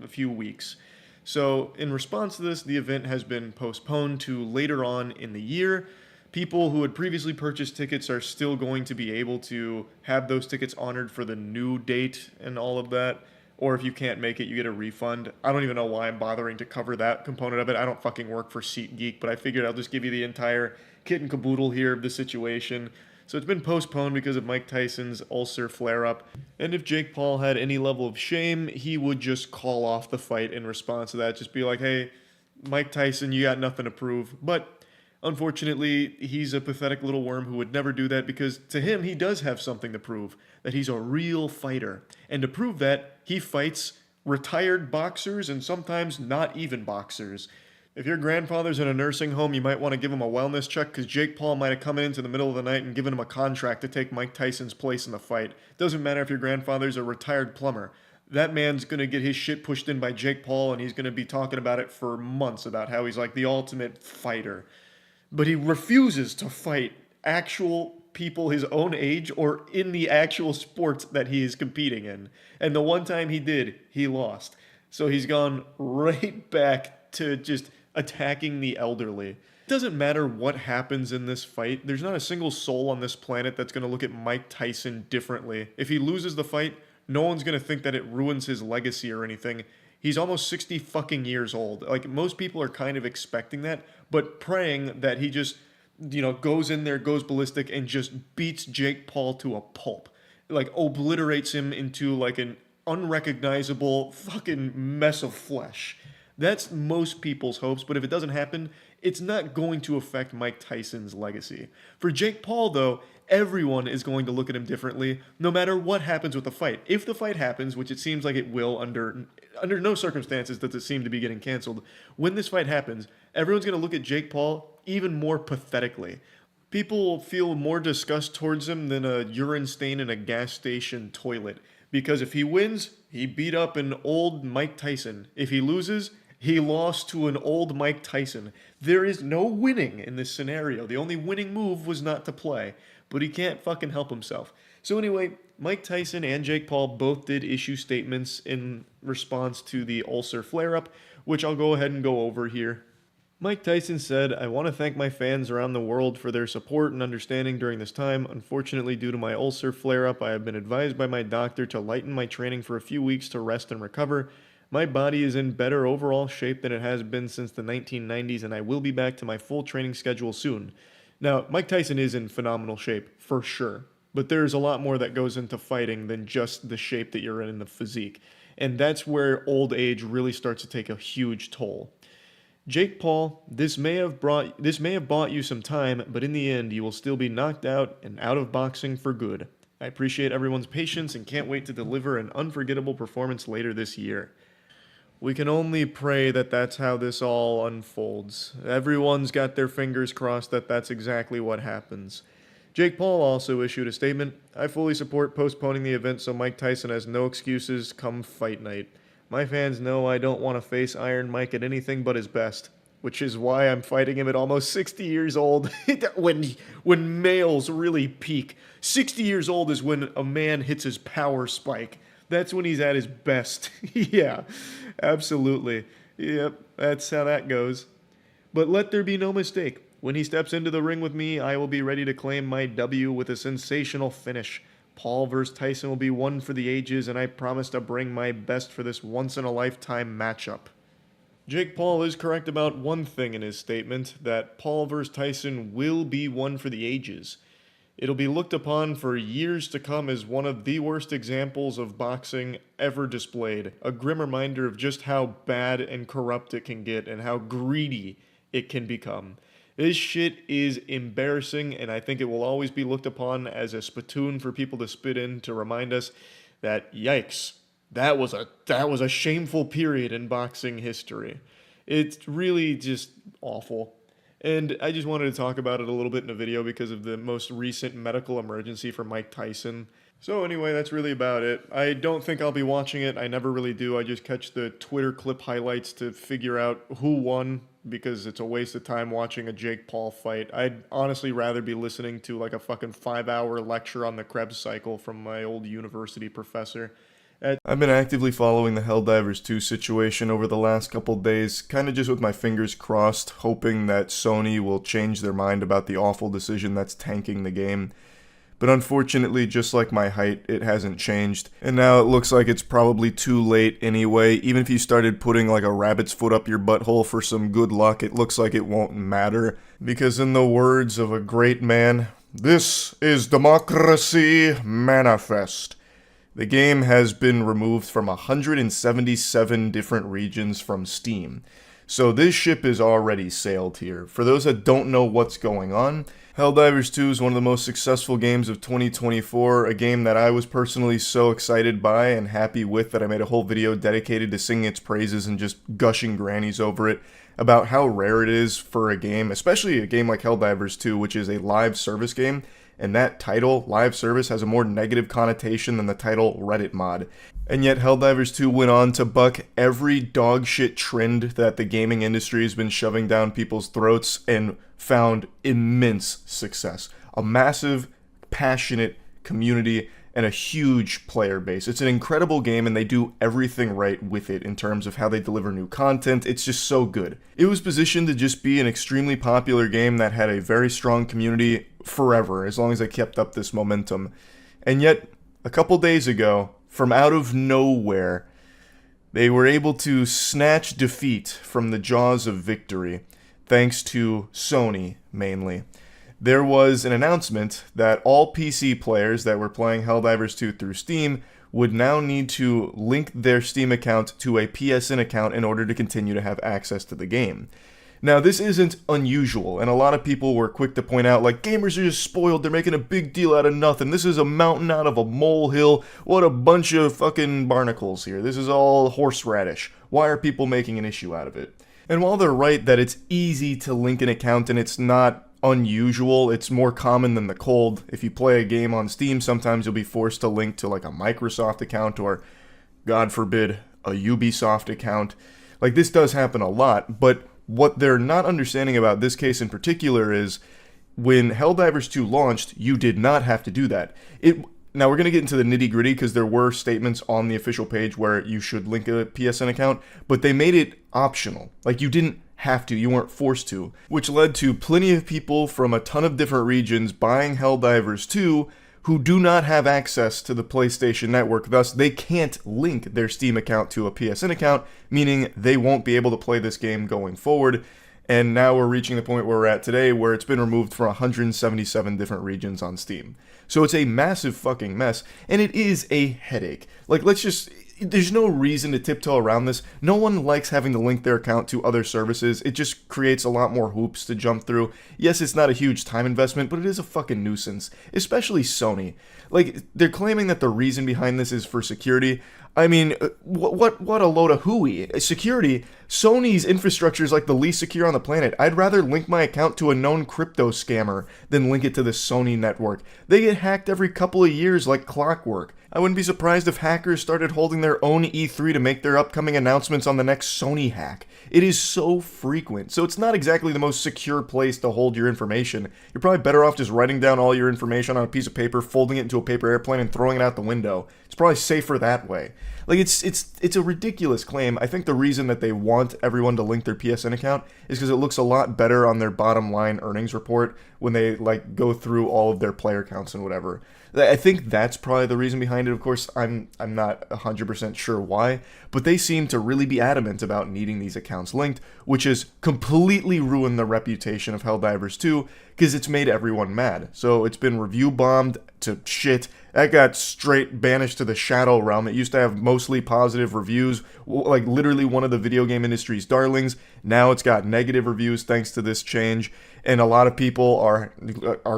a few weeks. So, in response to this, the event has been postponed to later on in the year. People who had previously purchased tickets are still going to be able to have those tickets honored for the new date and all of that. Or if you can't make it, you get a refund. I don't even know why I'm bothering to cover that component of it. I don't fucking work for SeatGeek, but I figured I'll just give you the entire kit and caboodle here of the situation. So it's been postponed because of Mike Tyson's ulcer flare-up. And if Jake Paul had any level of shame, he would just call off the fight in response to that. Just be like, hey, Mike Tyson, you got nothing to prove. But unfortunately, he's a pathetic little worm who would never do that because to him, he does have something to prove. That he's a real fighter. And to prove that, he fights retired boxers and sometimes not even boxers. If your grandfather's in a nursing home, you might want to give him a wellness check because Jake Paul might have come into the middle of the night and given him a contract to take Mike Tyson's place in the fight. Doesn't matter if your grandfather's a retired plumber. That man's going to get his shit pushed in by Jake Paul and he's going to be talking about it for months about how he's like the ultimate fighter. But he refuses to fight actual people his own age or in the actual sports that he is competing in. And the one time he did, he lost. So he's gone right back to just attacking the elderly. It doesn't matter what happens in this fight. There's not a single soul on this planet that's going to look at Mike Tyson differently. If he loses the fight, no one's going to think that it ruins his legacy or anything. He's almost 60 fucking years old. Like, most people are kind of expecting that, but praying that he just, goes in there, goes ballistic, and just beats Jake Paul to a pulp. Like, obliterates him into, like, an unrecognizable fucking mess of flesh. That's most people's hopes, but if it doesn't happen, it's not going to affect Mike Tyson's legacy. For Jake Paul, though, everyone is going to look at him differently, no matter what happens with the fight. If the fight happens, which it seems like it will under no circumstances does it seem to be getting canceled, when this fight happens, everyone's going to look at Jake Paul even more pathetically. People will feel more disgust towards him than a urine stain in a gas station toilet. Because if he wins, he beat up an old Mike Tyson. If he loses, he lost to an old Mike Tyson. There is no winning in this scenario. The only winning move was not to play. But he can't fucking help himself. So anyway, Mike Tyson and Jake Paul both did issue statements in response to the ulcer flare-up, which I'll go ahead and go over here. Mike Tyson said, "I want to thank my fans around the world for their support and understanding during this time. Unfortunately, due to my ulcer flare-up, I have been advised by my doctor to lighten my training for a few weeks to rest and recover. My body is in better overall shape than it has been since the 1990s, and I will be back to my full training schedule soon." Now, Mike Tyson is in phenomenal shape, for sure. But there's a lot more that goes into fighting than just the shape that you're in the physique. And that's where old age really starts to take a huge toll. Jake Paul, this may have bought you some time, but in the end, you will still be knocked out and out of boxing for good. I appreciate everyone's patience and can't wait to deliver an unforgettable performance later this year. We can only pray that that's how this all unfolds. Everyone's got their fingers crossed that that's exactly what happens. Jake Paul also issued a statement. "I fully support postponing the event so Mike Tyson has no excuses come fight night. My fans know I don't want to face Iron Mike at anything but his best, which is why I'm fighting him at almost 60 years old when males really peak. 60 years old is when a man hits his power spike. That's when he's at his best." Yeah, absolutely. Yep, that's how that goes. But let there be no mistake. When he steps into the ring with me, I will be ready to claim my W with a sensational finish. Paul vs. Tyson will be one for the ages, and I promise to bring my best for this once-in-a-lifetime matchup. Jake Paul is correct about one thing in his statement, that Paul vs. Tyson will be one for the ages. It'll be looked upon for years to come as one of the worst examples of boxing ever displayed, a grim reminder of just how bad and corrupt it can get and how greedy it can become. This shit is embarrassing, and I think it will always be looked upon as a spittoon for people to spit in to remind us that, yikes, that was a shameful period in boxing history. It's really just awful. And I just wanted to talk about it a little bit in a video because of the most recent medical emergency for Mike Tyson. So anyway, that's really about it. I don't think I'll be watching it. I never really do. I just catch the Twitter clip highlights to figure out who won because it's a waste of time watching a Jake Paul fight. I'd honestly rather be listening to like a fucking 5-hour lecture on the Krebs cycle from my old university professor. I've been actively following the Helldivers 2 situation over the last couple days, kind of just with my fingers crossed, hoping that Sony will change their mind about the awful decision that's tanking the game. But unfortunately, just like my height, it hasn't changed. And now it looks like it's probably too late anyway. Even if you started putting like a rabbit's foot up your butthole for some good luck, it looks like it won't matter. Because in the words of a great man, This is Democracy Manifest. The game has been removed from 177 different regions from Steam. So this ship is already sailed here. For those that don't know what's going on, Helldivers 2 is one of the most successful games of 2024, a game that I was personally so excited by and happy with that I made a whole video dedicated to singing its praises and just gushing grannies over it, about how rare it is for a game, especially a game like Helldivers 2, which is a live service game, and that title, live service, has a more negative connotation than the title Reddit mod. And yet Helldivers 2 went on to buck every dogshit trend that the gaming industry has been shoving down people's throats and found immense success. A massive, passionate community and a huge player base. It's an incredible game and they do everything right with it in terms of how they deliver new content. It's just so good. It was positioned to just be an extremely popular game that had a very strong community forever, as long as they kept up this momentum. And yet, a couple days ago, from out of nowhere, they were able to snatch defeat from the jaws of victory, thanks to Sony, mainly. There was an announcement that all PC players that were playing Helldivers 2 through Steam would now need to link their Steam account to a PSN account in order to continue to have access to the game. Now, this isn't unusual, and a lot of people were quick to point out, like, gamers are just spoiled, they're making a big deal out of nothing, this is a mountain out of a molehill, what a bunch of fucking barnacles here, this is all horseradish, why are people making an issue out of it? And while they're right that it's easy to link an account and it's not unusual, it's more common than the cold. If you play a game on Steam, sometimes you'll be forced to link to like a Microsoft account or, God forbid, a Ubisoft account. Like, this does happen a lot, but what they're not understanding about this case in particular is when Helldivers 2 launched, you did not have to do that. Now, we're going to get into the nitty-gritty because there were statements on the official page where you should link a PSN account, but they made it optional. Like, you didn't have to, you weren't forced to, which led to plenty of people from a ton of different regions buying Helldivers 2 who do not have access to the PlayStation Network, thus they can't link their Steam account to a PSN account, meaning they won't be able to play this game going forward. And now we're reaching the point where we're at today where it's been removed from 177 different regions on Steam. So it's a massive fucking mess, and it is a headache. Like, there's no reason to tiptoe around this. No one likes having to link their account to other services. It just creates a lot more hoops to jump through. Yes, it's not a huge time investment, but it is a fucking nuisance. Especially Sony. Like, they're claiming that the reason behind this is for security. I mean, what a load of hooey. Security, Sony's infrastructure is like the least secure on the planet. I'd rather link my account to a known crypto scammer than link it to the Sony network. They get hacked every couple of years like clockwork. I wouldn't be surprised if hackers started holding their own E3 to make their upcoming announcements on the next Sony hack. It is so frequent, so it's not exactly the most secure place to hold your information. You're probably better off just writing down all your information on a piece of paper, folding it into a paper airplane, and throwing it out the window. It's probably safer that way. Like, it's a ridiculous claim. I think the reason that they want everyone to link their PSN account is because it looks a lot better on their bottom line earnings report when they, like, go through all of their player counts and whatever. I think that's probably the reason behind it. Of course, I'm not 100% sure why, but they seem to really be adamant about needing these accounts linked, which has completely ruined the reputation of Helldivers 2 because it's made everyone mad. So it's been review bombed to shit. That got straight banished to the shadow realm. It used to have mostly positive reviews, like literally one of the video game industry's darlings. Now it's got negative reviews thanks to this change, and a lot of people are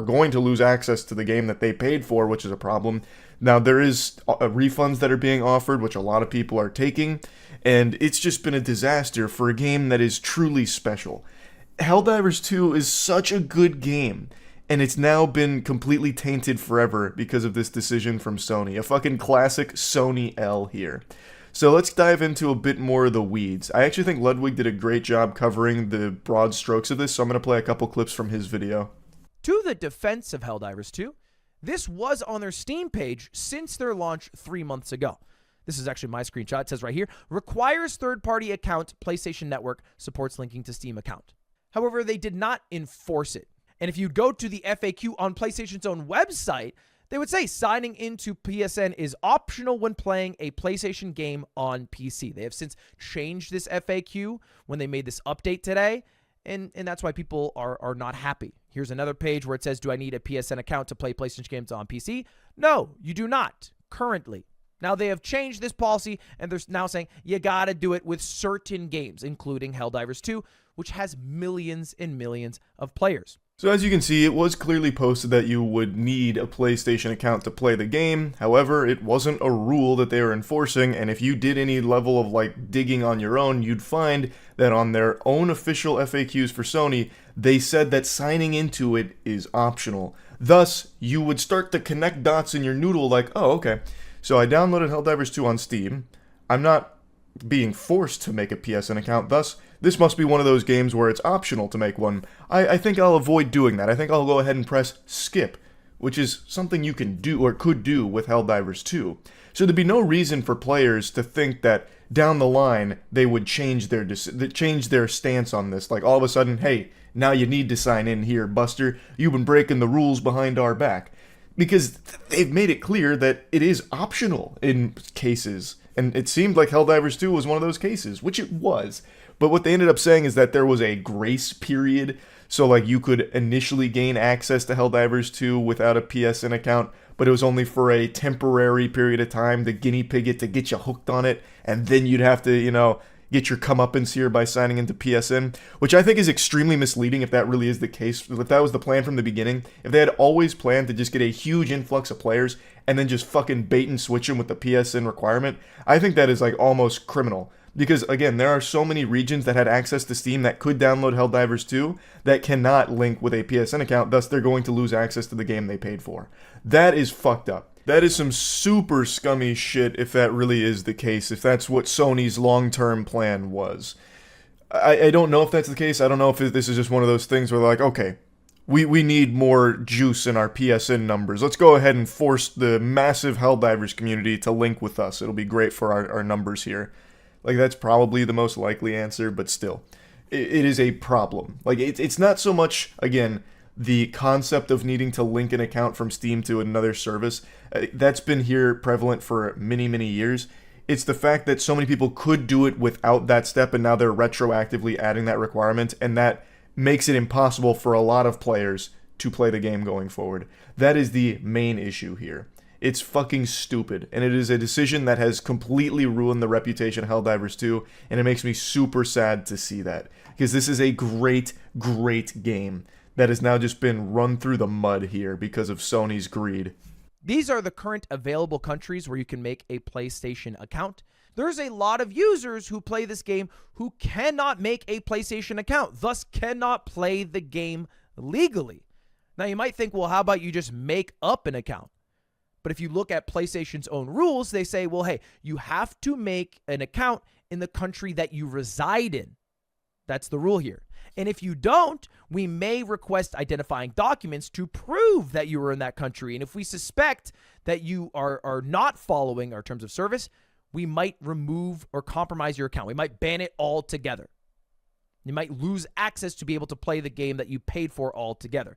going to lose access to the game that they paid for, which is a problem. Now, there is refunds that are being offered, which a lot of people are taking, and it's just been a disaster for a game that is truly special. Helldivers 2 is such a good game, and it's now been completely tainted forever because of this decision from Sony. A fucking classic Sony L here. So let's dive into a bit more of the weeds. I actually think Ludwig did a great job covering the broad strokes of this, so I'm going to play a couple clips from his video. To the defense of Helldivers 2, this was on their Steam page since their launch 3 months ago. This is actually my screenshot. It says right here, requires third-party account, PlayStation Network, supports linking to Steam account. However, they did not enforce it. And if you go to the FAQ on PlayStation's own website, they would say signing into PSN is optional when playing a PlayStation game on PC. They have since changed this FAQ when they made this update today, And that's why people are not happy. Here's another page where it says, do I need a PSN account to play PlayStation games on PC? No, you do not currently. Now, they have changed this policy, and they're now saying you got to do it with certain games, including Helldivers 2, which has millions and millions of players. So as you can see, it was clearly posted that you would need a PlayStation account to play the game. However, it wasn't a rule that they were enforcing, and if you did any level of like digging on your own, you'd find that on their own official FAQs for Sony, they said that signing into it is optional. Thus, you would start to connect dots in your noodle like, oh, okay, so I downloaded Helldivers 2 on Steam. I'm not being forced to make a PSN account, thus, this must be one of those games where it's optional to make one. I think I'll avoid doing that. I think I'll go ahead and press skip, which is something you can do or could do with Helldivers 2. So there'd be no reason for players to think that down the line they would change their stance on this. Like all of a sudden, hey, now you need to sign in here, Buster. You've been breaking the rules behind our back. Because they've made it clear that it is optional in cases. And it seemed like Helldivers 2 was one of those cases, which it was. But what they ended up saying is that there was a grace period. So like you could initially gain access to Helldivers 2 without a PSN account, but it was only for a temporary period of time to guinea pig it to get you hooked on it. And then you'd have to, get your comeuppance here by signing into PSN, which I think is extremely misleading if that really is the case. If that was the plan from the beginning, if they had always planned to just get a huge influx of players and then just fucking bait and switch them with the PSN requirement, I think that is like almost criminal. Because again, there are so many regions that had access to Steam that could download Helldivers 2 that cannot link with a PSN account, thus they're going to lose access to the game they paid for. That is fucked up. That is some super scummy shit if that really is the case, if that's what Sony's long-term plan was. I don't know if that's the case. I don't know if this is just one of those things where they're like, okay, we need more juice in our PSN numbers. Let's go ahead and force the massive Helldivers community to link with us. It'll be great for our numbers here. Like, that's probably the most likely answer, but still. It is a problem. Like, it's not so much, again, the concept of needing to link an account from Steam to another service. That's been here prevalent for many, many years. It's the fact that so many people could do it without that step, and now they're retroactively adding that requirement, and that makes it impossible for a lot of players to play the game going forward. That is the main issue here. It's fucking stupid, and it is a decision that has completely ruined the reputation of Helldivers 2, and it makes me super sad to see that, because this is a great, great game that has now just been run through the mud here because of Sony's greed. These are the current available countries where you can make a PlayStation account. There's a lot of users who play this game who cannot make a PlayStation account, thus cannot play the game legally. Now you might think, well, how about you just make up an account? But if you look at PlayStation's own rules, they say, well, hey, you have to make an account in the country that you reside in. That's the rule here. And if you don't, we may request identifying documents to prove that you were in that country. And if we suspect that you are not following our terms of service, we might remove or compromise your account. We might ban it altogether. You might lose access to be able to play the game that you paid for altogether.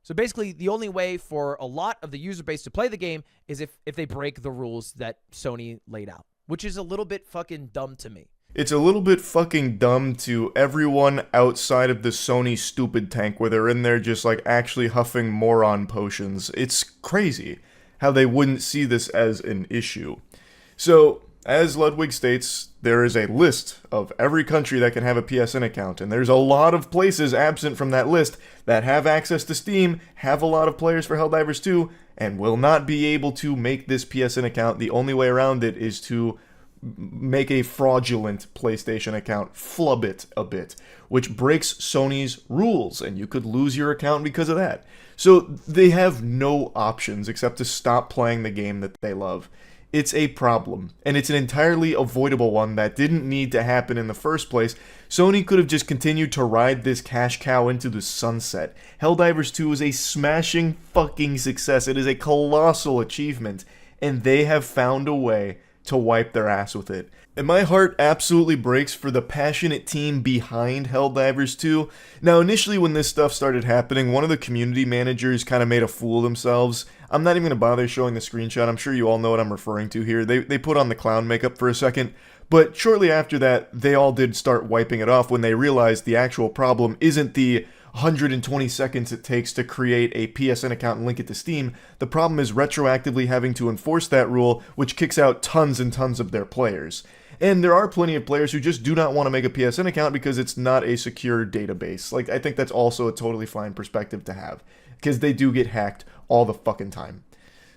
So basically, the only way for a lot of the user base to play the game is if they break the rules that Sony laid out, which is a little bit fucking dumb to me. It's a little bit fucking dumb to everyone outside of the Sony stupid tank where they're in there just like actually huffing moron potions. It's crazy how they wouldn't see this as an issue. So, as Ludwig states, there is a list of every country that can have a PSN account, and there's a lot of places absent from that list that have access to Steam, have a lot of players for Helldivers 2, and will not be able to make this PSN account. The only way around it is to make a fraudulent PlayStation account, flub it a bit, which breaks Sony's rules, and you could lose your account because of that. So they have no options except to stop playing the game that they love. It's a problem, and it's an entirely avoidable one that didn't need to happen in the first place. Sony could have just continued to ride this cash cow into the sunset. Helldivers 2 is a smashing fucking success. It is a colossal achievement, and they have found a way to wipe their ass with it. And my heart absolutely breaks for the passionate team behind Helldivers 2. Now, initially when this stuff started happening, one of the community managers kind of made a fool of themselves. I'm not even going to bother showing the screenshot. I'm sure you all know what I'm referring to here. They put on the clown makeup for a second. But shortly after that, they all did start wiping it off when they realized the actual problem isn't the 120 seconds it takes to create a PSN account and link it to Steam. The problem is retroactively having to enforce that rule, which kicks out tons and tons of their players. And there are plenty of players who just do not want to make a PSN account because it's not a secure database. Like, I think that's also a totally fine perspective to have, because they do get hacked all the fucking time.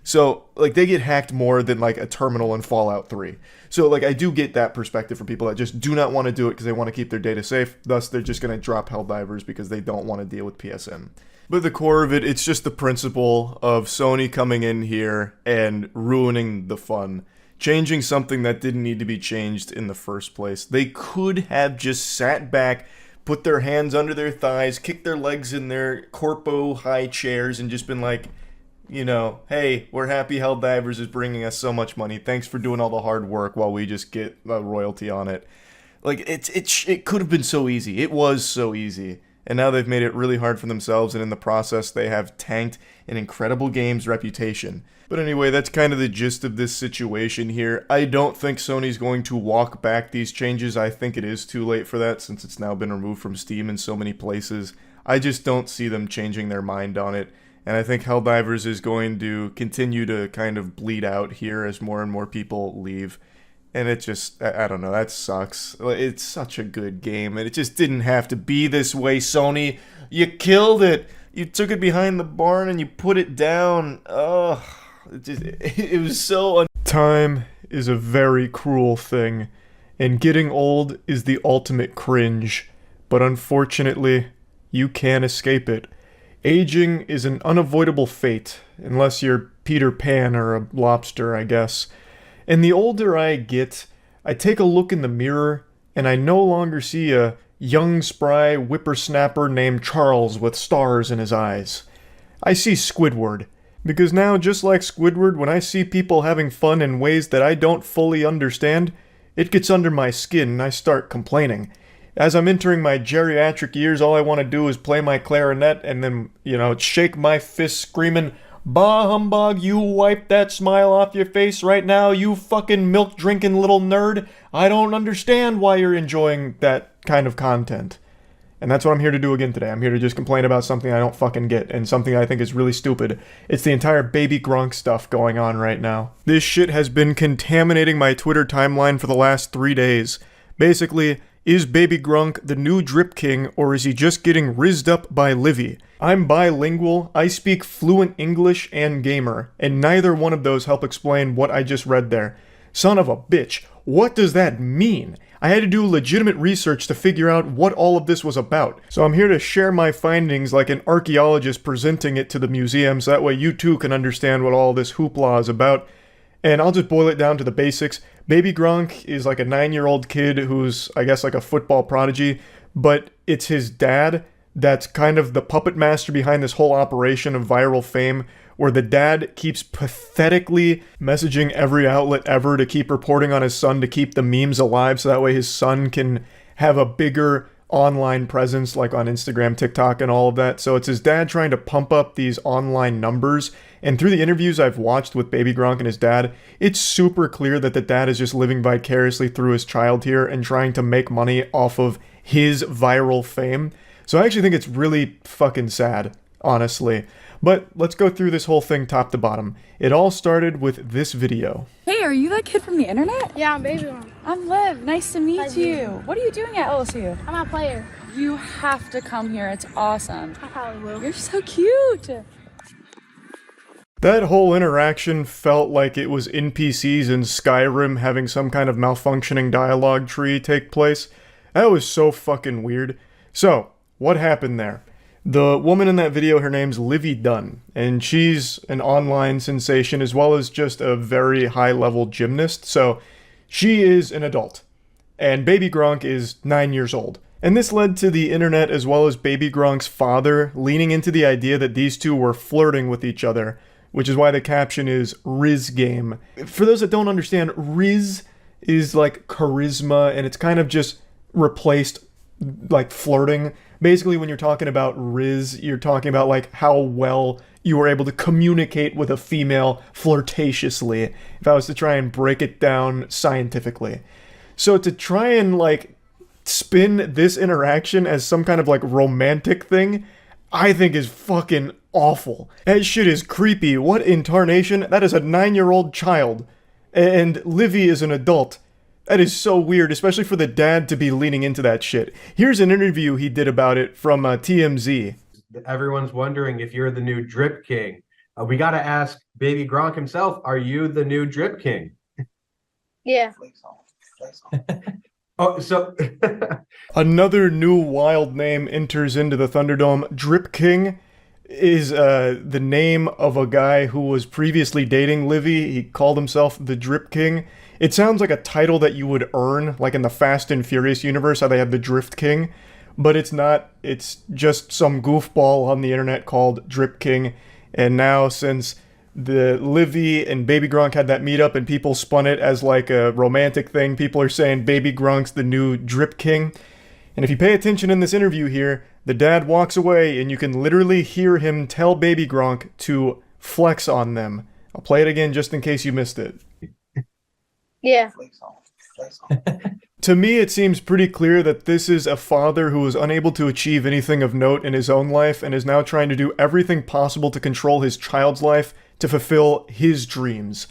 So, like, they get hacked more than, like, a terminal in Fallout 3. So, like, I do get that perspective for people that just do not want to do it because they want to keep their data safe. Thus, they're just going to drop Helldivers because they don't want to deal with PSN. But the core of it, it's just the principle of Sony coming in here and ruining the fun. Changing something that didn't need to be changed in the first place. They could have just sat back, put their hands under their thighs, kicked their legs in their corpo high chairs, and just been like, you know, hey, we're happy Helldivers is bringing us so much money. Thanks for doing all the hard work while we just get a royalty on it. Like, it could have been so easy. It was so easy. And now they've made it really hard for themselves, and in the process, they have tanked an incredible game's reputation. But anyway, that's kind of the gist of this situation here. I don't think Sony's going to walk back these changes. I think it is too late for that since it's now been removed from Steam in so many places. I just don't see them changing their mind on it. And I think Helldivers is going to continue to kind of bleed out here as more and more people leave. And it just, I don't know, that sucks. It's such a good game, and it just didn't have to be this way, Sony. You killed it. You took it behind the barn and you put it down. Ugh. It was so... Time is a very cruel thing, and getting old is the ultimate cringe. But unfortunately, you can't escape it. Aging is an unavoidable fate, unless you're Peter Pan or a lobster, I guess. And the older I get, I take a look in the mirror, and I no longer see a young, spry whippersnapper named Charles with stars in his eyes. I see Squidward. Because now, just like Squidward, when I see people having fun in ways that I don't fully understand, it gets under my skin and I start complaining. As I'm entering my geriatric years, all I want to do is play my clarinet and then, you know, shake my fist screaming, "Bah humbug, you wipe that smile off your face right now, you fucking milk-drinking little nerd. I don't understand why you're enjoying that kind of content." And that's what I'm here to do again today. I'm here to just complain about something I don't fucking get, and something I think is really stupid. It's the entire Baby Gronk stuff going on right now. This shit has been contaminating my Twitter timeline for the last 3 days. Basically, is Baby Gronk the new Drip King, or is he just getting rizzed up by Livy? I'm bilingual, I speak fluent English and gamer, and neither one of those help explain what I just read there. Son of a bitch, what does that mean? I had to do legitimate research to figure out what all of this was about. So I'm here to share my findings like an archaeologist presenting it to the museum, so that way you too can understand what all this hoopla is about. And I'll just boil it down to the basics. Baby Gronk is like a 9-year-old kid who's, I guess, like a football prodigy, but it's his dad that's kind of the puppet master behind this whole operation of viral fame, where the dad keeps pathetically messaging every outlet ever to keep reporting on his son to keep the memes alive, so that way his son can have a bigger online presence, like on Instagram, TikTok, and all of that. So it's his dad trying to pump up these online numbers. And through the interviews I've watched with Baby Gronk and his dad, it's super clear that the dad is just living vicariously through his child here and trying to make money off of his viral fame. So I actually think it's really fucking sad, honestly. But let's go through this whole thing top to bottom. It all started with this video. Hey, are you that kid from the internet? Yeah, I'm Baby Gronk. I'm Liv. Nice to meet Hi, you. Baby. What are you doing at LSU? I'm a player. You have to come here. It's awesome. I probably will. You're so cute. That whole interaction felt like it was NPCs in Skyrim having some kind of malfunctioning dialogue tree take place. That was so fucking weird. So, what happened there? The woman in that video, her name's Livy Dunn, and she's an online sensation as well as just a very high-level gymnast, so she is an adult. And Baby Gronk is 9 years old. And this led to the internet as well as Baby Gronk's father leaning into the idea that these two were flirting with each other, which is why the caption is Riz Game. For those that don't understand, Riz is like charisma, and it's kind of just replaced like flirting. Basically, when you're talking about Riz, you're talking about like how well you were able to communicate with a female flirtatiously, if I was to try and break it down scientifically. So to try and like spin this interaction as some kind of like romantic thing, I think is fucking awful. That shit is creepy. What in tarnation? That is a 9-year-old child. And Livy is an adult. That is so weird, especially for the dad to be leaning into that shit. Here's an interview he did about it from TMZ. Everyone's wondering if you're the new Drip King. We got to ask Baby Gronk himself, are you the new Drip King? Yeah. Oh, so another new wild name enters into the Thunderdome. Drip King is the name of a guy who was previously dating Livy. He called himself the Drip King. It sounds like a title that you would earn, like in the Fast and Furious universe, how they have the Drift King. But it's not. It's just some goofball on the internet called Drip King. And now, since the Livy and Baby Gronk had that meetup and people spun it as like a romantic thing, people are saying Baby Gronk's the new Drip King. And if you pay attention in this interview here, the dad walks away and you can literally hear him tell Baby Gronk to flex on them. I'll play it again just in case you missed it. Yeah. To me, it seems pretty clear that this is a father who was unable to achieve anything of note in his own life and is now trying to do everything possible to control his child's life to fulfill his dreams.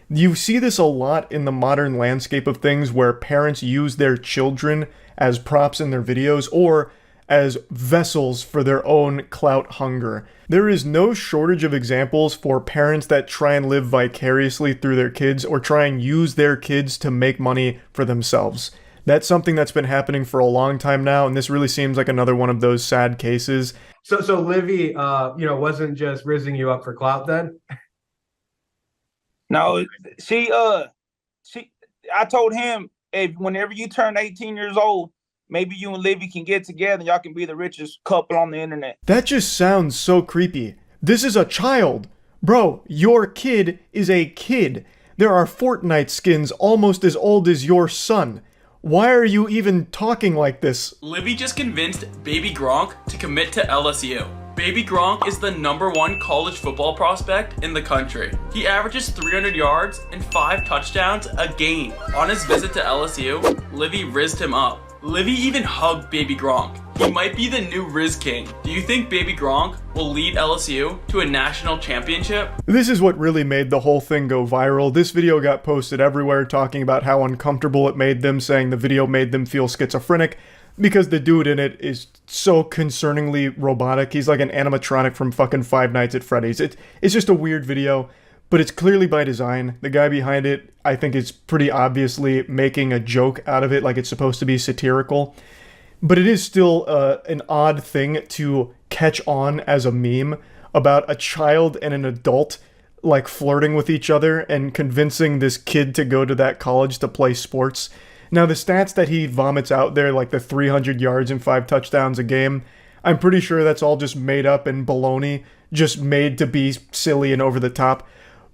You see this a lot in the modern landscape of things where parents use their children as props in their videos or as vessels for their own clout hunger. There is no shortage of examples for parents that try and live vicariously through their kids or try and use their kids to make money for themselves. That's something that's been happening for a long time now, and this really seems like another one of those sad cases. So Livy, wasn't just rizzing you up for clout then? No, I told him, if whenever you turn 18 years old, maybe you and Livy can get together and y'all can be the richest couple on the internet. That just sounds so creepy. This is a child. Bro, your kid is a kid. There are Fortnite skins almost as old as your son. Why are you even talking like this? Livy just convinced Baby Gronk to commit to LSU. Baby Gronk is the #1 college football prospect in the country. He averages 300 yards and 5 touchdowns a game. On his visit to LSU, Livy rizzed him up. Livy even hugged Baby Gronk. He might be the new Riz King. Do you think Baby Gronk will lead LSU to a national championship? This is what really made the whole thing go viral. This video got posted everywhere talking about how uncomfortable it made them, saying the video made them feel schizophrenic because the dude in it is so concerningly robotic. He's like an animatronic from fucking Five Nights at Freddy's. It's just a weird video, but it's clearly by design. The guy behind it, I think, is pretty obviously making a joke out of it, like it's supposed to be satirical. But it is still an odd thing to catch on as a meme about a child and an adult like flirting with each other and convincing this kid to go to that college to play sports. Now, the stats that he vomits out there, like the 300 yards and 5 touchdowns a game, I'm pretty sure that's all just made up and baloney, just made to be silly and over the top.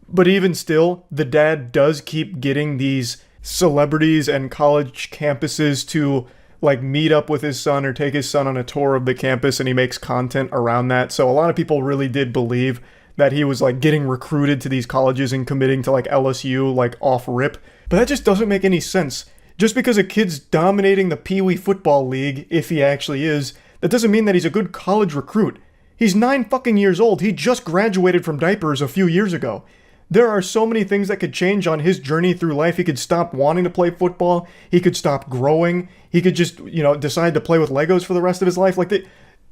But even still, the dad does keep getting these celebrities and college campuses to like meet up with his son or take his son on a tour of the campus, and he makes content around that. So a lot of people really did believe that he was like getting recruited to these colleges and committing to like LSU like off rip. But that just doesn't make any sense. Just because a kid's dominating the Pee Wee football league, if he actually is, that doesn't mean that he's a good college recruit. He's 9 fucking years old. He just graduated from diapers a few years ago. There are so many things that could change on his journey through life. He could stop wanting to play football. He could stop growing. He could just, decide to play with Legos for the rest of his life. Like,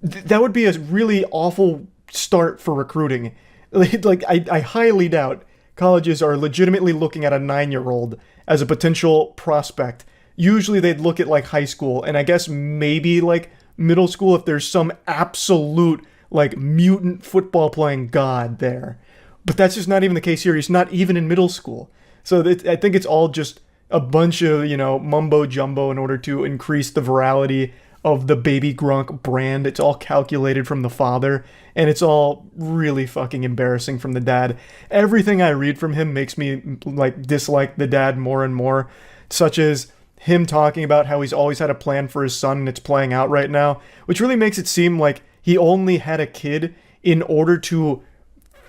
that would be a really awful start for recruiting. I highly doubt colleges are legitimately looking at a 9-year-old as a potential prospect. Usually they'd look at, like, high school, and I guess maybe, like, middle school if there's some absolute, like, mutant football-playing god there. But that's just not even the case here. He's not even in middle school. So I think it's all just a bunch of, mumbo jumbo in order to increase the virality of the Baby Gronk brand. It's all calculated from the father, and it's all really fucking embarrassing from the dad. Everything I read from him makes me dislike the dad more and more, such as him talking about how he's always had a plan for his son and it's playing out right now, which really makes it seem like he only had a kid in order to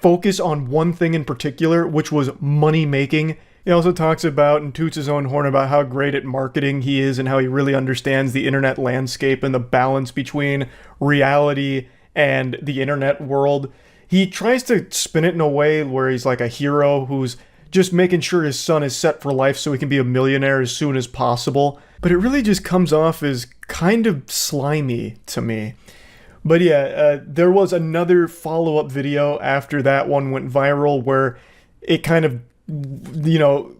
focus on one thing in particular, which was money making, He also talks about and toots his own horn about how great at marketing he is and how he really understands the internet landscape and the balance between reality and the internet world. He tries to spin it in a way where he's like a hero who's just making sure his son is set for life so he can be a millionaire as soon as possible. But it really just comes off as kind of slimy to me. But yeah, there was another follow-up video after that one went viral where it kind of, you know,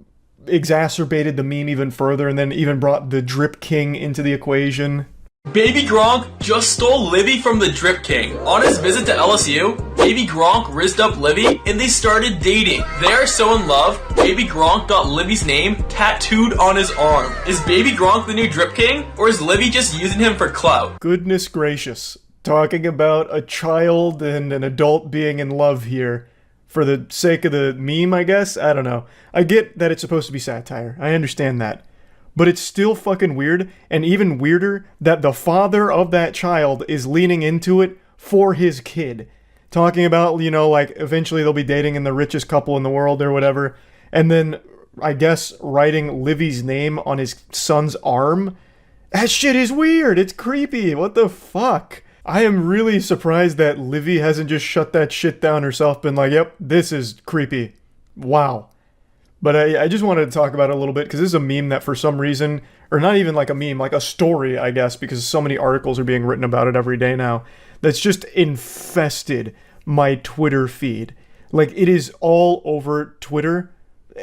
exacerbated the meme even further and then even brought the Drip King into the equation. Baby Gronk just stole Livy from the Drip King. On his visit to LSU, Baby Gronk rizzed up Livy and they started dating. They are so in love, Baby Gronk got Livy's name tattooed on his arm. Is Baby Gronk the new Drip King, or is Livy just using him for clout? Goodness gracious. Talking about a child and an adult being in love here. For the sake of the meme, I guess? I don't know. I get that it's supposed to be satire. I understand that. But it's still fucking weird, and even weirder that the father of that child is leaning into it for his kid. Talking about, you know, like, eventually they'll be dating in the richest couple in the world or whatever, and then, I guess, writing Livy's name on his son's arm? That shit is weird! It's creepy! What the fuck? I am really surprised that Livy hasn't just shut that shit down herself, been like, yep, this is creepy. Wow. But I just wanted to talk about it a little bit, because this is a meme that for some reason, or not even like a meme, like a story, I guess, because so many articles are being written about it every day now, that's just infested my Twitter feed. Like, it is all over Twitter,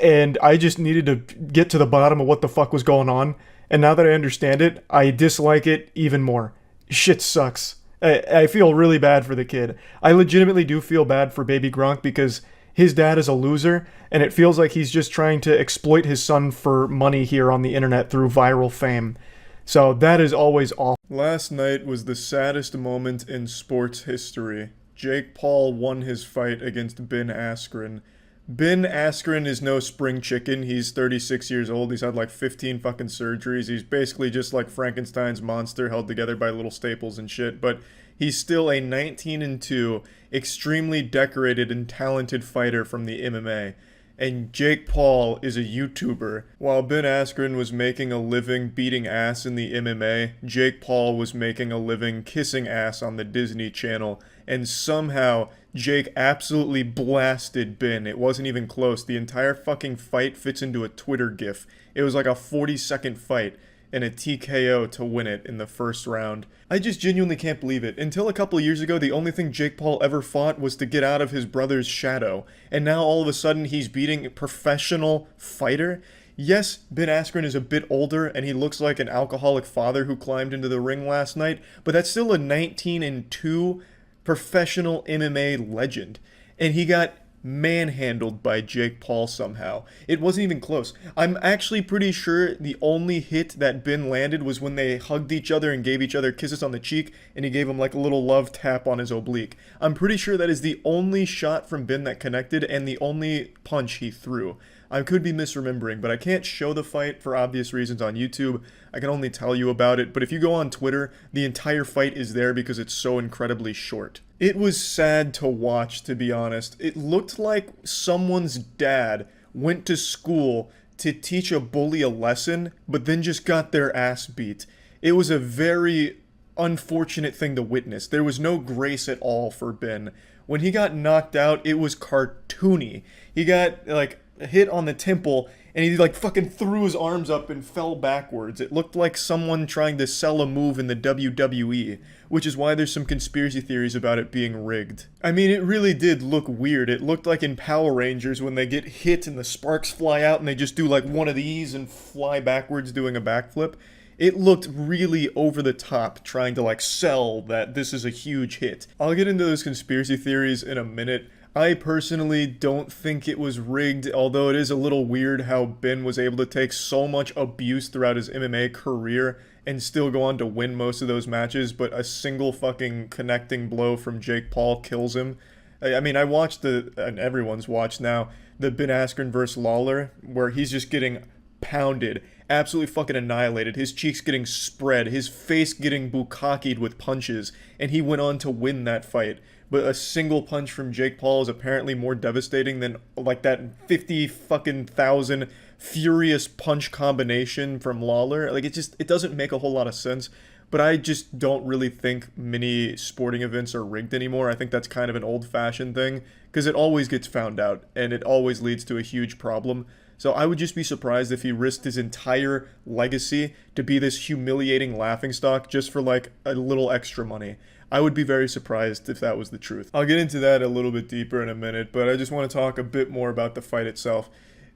and I just needed to get to the bottom of what the fuck was going on, and now that I understand it, I dislike it even more. Shit sucks. I feel really bad for the kid. I legitimately do feel bad for Baby Gronk because his dad is a loser, and it feels like he's just trying to exploit his son for money here on the internet through viral fame. So that is always awful. Last night was the saddest moment in sports history. Jake Paul won his fight against Ben Askren. Ben Askren is no spring chicken. He's 36 years old. He's had like 15 fucking surgeries. He's basically just like Frankenstein's monster held together by little staples and shit. But he's still a 19-2, extremely decorated and talented fighter from the MMA. And Jake Paul is a YouTuber. While Ben Askren was making a living beating ass in the MMA, Jake Paul was making a living kissing ass on the Disney Channel. And somehow, Jake absolutely blasted Ben. It wasn't even close. The entire fucking fight fits into a Twitter gif. It was like a 40-second fight and a TKO to win it in the first round. I just genuinely can't believe it. Until a couple years ago, the only thing Jake Paul ever fought was to get out of his brother's shadow. And now all of a sudden he's beating a professional fighter? Yes, Ben Askren is a bit older and he looks like an alcoholic father who climbed into the ring last night, but that's still a 19-2 professional MMA legend. And he got manhandled by Jake Paul somehow. It wasn't even close. I'm actually pretty sure the only hit that Ben landed was when they hugged each other and gave each other kisses on the cheek, and he gave him like a little love tap on his oblique. I'm pretty sure that is the only shot from Ben that connected and the only punch he threw. I could be misremembering, but I can't show the fight for obvious reasons on YouTube. I can only tell you about it, but if you go on Twitter, the entire fight is there because it's so incredibly short. It was sad to watch, to be honest. It looked like someone's dad went to school to teach a bully a lesson, but then just got their ass beat. It was a very unfortunate thing to witness. There was no grace at all for Ben. When he got knocked out, it was cartoony. He got, like, hit on the temple, and he like fucking threw his arms up and fell backwards. It looked like someone trying to sell a move in the WWE, which is why there's some conspiracy theories about it being rigged. I mean, it really did look weird. It looked like in Power Rangers when they get hit and the sparks fly out and they just do like one of these and fly backwards doing a backflip. It looked really over the top, trying to like sell that this is a huge hit. I'll get into those conspiracy theories in a minute. I personally don't think it was rigged, although it is a little weird how Ben was able to take so much abuse throughout his MMA career and still go on to win most of those matches, but a single fucking connecting blow from Jake Paul kills him. I mean, I watched and everyone's watched now, the Ben Askren vs. Lawler, where he's just getting pounded, absolutely fucking annihilated, his cheeks getting spread, his face getting bukkakied with punches, and he went on to win that fight. But a single punch from Jake Paul is apparently more devastating than like that 50 fucking thousand furious punch combination from Lawler. Like, it doesn't make a whole lot of sense. But I just don't really think mini sporting events are rigged anymore. I think that's kind of an old-fashioned thing, because it always gets found out, and it always leads to a huge problem. So I would just be surprised if he risked his entire legacy to be this humiliating laughingstock just for like a little extra money. I would be very surprised if that was the truth. I'll get into that a little bit deeper in a minute, but I just want to talk a bit more about the fight itself.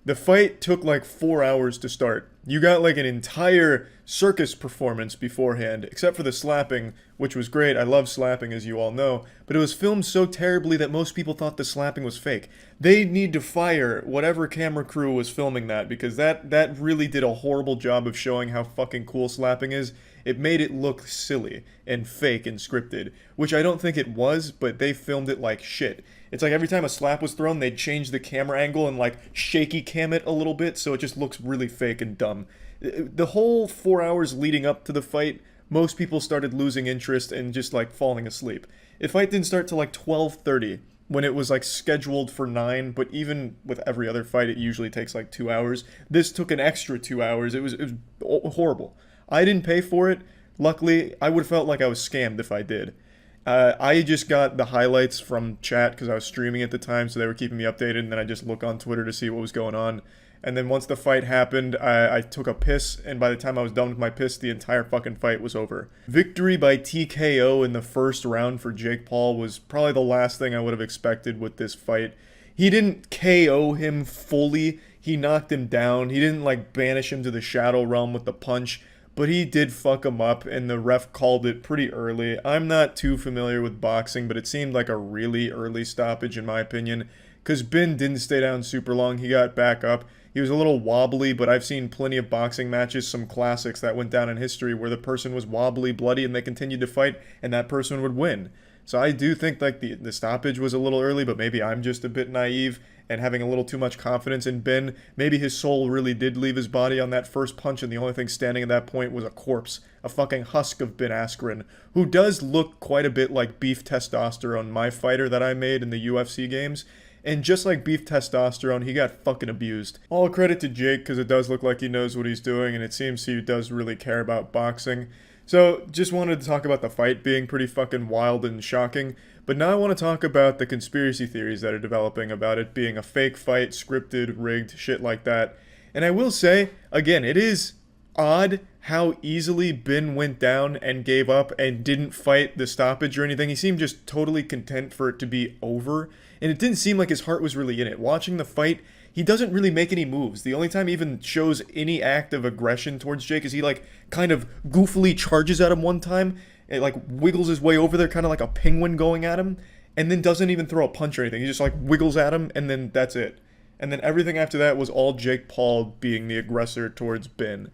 The fight took like 4 hours to start. You got like an entire circus performance beforehand, except for the slapping, which was great. I love slapping, as you all know, but it was filmed so terribly that most people thought the slapping was fake. They need to fire whatever camera crew was filming that, because that really did a horrible job of showing how fucking cool slapping is. It made it look silly and fake and scripted, which I don't think it was, but they filmed it like shit. It's like every time a slap was thrown, they'd change the camera angle and like shaky cam it a little bit, so it just looks really fake and dumb. The whole 4 hours leading up to the fight, most people started losing interest and just like falling asleep. The fight didn't start till like 12:30, when it was like scheduled for 9, but even with every other fight, it usually takes like 2 hours. This took an extra 2 hours. It was horrible. I didn't pay for it. Luckily, I would have felt like I was scammed if I did. I just got the highlights from chat because I was streaming at the time, so they were keeping me updated, and then I just look on Twitter to see what was going on. And then once the fight happened, I took a piss, and by the time I was done with my piss, the entire fucking fight was over. Victory by TKO in the first round for Jake Paul was probably the last thing I would have expected with this fight. He didn't KO him fully. He knocked him down. He didn't like banish him to the shadow realm with the punch. But he did fuck him up, and the ref called it pretty early. I'm not too familiar with boxing, but it seemed like a really early stoppage in my opinion, because Ben didn't stay down super long. He got back up. He was a little wobbly, but I've seen plenty of boxing matches, some classics that went down in history where the person was wobbly, bloody, and they continued to fight, and that person would win. So I do think like the stoppage was a little early, but maybe I'm just a bit naive and having a little too much confidence in Ben. Maybe his soul really did leave his body on that first punch, and the only thing standing at that point was a corpse, a fucking husk of Ben Askren, who does look quite a bit like Beef Testosterone, my fighter that I made in the UFC games. And just like Beef Testosterone, he got fucking abused. All credit to Jake, because it does look like he knows what he's doing, and it seems he does really care about boxing. So, just wanted to talk about the fight being pretty fucking wild and shocking, but now I want to talk about the conspiracy theories that are developing about it being a fake fight, scripted, rigged, shit like that. And I will say, again, it is odd how easily Ben went down and gave up and didn't fight the stoppage or anything. He seemed just totally content for it to be over, and it didn't seem like his heart was really in it. Watching the fight, he doesn't really make any moves. The only time he even shows any act of aggression towards Jake is he like kind of goofily charges at him one time and like wiggles his way over there kind of like a penguin going at him, and then doesn't even throw a punch or anything. He just like wiggles at him, and then that's it. And then everything after that was all Jake Paul being the aggressor towards Ben.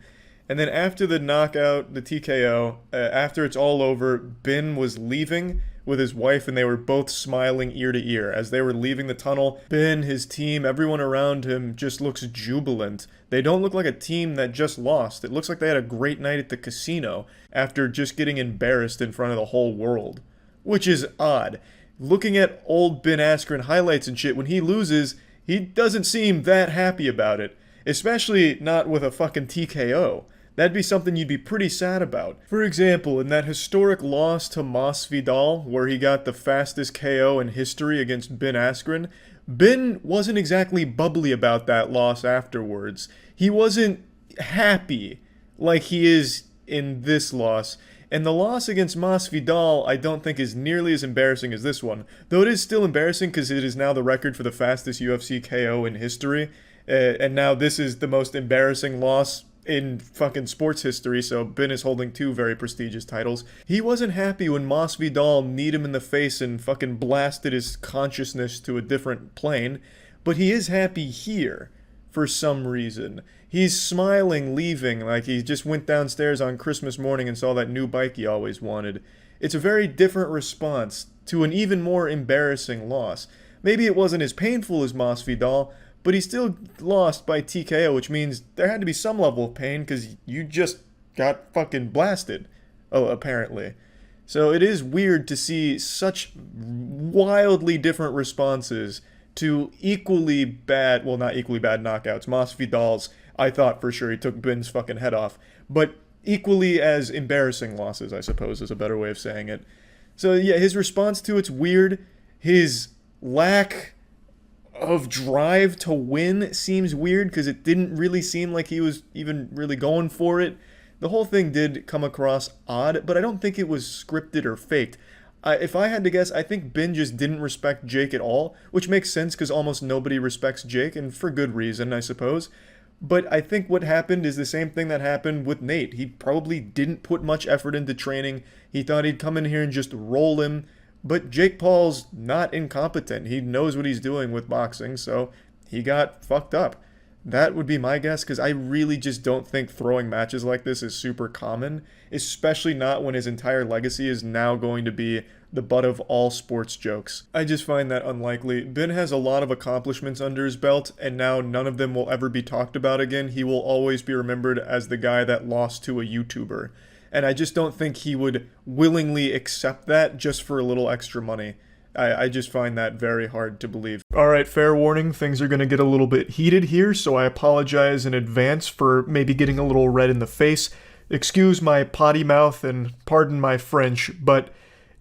And then after the knockout, the TKO, after it's all over, Ben was leaving with his wife, and they were both smiling ear to ear. As they were leaving the tunnel, Ben, his team, everyone around him just looks jubilant. They don't look like a team that just lost. It looks like they had a great night at the casino after just getting embarrassed in front of the whole world. Which is odd. Looking at old Ben Askren highlights and shit, when he loses, he doesn't seem that happy about it. Especially not with a fucking TKO. That'd be something you'd be pretty sad about. For example, in that historic loss to Masvidal, where he got the fastest KO in history against Ben Askren, Ben wasn't exactly bubbly about that loss afterwards. He wasn't happy like he is in this loss. And the loss against Masvidal, I don't think is nearly as embarrassing as this one. Though it is still embarrassing because it is now the record for the fastest UFC KO in history. And now this is the most embarrassing loss in fucking sports history, so Ben is holding 2 very prestigious titles. He wasn't happy when Masvidal kneed him in the face and fucking blasted his consciousness to a different plane, but he is happy here, for some reason. He's smiling, leaving, like he just went downstairs on Christmas morning and saw that new bike he always wanted. It's a very different response to an even more embarrassing loss. Maybe it wasn't as painful as Masvidal, but he still lost by TKO, which means there had to be some level of pain because you just got fucking blasted, apparently. So it is weird to see such wildly different responses to equally bad, well, not equally bad knockouts. Masvidal's, I thought for sure he took Ben's fucking head off, but equally as embarrassing losses, I suppose, is a better way of saying it. So yeah, his response to it's weird. His lack of drive to win seems weird because it didn't really seem like he was even really going for it. The whole thing did come across odd, but I don't think it was scripted or faked. If I had to guess, I think Ben just didn't respect Jake at all, which makes sense because almost nobody respects Jake, and for good reason, I suppose. But I think what happened is the same thing that happened with Nate. He probably didn't put much effort into training. He thought he'd come in here and just roll him. But Jake Paul's not incompetent. He knows what he's doing with boxing, so he got fucked up. That would be my guess, because I really just don't think throwing matches like this is super common, especially not when his entire legacy is now going to be the butt of all sports jokes. I just find that unlikely. Ben has a lot of accomplishments under his belt, and now none of them will ever be talked about again. He will always be remembered as the guy that lost to a YouTuber. And I just don't think he would willingly accept that just for a little extra money. I just find that very hard to believe. Alright, fair warning, things are going to get a little bit heated here, so I apologize in advance for maybe getting a little red in the face. Excuse my potty mouth and pardon my French, but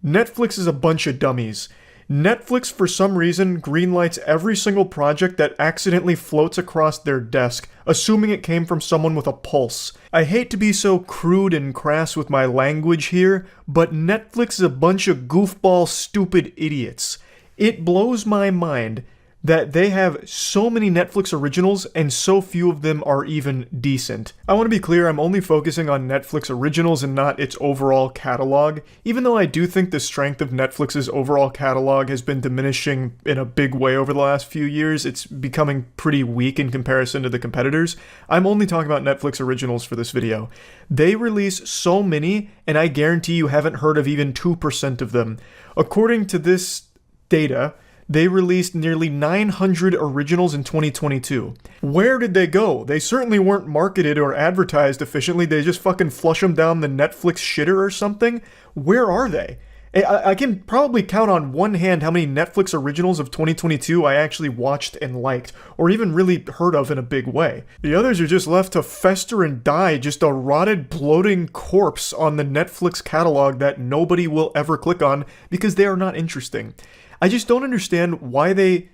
Netflix is a bunch of dummies. Netflix, for some reason, greenlights every single project that accidentally floats across their desk, assuming it came from someone with a pulse. I hate to be so crude and crass with my language here, but Netflix is a bunch of goofball, stupid idiots. It blows my mind that they have so many Netflix originals and so few of them are even decent. I want to be clear, I'm only focusing on Netflix originals and not its overall catalog, even though I do think the strength of Netflix's overall catalog has been diminishing in a big way over the last few years. It's becoming pretty weak in comparison to the competitors. I'm only talking about Netflix originals for this video. They release so many, and I guarantee you haven't heard of even 2% of them. According to this data, they released nearly 900 originals in 2022. Where did they go? They certainly weren't marketed or advertised efficiently. They just fucking flush them down the Netflix shitter or something. Where are they? I can probably count on one hand how many Netflix originals of 2022 I actually watched and liked, or even really heard of in a big way. The others are just left to fester and die, just a rotted, bloating corpse on the Netflix catalog that nobody will ever click on because they are not interesting. I just don't understand why they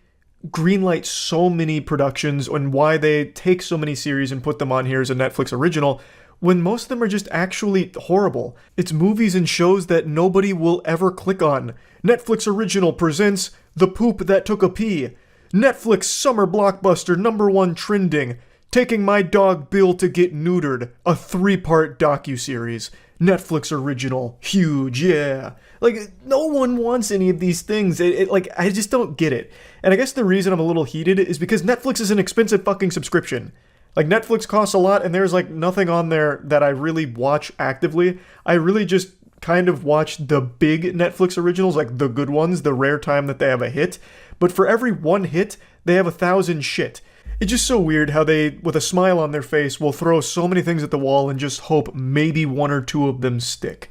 greenlight so many productions and why they take so many series and put them on here as a Netflix original when most of them are just actually horrible. It's movies and shows that nobody will ever click on. Netflix original presents The Poop That Took a Pee. Netflix summer blockbuster #1 trending. Taking My Dog Bill to Get Neutered. A 3-part docuseries. Netflix original. Huge, yeah. Like, no one wants any of these things. I just don't get it. And I guess the reason I'm a little heated is because Netflix is an expensive fucking subscription. Like, Netflix costs a lot, and there's, like, nothing on there that I really watch actively. I really just kind of watch the big Netflix originals, like the good ones, the rare time that they have a hit. But for every one hit, they have 1,000 shit. It's just so weird how they, with a smile on their face, will throw so many things at the wall and just hope maybe 1 or 2 of them stick.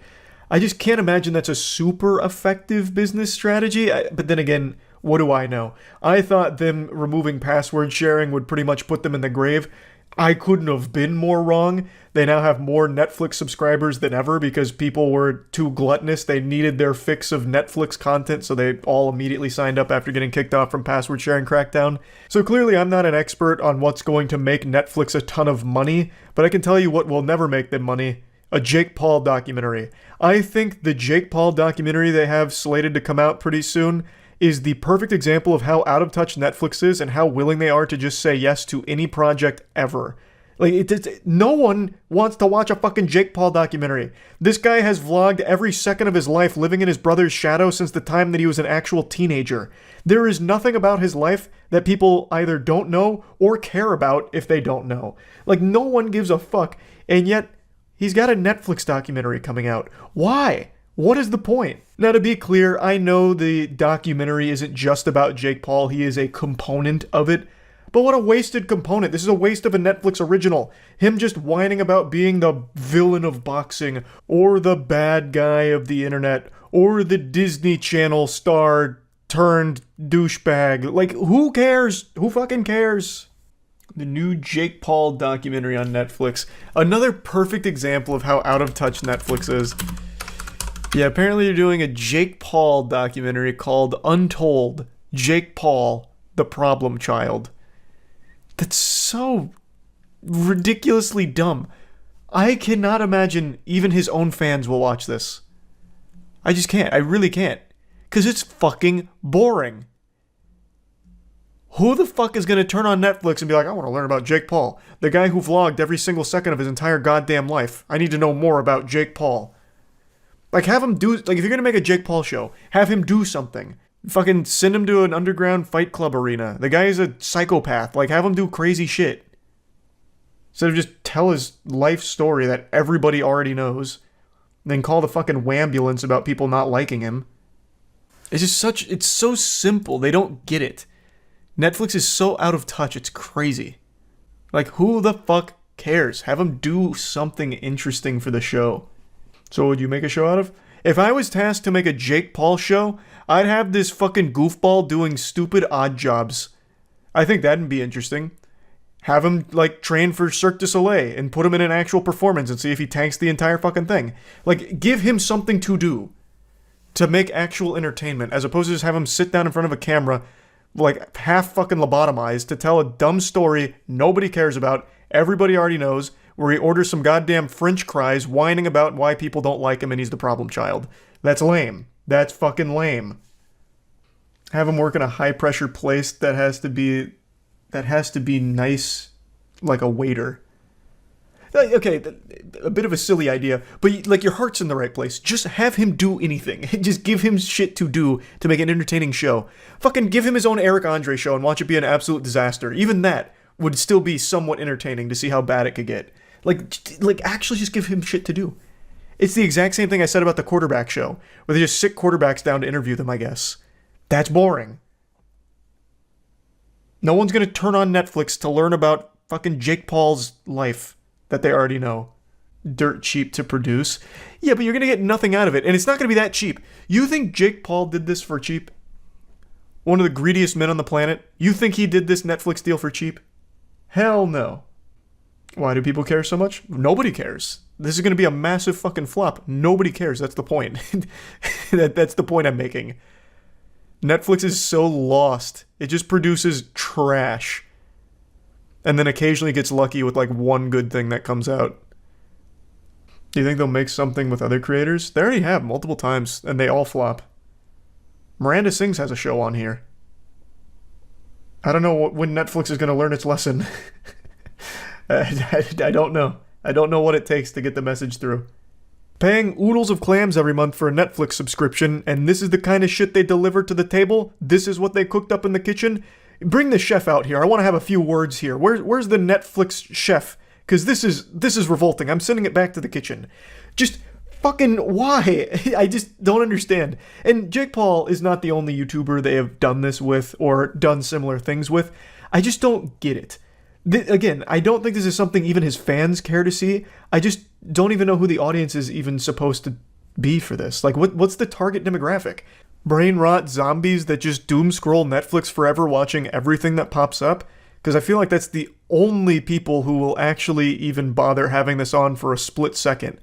I just can't imagine that's a super effective business strategy, but then again, what do I know? I thought them removing password sharing would pretty much put them in the grave. I couldn't have been more wrong. They now have more Netflix subscribers than ever because people were too gluttonous. They needed their fix of Netflix content, so they all immediately signed up after getting kicked off from password sharing crackdown. So clearly I'm not an expert on what's going to make Netflix a ton of money, but I can tell you what will never make them money. A Jake Paul documentary. I think the Jake Paul documentary they have slated to come out pretty soon is the perfect example of how out of touch Netflix is and how willing they are to just say yes to any project ever. Like, no one wants to watch a fucking Jake Paul documentary. This guy has vlogged every second of his life living in his brother's shadow since the time that he was an actual teenager. There is nothing about his life that people either don't know or care about if they don't know. Like, no one gives a fuck, and yet he's got a Netflix documentary coming out. Why? What is the point? Now, to be clear, I know the documentary isn't just about Jake Paul. He is a component of it. But what a wasted component. This is a waste of a Netflix original. Him just whining about being the villain of boxing, or the bad guy of the internet, or the Disney Channel star turned douchebag. Like, who cares? Who fucking cares? The new Jake Paul documentary on Netflix. Another perfect example of how out of touch Netflix is. Yeah, apparently they're doing a Jake Paul documentary called Untold. Jake Paul, the Problem Child. That's so ridiculously dumb. I cannot imagine even his own fans will watch this. I just can't. I really can't. Because it's fucking boring. Who the fuck is going to turn on Netflix and be like, I want to learn about Jake Paul, the guy who vlogged every single second of his entire goddamn life. I need to know more about Jake Paul. Like, have him do, like, if you're going to make a Jake Paul show, have him do something. Fucking send him to an underground fight club arena. The guy is a psychopath. Like, have him do crazy shit. Instead of just tell his life story that everybody already knows. Then call the fucking wambulance about people not liking him. It's just such, it's so simple. They don't get it. Netflix is so out of touch, it's crazy. Like, who the fuck cares? Have them do something interesting for the show. So what would you make a show out of? If I was tasked to make a Jake Paul show, I'd have this fucking goofball doing stupid odd jobs. I think that'd be interesting. Have him, like, train for Cirque du Soleil and put him in an actual performance and see if he tanks the entire fucking thing. Like, give him something to do to make actual entertainment, as opposed to just have him sit down in front of a camera, like, half fucking lobotomized to tell a dumb story nobody cares about, everybody already knows, where he orders some goddamn French fries whining about why people don't like him and he's the problem child. That's lame. That's fucking lame. Have him work in a high-pressure place that has to be nice, like a waiter. Okay, a bit of a silly idea, but like your heart's in the right place. Just have him do anything. Just give him shit to do to make an entertaining show. Fucking give him his own Eric Andre show and watch it be an absolute disaster. Even that would still be somewhat entertaining to see how bad it could get. Like actually just give him shit to do. It's the exact same thing I said about the quarterback show, where they just sit quarterbacks down to interview them, I guess. That's boring. No one's gonna turn on Netflix to learn about fucking Jake Paul's life that they already know. Dirt cheap to produce. Yeah, but you're gonna get nothing out of it, and it's not gonna be that cheap. You think Jake Paul did this for cheap? One of the greediest men on the planet? You think he did this Netflix deal for cheap? Hell no. Why do people care so much? Nobody cares. This is gonna be a massive fucking flop. Nobody cares. That's the point. That's the point I'm making. Netflix is so lost. It just produces trash. And then occasionally gets lucky with like one good thing that comes out. Do you think they'll make something with other creators? They already have multiple times, and they all flop. Miranda Sings has a show on here. I don't know when Netflix is going to learn its lesson. I don't know. I don't know what it takes to get the message through. Paying oodles of clams every month for a Netflix subscription, and this is the kind of shit they deliver to the table? This is what they cooked up in the kitchen? Bring the chef out here. I want to have a few words here. Where's the Netflix chef? Because this is revolting. I'm sending it back to the kitchen. Just fucking why? I just don't understand. And Jake Paul is not the only YouTuber they have done this with or done similar things with. I just don't get it. Again, I don't think this is something even his fans care to see. I just don't even know who the audience is even supposed to be for this. Like, what's the target demographic? Brain rot zombies that just doom scroll Netflix forever watching everything that pops up? Because I feel like that's the only people who will actually even bother having this on for a split second.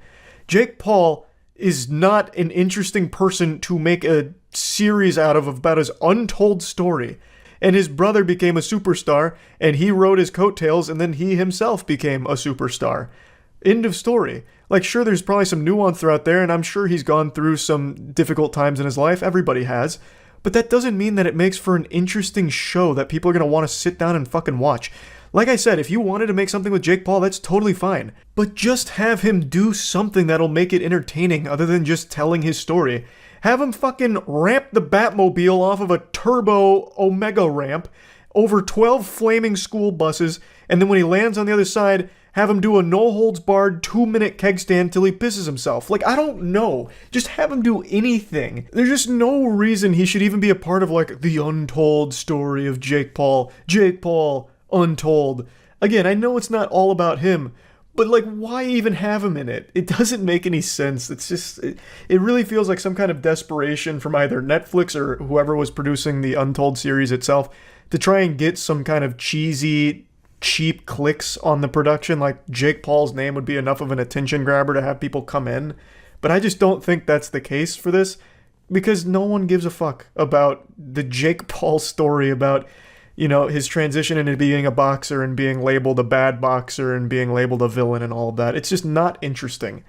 Jake Paul is not an interesting person to make a series out of about his untold story. And his brother became a superstar, and he rode his coattails, and then he himself became a superstar. End of story. Like, sure, there's probably some nuance throughout there, and I'm sure he's gone through some difficult times in his life. Everybody has. But that doesn't mean that it makes for an interesting show that people are going to want to sit down and fucking watch. Like I said, if you wanted to make something with Jake Paul, that's totally fine. But just have him do something that'll make it entertaining other than just telling his story. Have him fucking ramp the Batmobile off of a turbo Omega ramp over 12 flaming school buses, and then when he lands on the other side, have him do a no-holds-barred 2-minute keg stand till he pisses himself. Like, I don't know. Just have him do anything. There's just no reason he should even be a part of, like, the untold story of Jake Paul. Jake Paul, untold. Again, I know it's not all about him, but like, why even have him in it? It doesn't make any sense. It's just, it really feels like some kind of desperation from either Netflix or whoever was producing the Untold series itself to try and get some kind of cheesy, cheap clicks on the production. Like, Jake Paul's name would be enough of an attention grabber to have people come in. But I just don't think that's the case for this, because no one gives a fuck about the Jake Paul story about, you know, his transition into being a boxer and being labeled a bad boxer and being labeled a villain and all of that. It's just not interesting.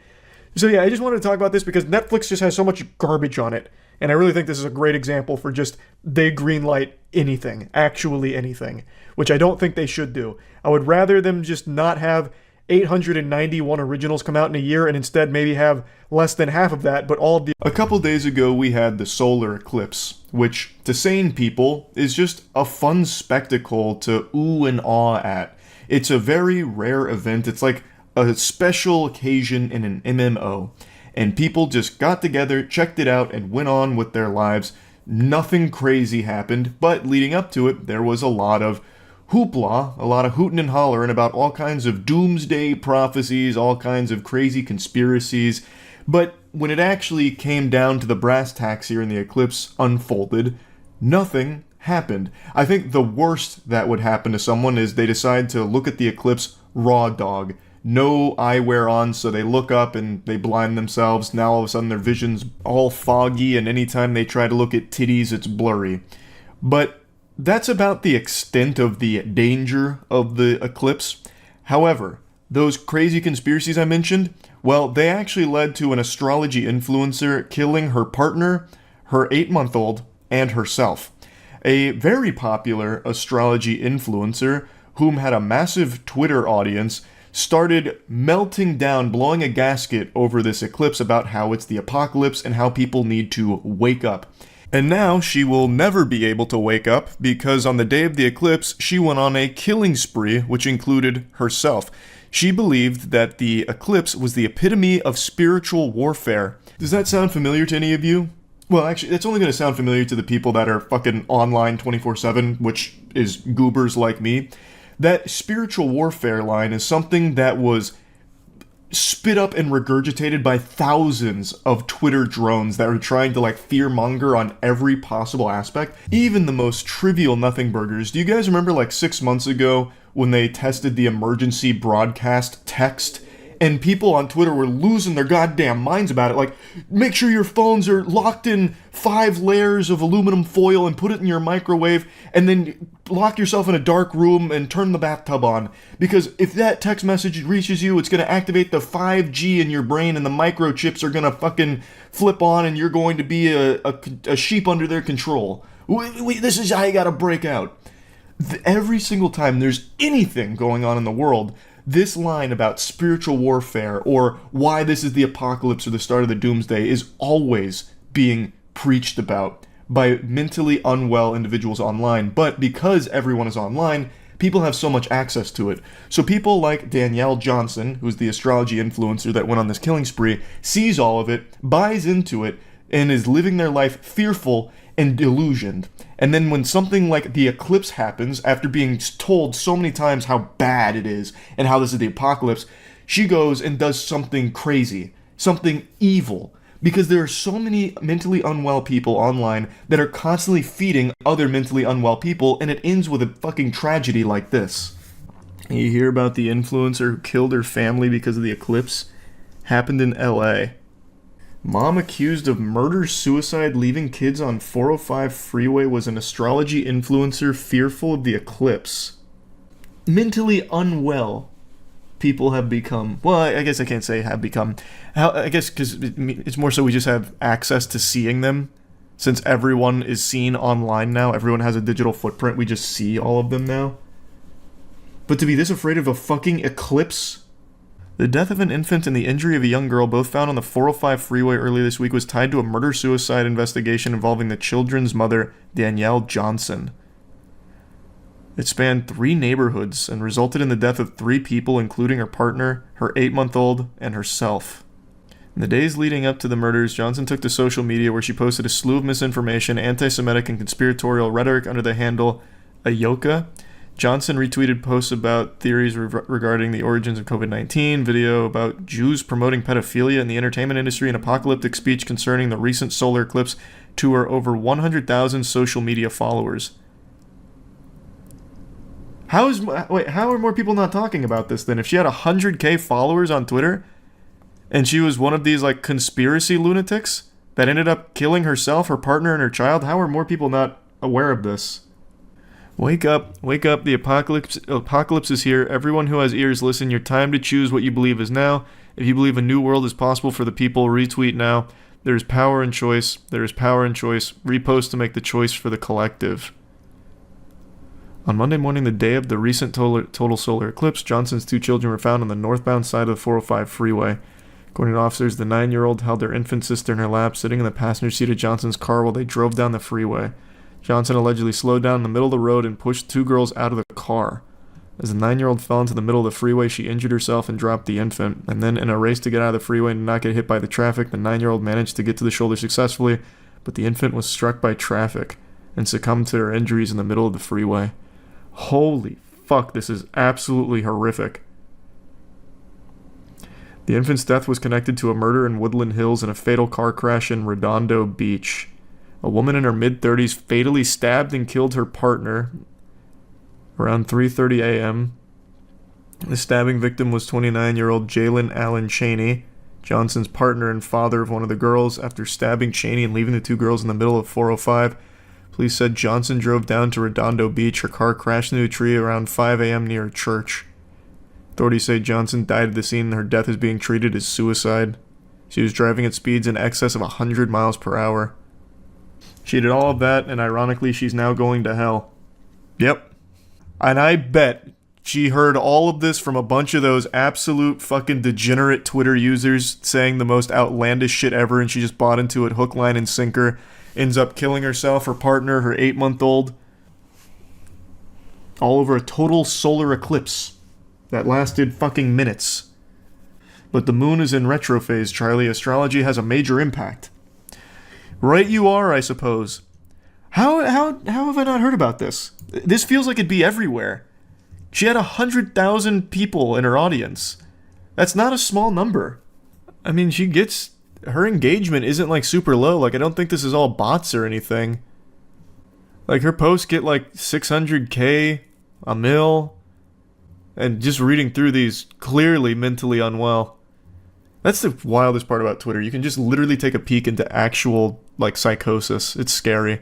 So yeah, I just wanted to talk about this because Netflix just has so much garbage on it. And I really think this is a great example for just, they greenlight anything, actually anything, which I don't think they should do. I would rather them just not have 891 originals come out in a year and instead maybe have less than half of that, but all of the... A couple days ago we had the solar eclipse, which to sane people is just a fun spectacle to ooh and awe at. It's a very rare event. It's like a special occasion in an MMO, and people just got together, checked it out, and went on with their lives. Nothing crazy happened, but leading up to it, there was a lot of hoopla, a lot of hootin' and hollerin' about all kinds of doomsday prophecies, all kinds of crazy conspiracies. But when it actually came down to the brass tacks here and the eclipse unfolded, nothing happened. I think the worst that would happen to someone is they decide to look at the eclipse raw dog. No eyewear on, so they look up and they blind themselves. Now all of a sudden their vision's all foggy, and anytime they try to look at titties, it's blurry. But that's about the extent of the danger of the eclipse. However, those crazy conspiracies I mentioned, well, they actually led to an astrology influencer killing her partner, her 8-month-old, and herself. A very popular astrology influencer, whom had a massive Twitter audience, started melting down, blowing a gasket over this eclipse about how it's the apocalypse and how people need to wake up. And now she will never be able to wake up because on the day of the eclipse, she went on a killing spree, which included herself. She believed that the eclipse was the epitome of spiritual warfare. Does that sound familiar to any of you? Well, actually, it's only going to sound familiar to the people that are fucking online 24/7, which is goobers like me. That spiritual warfare line is something that was spit up and regurgitated by thousands of Twitter drones that are trying to like fearmonger on every possible aspect, even the most trivial nothing burgers. Do you guys remember like 6 months ago when they tested the emergency broadcast text? And people on Twitter were losing their goddamn minds about it. Like, make sure your phones are locked in 5 layers of aluminum foil and put it in your microwave, and then lock yourself in a dark room and turn the bathtub on. Because if that text message reaches you, it's going to activate the 5G in your brain, and the microchips are going to fucking flip on, and you're going to be a sheep under their control. This is how you got to break out. Every single time there's anything going on in the world, this line about spiritual warfare or why this is the apocalypse or the start of the doomsday is always being preached about by mentally unwell individuals online. But because everyone is online, people have so much access to it. So people like Danielle Johnson, who's the astrology influencer that went on this killing spree, sees all of it, buys into it, and is living their life fearful and delusioned. And then when something like the eclipse happens, after being told so many times how bad it is and how this is the apocalypse, she goes and does something crazy, something evil. Because there are so many mentally unwell people online that are constantly feeding other mentally unwell people, and it ends with a fucking tragedy like this. You hear about the influencer who killed her family because of the eclipse? Happened in LA. Mom accused of murder-suicide leaving kids on 405 freeway was an astrology influencer fearful of the eclipse. Mentally unwell people have become... Well, I guess I can't say have become. I guess because it's more so we just have access to seeing them. Since everyone is seen online now, everyone has a digital footprint, we just see all of them now. But to be this afraid of a fucking eclipse... The death of an infant and the injury of a young girl, both found on the 405 freeway earlier this week, was tied to a murder-suicide investigation involving the children's mother, Danielle Johnson. It spanned 3 neighborhoods and resulted in the death of 3 people, including her partner, her 8-month-old, and herself. In the days leading up to the murders, Johnson took to social media where she posted a slew of misinformation, anti-Semitic, and conspiratorial rhetoric under the handle Ayoka, Johnson retweeted posts about theories regarding the origins of COVID-19, video about Jews promoting pedophilia in the entertainment industry, and apocalyptic speech concerning the recent solar eclipse to her over 100,000 social media followers. How are more people not talking about this then? If she had 100k followers on Twitter, and she was one of these like conspiracy lunatics that ended up killing herself, her partner, and her child, how are more people not aware of this? Wake up, the apocalypse is here. Everyone who has ears, listen. Your time to choose what you believe is now. If you believe a new world is possible for the people, retweet now. There is power in choice. There is power in choice. Repost to make the choice for the collective. On Monday morning, the day of the recent total solar eclipse, Johnson's 2 children were found on the northbound side of the 405 freeway. According to officers, the 9-year-old held their infant sister in her lap, sitting in the passenger seat of Johnson's car while they drove down the freeway. Johnson allegedly slowed down in the middle of the road and pushed 2 girls out of the car. As the 9-year-old fell into the middle of the freeway, she injured herself and dropped the infant. And then, in a race to get out of the freeway and not get hit by the traffic, the 9-year-old managed to get to the shoulder successfully, but the infant was struck by traffic and succumbed to her injuries in the middle of the freeway. Holy fuck, this is absolutely horrific. The infant's death was connected to a murder in Woodland Hills and a fatal car crash in Redondo Beach. A woman in her mid-30s fatally stabbed and killed her partner around 3:30 a.m. The stabbing victim was 29-year-old Jalen Allen Cheney, Johnson's partner and father of one of the girls. After stabbing Cheney and leaving the 2 girls in the middle of 405, police said Johnson drove down to Redondo Beach. Her car crashed into a tree around 5 a.m. near a church. Authorities say Johnson died at the scene and her death is being treated as suicide. She was driving at speeds in excess of 100 miles per hour. She did all of that, and ironically, she's now going to hell. Yep. And I bet she heard all of this from a bunch of those absolute fucking degenerate Twitter users saying the most outlandish shit ever, and she just bought into it hook, line, and sinker. Ends up killing herself, her partner, her 8-month-old. All over a total solar eclipse that lasted fucking minutes. But the moon is in retro phase, Charlie. Astrology has a major impact. Right you are, I suppose. How have I not heard about this? This feels like it'd be everywhere. She had 100,000 people in her audience. That's not a small number. I mean, her engagement isn't like super low. Like, I don't think this is all bots or anything. Like, her posts get like 600k, a mil, and just reading through these, clearly mentally unwell. That's the wildest part about Twitter. You can just literally take a peek into actual, like, psychosis. It's scary.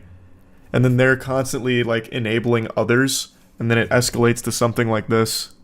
And then they're constantly, like, enabling others, and then it escalates to something like this.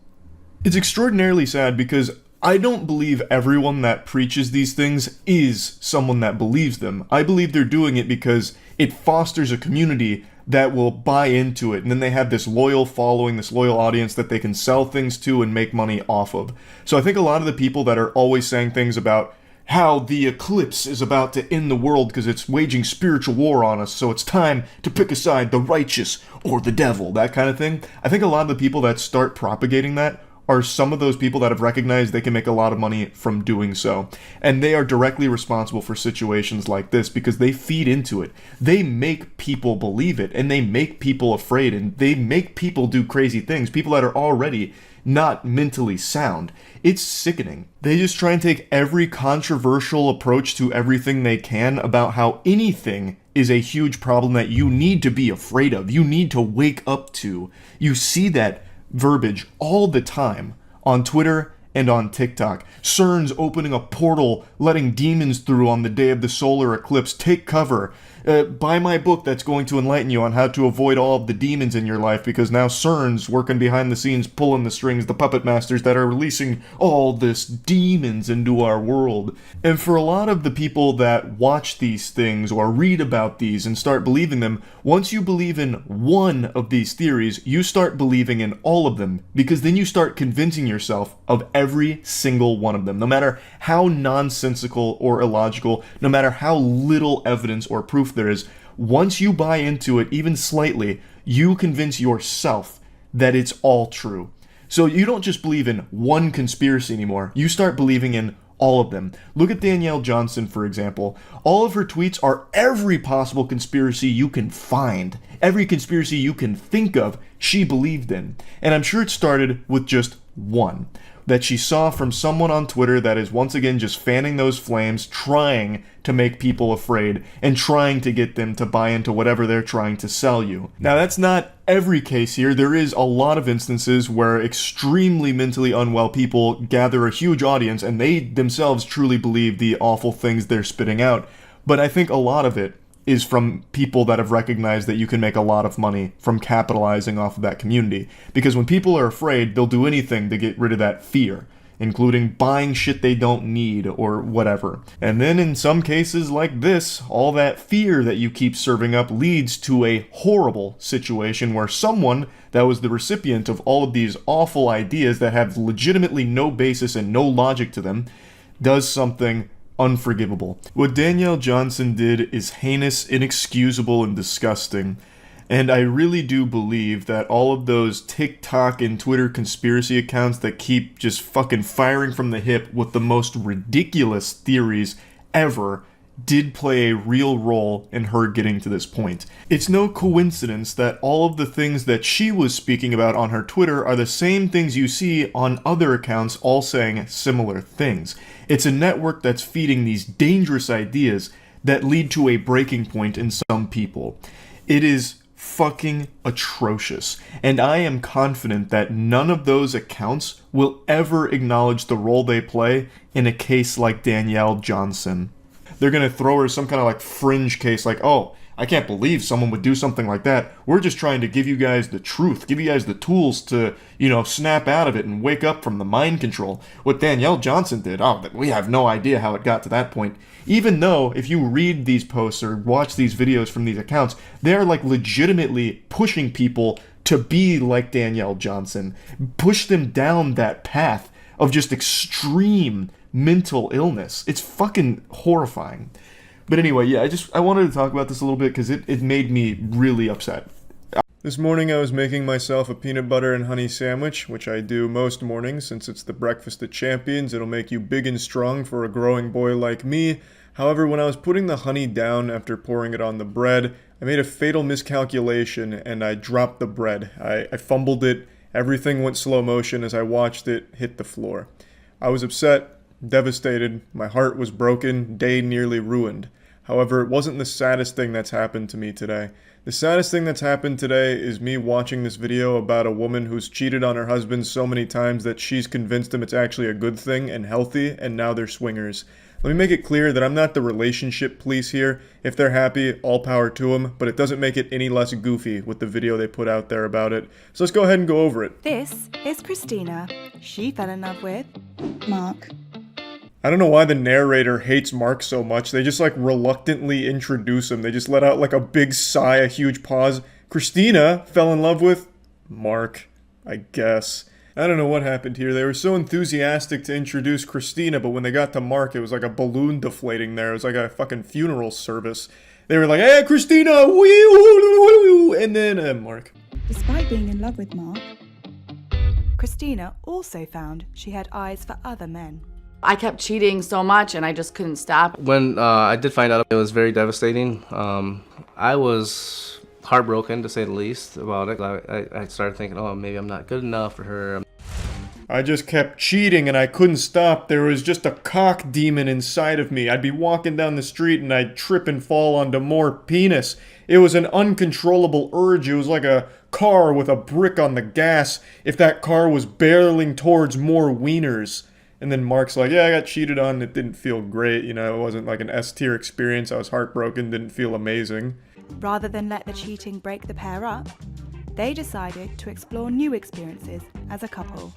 It's extraordinarily sad because I don't believe everyone that preaches these things is someone that believes them. I believe they're doing it because it fosters a community that will buy into it, and then they have this loyal following, this loyal audience that they can sell things to and make money off of. So I think a lot of the people that are always saying things about how the eclipse is about to end the world because it's waging spiritual war on us, so it's time to pick a side, the righteous or the devil, that kind of thing. I think a lot of the people that start propagating that are some of those people that have recognized they can make a lot of money from doing so. And they are directly responsible for situations like this because they feed into it. They make people believe it, and they make people afraid, and they make people do crazy things. People that are already not mentally sound. It's sickening. They just try and take every controversial approach to everything they can about how anything is a huge problem that you need to be afraid of. You need to wake up to. You see that verbiage all the time on Twitter and on TikTok. CERN's opening a portal, letting demons through on the day of the solar eclipse. Take cover. Buy my book that's going to enlighten you on how to avoid all of the demons in your life, because now CERN's working behind the scenes, pulling the strings, the puppet masters that are releasing all this demons into our world. And for a lot of the people that watch these things or read about these and start believing them, once you believe in one of these theories, you start believing in all of them, because then you start convincing yourself of every single one of them, no matter how nonsensical or illogical, no matter how little evidence or proof there is. Once you buy into it, even slightly, you convince yourself that it's all true. So you don't just believe in one conspiracy anymore. You start believing in All of them. Look at Danielle Johnson, for example. All of her tweets are every possible conspiracy you can find. Every conspiracy you can think of, she believed in. And I'm sure it started with just one that she saw from someone on Twitter that is once again just fanning those flames, trying to make people afraid, and trying to get them to buy into whatever they're trying to sell you. Now, that's not every case here. There is a lot of instances where extremely mentally unwell people gather a huge audience and they themselves truly believe the awful things they're spitting out. But I think a lot of it is from people that have recognized that you can make a lot of money from capitalizing off of that community. Because when people are afraid, they'll do anything to get rid of that fear, including buying shit they don't need or whatever. And then in some cases like this, all that fear that you keep serving up leads to a horrible situation where someone that was the recipient of all of these awful ideas that have legitimately no basis and no logic to them does something unforgivable. What Danielle Johnson did is heinous, inexcusable, and disgusting. And I really do believe that all of those TikTok and Twitter conspiracy accounts that keep just fucking firing from the hip with the most ridiculous theories ever did play a real role in her getting to this point. It's no coincidence that all of the things that she was speaking about on her Twitter are the same things you see on other accounts all saying similar things. It's a network that's feeding these dangerous ideas that lead to a breaking point in some people. It is fucking atrocious, and I am confident that none of those accounts will ever acknowledge the role they play in a case like Danielle Johnson. They're gonna throw her some kind of like fringe case like, oh, I can't believe someone would do something like that. We're just trying to give you guys the truth, give you guys the tools to, snap out of it and wake up from the mind control. What Danielle Johnson did, we have no idea how it got to that point. Even though, if you read these posts or watch these videos from these accounts, they're like legitimately pushing people to be like Danielle Johnson. Push them down that path of just extreme mental illness. It's fucking horrifying. But anyway, yeah, I wanted to talk about this a little bit because it made me really upset. This morning I was making myself a peanut butter and honey sandwich, which I do most mornings since it's the breakfast of champions. It'll make you big and strong for a growing boy like me. However, when I was putting the honey down after pouring it on the bread, I made a fatal miscalculation and I dropped the bread. I fumbled it. Everything went slow motion as I watched it hit the floor. I was upset, devastated, my heart was broken, day nearly ruined. However, it wasn't the saddest thing that's happened to me today. The saddest thing that's happened today is me watching this video about a woman who's cheated on her husband so many times that she's convinced him it's actually a good thing and healthy, and now they're swingers. Let me make it clear that I'm not the relationship police here. If they're happy, all power to them, but it doesn't make it any less goofy with the video they put out there about it. So let's go ahead and go over it. This is Christina. She fell in love with Mark. I don't know why the narrator hates Mark so much. They just reluctantly introduce him. They just let out a big sigh, a huge pause. Christina fell in love with Mark, I guess. I don't know what happened here. They were so enthusiastic to introduce Christina, but when they got to Mark, it was like a balloon deflating there. It was like a fucking funeral service. They were like, hey, Christina, wee, and then Mark. Despite being in love with Mark, Christina also found she had eyes for other men. I kept cheating so much and I just couldn't stop. When I did find out, it was very devastating. I was heartbroken, to say the least, about it. I started thinking, oh, maybe I'm not good enough for her. I just kept cheating and I couldn't stop. There was just a cock demon inside of me. I'd be walking down the street and I'd trip and fall onto more penis. It was an uncontrollable urge. It was like a car with a brick on the gas if that car was barreling towards more wieners. And then Mark's like, yeah, I got cheated on. It didn't feel great. It wasn't like an S-tier experience. I was heartbroken. Didn't feel amazing. Rather than let the cheating break the pair up, they decided to explore new experiences as a couple.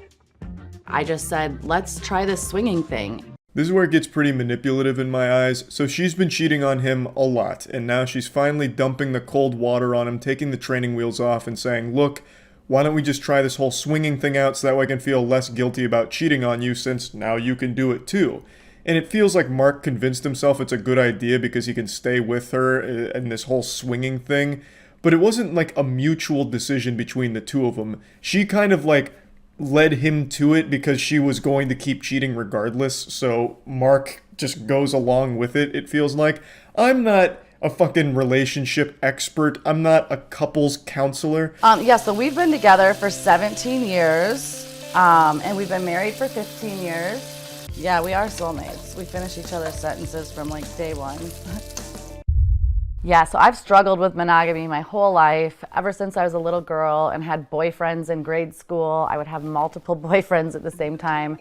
I just said, let's try this swinging thing. This is where it gets pretty manipulative in my eyes. So she's been cheating on him a lot. And now she's finally dumping the cold water on him, taking the training wheels off and saying, look, why don't we just try this whole swinging thing out so that way I can feel less guilty about cheating on you since now you can do it too. And it feels like Mark convinced himself it's a good idea because he can stay with her in this whole swinging thing. But it wasn't like a mutual decision between the two of them. She kind of led him to it because she was going to keep cheating regardless, so Mark just goes along with it, it feels like. I'm not a fucking relationship expert. I'm not a couples counselor. Yeah, so we've been together for 17 years, and we've been married for 15 years. Yeah, we are soulmates. We finish each other's sentences from like day one. Yeah, so I've struggled with monogamy my whole life. Ever since I was a little girl and had boyfriends in grade school, I would have multiple boyfriends at the same time.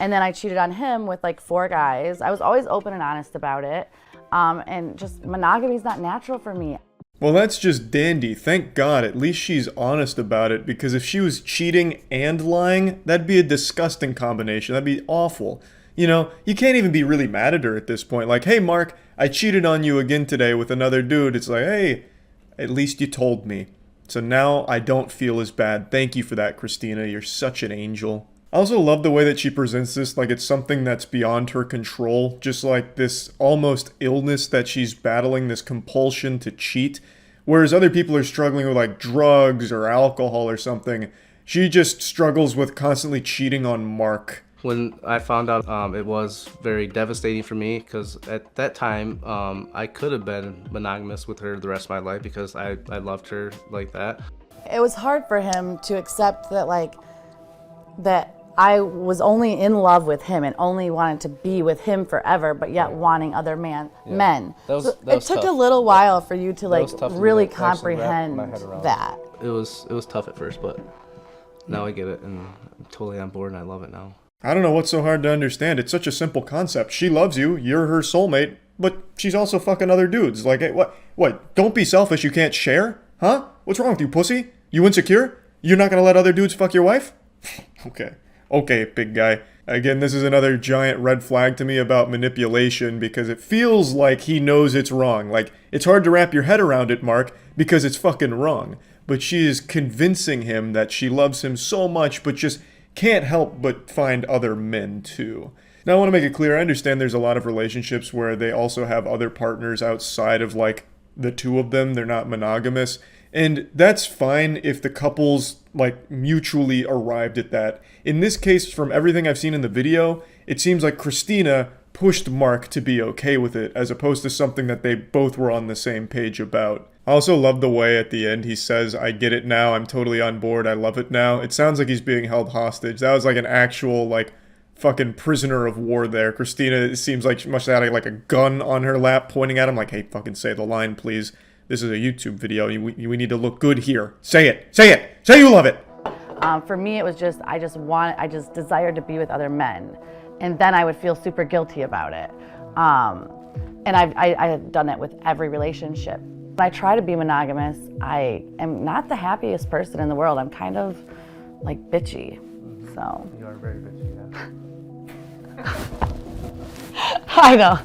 And then I cheated on him with like 4 guys. I was always open and honest about it. And just monogamy is not natural for me. Well, that's just dandy. Thank God, at least she's honest about it, because if she was cheating and lying, that'd be a disgusting combination. That'd be awful. You know, you can't even be really mad at her at this point. Like, hey, Mark, I cheated on you again today with another dude. It's like, hey, at least you told me. So now I don't feel as bad. Thank you for that, Christina. You're such an angel. I also love the way that she presents this like it's something that's beyond her control. Just like this almost illness that she's battling, this compulsion to cheat. Whereas other people are struggling with like drugs or alcohol or something. She just struggles with constantly cheating on Mark. When I found out, it was very devastating for me because at that time, I could have been monogamous with her the rest of my life because I loved her like that. It was hard for him to accept that, like, that I was only in love with him and only wanted to be with him forever, but yet wanting other men. So it took tough. a little while for you to like tough to really actually wrap comprehend my head around. that. It was tough at first, but now I get it and I'm totally on board and I love it now. I don't know what's so hard to understand. It's such a simple concept. She loves you, you're her soulmate, but she's also fucking other dudes. Like, hey, what? Don't be selfish, you can't share? Huh? What's wrong with you, pussy? You insecure? You're not gonna let other dudes fuck your wife? Okay, big guy. Again, this is another giant red flag to me about manipulation because it feels like he knows it's wrong. Like, it's hard to wrap your head around it, Mark, because it's fucking wrong. But she is convincing him that she loves him so much, but just can't help but find other men too. Now I want to make it clear, I understand there's a lot of relationships where they also have other partners outside of like the two of them, they're not monogamous, and that's fine if the couples like mutually arrived at that. In this case, from everything I've seen in the video, it seems like Christina pushed Mark to be okay with it, as opposed to something that they both were on the same page about. I also love the way at the end he says, I get it now, I'm totally on board, I love it now. It sounds like he's being held hostage. That was like an actual, like, fucking prisoner of war there. Christina, it seems like she must have had like a gun on her lap pointing at him like, hey, fucking say the line, please. This is a YouTube video, we need to look good here. Say it! Say it! Say you love it! For me, it was just, I just desired to be with other men. And then I would feel super guilty about it. And I had done it with every relationship. When I try to be monogamous, I am not the happiest person in the world. I'm kind of like bitchy, so. You are very bitchy, yeah. I know.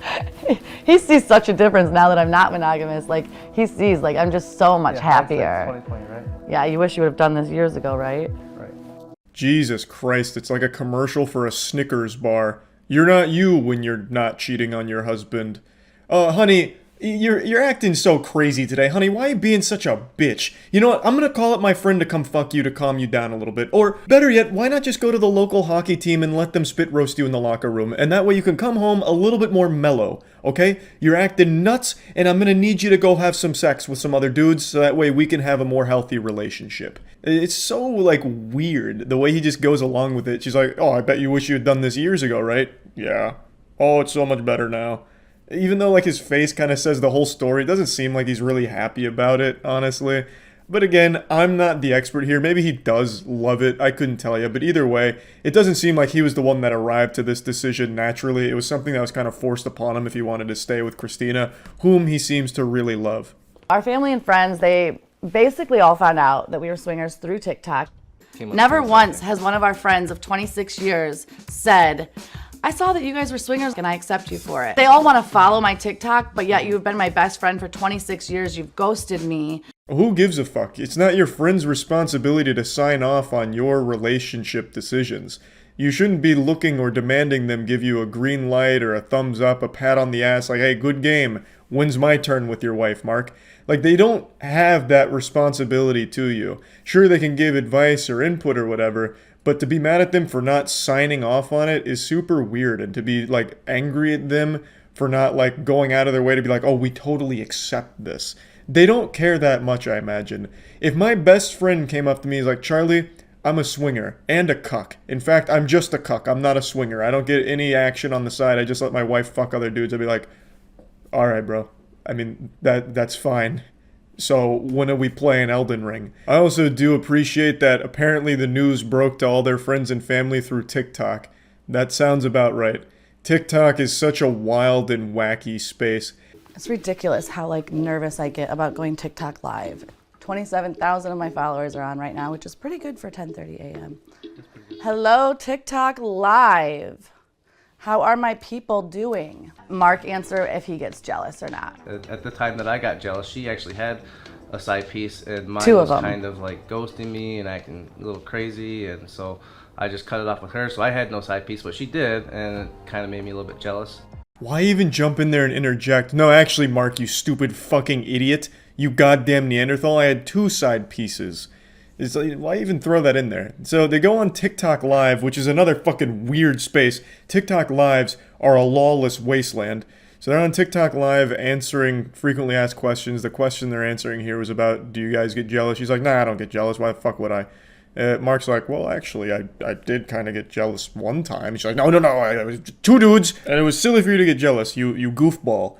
He sees such a difference now that I'm not monogamous. Like, he sees, like, I'm just so much happier. 2020, right? Yeah, you wish you would have done this years ago, right? Right. Jesus Christ, it's like a commercial for a Snickers bar. You're not you when you're not cheating on your husband. Honey, you're acting so crazy today. Honey, why are you being such a bitch? You know what? I'm gonna call up my friend to come fuck you to calm you down a little bit. Or, better yet, why not just go to the local hockey team and let them spit roast you in the locker room? And that way you can come home a little bit more mellow, okay? You're acting nuts, and I'm gonna need you to go have some sex with some other dudes so that way we can have a more healthy relationship. It's so, like, weird, the way he just goes along with it. She's like, oh, I bet you wish you had done this years ago, right? Yeah. Oh, it's so much better now. Even though, like, his face kind of says the whole story, it doesn't seem like he's really happy about it, honestly. But again, I'm not the expert here. Maybe he does love it. I couldn't tell you. But either way, it doesn't seem like he was the one that arrived to this decision naturally. It was something that was kind of forced upon him if he wanted to stay with Christina, whom he seems to really love. Our family and friends, they basically all found out that we were swingers through TikTok. Never once has one of our friends of 26 years said, I saw that you guys were swingers and I accept you for it. They all want to follow my TikTok, but yet you've been my best friend for 26 years. You've ghosted me. Who gives a fuck? It's not your friend's responsibility to sign off on your relationship decisions. You shouldn't be looking or demanding them give you a green light or a thumbs up, a pat on the ass like, hey, good game. when's my turn with your wife, Mark? Like, they don't have that responsibility to you. Sure, they can give advice or input or whatever, but to be mad at them for not signing off on it is super weird, and to be, like, angry at them for not, like, going out of their way to be like, oh, we totally accept this. They don't care that much, I imagine. If my best friend came up to me and was like, Charlie, I'm a swinger and a cuck. In fact, I'm just a cuck. I'm not a swinger. I don't get any action on the side. I just let my wife fuck other dudes. I'd be like, all right, bro. I mean, that's fine. So when are we playing Elden Ring? I also do appreciate that apparently the news broke to all their friends and family through TikTok. That sounds about right. TikTok is such a wild and wacky space. It's ridiculous how like nervous I get about going TikTok live. 27,000 of my followers are on right now, which is pretty good for 10:30 a.m. Hello, TikTok live. How are my people doing? Mark, answer if he gets jealous or not. At the time that I got jealous, she actually had a side piece, and mine Two of was them. kind of like ghosting me and acting a little crazy, and so I just cut it off with her. So I had no side piece, but she did, and it kind of made me a little bit jealous. Why even jump in there and interject? No, actually, Mark, you stupid fucking idiot. You goddamn Neanderthal. I had 2 side pieces. It's like, why even throw that in there? So they go on TikTok Live, which is another fucking weird space. TikTok Lives are a lawless wasteland. So they're on TikTok Live answering frequently asked questions. The question they're answering here was about, do you guys get jealous? She's like, nah, I don't get jealous. Why the fuck would I? Mark's like, well, actually, I did kind of get jealous one time. She's like, no, I was 2 dudes, and it was silly for you to get jealous, you goofball.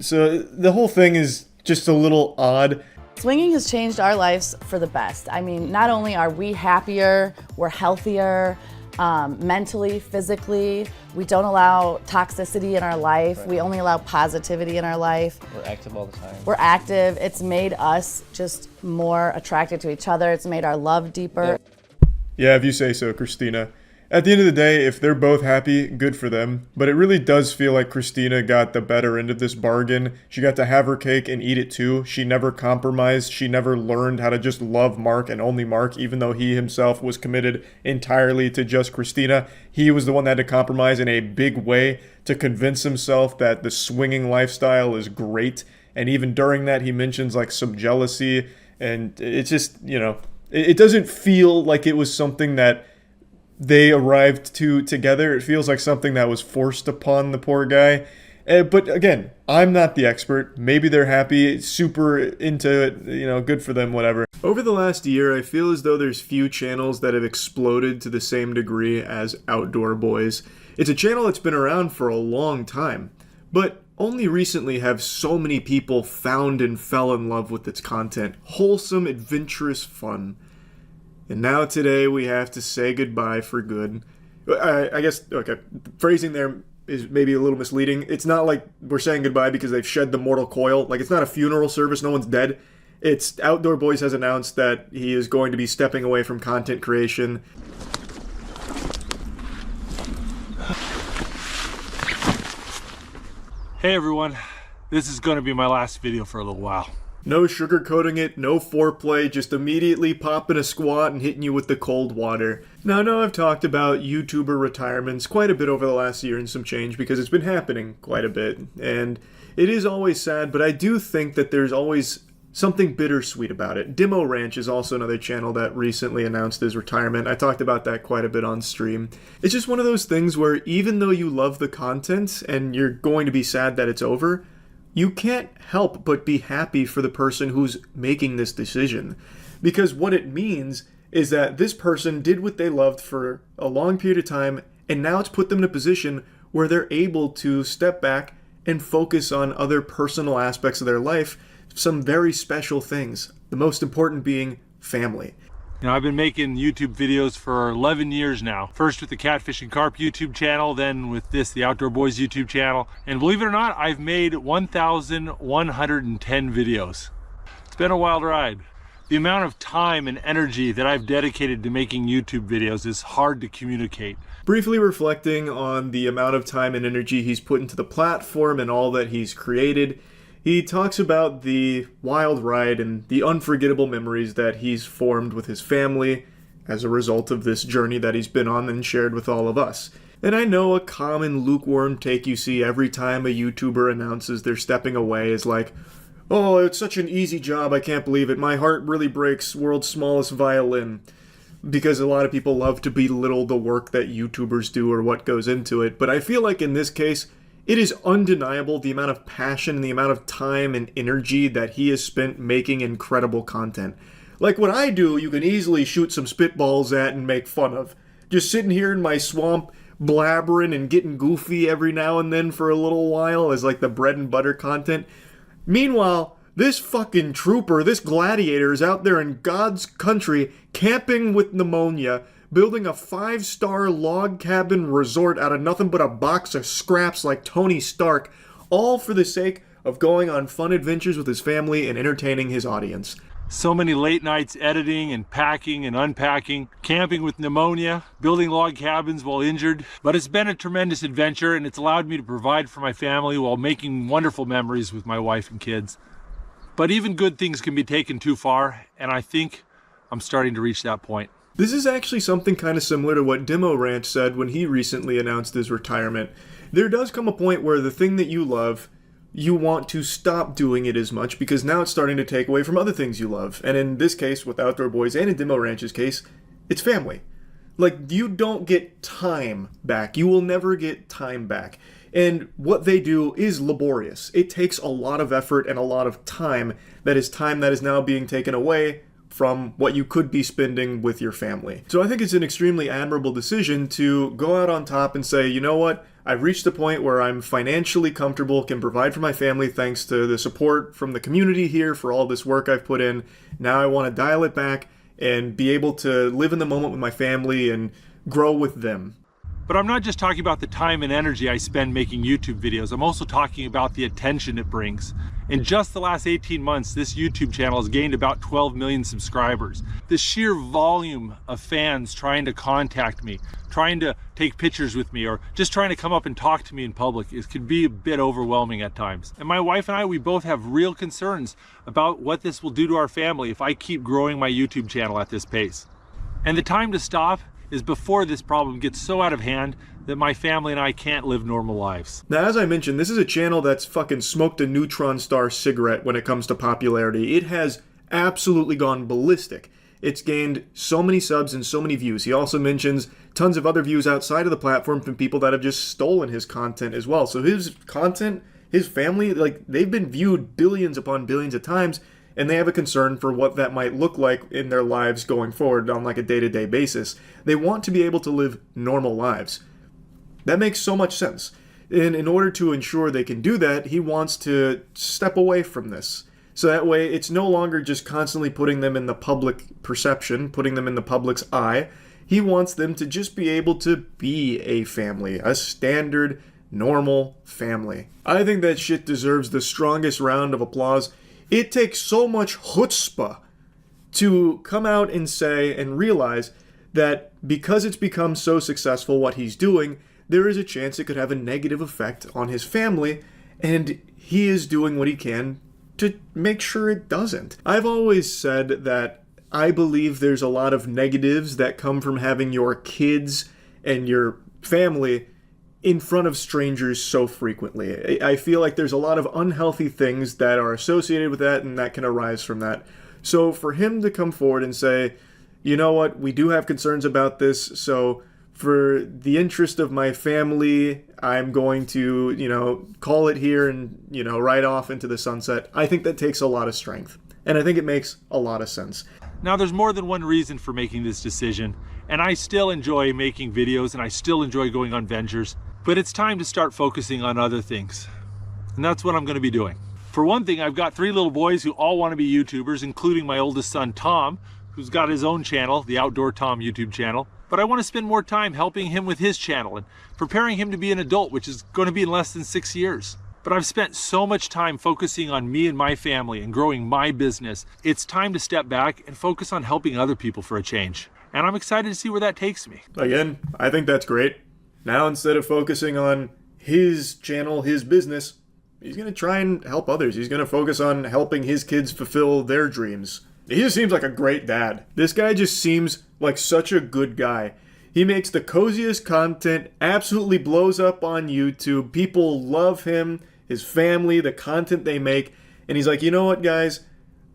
So the whole thing is just a little odd. Swinging has changed our lives for the best. I mean, not only are we happier, we're healthier, mentally, physically. We don't allow toxicity in our life. Right. We only allow positivity in our life. We're active all the time. We're active. It's made us just more attracted to each other. It's made our love deeper. Yeah, if you say so, Christina. At the end of the day, if they're both happy, good for them. But it really does feel like Christina got the better end of this bargain. She got to have her cake and eat it too. She never compromised. She never learned how to just love Mark and only Mark, even though he himself was committed entirely to just Christina. He was the one that had to compromise in a big way to convince himself that the swinging lifestyle is great. And even during that, he mentions like some jealousy. And it's just, you know, it doesn't feel like it was something that they arrived to together. It feels like something that was forced upon the poor guy. But again, I'm not the expert. Maybe they're happy, super into it, you know, good for them, whatever. Over the last year, I feel as though there's few channels that have exploded to the same degree as Outdoor Boys. It's a channel that's been around for a long time, but only recently have so many people found and fell in love with its content. Wholesome, adventurous fun. And now today we have to say goodbye for good. I guess, okay, phrasing there is maybe a little misleading. It's not like we're saying goodbye because they've shed the mortal coil. Like, it's not a funeral service, no one's dead. It's Outdoor Boys has announced that he is going to be stepping away from content creation. Hey everyone, this is going to be my last video for a little while. No sugarcoating it, no foreplay, just immediately popping a squat and hitting you with the cold water. Now, I know I've talked about YouTuber retirements quite a bit over the last year and some change because it's been happening quite a bit. And it is always sad, but I do think that there's always something bittersweet about it. Demo Ranch is also another channel that recently announced his retirement. I talked about that quite a bit on stream. It's just one of those things where even though you love the content and you're going to be sad that it's over, you can't help but be happy for the person who's making this decision. Because what it means is that this person did what they loved for a long period of time, and now it's put them in a position where they're able to step back and focus on other personal aspects of their life, some very special things, the most important being family. You know, I've been making YouTube videos for 11 years now. First with the Catfish and Carp YouTube channel, then with this, the Outdoor Boys YouTube channel. And believe it or not, I've made 1,110 videos. It's been a wild ride. The amount of time and energy that I've dedicated to making YouTube videos is hard to communicate. Briefly reflecting on the amount of time and energy he's put into the platform and all that he's created, he talks about the wild ride and the unforgettable memories that he's formed with his family as a result of this journey that he's been on and shared with all of us. And I know a common lukewarm take you see every time a YouTuber announces they're stepping away is like, oh, it's such an easy job, I can't believe it. My heart really breaks, world's smallest violin. Because a lot of people love to belittle the work that YouTubers do or what goes into it. But I feel like in this case, it is undeniable the amount of passion and the amount of time and energy that he has spent making incredible content. Like what I do, you can easily shoot some spitballs at and make fun of. Just sitting here in my swamp, blabbering and getting goofy every now and then for a little while as like the bread and butter content. Meanwhile, this fucking trooper, this gladiator is out there in God's country, camping with pneumonia, building a 5-star log cabin resort out of nothing but a box of scraps like Tony Stark, all for the sake of going on fun adventures with his family and entertaining his audience. So many late nights editing and packing and unpacking, camping with pneumonia, building log cabins while injured. But it's been a tremendous adventure, and it's allowed me to provide for my family while making wonderful memories with my wife and kids. But even good things can be taken too far, and I think I'm starting to reach that point. This is actually something kind of similar to what Amouranth said when he recently announced his retirement. There does come a point where the thing that you love, you want to stop doing it as much because now it's starting to take away from other things you love. And in this case, with Outdoor Boys, and in Amouranth's case, it's family. Like, you don't get time back. You will never get time back. And what they do is laborious. It takes a lot of effort and a lot of time. That is time that is now being taken away from what you could be spending with your family. So I think it's an extremely admirable decision to go out on top and say, you know what? I've reached the point where I'm financially comfortable, can provide for my family thanks to the support from the community here for all this work I've put in. Now I want to dial it back and be able to live in the moment with my family and grow with them. But I'm not just talking about the time and energy I spend making YouTube videos. I'm also talking about the attention it brings. In just the last 18 months, this YouTube channel has gained about 12 million subscribers. The sheer volume of fans trying to contact me, trying to take pictures with me, or just trying to come up and talk to me in public can be a bit overwhelming at times. And my wife and I, we both have real concerns about what this will do to our family if I keep growing my YouTube channel at this pace. And the time to stop is before this problem gets so out of hand that my family and I can't live normal lives. Now, as I mentioned, this is a channel that's fucking smoked a neutron star cigarette when it comes to popularity. It has absolutely gone ballistic. It's gained so many subs and so many views. He also mentions tons of other views outside of the platform from people that have just stolen his content as well. So his content, his family, like, they've been viewed billions upon billions of times, and they have a concern for what that might look like in their lives going forward on like a day-to-day basis. They want to be able to live normal lives. That makes so much sense. And in order to ensure they can do that, he wants to step away from this. So that way it's no longer just constantly putting them in the public perception, putting them in the public's eye. He wants them to just be able to be a family, a standard, normal family. I think that shit deserves the strongest round of applause. It takes so much chutzpah to come out and say and realize that because it's become so successful what he's doing, there is a chance it could have a negative effect on his family, and he is doing what he can to make sure it doesn't. I've always said that I believe there's a lot of negatives that come from having your kids and your family in front of strangers so frequently. I feel like there's a lot of unhealthy things that are associated with that and that can arise from that. So for him to come forward and say, you know what, we do have concerns about this, so for the interest of my family, I'm going to, call it here and, ride off into the sunset. I think that takes a lot of strength. And I think it makes a lot of sense. Now, there's more than one reason for making this decision, and I still enjoy making videos and I still enjoy going on ventures, but it's time to start focusing on other things. And that's what I'm going to be doing. For one thing, I've got 3 little boys who all want to be YouTubers, including my oldest son, Tom, who's got his own channel, the Outdoor Tom YouTube channel. But I want to spend more time helping him with his channel and preparing him to be an adult, which is going to be in less than 6 years. But I've spent so much time focusing on me and my family and growing my business. It's time to step back and focus on helping other people for a change. And I'm excited to see where that takes me. Again, I think that's great. Now, instead of focusing on his channel, his business, he's going to try and help others. He's going to focus on helping his kids fulfill their dreams. He just seems like a great dad. This guy just seems like such a good guy. He makes the coziest content, absolutely blows up on YouTube. People love him, his family, the content they make. And he's like, you know what, guys?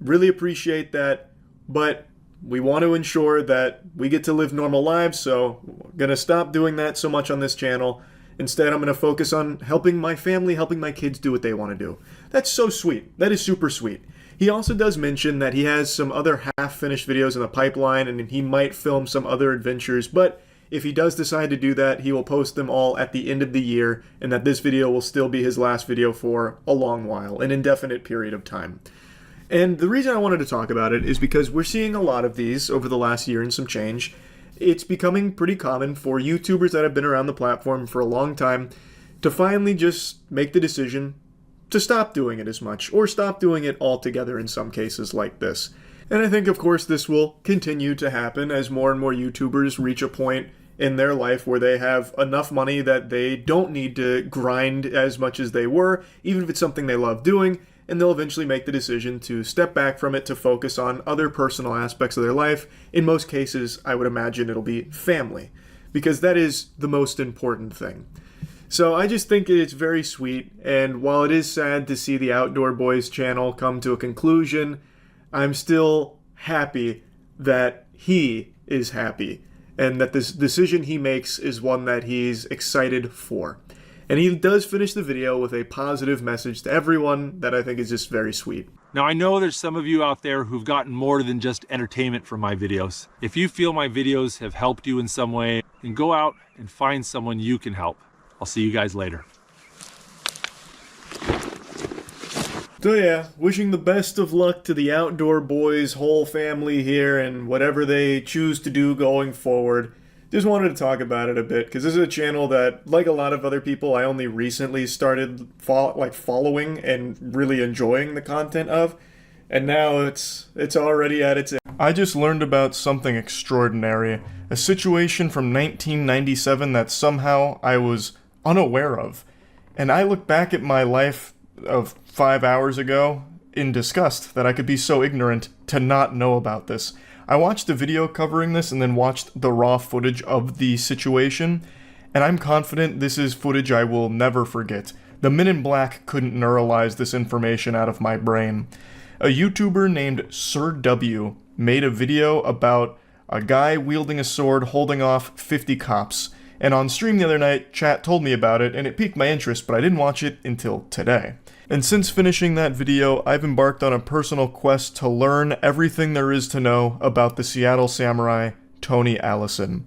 Really appreciate that, but we want to ensure that we get to live normal lives, so I'm going to stop doing that so much on this channel. Instead, I'm going to focus on helping my family, helping my kids do what they want to do. That's so sweet. That is super sweet. He also does mention that he has some other half-finished videos in the pipeline, and he might film some other adventures, but if he does decide to do that, he will post them all at the end of the year, and that this video will still be his last video for a long while, an indefinite period of time. And the reason I wanted to talk about it is because we're seeing a lot of these over the last year and some change. It's becoming pretty common for YouTubers that have been around the platform for a long time to finally just make the decision to stop doing it as much, or stop doing it altogether in some cases like this. And I think, of course, this will continue to happen as more and more YouTubers reach a point in their life where they have enough money that they don't need to grind as much as they were, even if it's something they love doing, and they'll eventually make the decision to step back from it to focus on other personal aspects of their life. In most cases, I would imagine it'll be family, because that is the most important thing. So I just think it's very sweet, and while it is sad to see the Outdoor Boys channel come to a conclusion, I'm still happy that he is happy, and that this decision he makes is one that he's excited for. And he does finish the video with a positive message to everyone that I think is just very sweet. Now, I know there's some of you out there who've gotten more than just entertainment from my videos. If you feel my videos have helped you in some way, then go out and find someone you can help. I'll see you guys later. So yeah, wishing the best of luck to the Outdoor Boys whole family here and whatever they choose to do going forward. Just wanted to talk about it a bit, because this is a channel that, like a lot of other people, I only recently started following and really enjoying the content of, and now it's already at its end. I just learned about something extraordinary, a situation from 1997 that somehow I was unaware of, and I look back at my life of 5 hours ago in disgust that I could be so ignorant to not know about this. I watched a video covering this and then watched the raw footage of the situation, and I'm confident this is footage I will never forget. The Men in Black couldn't neuralize this information out of my brain. A YouTuber named Sir W made a video about a guy wielding a sword holding off 50 cops, and on stream the other night, chat told me about it and it piqued my interest, but I didn't watch it until today. And since finishing that video, I've embarked on a personal quest to learn everything there is to know about the Seattle samurai, Tony Allison.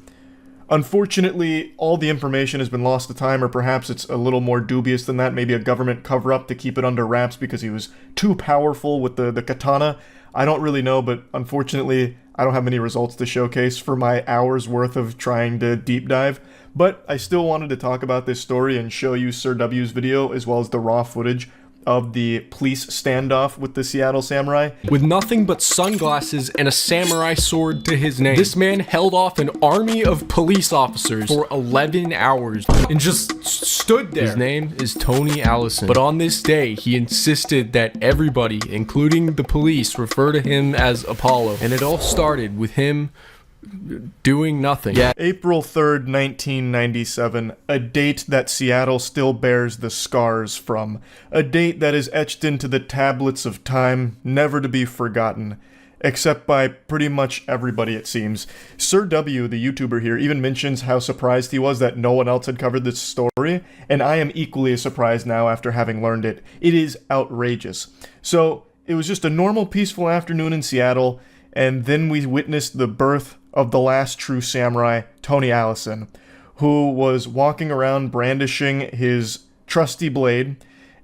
Unfortunately, all the information has been lost to time, or perhaps it's a little more dubious than that, maybe a government cover-up to keep it under wraps because he was too powerful with the katana. I don't really know, but unfortunately, I don't have many results to showcase for my hours worth of trying to deep dive. But I still wanted to talk about this story and show you Sir W's video, as well as the raw footage of the police standoff with the Seattle samurai. With nothing but sunglasses and a samurai sword to his name, this man held off an army of police officers for 11 hours and just stood there. His name is Tony Allison, but on this day, he insisted that everybody, including the police, refer to him as Apollo, and it all started with him doing nothing. Yeah. April 3rd, 1997, a date that Seattle still bears the scars from. A date that is etched into the tablets of time, never to be forgotten. Except by pretty much everybody, it seems. Sir W, the YouTuber here, even mentions how surprised he was that no one else had covered this story, and I am equally as surprised now after having learned it. It is outrageous. So, it was just a normal, peaceful afternoon in Seattle, and then we witnessed the birth of the last true samurai, Tony Allison, who was walking around brandishing his trusty blade,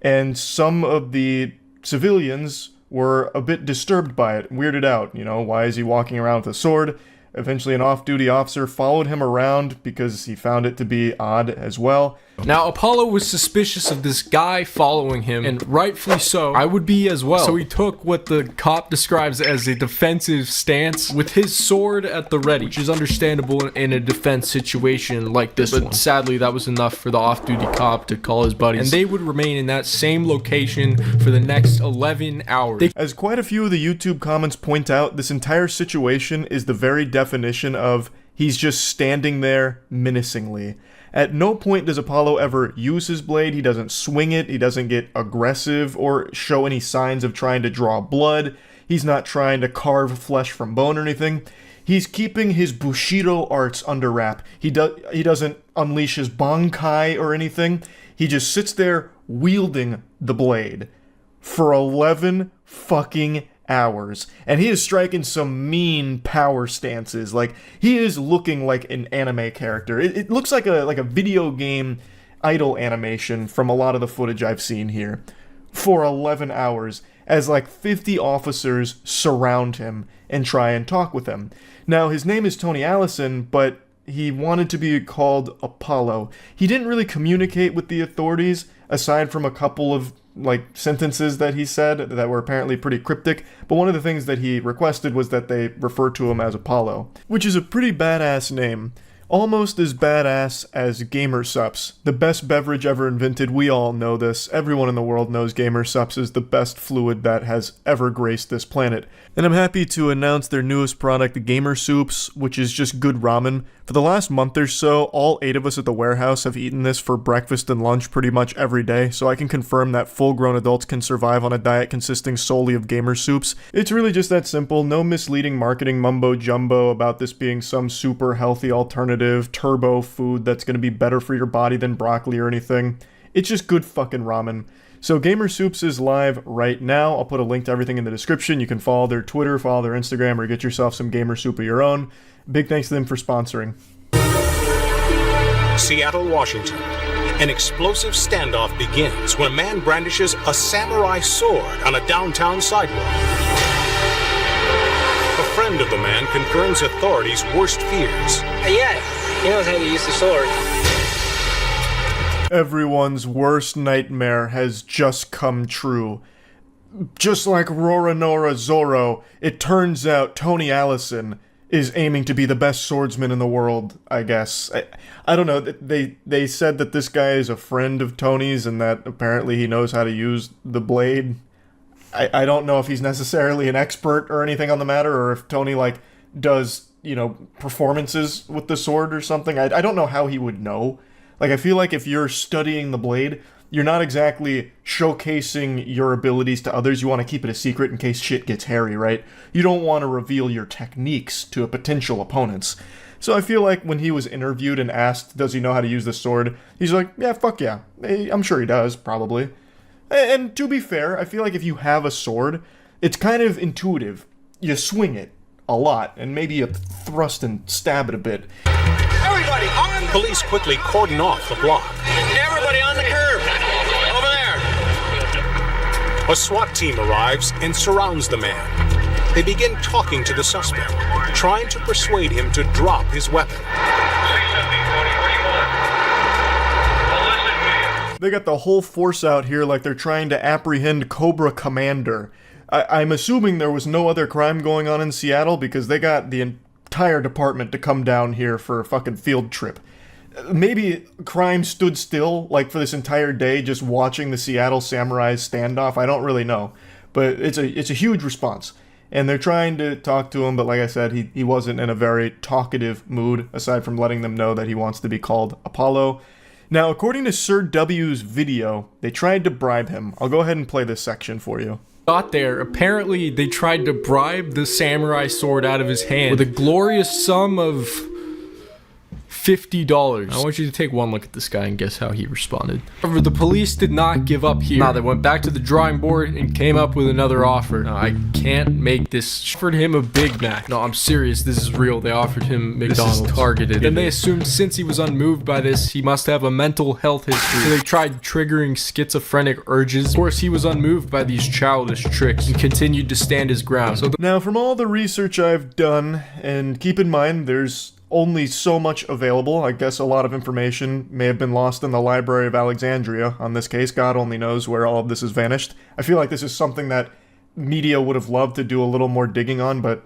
and some of the civilians were a bit disturbed by it, weirded out. You know, why is he walking around with a sword? Eventually an off-duty officer followed him around because he found it to be odd as well. Now, Apollo was suspicious of this guy following him, and rightfully so. I would be as well. So he took what the cop describes as a defensive stance with his sword at the ready, which is understandable in a defense situation like this one. But sadly, that was enough for the off-duty cop to call his buddies, and they would remain in that same location for the next 11 hours. As quite a few of the YouTube comments point out, this entire situation is the very definition of He's just standing there menacingly. At no point does Apollo ever use his blade. He doesn't swing it. He doesn't get aggressive or show any signs of trying to draw blood. He's not trying to carve flesh from bone or anything. He's keeping his Bushido arts under wrap. He doesn't unleash his Bankai or anything. He just sits there wielding the blade for 11 fucking hours. And he is striking some mean power stances. Like, he is looking like an anime character. It looks like a video game idle animation from a lot of the footage I've seen here. For 11 hours, as like 50 officers surround him and try and talk with him. Now, his name is Tony Allison, but he wanted to be called Apollo. He didn't really communicate with the authorities, aside from a couple of sentences that he said that were apparently pretty cryptic, but one of the things that he requested was that they refer to him as Apollo, which is a pretty badass name. Almost as badass as Gamer Sups, the best beverage ever invented. We all know this. Everyone in the world knows Gamer Sups is the best fluid that has ever graced this planet. And I'm happy to announce their newest product, Gamer Soups, which is just good ramen. For the last month or so, all 8 of us at the warehouse have eaten this for breakfast and lunch pretty much every day, so I can confirm that full-grown adults can survive on a diet consisting solely of Gamer Soups. It's really just that simple. No misleading marketing mumbo-jumbo about this being some super healthy alternative, turbo food that's going to be better for your body than broccoli or anything. It's just good fucking ramen. So Gamer Soups is live right now. I'll put a link to everything in the description. You can follow their Twitter, follow their Instagram, or get yourself some Gamer Soup of your own. Big thanks to them for sponsoring. Seattle, Washington. An explosive standoff begins when a man brandishes a samurai sword on a downtown sidewalk. A friend of the man confirms authorities' worst fears. Yeah, he knows how to use the sword. Everyone's worst nightmare has just come true. Just like Roronoa Zoro, it turns out Tony Allison is aiming to be the best swordsman in the world, I guess. I don't know, they said that this guy is a friend of Tony's and that apparently he knows how to use the blade. I don't know if he's necessarily an expert or anything on the matter, or if Tony, does, performances with the sword or something. I don't know how he would know. I feel like if you're studying the blade, you're not exactly showcasing your abilities to others. You want to keep it a secret in case shit gets hairy, right? You don't want to reveal your techniques to potential opponents. So I feel like when he was interviewed and asked, does he know how to use the sword? He's like, yeah, fuck yeah. I'm sure he does, probably. And to be fair, I feel like if you have a sword, it's kind of intuitive. You swing it a lot, and maybe you thrust and stab it a bit. Everybody on! Police quickly cordon off the block. Everybody on the curb! Over there! A SWAT team arrives and surrounds the man. They begin talking to the suspect, trying to persuade him to drop his weapon. They got the whole force out here like they're trying to apprehend Cobra Commander. I'm assuming there was no other crime going on in Seattle because they got the entire department to come down here for a fucking field trip. Maybe crime stood still, for this entire day, just watching the Seattle Samurais standoff. I don't really know. But it's a huge response. And they're trying to talk to him, but like I said, he wasn't in a very talkative mood, aside from letting them know that he wants to be called Apollo. Now, according to Sir W's video, they tried to bribe him. I'll go ahead and play this section for you. Got there, apparently they tried to bribe the samurai sword out of his hand with a glorious sum of $50. I want you to take one look at this guy and guess how he responded. However, the police did not give up here. They went back to the drawing board and came up with another offer. I can't make this. Offered him a Big Mac. No, I'm serious. This is real. They offered him McDonald's. This is targeted. Then they assumed since he was unmoved by this, he must have a mental health history. So they tried triggering schizophrenic urges. Of course, he was unmoved by these childish tricks and continued to stand his ground. Now, from all the research I've done, and keep in mind, there's only so much available. I guess a lot of information may have been lost in the Library of Alexandria on this case. God only knows where all of this has vanished. I feel like this is something that media would have loved to do a little more digging on, but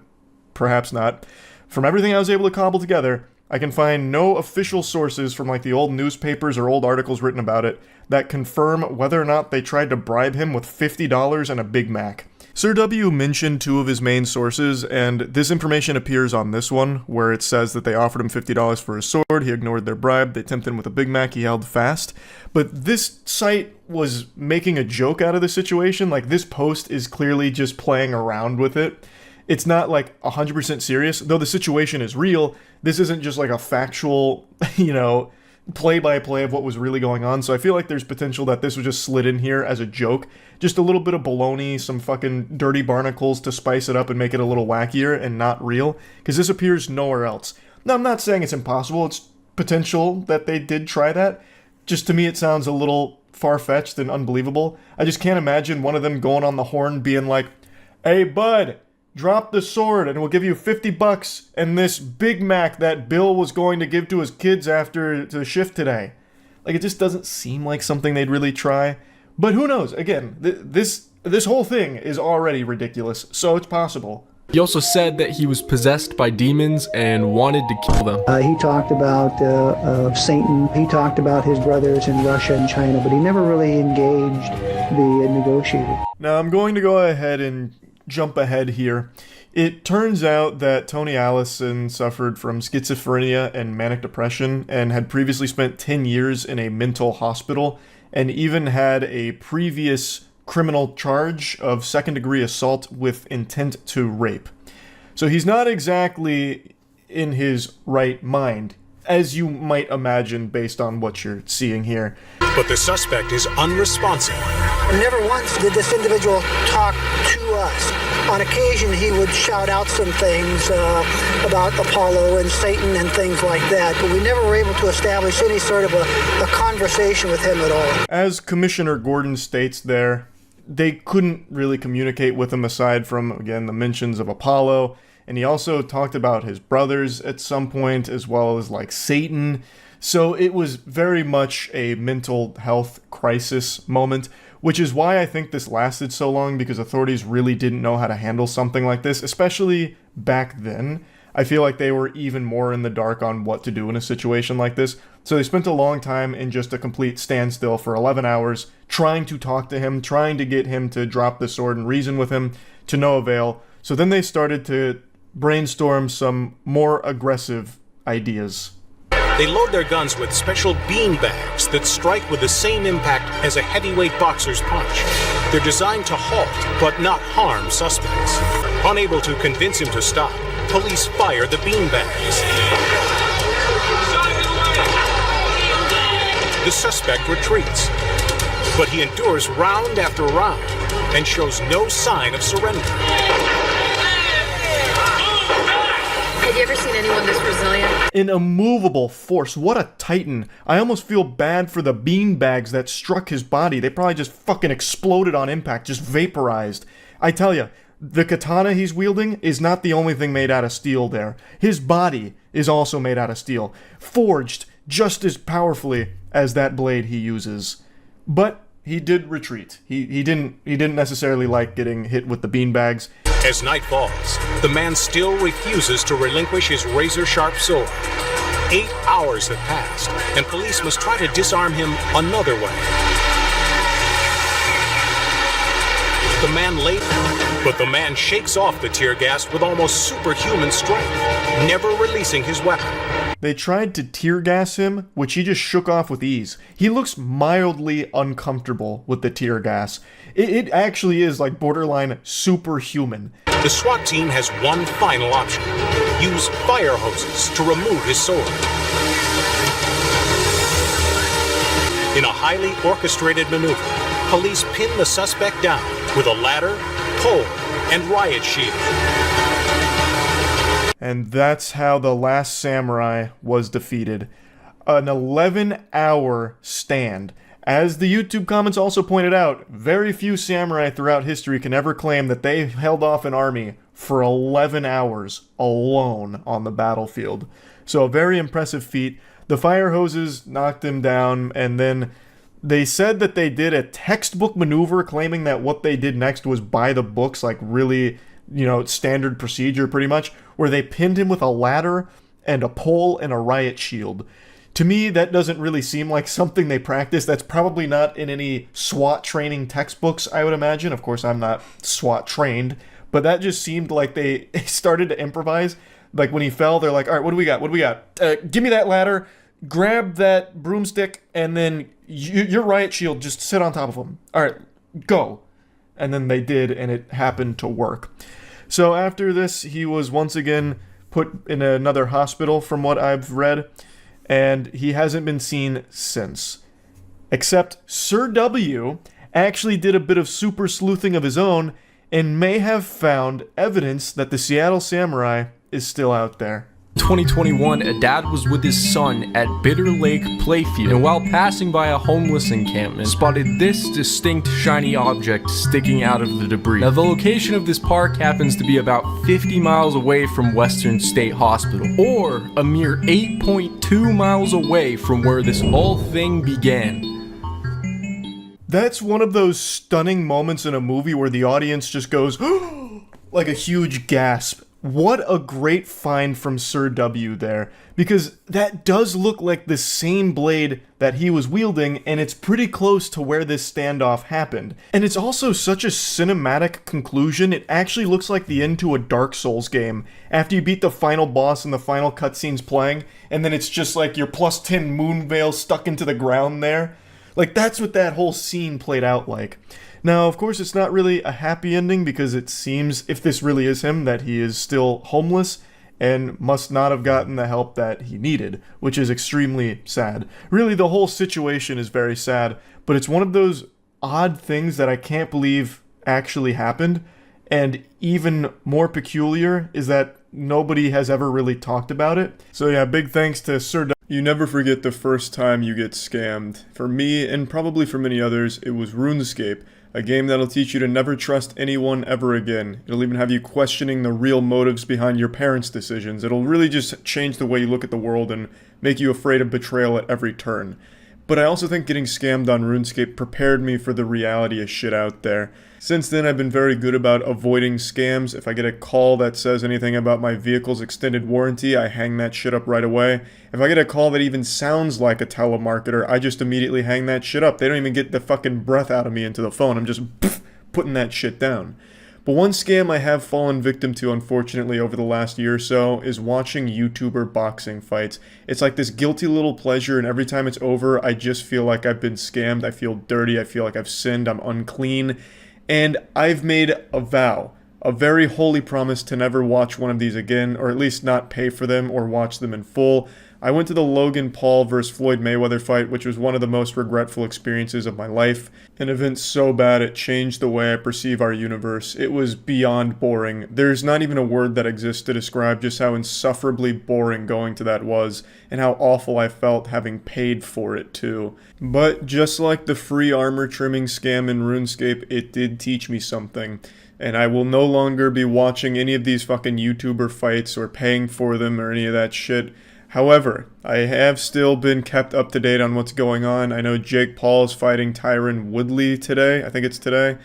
perhaps not. From everything I was able to cobble together, I can find no official sources from the old newspapers or old articles written about it that confirm whether or not they tried to bribe him with $50 and a Big Mac. Sir W mentioned two of his main sources, and this information appears on this one, where it says that they offered him $50 for his sword, he ignored their bribe, they tempted him with a Big Mac, he held fast. But this site was making a joke out of the situation, like this post is clearly just playing around with it. It's not like 100% serious, though the situation is real. This isn't just like a factual, play-by-play of what was really going on, so I feel like there's potential that this was just slid in here as a joke. Just a little bit of baloney, some fucking dirty barnacles to spice it up and make it a little wackier and not real, because this appears nowhere else. Now, I'm not saying it's impossible, it's potential that they did try that. Just to me, it sounds a little far-fetched and unbelievable. I just can't imagine one of them going on the horn being like, "Hey, bud, drop the sword and we'll give you $50 and this Big Mac that Bill was going to give to his kids after the shift today." Like, it just doesn't seem like something they'd really try. But who knows? Again, this whole thing is already ridiculous, so it's possible. He also said that he was possessed by demons and wanted to kill them. He talked about Satan. He talked about his brothers in Russia and China, but he never really engaged the negotiator. Now, I'm going to go ahead and jump ahead here. It turns out that Tony Allison suffered from schizophrenia and manic depression and had previously spent 10 years in a mental hospital and even had a previous criminal charge of second-degree assault with intent to rape. So he's not exactly in his right mind, as you might imagine based on what you're seeing here. But the suspect is unresponsive. Never once did this individual talk to us. On occasion, he would shout out some things about Apollo and Satan and things like that, but we never were able to establish any sort of a conversation with him at all. As Commissioner Gordon states there, they couldn't really communicate with him aside from, again, the mentions of Apollo, and he also talked about his brothers at some point, as well as, like, Satan. So it was very much a mental health crisis moment, which is why I think this lasted so long, because authorities really didn't know how to handle something like this, especially back then. I feel like they were even more in the dark on what to do in a situation like this. So they spent a long time in just a complete standstill for 11 hours, trying to talk to him, trying to get him to drop the sword and reason with him, to no avail. So then they started to brainstorm some more aggressive ideas. They load their guns with special bean bags that strike with the same impact as a heavyweight boxer's punch. They're designed to halt, but not harm suspects. Unable to convince him to stop, police fire the bean bags. The suspect retreats, but he endures round after round and shows no sign of surrender. Have you ever seen anyone this resilient? An immovable force. What a titan. I almost feel bad for the beanbags that struck his body. They probably just fucking exploded on impact, just vaporized. I tell you, the katana he's wielding is not the only thing made out of steel there. His body is also made out of steel, forged just as powerfully as that blade he uses. But he did retreat. He didn't necessarily like getting hit with the beanbags. As night falls, the man still refuses to relinquish his razor-sharp sword. 8 hours have passed, and police must try to disarm him another way. But the man shakes off the tear gas with almost superhuman strength, never releasing his weapon. They tried to tear gas him, which he just shook off with ease. He looks mildly uncomfortable with the tear gas. It actually is like borderline superhuman. The SWAT team has one final option. Use fire hoses to remove his sword. In a highly orchestrated maneuver, police pin the suspect down with a ladder, pole, and riot shield. And that's how the last samurai was defeated. An 11-hour stand. As the YouTube comments also pointed out, very few samurai throughout history can ever claim that they held off an army for 11 hours alone on the battlefield. So a very impressive feat. The fire hoses knocked him down, and then they said that they did a textbook maneuver claiming that what they did next was by the books, like really, standard procedure pretty much, where they pinned him with a ladder and a pole and a riot shield. To me, that doesn't really seem like something they practice. That's probably not in any SWAT training textbooks, I would imagine. Of course, I'm not SWAT trained, but that just seemed like they started to improvise. Like when he fell, they're like, all right, what do we got? What do we got? Give me that ladder, grab that broomstick, and then your riot shield, just sit on top of him. All right, go. And then they did, and it happened to work. So after this, he was once again put in another hospital, from what I've read, and he hasn't been seen since. Except Sir W actually did a bit of super sleuthing of his own and may have found evidence that the Seattle Samurai is still out there. 2021, a dad was with his son at Bitter Lake Playfield, and while passing by a homeless encampment, spotted this distinct shiny object sticking out of the debris. Now, the location of this park happens to be about 50 miles away from Western State Hospital, or a mere 8.2 miles away from where this whole thing began. That's one of those stunning moments in a movie where the audience just goes, like a huge gasp. What a great find from Sir W there, because that does look like the same blade that he was wielding, and it's pretty close to where this standoff happened. And it's also such a cinematic conclusion, it actually looks like the end to a Dark Souls game. After you beat the final boss and the final cutscene's playing, and then it's just like your plus 10 moon veil stuck into the ground there. Like, that's what that whole scene played out like. Now, of course, it's not really a happy ending because it seems, if this really is him, that he is still homeless and must not have gotten the help that he needed, which is extremely sad. Really, the whole situation is very sad, but it's one of those odd things that I can't believe actually happened, and even more peculiar is that nobody has ever really talked about it. So yeah, big thanks to Sir W. You never forget the first time you get scammed. For me, and probably for many others, it was RuneScape. A game that'll teach you to never trust anyone ever again. It'll even have you questioning the real motives behind your parents' decisions. It'll really just change the way you look at the world and make you afraid of betrayal at every turn. But I also think getting scammed on RuneScape prepared me for the reality of shit out there. Since then, I've been very good about avoiding scams. If I get a call that says anything about my vehicle's extended warranty, I hang that shit up right away. If I get a call that even sounds like a telemarketer, I just immediately hang that shit up. They don't even get the fucking breath out of me into the phone. I'm just putting that shit down. But one scam I have fallen victim to, unfortunately, over the last year or so is watching YouTuber boxing fights. It's like this guilty little pleasure, and every time it's over, I just feel like I've been scammed. I feel dirty. I feel like I've sinned. I'm unclean. And I've made a vow, a very holy promise to never watch one of these again, or at least not pay for them or watch them in full. I went to the Logan Paul vs. Floyd Mayweather fight, which was one of the most regretful experiences of my life. An event so bad it changed the way I perceive our universe. It was beyond boring. There's not even a word that exists to describe just how insufferably boring going to that was, and how awful I felt having paid for it too. But just like the free armor trimming scam in RuneScape, it did teach me something. And I will no longer be watching any of these fucking YouTuber fights or paying for them or any of that shit. However, I have still been kept up to date on what's going on. I know Jake Paul is fighting Tyron Woodley today. I think it's today.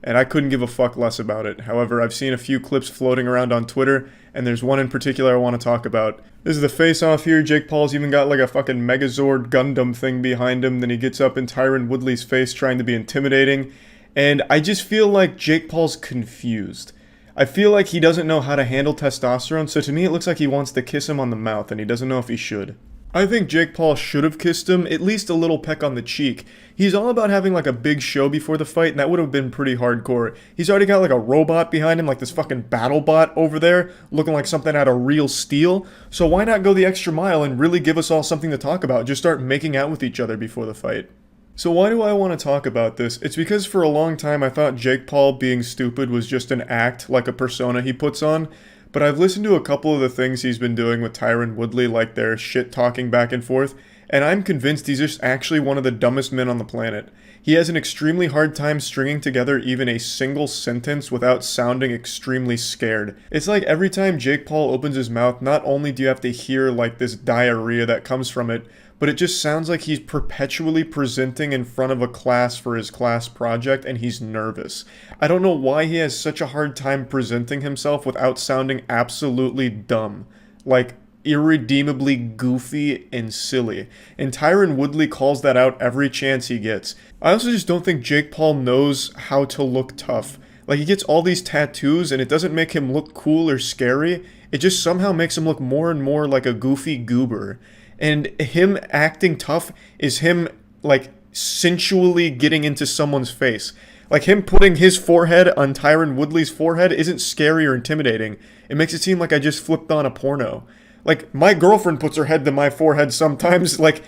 And I couldn't give a fuck less about it. However, I've seen a few clips floating around on Twitter, and there's one in particular I want to talk about. This is the face-off here. Jake Paul's even got like a fucking Megazord Gundam thing behind him. Then he gets up in Tyron Woodley's face trying to be intimidating. And I just feel like Jake Paul's confused. I feel like he doesn't know how to handle testosterone, so to me it looks like he wants to kiss him on the mouth, and he doesn't know if he should. I think Jake Paul should have kissed him, at least a little peck on the cheek. He's all about having like a big show before the fight, and that would have been pretty hardcore. He's already got like a robot behind him, like this fucking battle bot over there, looking like something out of real steel. So why not go the extra mile and really give us all something to talk about? Just start making out with each other before the fight. So why do I want to talk about this? It's because for a long time I thought Jake Paul being stupid was just an act, like a persona he puts on. But I've listened to a couple of the things he's been doing with Tyron Woodley, like their shit talking back and forth, and I'm convinced he's just actually one of the dumbest men on the planet. He has an extremely hard time stringing together even a single sentence without sounding extremely scared. It's like every time Jake Paul opens his mouth, not only do you have to hear like this diarrhea that comes from it, but it just sounds like he's perpetually presenting in front of a class for his class project, and he's nervous. I don't know why he has such a hard time presenting himself without sounding absolutely dumb. Like, irredeemably goofy and silly. And Tyron Woodley calls that out every chance he gets. I also just don't think Jake Paul knows how to look tough. Like, he gets all these tattoos and it doesn't make him look cool or scary. It just somehow makes him look more and more like a goofy goober. And him acting tough is him, like, sensually getting into someone's face. Like, him putting his forehead on Tyron Woodley's forehead isn't scary or intimidating. It makes it seem like I just flipped on a porno. Like, my girlfriend puts her head to my forehead sometimes, like,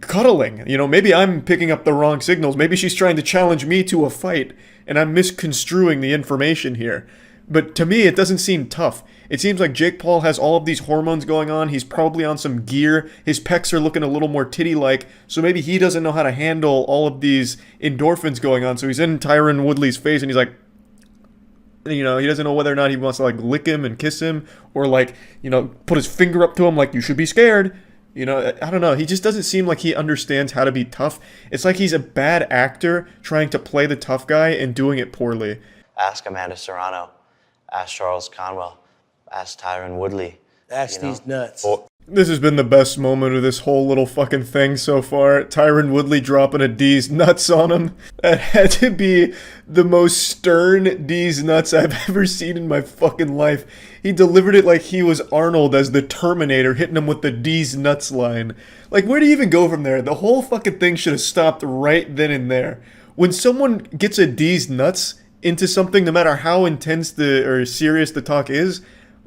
cuddling. You know, maybe I'm picking up the wrong signals. Maybe she's trying to challenge me to a fight, and I'm misconstruing the information here. But to me, it doesn't seem tough. It seems like Jake Paul has all of these hormones going on. He's probably on some gear. His pecs are looking a little more titty-like, so maybe he doesn't know how to handle all of these endorphins going on. So he's in Tyron Woodley's face, and he's like, you know, he doesn't know whether or not he wants to, like, lick him and kiss him, or, like, you know, put his finger up to him like, you should be scared. You know, I don't know. He just doesn't seem like he understands how to be tough. It's like he's a bad actor trying to play the tough guy and doing it poorly. Ask Amanda Serrano. Ask Charles Conwell. Ask Tyron Woodley. Ask these nuts. This has been the best moment of this whole little fucking thing so far. Tyron Woodley dropping a D's nuts on him. That had to be the most stern D's nuts I've ever seen in my fucking life. He delivered it like he was Arnold as the Terminator, hitting him with the D's nuts line. Like, where do you even go from there? The whole fucking thing should have stopped right then and there. When someone gets a D's nuts into something, no matter how intense or serious the talk is,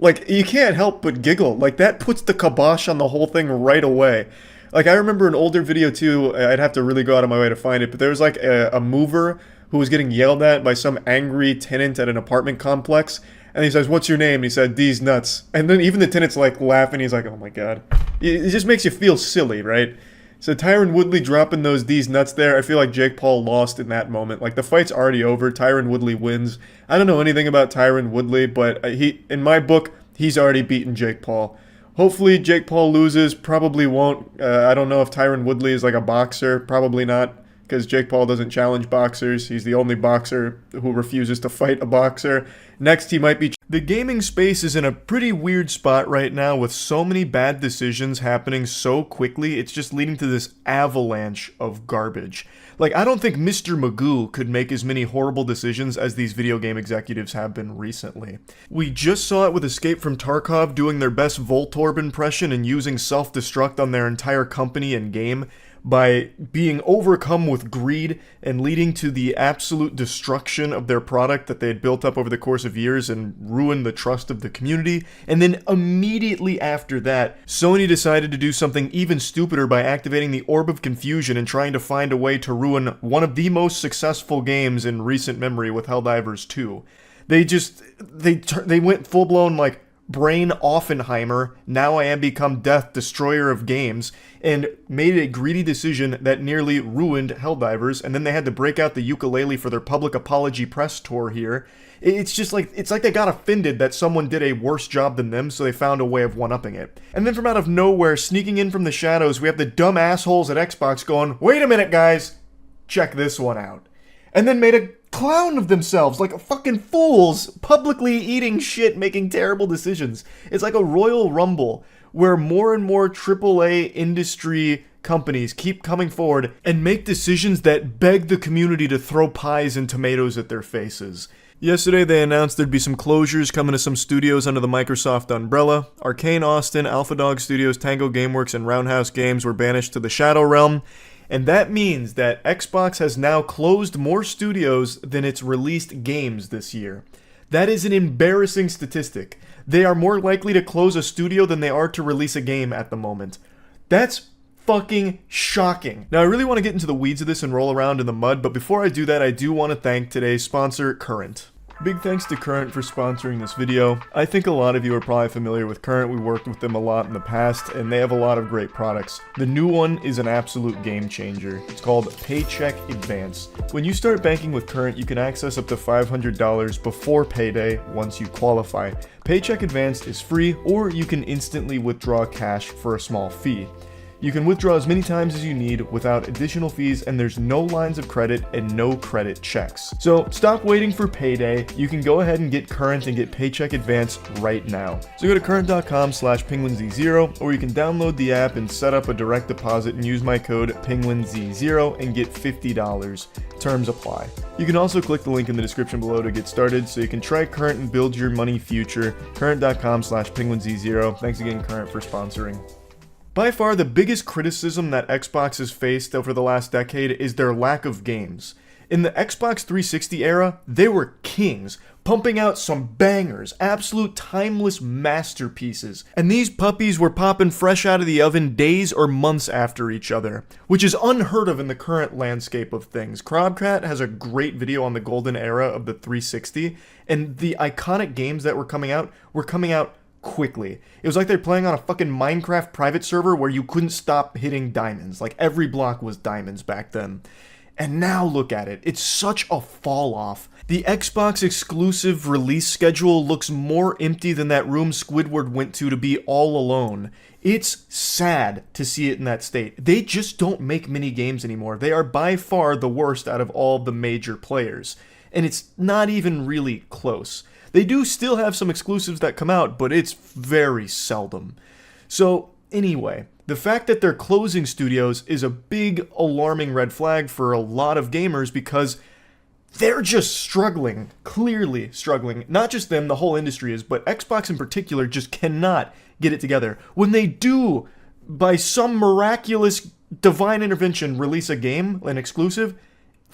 like, you can't help but giggle. Like, that puts the kibosh on the whole thing right away. Like, I remember an older video, too. I'd have to really go out of my way to find it. But there was, like, a mover who was getting yelled at by some angry tenant at an apartment complex. And he says, "What's your name?" And he said, "These nuts." And then even the tenant's, like, laughing. He's like, oh, my God. It just makes you feel silly, right? So Tyron Woodley dropping those D's nuts there, I feel like Jake Paul lost in that moment. Like, the fight's already over. Tyron Woodley wins. I don't know anything about Tyron Woodley, but in my book, he's already beaten Jake Paul. Hopefully Jake Paul loses. Probably won't. I don't know if Tyron Woodley is like a boxer. Probably not, because Jake Paul doesn't challenge boxers. He's the only boxer who refuses to fight a boxer. Next, he might be... The gaming space is in a pretty weird spot right now with so many bad decisions happening so quickly. It's just leading to this avalanche of garbage. Like, I don't think Mr. Magoo could make as many horrible decisions as these video game executives have been recently. We just saw it with Escape from Tarkov doing their best Voltorb impression and using self-destruct on their entire company and game by being overcome with greed and leading to the absolute destruction of their product that they had built up over the course of years and ruined the trust of the community. And then immediately after that, Sony decided to do something even stupider by activating the Orb of Confusion and trying to find a way to ruin one of the most successful games in recent memory with Helldivers 2. They went full-blown, like, Brain Offenheimer, now I am become death, destroyer of games, and made a greedy decision that nearly ruined Helldivers, and then they had to break out the ukulele for their public apology press tour here. It's just like, it's like they got offended that someone did a worse job than them, so they found a way of one-upping it. And then from out of nowhere, sneaking in from the shadows, we have the dumb assholes at Xbox going, "Wait a minute, guys, check this one out." And then made a clown of themselves, like fucking fools, publicly eating shit, making terrible decisions. It's like a Royal Rumble, where more and more AAA industry companies keep coming forward and make decisions that beg the community to throw pies and tomatoes at their faces. Yesterday they announced there'd be some closures coming to some studios under the Microsoft umbrella. Arcane Austin, Alpha Dog Studios, Tango Gameworks, and Roundhouse Games were banished to the Shadow Realm. And that means that Xbox has now closed more studios than it's released games this year. That is an embarrassing statistic. They are more likely to close a studio than they are to release a game at the moment. That's fucking shocking. Now, I really want to get into the weeds of this and roll around in the mud, but before I do that, I do want to thank today's sponsor, Current. Big thanks to Current for sponsoring this video. I think a lot of you are probably familiar with Current. We worked with them a lot in the past, and they have a lot of great products. The new one is an absolute game changer. It's called Paycheck Advance. When you start banking with Current, you can access up to $500 before payday once you qualify. Paycheck Advance is free, or you can instantly withdraw cash for a small fee. You can withdraw as many times as you need without additional fees, and there's no lines of credit and no credit checks. So stop waiting for payday. You can go ahead and get current and get Paycheck Advance right now. So go to current.com/Penguinz0, or you can download the app and set up a direct deposit and use my code Penguinz0 and get $50. Terms apply. You can also click the link in the description below to get started so you can try Current and build your money future. Current.com/Penguinz0. Thanks again, Current, for sponsoring. By far, the biggest criticism that Xbox has faced over the last decade is their lack of games. In the Xbox 360 era, they were kings, pumping out some bangers, absolute timeless masterpieces. And these puppies were popping fresh out of the oven days or months after each other, which is unheard of in the current landscape of things. Crobcat has a great video on the golden era of the 360, and the iconic games that were coming out quickly. It was like they're playing on a fucking Minecraft private server where you couldn't stop hitting diamonds. Like, every block was diamonds back then. And now look at it. It's such a fall off. The Xbox exclusive release schedule looks more empty than that room Squidward went to be all alone. It's sad to see it in that state. They just don't make many games anymore. They are by far the worst out of all the major players. And it's not even really close. They do still have some exclusives that come out, but it's very seldom. So, anyway, the fact that they're closing studios is a big, alarming red flag for a lot of gamers because they're just struggling, clearly struggling. Not just them, the whole industry is, but Xbox in particular just cannot get it together. When they do, by some miraculous divine intervention, release a game, an exclusive,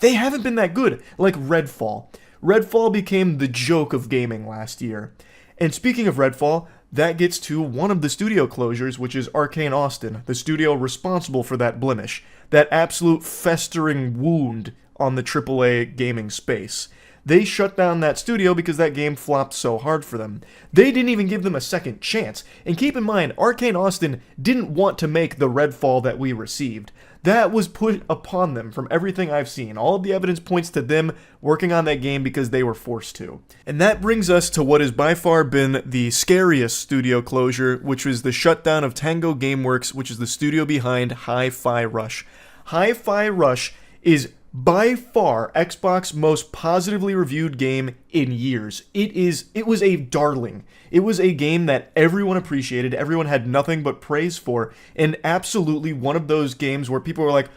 they haven't been that good, like Redfall. Redfall became the joke of gaming last year. And speaking of Redfall, that gets to one of the studio closures, which is Arcane Austin, the studio responsible for that blemish, that absolute festering wound on the AAA gaming space. They shut down that studio because that game flopped so hard for them. They didn't even give them a second chance. And keep in mind, Arcane Austin didn't want to make the Redfall that we received. That was put upon them from everything I've seen. All of the evidence points to them working on that game because they were forced to. And that brings us to what has by far been the scariest studio closure, which was the shutdown of Tango Gameworks, which is the studio behind Hi-Fi Rush. Hi-Fi Rush is by far Xbox's most positively reviewed game in years. It was a darling. It was a game that everyone appreciated, everyone had nothing but praise for, and absolutely one of those games where people were like,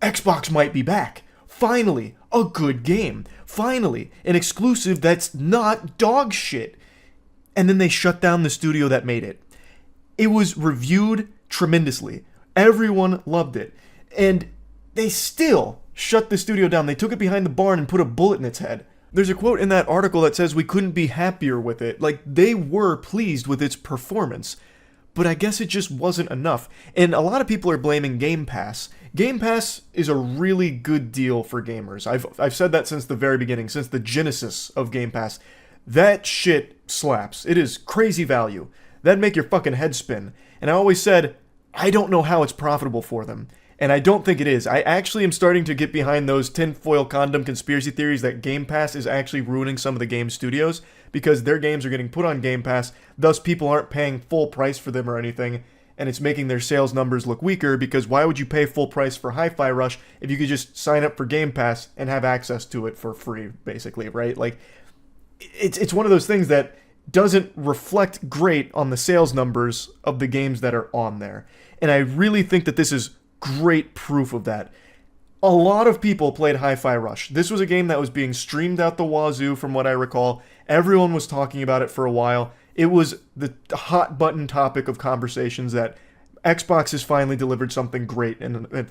Xbox might be back. Finally, a good game. Finally, an exclusive that's not dog shit. And then they shut down the studio that made it. It was reviewed tremendously. Everyone loved it. And they still shut the studio down. They took it behind the barn and put a bullet in its head. There's a quote in that article that says we couldn't be happier with it. Like, they were pleased with its performance. But I guess it just wasn't enough. And a lot of people are blaming Game Pass. Game Pass is a really good deal for gamers. I've said that since the very beginning, since the genesis of Game Pass. That shit slaps. It is crazy value. That'd make your fucking head spin. And I always said, I don't know how it's profitable for them. And I don't think it is. I actually am starting to get behind those tinfoil condom conspiracy theories that Game Pass is actually ruining some of the game studios because their games are getting put on Game Pass, thus people aren't paying full price for them or anything, and it's making their sales numbers look weaker because why would you pay full price for Hi-Fi Rush if you could just sign up for Game Pass and have access to it for free, basically, right? Like, it's one of those things that doesn't reflect great on the sales numbers of the games that are on there. And I really think that this is great proof of that. A lot of people played Hi-Fi Rush. This was a game that was being streamed out the wazoo from what I recall. Everyone was talking about it for a while. It was the hot button topic of conversations that Xbox has finally delivered something great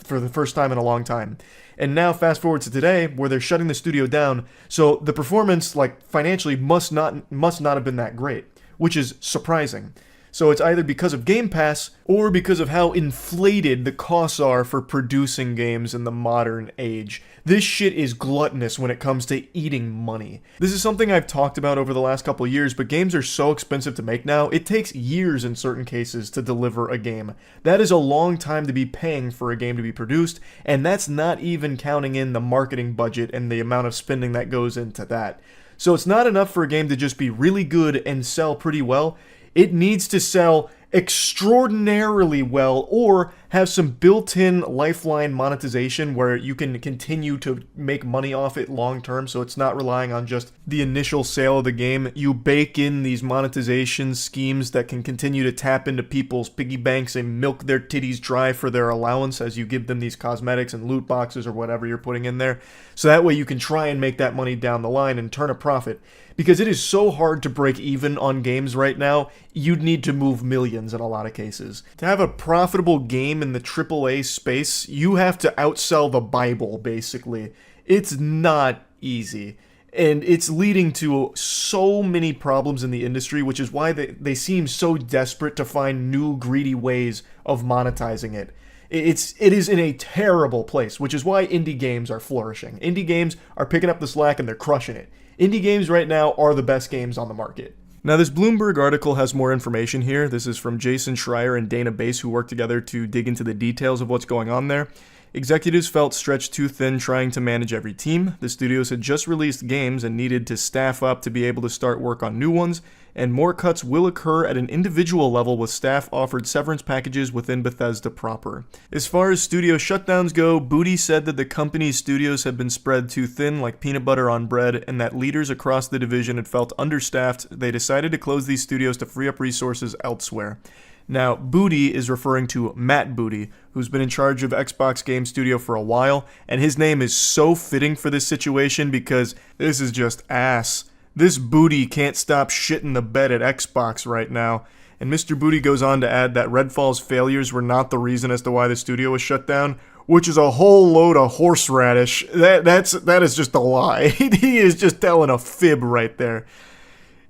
for the first time in a long time. And now fast forward to today where they're shutting the studio down. So the performance, like, financially must not have been that great, which is surprising. So it's either because of Game Pass or because of how inflated the costs are for producing games in the modern age. This shit is gluttonous when it comes to eating money. This is something I've talked about over the last couple of years, but games are so expensive to make now, it takes years in certain cases to deliver a game. That is a long time to be paying for a game to be produced, and that's not even counting in the marketing budget and the amount of spending that goes into that. So it's not enough for a game to just be really good and sell pretty well. It needs to sell extraordinarily well, or have some built-in lifeline monetization where you can continue to make money off it long term, so it's not relying on just the initial sale of the game. You bake in these monetization schemes that can continue to tap into people's piggy banks and milk their titties dry for their allowance as you give them these cosmetics and loot boxes or whatever you're putting in there, so that way you can try and make that money down the line and turn a profit. Because it is so hard to break even on games right now, you'd need to move millions in a lot of cases. To have a profitable game in the AAA space, you have to outsell the Bible, basically. It's not easy. And it's leading to so many problems in the industry, which is why they seem so desperate to find new greedy ways of monetizing it. It is in a terrible place, which is why indie games are flourishing. Indie games are picking up the slack and they're crushing it. Indie games right now are the best games on the market. Now, this Bloomberg article has more information here. This is from Jason Schreier and Dana Bass, who worked together to dig into the details of what's going on there. Executives felt stretched too thin trying to manage every team. The studios had just released games and needed to staff up to be able to start work on new ones, and more cuts will occur at an individual level with staff offered severance packages within Bethesda proper. As far as studio shutdowns go, Booty said that the company's studios had been spread too thin like peanut butter on bread, and that leaders across the division had felt understaffed. They decided to close these studios to free up resources elsewhere. Now, Booty is referring to Matt Booty, who's been in charge of Xbox Game Studio for a while, and his name is so fitting for this situation because this is just ass. This Booty can't stop shitting the bed at Xbox right now. And Mr. Booty goes on to add that Redfall's failures were not the reason as to why the studio was shut down, which is a whole load of horseradish. That is just a lie. He is just telling a fib right there.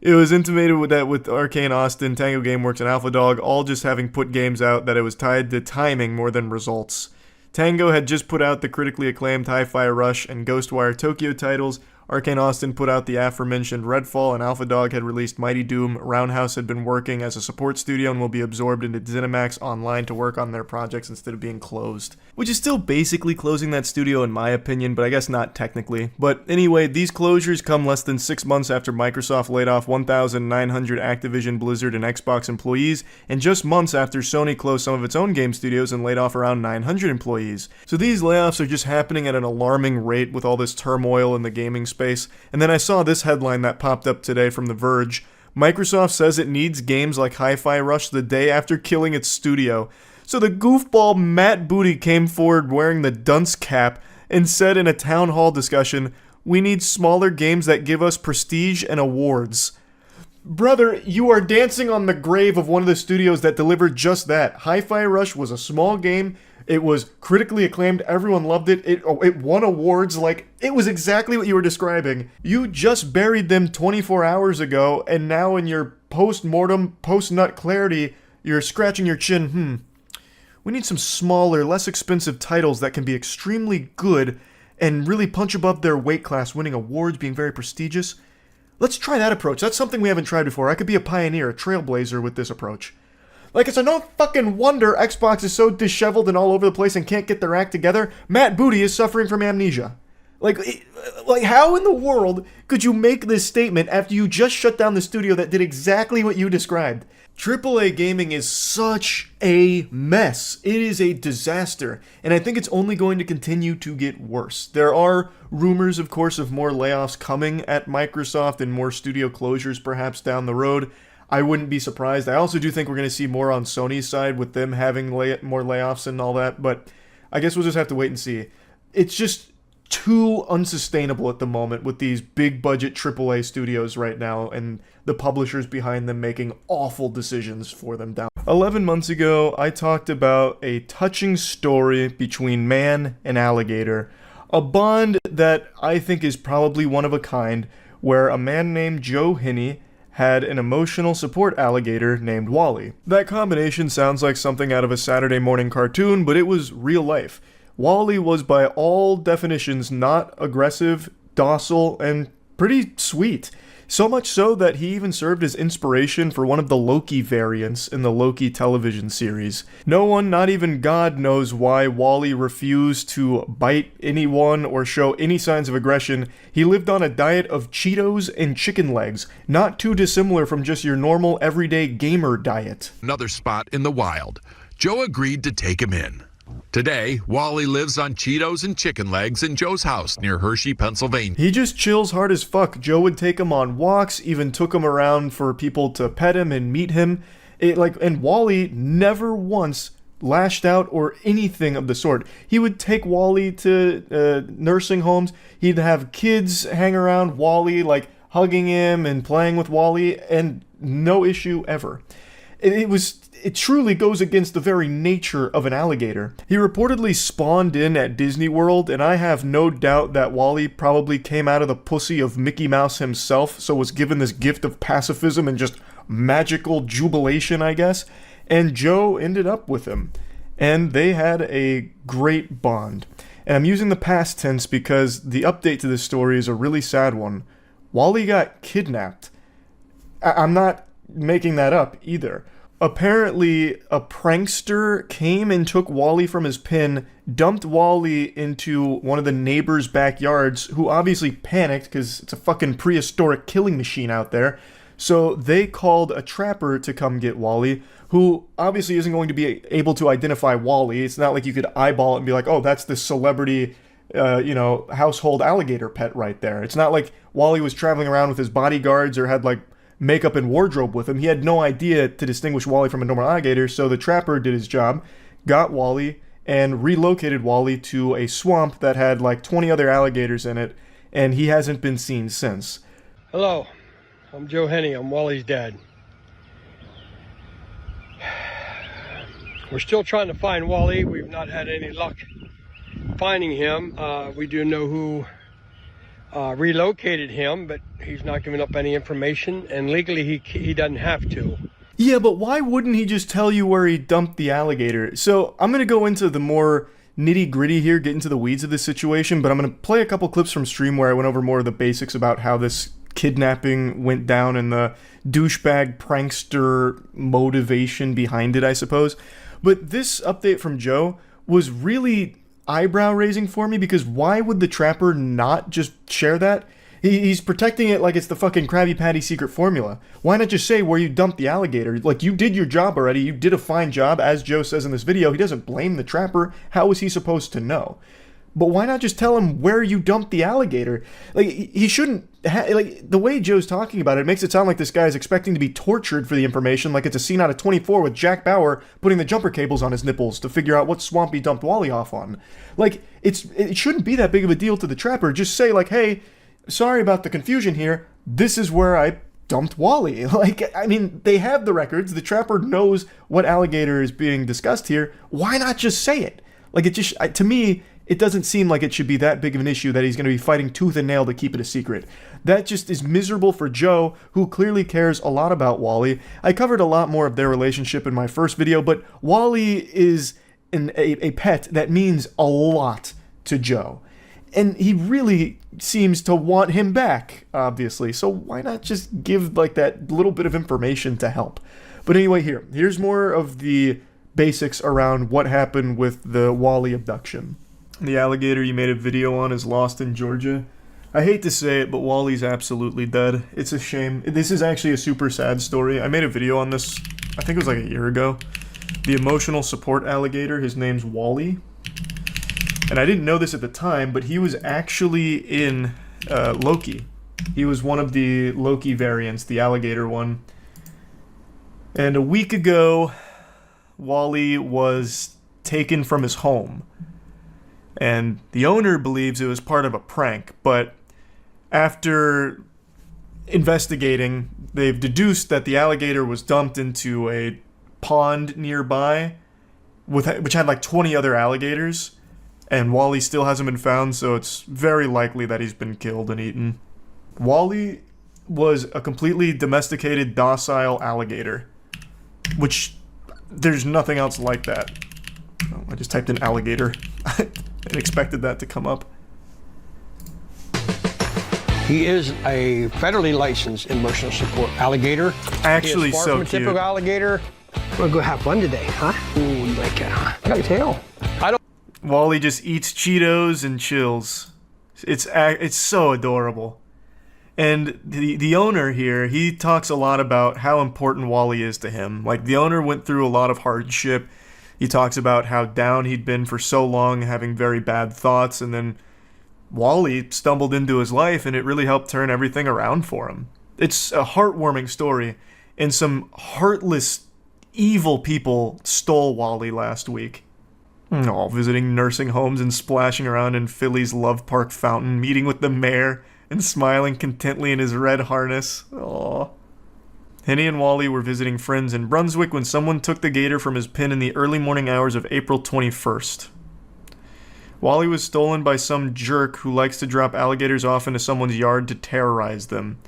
It was intimated with Arcane Austin, Tango Gameworks, and Alpha Dog all just having put games out that it was tied to timing more than results. Tango had just put out the critically acclaimed Hi-Fi Rush and Ghostwire Tokyo titles. Arcane Austin put out the aforementioned Redfall, and Alpha Dog had released Mighty Doom. Roundhouse had been working as a support studio and will be absorbed into ZeniMax Online to work on their projects instead of being closed. Which is still basically closing that studio in my opinion, but I guess not technically. But anyway, these closures come less than 6 months after Microsoft laid off 1,900 Activision, Blizzard, and Xbox employees, and just months after Sony closed some of its own game studios and laid off around 900 employees. So these layoffs are just happening at an alarming rate with all this turmoil in the gaming space. And then I saw this headline that popped up today from The Verge. Microsoft says it needs games like Hi-Fi Rush the day after killing its studio. So the goofball Matt Booty came forward wearing the dunce cap and said in a town hall discussion, "We need smaller games that give us prestige and awards." Brother, you are dancing on the grave of one of the studios that delivered just that. Hi-Fi Rush was a small game. It was critically acclaimed. Everyone loved it. It won awards. Like, it was exactly what you were describing. You just buried them 24 hours ago, and now in your post-mortem, post-nut clarity, you're scratching your chin. We need some smaller, less expensive titles that can be extremely good and really punch above their weight class, winning awards, being very prestigious. Let's try that approach. That's something we haven't tried before. I could be a pioneer, a trailblazer with this approach. Like, it's a no fucking wonder Xbox is so disheveled and all over the place and can't get their act together. Matt Booty is suffering from amnesia. Like, how in the world could you make this statement after you just shut down the studio that did exactly what you described? AAA gaming is such a mess. It is a disaster, and I think it's only going to continue to get worse. There are rumors, of course, of more layoffs coming at Microsoft and more studio closures perhaps down the road. I wouldn't be surprised. I also do think we're going to see more on Sony's side with them having more layoffs and all that, but I guess we'll just have to wait and see. It's just too unsustainable at the moment with these big budget AAA studios right now and the publishers behind them making awful decisions for them down. 11 months ago, I talked about a touching story between man and alligator, a bond that I think is probably one of a kind, where a man named Joe Hinney had an emotional support alligator named Wally. That combination sounds like something out of a Saturday morning cartoon, but it was real life. Wally was by all definitions not aggressive, docile, and pretty sweet. So much so that he even served as inspiration for one of the Loki variants in the Loki television series. No one, not even God, knows why Wally refused to bite anyone or show any signs of aggression. He lived on a diet of Cheetos and chicken legs, not too dissimilar from just your normal everyday gamer diet. Another spot in the wild. Joe agreed to take him in. Today, Wally lives on Cheetos and chicken legs in Joe's house near Hershey, Pennsylvania. He just chills hard as fuck. Joe would take him on walks, even took him around for people to pet him and meet him. And Wally never once lashed out or anything of the sort. He would take Wally to nursing homes. He'd have kids hang around Wally, like hugging him and playing with Wally, and no issue ever. It truly goes against the very nature of an alligator. He reportedly spawned in at Disney World, and I have no doubt that Wally probably came out of the pussy of Mickey Mouse himself, so was given this gift of pacifism and just magical jubilation, I guess. And Joe ended up with him, and they had a great bond. And I'm using the past tense because the update to this story is a really sad one. Wally got kidnapped. I'm not making that up either. Apparently, a prankster came and took Wally from his pen, dumped Wally into one of the neighbors' backyards, who obviously panicked because it's a fucking prehistoric killing machine out there. So they called a trapper to come get Wally, who obviously isn't going to be able to identify Wally. It's not like you could eyeball it and be like, oh, that's the celebrity, household alligator pet right there. It's not like Wally was traveling around with his bodyguards or had like makeup and wardrobe with him. He had no idea to distinguish Wally from a normal alligator, so the trapper did his job, got Wally, and relocated Wally to a swamp that had like 20 other alligators in it, and he hasn't been seen since. Hello, I'm Joe Henney. I'm Wally's dad. We're still trying to find Wally. We've not had any luck finding him. We do know who relocated him, but he's not giving up any information, and legally he doesn't have to. Yeah, but why wouldn't he just tell you where he dumped the alligator? So I'm going to go into the more nitty-gritty here, get into the weeds of this situation, but I'm going to play a couple clips from stream where I went over more of the basics about how this kidnapping went down and the douchebag prankster motivation behind it, I suppose. But this update from Joe was really eyebrow-raising for me, because why would the trapper not just share that? He's protecting it like it's the fucking Krabby Patty secret formula. Why not just say where you dumped the alligator? Like, you did your job already. You did a fine job, as Joe says in this video. He doesn't blame the trapper. How was he supposed to know? But why not just tell him where you dumped the alligator? Like, he shouldn't like, the way Joe's talking about it makes it sound like this guy's expecting to be tortured for the information, like it's a scene out of 24 with Jack Bauer putting the jumper cables on his nipples to figure out what swamp he dumped Wally off on. Like, it shouldn't be that big of a deal to the trapper. Just say, like, hey, sorry about the confusion here. This is where I dumped Wally. Like, I mean, they have the records. The trapper knows what alligator is being discussed here. Why not just say it? Like, it just, to me, it doesn't seem like it should be that big of an issue that he's going to be fighting tooth and nail to keep it a secret. That just is miserable for Joe, who clearly cares a lot about Wally. I covered a lot more of their relationship in my first video, but Wally is a pet that means a lot to Joe. And he really seems to want him back, obviously. So why not just give, like, that little bit of information to help? But anyway, here's more of the basics around what happened with the Wally abduction. The alligator you made a video on is lost in Georgia. I hate to say it, but Wally's absolutely dead. It's a shame. This is actually a super sad story. I made a video on this, I think it was like a year ago. The emotional support alligator, his name's Wally. And I didn't know this at the time, but he was actually in Loki. He was one of the Loki variants, the alligator one. And a week ago, Wally was taken from his home. And the owner believes it was part of a prank, but after investigating, they've deduced that the alligator was dumped into a pond nearby, which had like 20 other alligators, and Wally still hasn't been found, so it's very likely that he's been killed and eaten. Wally was a completely domesticated, docile alligator, which there's nothing else like that. Oh, I just typed in alligator and expected that to come up. He is a federally licensed emotional support alligator. Actually, he is far so from a typical cute. alligator. We're gonna go have fun today, huh? Ooh, you like it, huh? I got your tail. I don't. Wally just eats Cheetos and chills. It's so adorable. And the owner here, he talks a lot about how important Wally is to him. Like, the owner went through a lot of hardship. He talks about how down he'd been for so long, having very bad thoughts, and then Wally stumbled into his life, and it really helped turn everything around for him. It's a heartwarming story, and some heartless, evil people stole Wally last week. Oh, visiting nursing homes and splashing around in Philly's Love Park fountain, meeting with the mayor, and smiling contently in his red harness. Aww. Henny and Wally were visiting friends in Brunswick when someone took the gator from his pen in the early morning hours of April 21st. Wally was stolen by some jerk who likes to drop alligators off into someone's yard to terrorize them.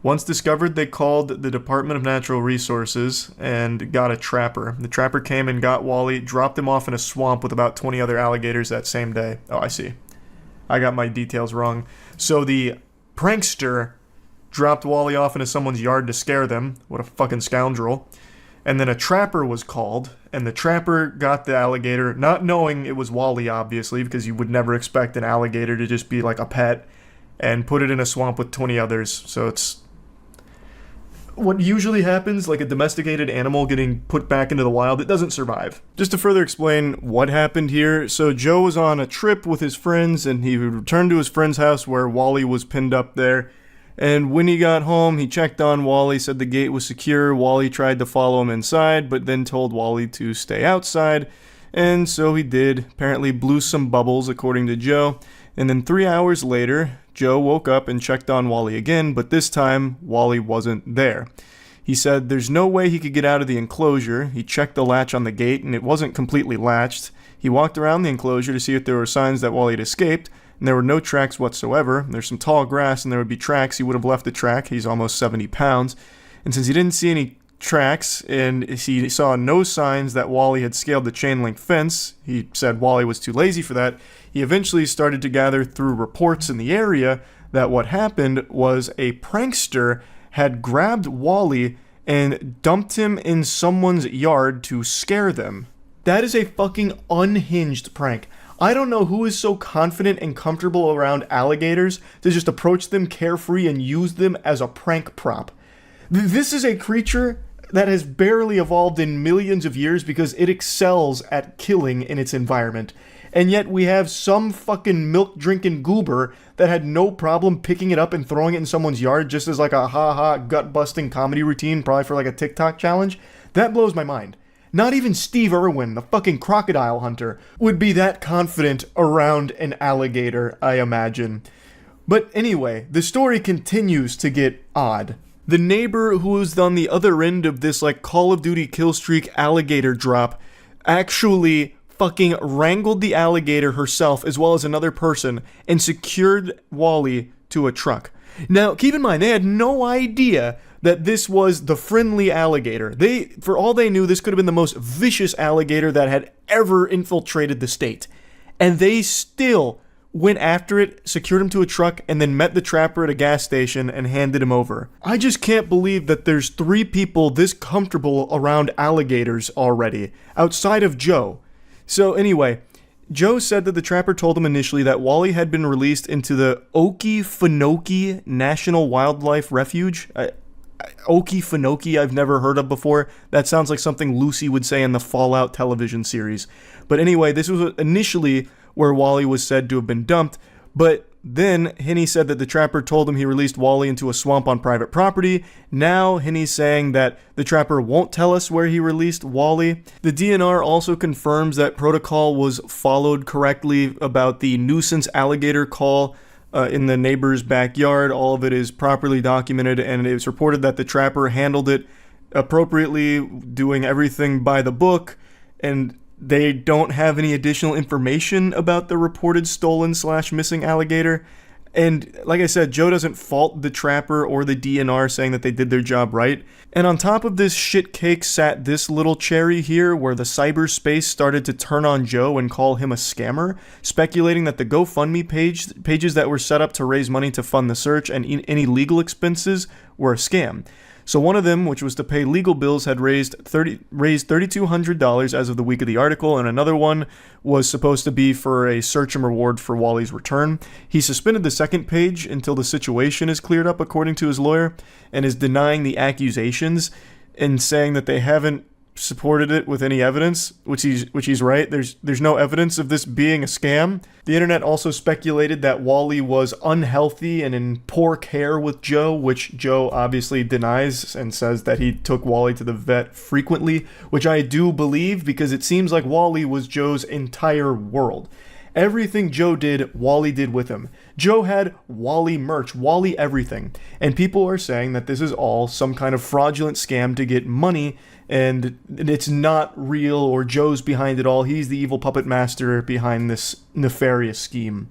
Once discovered, they called the Department of Natural Resources and got a trapper. The trapper came and got Wally, dropped him off in a swamp with about 20 other alligators that same day. Oh, I see. I got my details wrong. So the prankster dropped Wally off into someone's yard to scare them. What a fucking scoundrel. And then a trapper was called, and the trapper got the alligator, not knowing it was Wally, obviously, because you would never expect an alligator to just be like a pet, and put it in a swamp with 20 others. So it's what usually happens, like a domesticated animal getting put back into the wild. It doesn't survive. Just to further explain what happened here, so Joe was on a trip with his friends, and he returned to his friend's house where Wally was pinned up there. And when he got home, he checked on Wally, said the gate was secure. Wally tried to follow him inside, but then told Wally to stay outside. And so he did. Apparently blew some bubbles, according to Joe. And then 3 hours later, Joe woke up and checked on Wally again, but this time, Wally wasn't there. He said there's no way he could get out of the enclosure. He checked the latch on the gate, and it wasn't completely latched. He walked around the enclosure to see if there were signs that Wally had escaped, and there were no tracks whatsoever. There's some tall grass, and there would be tracks. He would have left the track. He's almost 70 pounds. And since he didn't see any tracks, and he saw no signs that Wally had scaled the chain link fence, he said Wally was too lazy for that. He eventually started to gather through reports in the area that what happened was a prankster had grabbed Wally and dumped him in someone's yard to scare them. That is a fucking unhinged prank. I don't know who is so confident and comfortable around alligators to just approach them carefree and use them as a prank prop. This is a creature that has barely evolved in millions of years because it excels at killing in its environment. And yet we have some fucking milk-drinking goober that had no problem picking it up and throwing it in someone's yard just as like a ha-ha gut-busting comedy routine, probably for like a TikTok challenge. That blows my mind. Not even Steve Irwin, the fucking crocodile hunter, would be that confident around an alligator, I imagine. But anyway, the story continues to get odd. The neighbor who was on the other end of this like Call of Duty kill streak alligator drop actually fucking wrangled the alligator herself as well as another person and secured Wally to a truck. Now, keep in mind, they had no idea that this was the friendly alligator. For all they knew, this could have been the most vicious alligator that had ever infiltrated the state. And they still went after it, secured him to a truck, and then met the trapper at a gas station and handed him over. I just can't believe that there's 3 people this comfortable around alligators already, outside of Joe. So anyway, Joe said that the trapper told him initially that Wally had been released into the Okefenokee National Wildlife Refuge. Okefenokee I've never heard of before. That sounds like something Lucy would say in the Fallout television series. But anyway, this was initially where Wally was said to have been dumped, but then Henny said that the trapper told him he released Wally into a swamp on private property. Now Henny's saying that the trapper won't tell us where he released Wally. The DNR also confirms that protocol was followed correctly about the nuisance alligator call in the neighbor's backyard. All of it is properly documented, and it was reported that the trapper handled it appropriately, doing everything by the book, and they don't have any additional information about the reported stolen/missing alligator. And like I said, Joe doesn't fault the trapper or the DNR, saying that they did their job right. And on top of this shit cake sat this little cherry here, where the cyberspace started to turn on Joe and call him a scammer, speculating that the GoFundMe pages that were set up to raise money to fund the search and any legal expenses were a scam. So one of them, which was to pay legal bills, had raised $3,200 as of the week of the article, and another one was supposed to be for a search and reward for Wally's return. He suspended the second page until the situation is cleared up, according to his lawyer, and is denying the accusations and saying that they haven't supported it with any evidence, which he's right. There's no evidence of this being a scam. The internet also speculated that Wally was unhealthy and in poor care with Joe, which Joe obviously denies and says that he took Wally to the vet frequently, which I do believe, because it seems like Wally was Joe's entire world. Everything Joe did, Wally did with him. Joe had Wally merch, Wally everything. And people are saying that this is all some kind of fraudulent scam to get money, and it's not real, or Joe's behind it all. He's the evil puppet master behind this nefarious scheme.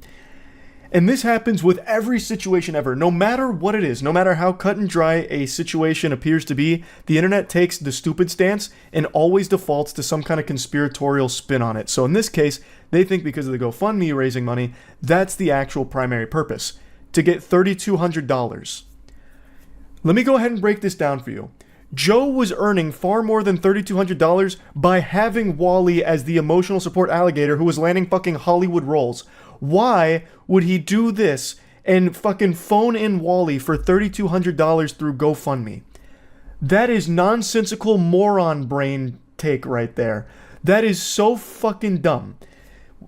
And this happens with every situation ever. No matter what it is, no matter how cut and dry a situation appears to be, the internet takes the stupid stance and always defaults to some kind of conspiratorial spin on it. So in this case, they think because of the GoFundMe raising money, that's the actual primary purpose, to get $3,200. Let me go ahead and break this down for you. Joe was earning far more than $3,200 by having Wally as the emotional support alligator who was landing fucking Hollywood roles. Why would he do this and fucking phone in Wally for $3,200 through GoFundMe? That is nonsensical moron brain take right there. That is so fucking dumb.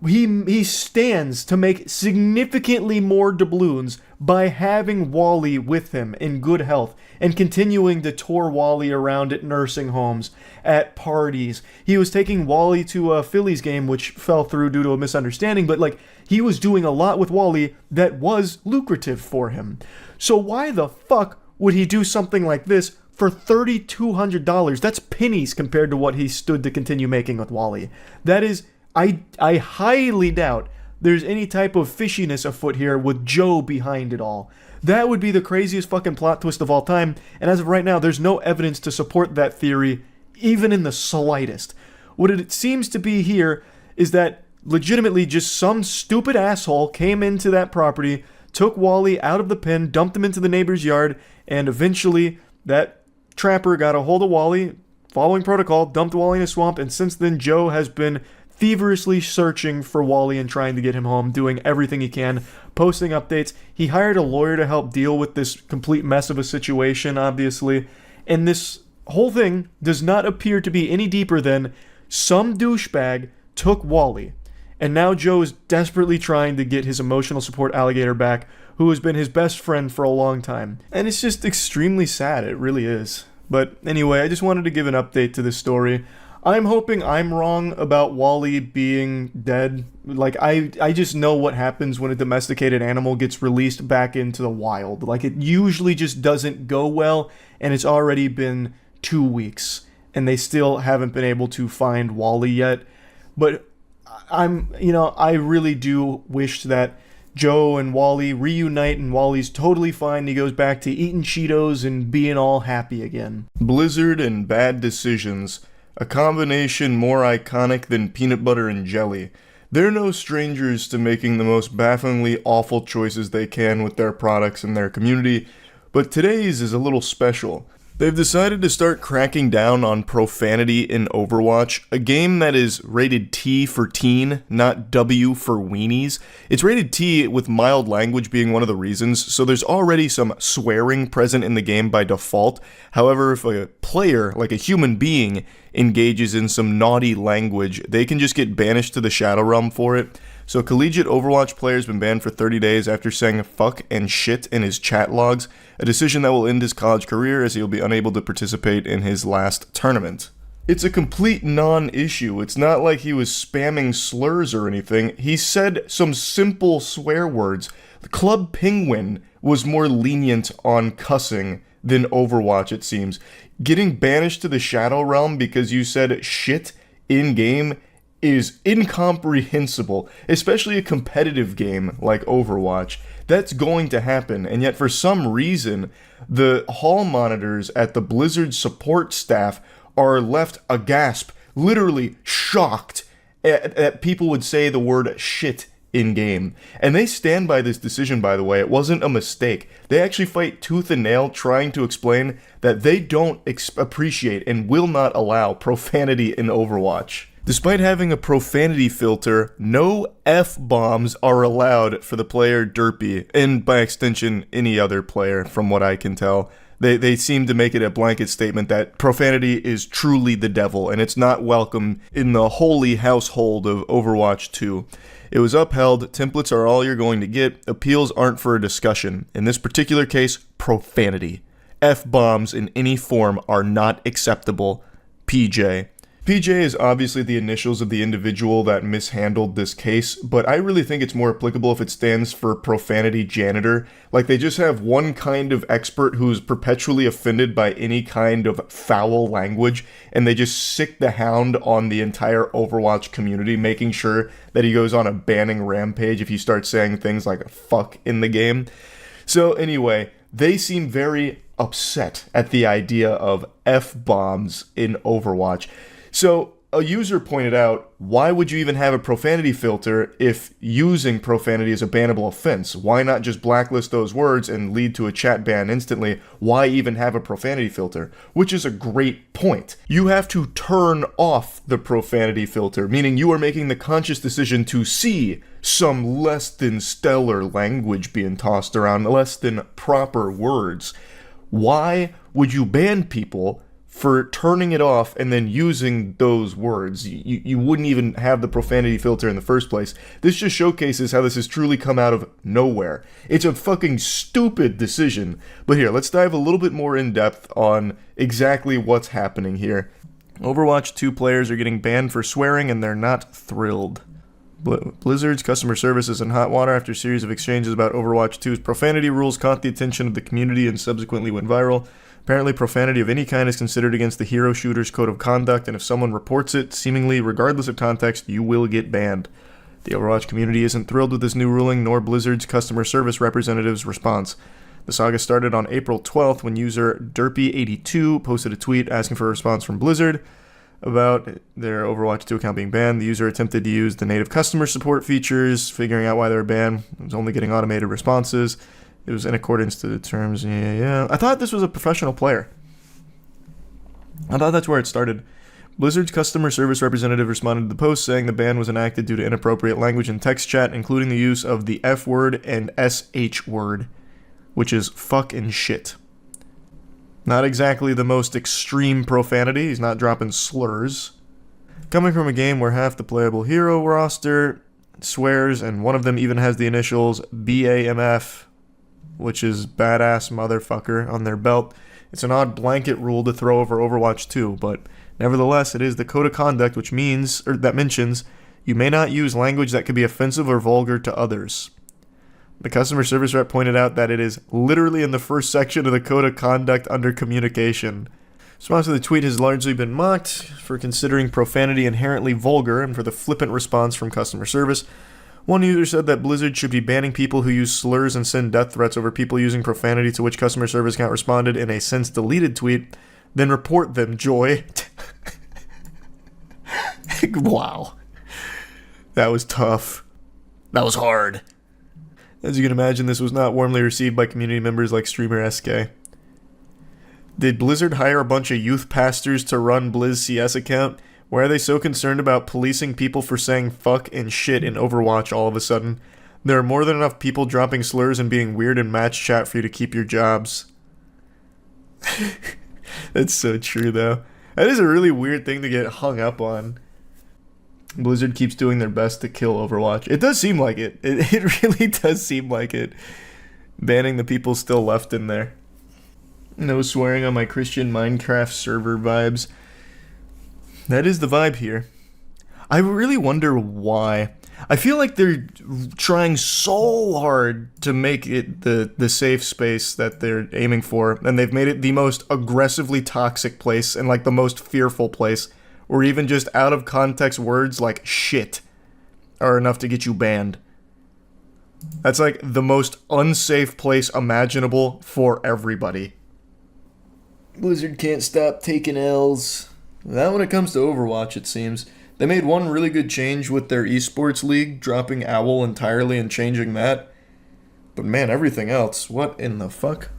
He stands to make significantly more doubloons by having Wally with him in good health and continuing to tour Wally around at nursing homes, at parties. He was taking Wally to a Phillies game, which fell through due to a misunderstanding, but he was doing a lot with Wally that was lucrative for him. So why the fuck would he do something like this for $3,200? That's pennies compared to what he stood to continue making with Wally. That is... I highly doubt there's any type of fishiness afoot here with Joe behind it all. That would be the craziest fucking plot twist of all time, and as of right now, there's no evidence to support that theory, even in the slightest. What it seems to be here is that legitimately just some stupid asshole came into that property, took Wally out of the pen, dumped him into the neighbor's yard, and eventually that trapper got a hold of Wally, following protocol, dumped Wally in a swamp, and since then Joe has been feverishly searching for Wally and trying to get him home, doing everything he can, posting updates. He hired a lawyer to help deal with this complete mess of a situation, obviously, and this whole thing does not appear to be any deeper than some douchebag took Wally, and now Joe is desperately trying to get his emotional support alligator back, who has been his best friend for a long time. And it's just extremely sad, it really is. But anyway, I just wanted to give an update to this story. I'm hoping I'm wrong about Wally being dead. I just know what happens when a domesticated animal gets released back into the wild. It usually just doesn't go well, and it's already been 2 weeks, and they still haven't been able to find Wally yet. But I really do wish that Joe and Wally reunite, and Wally's totally fine. He goes back to eating Cheetos and being all happy again. Blizzard and bad decisions. A combination more iconic than peanut butter and jelly. They're no strangers to making the most bafflingly awful choices they can with their products and their community, but today's is a little special. They've decided to start cracking down on profanity in Overwatch, a game that is rated T for teen, not W for weenies. It's rated T with mild language being one of the reasons, so there's already some swearing present in the game by default. However, if a player, like a human being, engages in some naughty language, they can just get banished to the Shadow Realm for it. So collegiate Overwatch player's been banned for 30 days after saying fuck and shit in his chat logs, a decision that will end his college career as he'll be unable to participate in his last tournament. It's a complete non-issue. It's not like he was spamming slurs or anything. He said some simple swear words. Club Penguin was more lenient on cussing than Overwatch, it seems. Getting banished to the Shadow Realm because you said shit in-game is incomprehensible, especially a competitive game like Overwatch. That's going to happen, and yet for some reason, the hall monitors at the Blizzard support staff are left aghast, literally shocked at people would say the word shit in-game. And they stand by this decision, by the way. It wasn't a mistake. They actually fight tooth and nail trying to explain that they don't appreciate and will not allow profanity in Overwatch. Despite having a profanity filter, no F-bombs are allowed for the player Derpy, and by extension, any other player, from what I can tell. They seem to make it a blanket statement that profanity is truly the devil, and it's not welcome in the holy household of Overwatch 2. It was upheld, templates are all you're going to get, appeals aren't for a discussion. In this particular case, profanity. F-bombs in any form are not acceptable. PJ. PJ is obviously the initials of the individual that mishandled this case, but I really think it's more applicable if it stands for profanity janitor. Like, they just have one kind of expert who's perpetually offended by any kind of foul language, and they just sick the hound on the entire Overwatch community, making sure that he goes on a banning rampage if you start saying things like fuck in the game. So anyway, they seem very upset at the idea of F-bombs in Overwatch. So, a user pointed out, why would you even have a profanity filter if using profanity is a bannable offense? Why not just blacklist those words and lead to a chat ban instantly? Why even have a profanity filter? Which is a great point. You have to turn off the profanity filter, meaning you are making the conscious decision to see some less than stellar language being tossed around, less than proper words. Why would you ban people for turning it off and then using those words? You wouldn't even have the profanity filter in the first place. This just showcases how this has truly come out of nowhere. It's a fucking stupid decision. But here, let's dive a little bit more in depth on exactly what's happening here. Overwatch 2 players are getting banned for swearing and they're not thrilled. Blizzard's customer service is in hot water after a series of exchanges about Overwatch 2's profanity rules caught the attention of the community and subsequently went viral. Apparently, profanity of any kind is considered against the hero shooter's code of conduct, and if someone reports it, seemingly regardless of context, you will get banned. The Overwatch community isn't thrilled with this new ruling, nor Blizzard's customer service representative's response. The saga started on April 12th when user Derpy82 posted a tweet asking for a response from Blizzard about their Overwatch 2 account being banned. The user attempted to use the native customer support features, figuring out why they were banned. It was only getting automated responses. It was in accordance to the terms. Yeah. I thought this was a professional player. I thought that's where it started. Blizzard's customer service representative responded to the post saying the ban was enacted due to inappropriate language in text chat, including the use of the F word and SH word, which is fuck and shit. Not exactly the most extreme profanity. He's not dropping slurs. Coming from a game where half the playable hero roster swears, and one of them even has the initials BAMF, which is badass motherfucker, on their belt. It's an odd blanket rule to throw over Overwatch 2, but nevertheless, it is the code of conduct that mentions you may not use language that could be offensive or vulgar to others. The customer service rep pointed out that it is literally in the first section of the code of conduct under communication. Response to the tweet has largely been mocked for considering profanity inherently vulgar and for the flippant response from customer service. One user said that Blizzard should be banning people who use slurs and send death threats over people using profanity, to which customer service account responded in a since deleted tweet, then report them, Joy. Wow. That was tough. That was hard. As you can imagine, this was not warmly received by community members like streamer SK. Did Blizzard hire a bunch of youth pastors to run Blizz CS account? Why are they so concerned about policing people for saying fuck and shit in Overwatch all of a sudden? There are more than enough people dropping slurs and being weird in match chat for you to keep your jobs. That's so true, though. That is a really weird thing to get hung up on. Blizzard keeps doing their best to kill Overwatch. It does seem like it. It really does seem like it. Banning the people still left in there. No swearing on my Christian Minecraft server vibes. That is the vibe here. I really wonder why. I feel like they're trying so hard to make it the safe space that they're aiming for, and they've made it the most aggressively toxic place and like the most fearful place, or even just out of context words like shit are enough to get you banned. That's like the most unsafe place imaginable for everybody. Blizzard can't stop taking L's. That when it comes to Overwatch, it seems. They made one really good change with their esports league, dropping Owl entirely and changing that. But man, everything else, what in the fuck?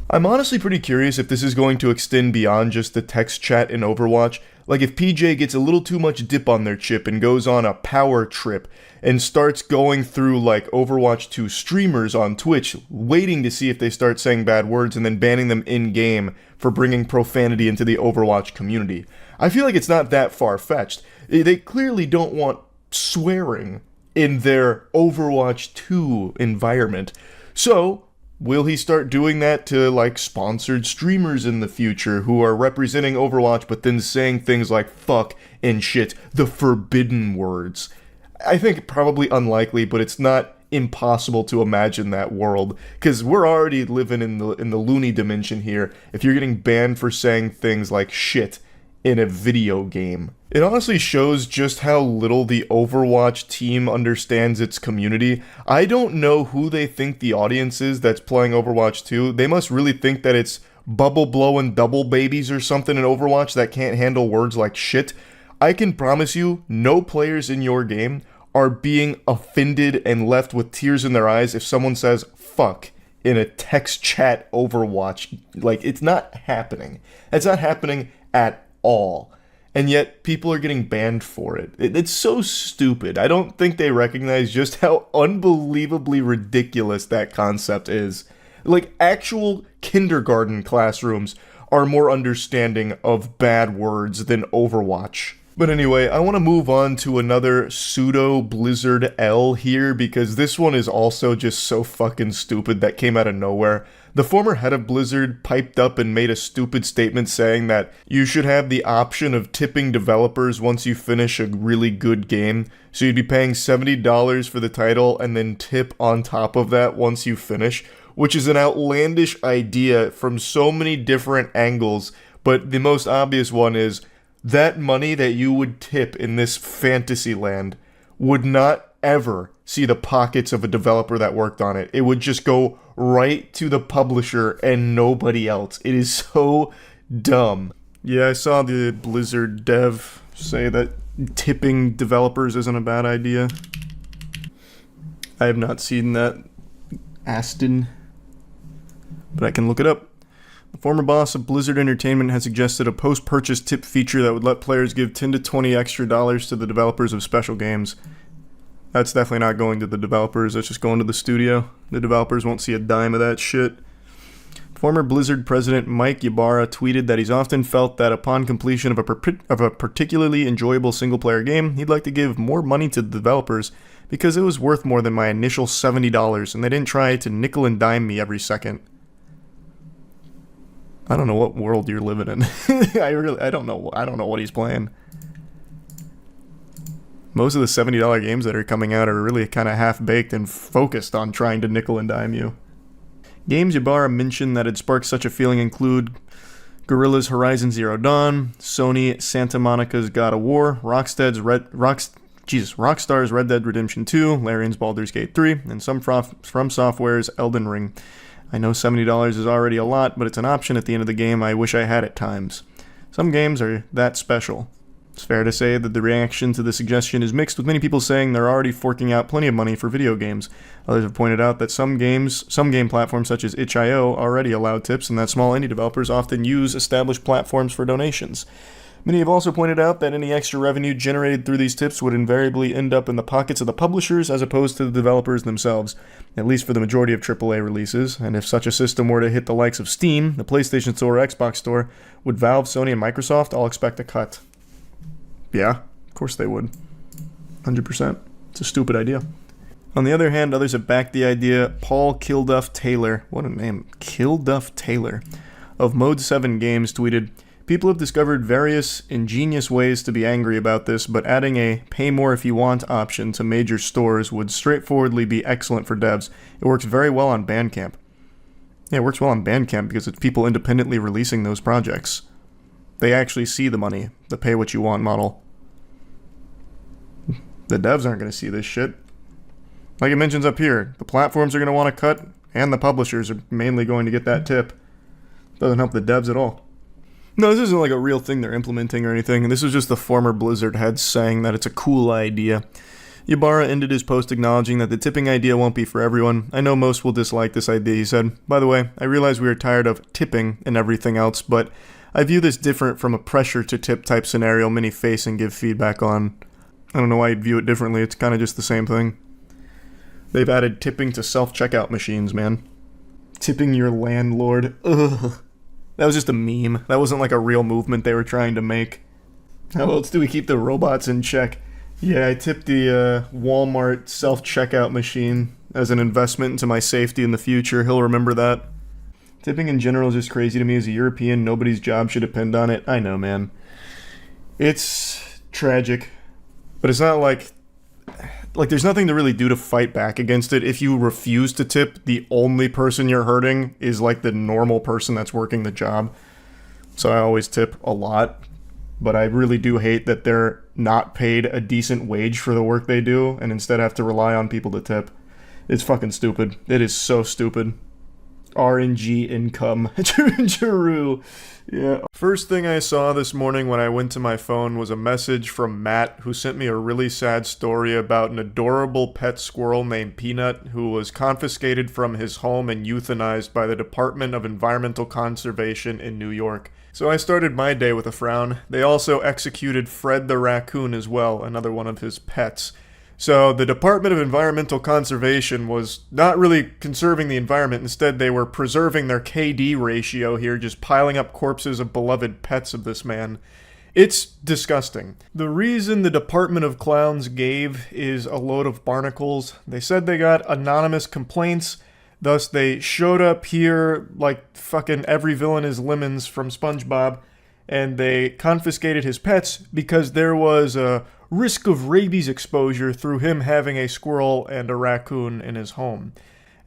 I'm honestly pretty curious if this is going to extend beyond just the text chat in Overwatch. Like if PJ gets a little too much dip on their chip and goes on a power trip and starts going through like Overwatch 2 streamers on Twitch, waiting to see if they start saying bad words and then banning them in-game for bringing profanity into the Overwatch community. I feel like it's not that far-fetched. They clearly don't want swearing in their Overwatch 2 environment. So, will he start doing that to, like, sponsored streamers in the future who are representing Overwatch but then saying things like fuck and shit, the forbidden words? I think probably unlikely, but it's not impossible to imagine that world, because we're already living in the loony dimension here if you're getting banned for saying things like shit in a video game. It honestly shows just how little the Overwatch team understands its community. I don't know who they think the audience is that's playing Overwatch 2. They must really think that it's bubble blowing double babies or something in Overwatch that can't handle words like shit. I can promise you, no players in your game are being offended and left with tears in their eyes if someone says fuck in a text chat Overwatch. Like, it's not happening. It's not happening at all. And yet, people are getting banned for it. It's so stupid. I don't think they recognize just how unbelievably ridiculous that concept is. Like, actual kindergarten classrooms are more understanding of bad words than Overwatch. But anyway, I want to move on to another pseudo-Blizzard L here, because this one is also just so fucking stupid that came out of nowhere. The former head of Blizzard piped up and made a stupid statement saying that you should have the option of tipping developers once you finish a really good game. So you'd be paying $70 for the title and then tip on top of that once you finish, which is an outlandish idea from so many different angles, but the most obvious one is that money that you would tip in this fantasy land would not ever see the pockets of a developer that worked on it. It would just go right to the publisher and nobody else. It is so dumb. Yeah, I saw the Blizzard dev say that tipping developers isn't a bad idea. I have not seen that, Aston, but I can look it up. The former boss of Blizzard Entertainment has suggested a post-purchase tip feature that would let players give $10 to $20 extra to the developers of special games. That's definitely not going to the developers, that's just going to the studio. The developers won't see a dime of that shit. Former Blizzard president Mike Ybarra tweeted that he's often felt that upon completion of a particularly enjoyable single-player game, he'd like to give more money to the developers because it was worth more than my initial $70 and they didn't try to nickel and dime me every second. I don't know what world you're living in. I don't know what he's playing. Most of the $70 games that are coming out are really kind of half-baked and focused on trying to nickel and dime you. Games Ybarra mentioned that had sparked such a feeling include Guerrilla's Horizon Zero Dawn, Sony Santa Monica's God of War, Rockstar's Red Dead Redemption 2, Larian's Baldur's Gate 3, and some From Software's Elden Ring. I know $70 is already a lot, but it's an option at the end of the game I wish I had at times. Some games are that special. It's fair to say that the reaction to the suggestion is mixed, with many people saying they're already forking out plenty of money for video games. Others have pointed out that some game platforms such as itch.io already allow tips, and that small indie developers often use established platforms for donations. Many have also pointed out that any extra revenue generated through these tips would invariably end up in the pockets of the publishers as opposed to the developers themselves, at least for the majority of AAA releases, and if such a system were to hit the likes of Steam, the PlayStation Store, or Xbox Store, would Valve, Sony, and Microsoft all expect a cut? Yeah, of course they would. 100%. It's a stupid idea. On the other hand, others have backed the idea. Paul Kilduff Taylor, what a name, Kilduff Taylor, of Mode 7 Games tweeted, "People have discovered various ingenious ways to be angry about this, but adding a pay more if you want option to major stores would straightforwardly be excellent for devs. It works very well on Bandcamp." Yeah, it works well on Bandcamp because it's people independently releasing those projects. They actually see the money, the pay what you want model. The devs aren't going to see this shit. Like it mentions up here, the platforms are going to want to cut, and the publishers are mainly going to get that tip. Doesn't help the devs at all. No, this isn't like a real thing they're implementing or anything. This was just the former Blizzard head saying that it's a cool idea. Ybarra ended his post acknowledging that the tipping idea won't be for everyone. I know most will dislike this idea, he said. By the way, I realize we are tired of tipping and everything else, but I view this different from a pressure to tip type scenario many face and give feedback on. I don't know why you'd view it differently, it's kind of just the same thing. They've added tipping to self-checkout machines, man. Tipping your landlord. Ugh. That was just a meme. That wasn't like a real movement they were trying to make. How else do we keep the robots in check? Yeah, I tipped the Walmart self-checkout machine as an investment into my safety in the future. He'll remember that. Tipping in general is just crazy to me. As a European, nobody's job should depend on it. I know, man. It's tragic. But it's not like there's nothing to really do to fight back against it. If you refuse to tip, the only person you're hurting is like the normal person that's working the job. So I always tip a lot. But I really do hate that they're not paid a decent wage for the work they do and instead have to rely on people to tip. It's fucking stupid. It is so stupid. RNG income. True. Yeah. First thing I saw this morning when I went to my phone was a message from Matt, who sent me a really sad story about an adorable pet squirrel named Peanut who was confiscated from his home and euthanized by the Department of Environmental Conservation in New York. So I started my day with a frown. They also executed Fred the raccoon as well, another one of his pets. So the Department of Environmental Conservation was not really conserving the environment. Instead, they were preserving their KD ratio here, just piling up corpses of beloved pets of this man. It's disgusting. The reason the Department of Clowns gave is a load of barnacles. They said they got anonymous complaints. Thus, they showed up here like fucking every villain is Lemons from SpongeBob, and they confiscated his pets because there was a risk of rabies exposure through him having a squirrel and a raccoon in his home.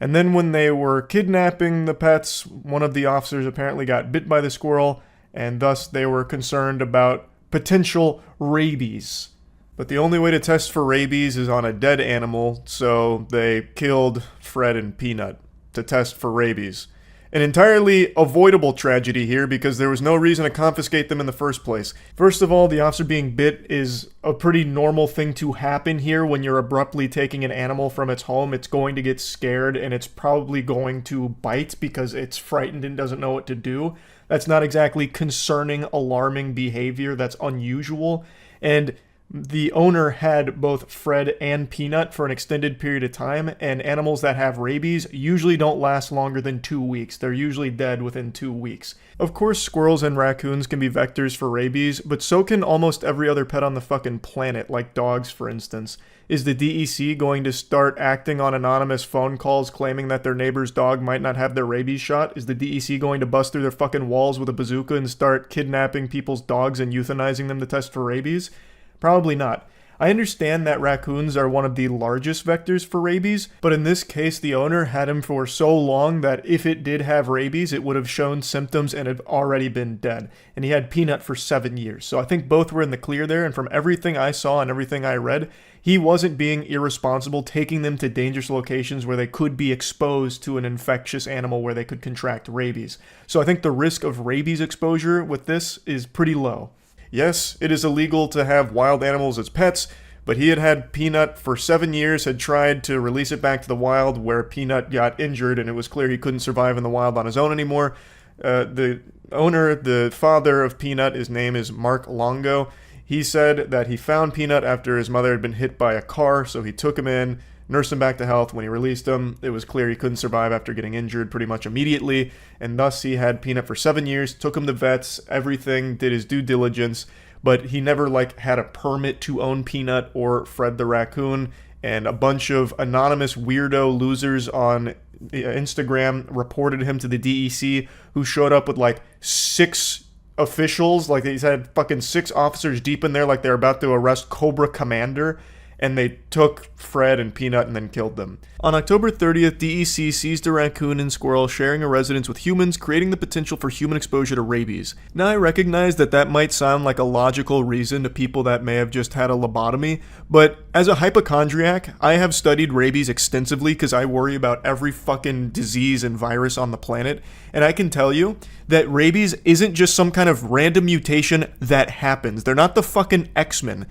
And then when they were kidnapping the pets, one of the officers apparently got bit by the squirrel, and thus they were concerned about potential rabies. But the only way to test for rabies is on a dead animal, so they killed Fred and Peanut to test for rabies. An entirely avoidable tragedy here because there was no reason to confiscate them in the first place. First of all, the officer being bit is a pretty normal thing to happen here when you're abruptly taking an animal from its home. It's going to get scared and it's probably going to bite because it's frightened and doesn't know what to do. That's not exactly concerning, alarming behavior. That's unusual. And the owner had both Fred and Peanut for an extended period of time, and animals that have rabies usually don't last longer than 2 weeks. They're usually dead within 2 weeks. Of course, squirrels and raccoons can be vectors for rabies, but so can almost every other pet on the fucking planet, like dogs, for instance. Is the DEC going to start acting on anonymous phone calls claiming that their neighbor's dog might not have their rabies shot? Is the DEC going to bust through their fucking walls with a bazooka and start kidnapping people's dogs and euthanizing them to test for rabies? Probably not. I understand that raccoons are one of the largest vectors for rabies, but in this case the owner had him for so long that if it did have rabies, it would have shown symptoms and had already been dead. And he had Peanut for 7 years. So I think both were in the clear there, and from everything I saw and everything I read, he wasn't being irresponsible, taking them to dangerous locations where they could be exposed to an infectious animal where they could contract rabies. So I think the risk of rabies exposure with this is pretty low. Yes, it is illegal to have wild animals as pets, but he had had Peanut for 7 years, had tried to release it back to the wild where Peanut got injured and it was clear he couldn't survive in the wild on his own anymore. The owner, the father of Peanut, his name is Mark Longo. He said that he found Peanut after his mother had been hit by a car, so he took him in, nursed him back to health. When he released him, it was clear he couldn't survive after getting injured pretty much immediately, and thus he had Peanut for 7 years, took him to vets, everything, did his due diligence, but he never had a permit to own Peanut or Fred the raccoon, and a bunch of anonymous weirdo losers on Instagram reported him to the DEC, who showed up with 6 officials, he's had fucking 6 officers deep in there, like they're about to arrest Cobra Commander. and they took Fred and Peanut and then killed them. On October 30th, DEC seized a raccoon and squirrel sharing a residence with humans, creating the potential for human exposure to rabies. Now, I recognize that that might sound like a logical reason to people that may have just had a lobotomy, but as a hypochondriac, I have studied rabies extensively because I worry about every fucking disease and virus on the planet, and I can tell you that rabies isn't just some kind of random mutation that happens. They're not the fucking X-Men.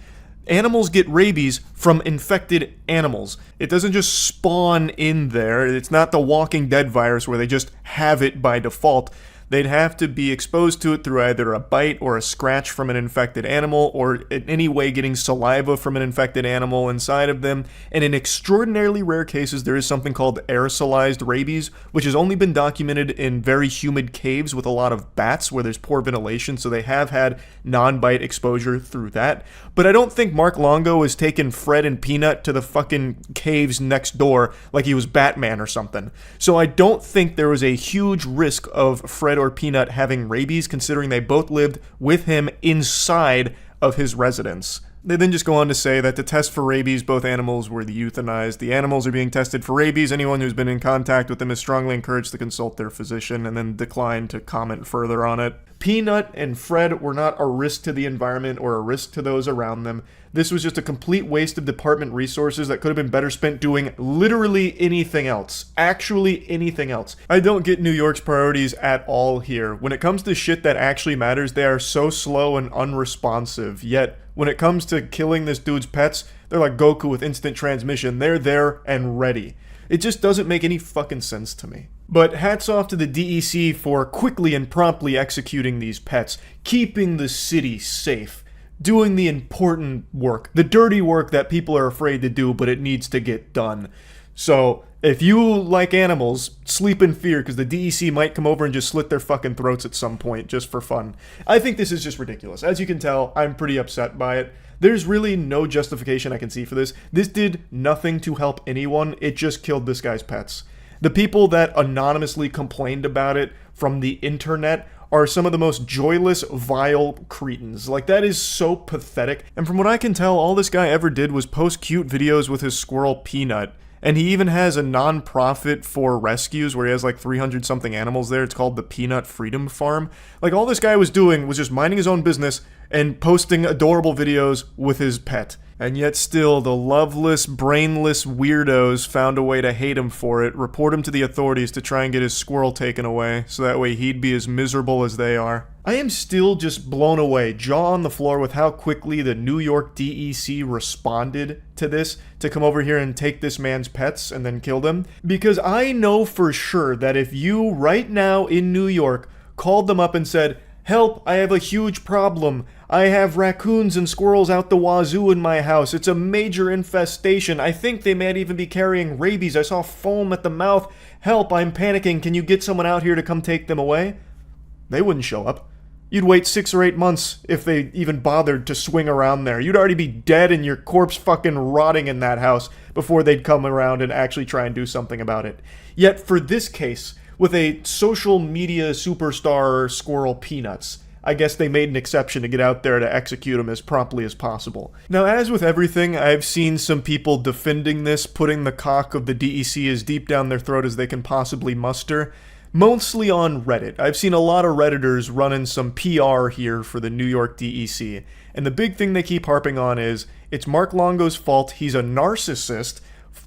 Animals get rabies from infected animals. It doesn't just spawn in there. It's not the Walking Dead virus where they just have it by default. They'd have to be exposed to it through either a bite or a scratch from an infected animal, or in any way getting saliva from an infected animal inside of them. And in extraordinarily rare cases, there is something called aerosolized rabies, which has only been documented in very humid caves with a lot of bats where there's poor ventilation, so they have had non-bite exposure through that. But I don't think Mark Longo has taken Fred and Peanut to the fucking caves next door like he was Batman or something. So I don't think there was a huge risk of Fred or Peanut having rabies, considering they both lived with him inside of his residence. They then just go on to say that to test for rabies, both animals were euthanized. The animals are being tested for rabies. Anyone who's been in contact with them is strongly encouraged to consult their physician, and then decline to comment further on it. Peanut and Fred were not a risk to the environment or a risk to those around them. This was just a complete waste of department resources that could have been better spent doing literally anything else. Actually anything else. I don't get New York's priorities at all here. When it comes to shit that actually matters, they are so slow and unresponsive. Yet, when it comes to killing this dude's pets, they're like Goku with instant transmission. They're there and ready. It just doesn't make any fucking sense to me. But hats off to the DEC for quickly and promptly executing these pets, keeping the city safe, doing the important work, the dirty work that people are afraid to do, but it needs to get done. So, if you like animals, sleep in fear, because the DEC might come over and just slit their fucking throats at some point, just for fun. I think this is just ridiculous. As you can tell, I'm pretty upset by it. There's really no justification I can see for this. This did nothing to help anyone. It just killed this guy's pets. The people that anonymously complained about it from the internet are some of the most joyless, vile cretins. Like, that is so pathetic. And from what I can tell, all this guy ever did was post cute videos with his squirrel Peanut. And he even has a non-profit for rescues where he has like 300 something animals there. It's called the Peanut Freedom Farm. Like, all this guy was doing was just minding his own business and posting adorable videos with his pet. And yet still, the loveless, brainless weirdos found a way to hate him for it, report him to the authorities to try and get his squirrel taken away, so that way he'd be as miserable as they are. I am still just blown away, jaw on the floor, with how quickly the New York DEC responded to this, to come over here and take this man's pets and then kill them. Because I know for sure that if you, right now in New York, called them up and said, "Help, I have a huge problem. I have raccoons and squirrels out the wazoo in my house. It's a major infestation. I think they might even be carrying rabies. I saw foam at the mouth. Help, I'm panicking. Can you get someone out here to come take them away?" They wouldn't show up. You'd wait 6 or 8 months if they even bothered to swing around there. You'd already be dead and your corpse fucking rotting in that house before they'd come around and actually try and do something about it. Yet for this case, with a social media superstar squirrel Peanuts, I guess they made an exception to get out there to execute him as promptly as possible. Now, as with everything, I've seen some people defending this, putting the cock of the DEC as deep down their throat as they can possibly muster, mostly on Reddit. I've seen a lot of Redditors running some PR here for the New York DEC, and the big thing they keep harping on is, it's Mark Longo's fault, he's a narcissist,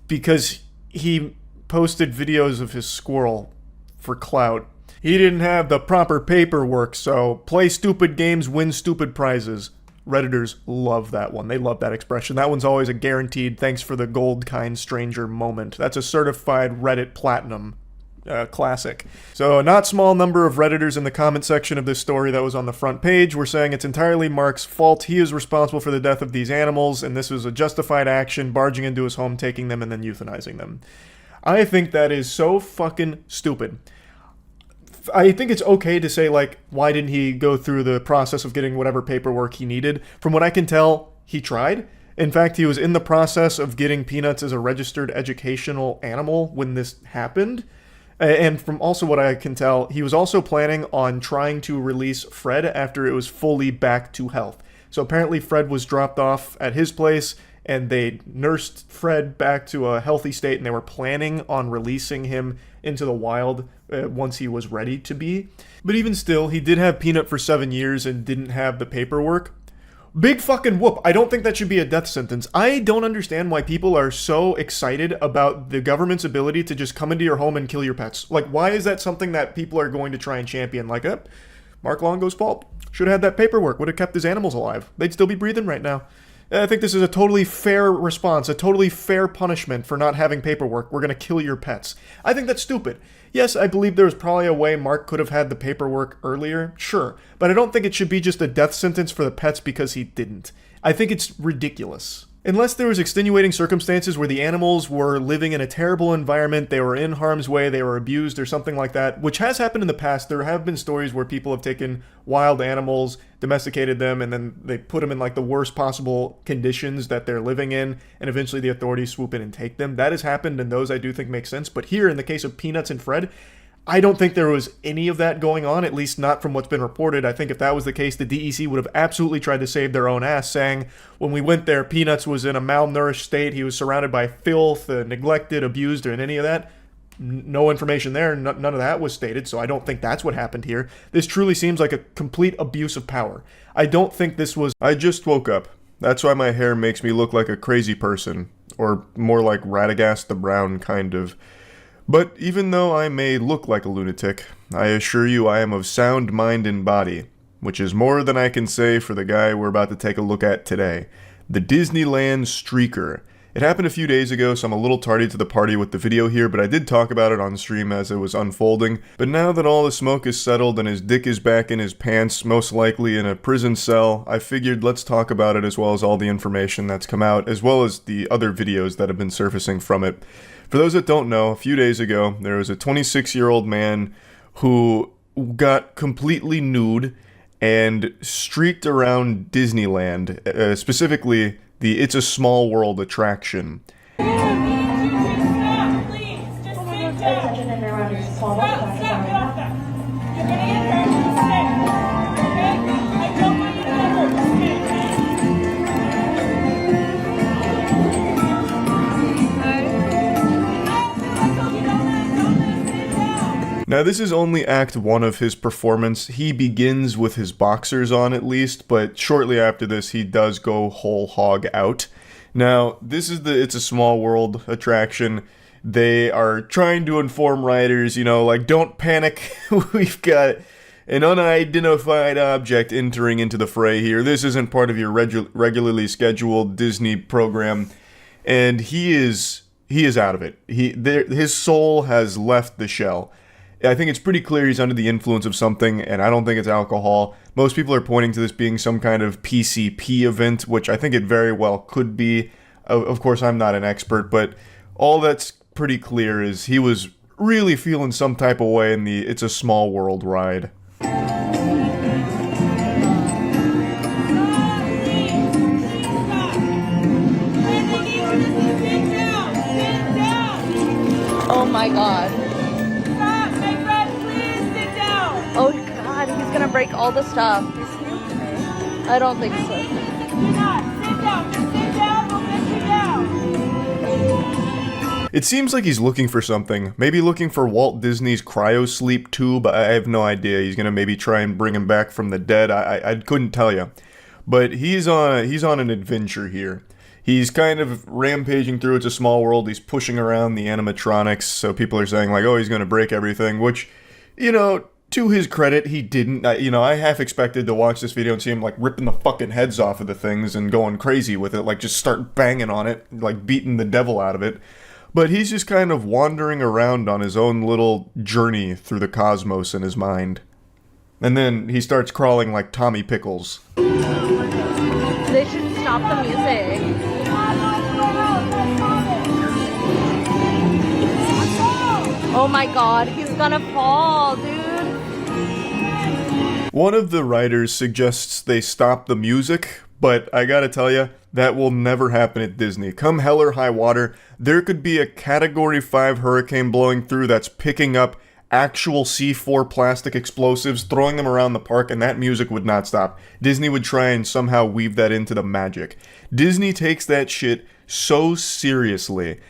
because he posted videos of his squirrel for clout. He didn't have the proper paperwork, so play stupid games, win stupid prizes. Redditors love that one. They love that expression. That one's always a guaranteed thanks for the gold kind stranger moment. That's a certified Reddit platinum classic. So a not small number of Redditors in the comment section of this story that was on the front page were saying it's entirely Mark's fault. He is responsible for the death of these animals, and this was a justified action, barging into his home, taking them, and then euthanizing them. I think that is so fucking stupid. I think it's okay to say, like, why didn't he go through the process of getting whatever paperwork he needed? From what I can tell, he tried. In fact, he was in the process of getting Peanuts as a registered educational animal when this happened. And from also what I can tell, he was also planning on trying to release Fred after it was fully back to health. So apparently Fred was dropped off at his place, and they nursed Fred back to a healthy state, and they were planning on releasing him into the wild once he was ready to be. But even still, he did have Peanut for 7 years and didn't have the paperwork. Big fucking whoop. I don't think that should be a death sentence. I don't understand why people are so excited about the government's ability to just come into your home and kill your pets. Like, why is that something that people are going to try and champion? Like, Mark Longo's fault. Should have had that paperwork. Would have kept his animals alive. They'd still be breathing right now. I think this is a totally fair response, a totally fair punishment for not having paperwork. We're going to kill your pets. I think that's stupid. Yes, I believe there was probably a way Mark could have had the paperwork earlier, sure, but I don't think it should be just a death sentence for the pets because he didn't. I think it's ridiculous. Unless there was extenuating circumstances where the animals were living in a terrible environment, they were in harm's way, they were abused or something like that, which has happened in the past. There have been stories where people have taken wild animals, domesticated them, and then they put them in like the worst possible conditions that they're living in, and eventually the authorities swoop in and take them. That has happened, and those I do think make sense. But here, in the case of Peanuts and Fred, I don't think there was any of that going on, at least not from what's been reported. I think if that was the case, the DEC would have absolutely tried to save their own ass, saying, when we went there, Peanuts was in a malnourished state, he was surrounded by filth, neglected, abused, or any of that. No information there, none of that was stated, so I don't think that's what happened here. This truly seems like a complete abuse of power. I don't think this was... I just woke up. That's why my hair makes me look like a crazy person, or more like Radagast the Brown, kind of. But even though I may look like a lunatic, I assure you I am of sound mind and body, which is more than I can say for the guy we're about to take a look at today, the Disneyland Streaker. It happened a few days ago, so I'm a little tardy to the party with the video here, but I did talk about it on stream as it was unfolding. But now that all the smoke is settled and his dick is back in his pants, most likely in a prison cell, I figured let's talk about it as well as all the information that's come out, as well as the other videos that have been surfacing from it. For those that don't know, a few days ago, there was a 26-year-old man who got completely nude and streaked around Disneyland, specifically the It's a Small World attraction. Now this is only act 1 of his performance. He begins with his boxers on at least, but shortly after this he does go whole hog out. Now this is the It's a Small World attraction. They are trying to inform riders, you know, like, don't panic, we've got an unidentified object entering into the fray here. This isn't part of your regularly scheduled Disney program, and he is out of it. His soul has left the shell. I think it's pretty clear he's under the influence of something, and I don't think it's alcohol. Most people are pointing to this being some kind of PCP event, which I think it very well could be. Of course, I'm not an expert, but all that's pretty clear is he was really feeling some type of way in the It's a Small World ride. Oh my god. Oh god, he's gonna break all the stuff. I don't think so. It seems like he's looking for something. Maybe looking for Walt Disney's cryosleep tube. I have no idea. He's gonna maybe try and bring him back from the dead. I couldn't tell you. But he's on an adventure here. He's kind of rampaging through It's a Small World. He's pushing around the animatronics, so people are saying like, oh, he's gonna break everything, which, you know, to his credit, he didn't. I half expected to watch this video and see him, like, ripping the fucking heads off of the things and going crazy with it, like, just start banging on it, like, beating the devil out of it. But he's just kind of wandering around on his own little journey through the cosmos in his mind. And then he starts crawling like Tommy Pickles. They should stop the music. Oh my god, he's gonna fall, dude. One of the writers suggests they stop the music, but I gotta tell you, that will never happen at Disney. Come hell or high water, there could be a Category 5 hurricane blowing through that's picking up actual C4 plastic explosives, throwing them around the park, and that music would not stop. Disney would try and somehow weave that into the magic. Disney takes that shit so seriously.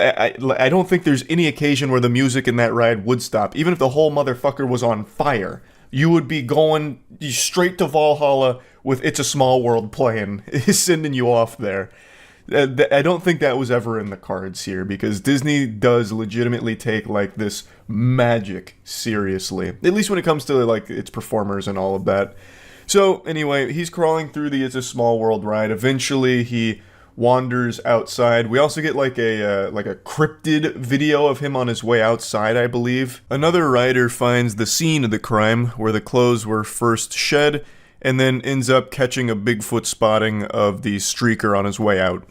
I don't think there's any occasion where the music in that ride would stop. Even if the whole motherfucker was on fire, you would be going straight to Valhalla with It's a Small World playing, sending you off there. I don't think that was ever in the cards here, because Disney does legitimately take, like, this magic seriously. At least when it comes to, like, its performers and all of that. So, anyway, he's crawling through the It's a Small World ride. Eventually, he wanders outside. We also get like a cryptid video of him on his way outside, I believe. Another rider finds the scene of the crime where the clothes were first shed, and then ends up catching a Bigfoot spotting of the streaker on his way out.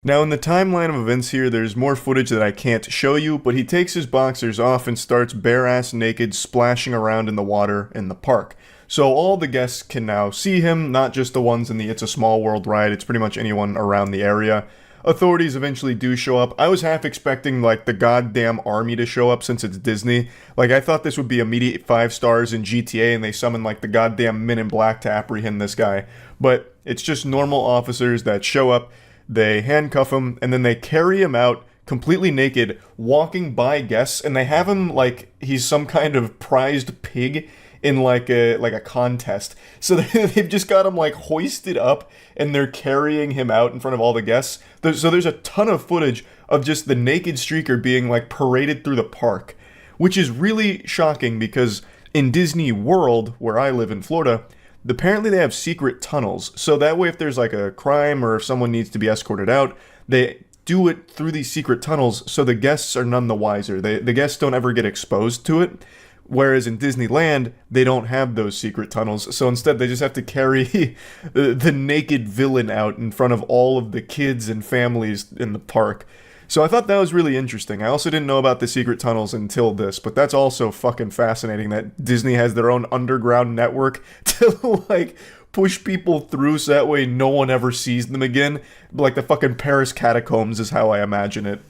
Now, in the timeline of events here, there's more footage that I can't show you, but he takes his boxers off and starts bare-ass naked splashing around in the water in the park. So all the guests can now see him, not just the ones in the It's a Small World ride, it's pretty much anyone around the area. Authorities eventually do show up. I was half expecting, like, the goddamn army to show up since it's Disney. Like, I thought this would be immediate 5 stars in GTA and they summon, like, the goddamn Men in Black to apprehend this guy. But it's just normal officers that show up, they handcuff him, and then they carry him out completely naked, walking by guests, and they have him like he's some kind of prized pig in like a contest. So they've just got him like hoisted up and they're carrying him out in front of all the guests. So there's a ton of footage of just the naked streaker being like paraded through the park, which is really shocking because in Disney World, where I live in Florida, apparently they have secret tunnels. So that way if there's like a crime or if someone needs to be escorted out, they do it through these secret tunnels so the guests are none the wiser. The guests don't ever get exposed to it. Whereas in Disneyland, they don't have those secret tunnels, so instead they just have to carry the naked villain out in front of all of the kids and families in the park. So I thought that was really interesting. I also didn't know about the secret tunnels until this, but that's also fucking fascinating that Disney has their own underground network to, like, push people through so that way no one ever sees them again. Like the fucking Paris catacombs is how I imagine it.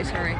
Sorry.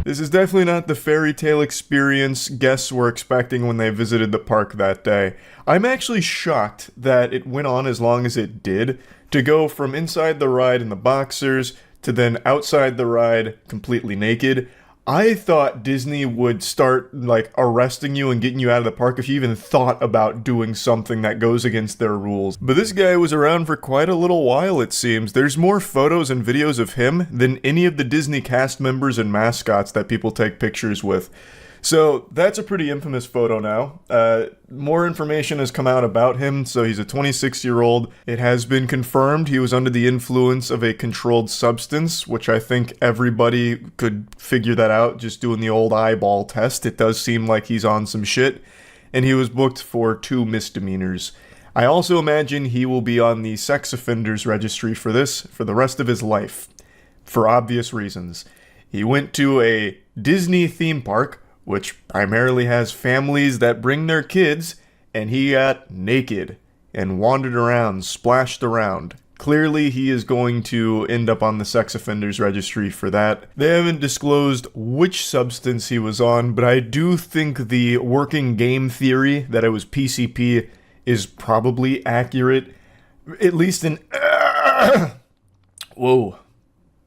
This is definitely not the fairy tale experience guests were expecting when they visited the park that day. I'm actually shocked that it went on as long as it did, to go from inside the ride in the boxers to then outside the ride completely naked. I thought Disney would start, like, arresting you and getting you out of the park if you even thought about doing something that goes against their rules. But this guy was around for quite a little while, it seems. There's more photos and videos of him than any of the Disney cast members and mascots that people take pictures with. So, that's a pretty infamous photo now. More information has come out about him, so he's a 26-year-old. It has been confirmed he was under the influence of a controlled substance, which I think everybody could figure that out just doing the old eyeball test. It does seem like he's on some shit, and he was booked for 2 misdemeanors. I also imagine he will be on the sex offenders registry for this for the rest of his life, for obvious reasons. He went to a Disney theme park, which primarily has families that bring their kids, and he got naked and wandered around, splashed around. Clearly, he is going to end up on the sex offenders registry for that. They haven't disclosed which substance he was on, but I do think the working game theory that it was PCP is probably accurate, at least in... Whoa.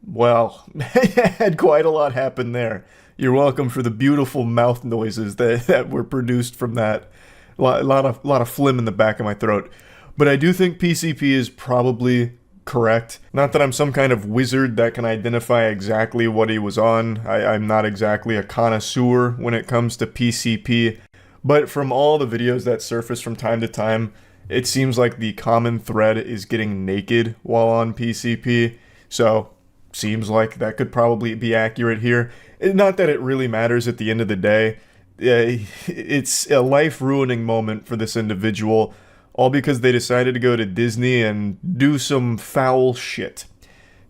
Well, had quite a lot happen there. You're welcome for the beautiful mouth noises that were produced from that. A lot of phlegm in the back of my throat. But I do think PCP is probably correct. Not that I'm some kind of wizard that can identify exactly what he was on. I'm not exactly a connoisseur when it comes to PCP. But from all the videos that surface from time to time, it seems like the common thread is getting naked while on PCP. So, seems like that could probably be accurate here. Not that it really matters at the end of the day. It's a life-ruining moment for this individual, all because they decided to go to Disney and do some foul shit.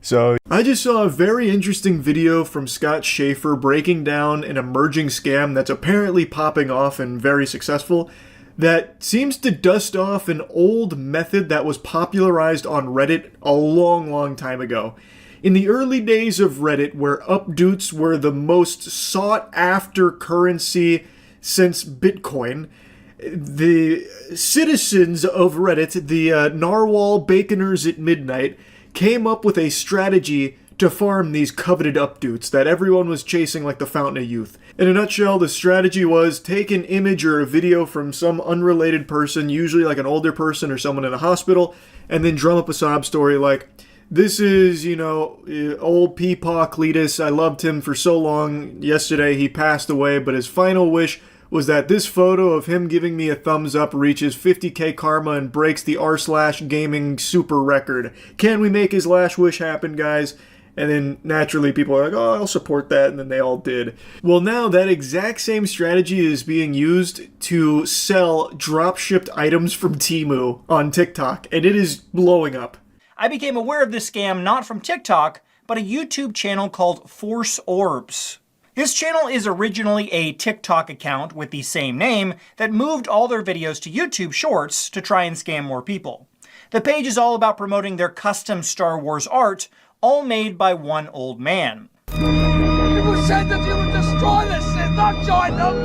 So, I just saw a very interesting video from Scott Schaefer breaking down an emerging scam that's apparently popping off and very successful that seems to dust off an old method that was popularized on Reddit a long time ago. In the early days of Reddit, where updates were the most sought-after currency since Bitcoin, the citizens of Reddit, the Narwhal Baconers at Midnight, came up with a strategy to farm these coveted updates that everyone was chasing like the Fountain of Youth. In a nutshell, the strategy was take an image or a video from some unrelated person, usually like an older person or someone in a hospital, and then drum up a sob story like, this is, old Peepaw Cletus. I loved him for so long. Yesterday he passed away, but his final wish was that this photo of him giving me a thumbs up reaches 50k karma and breaks the r/gaming super record. Can we make his last wish happen, guys? And then naturally people are like, oh, I'll support that, and then they all did. Well, now that exact same strategy is being used to sell drop-shipped items from Temu on TikTok, and it is blowing up. I became aware of this scam not from TikTok, but a YouTube channel called Force Orbs. This channel is originally a TikTok account with the same name that moved all their videos to YouTube Shorts to try and scam more people. The page is all about promoting their custom Star Wars art, all made by one old man. People said that you would destroy this and not join them!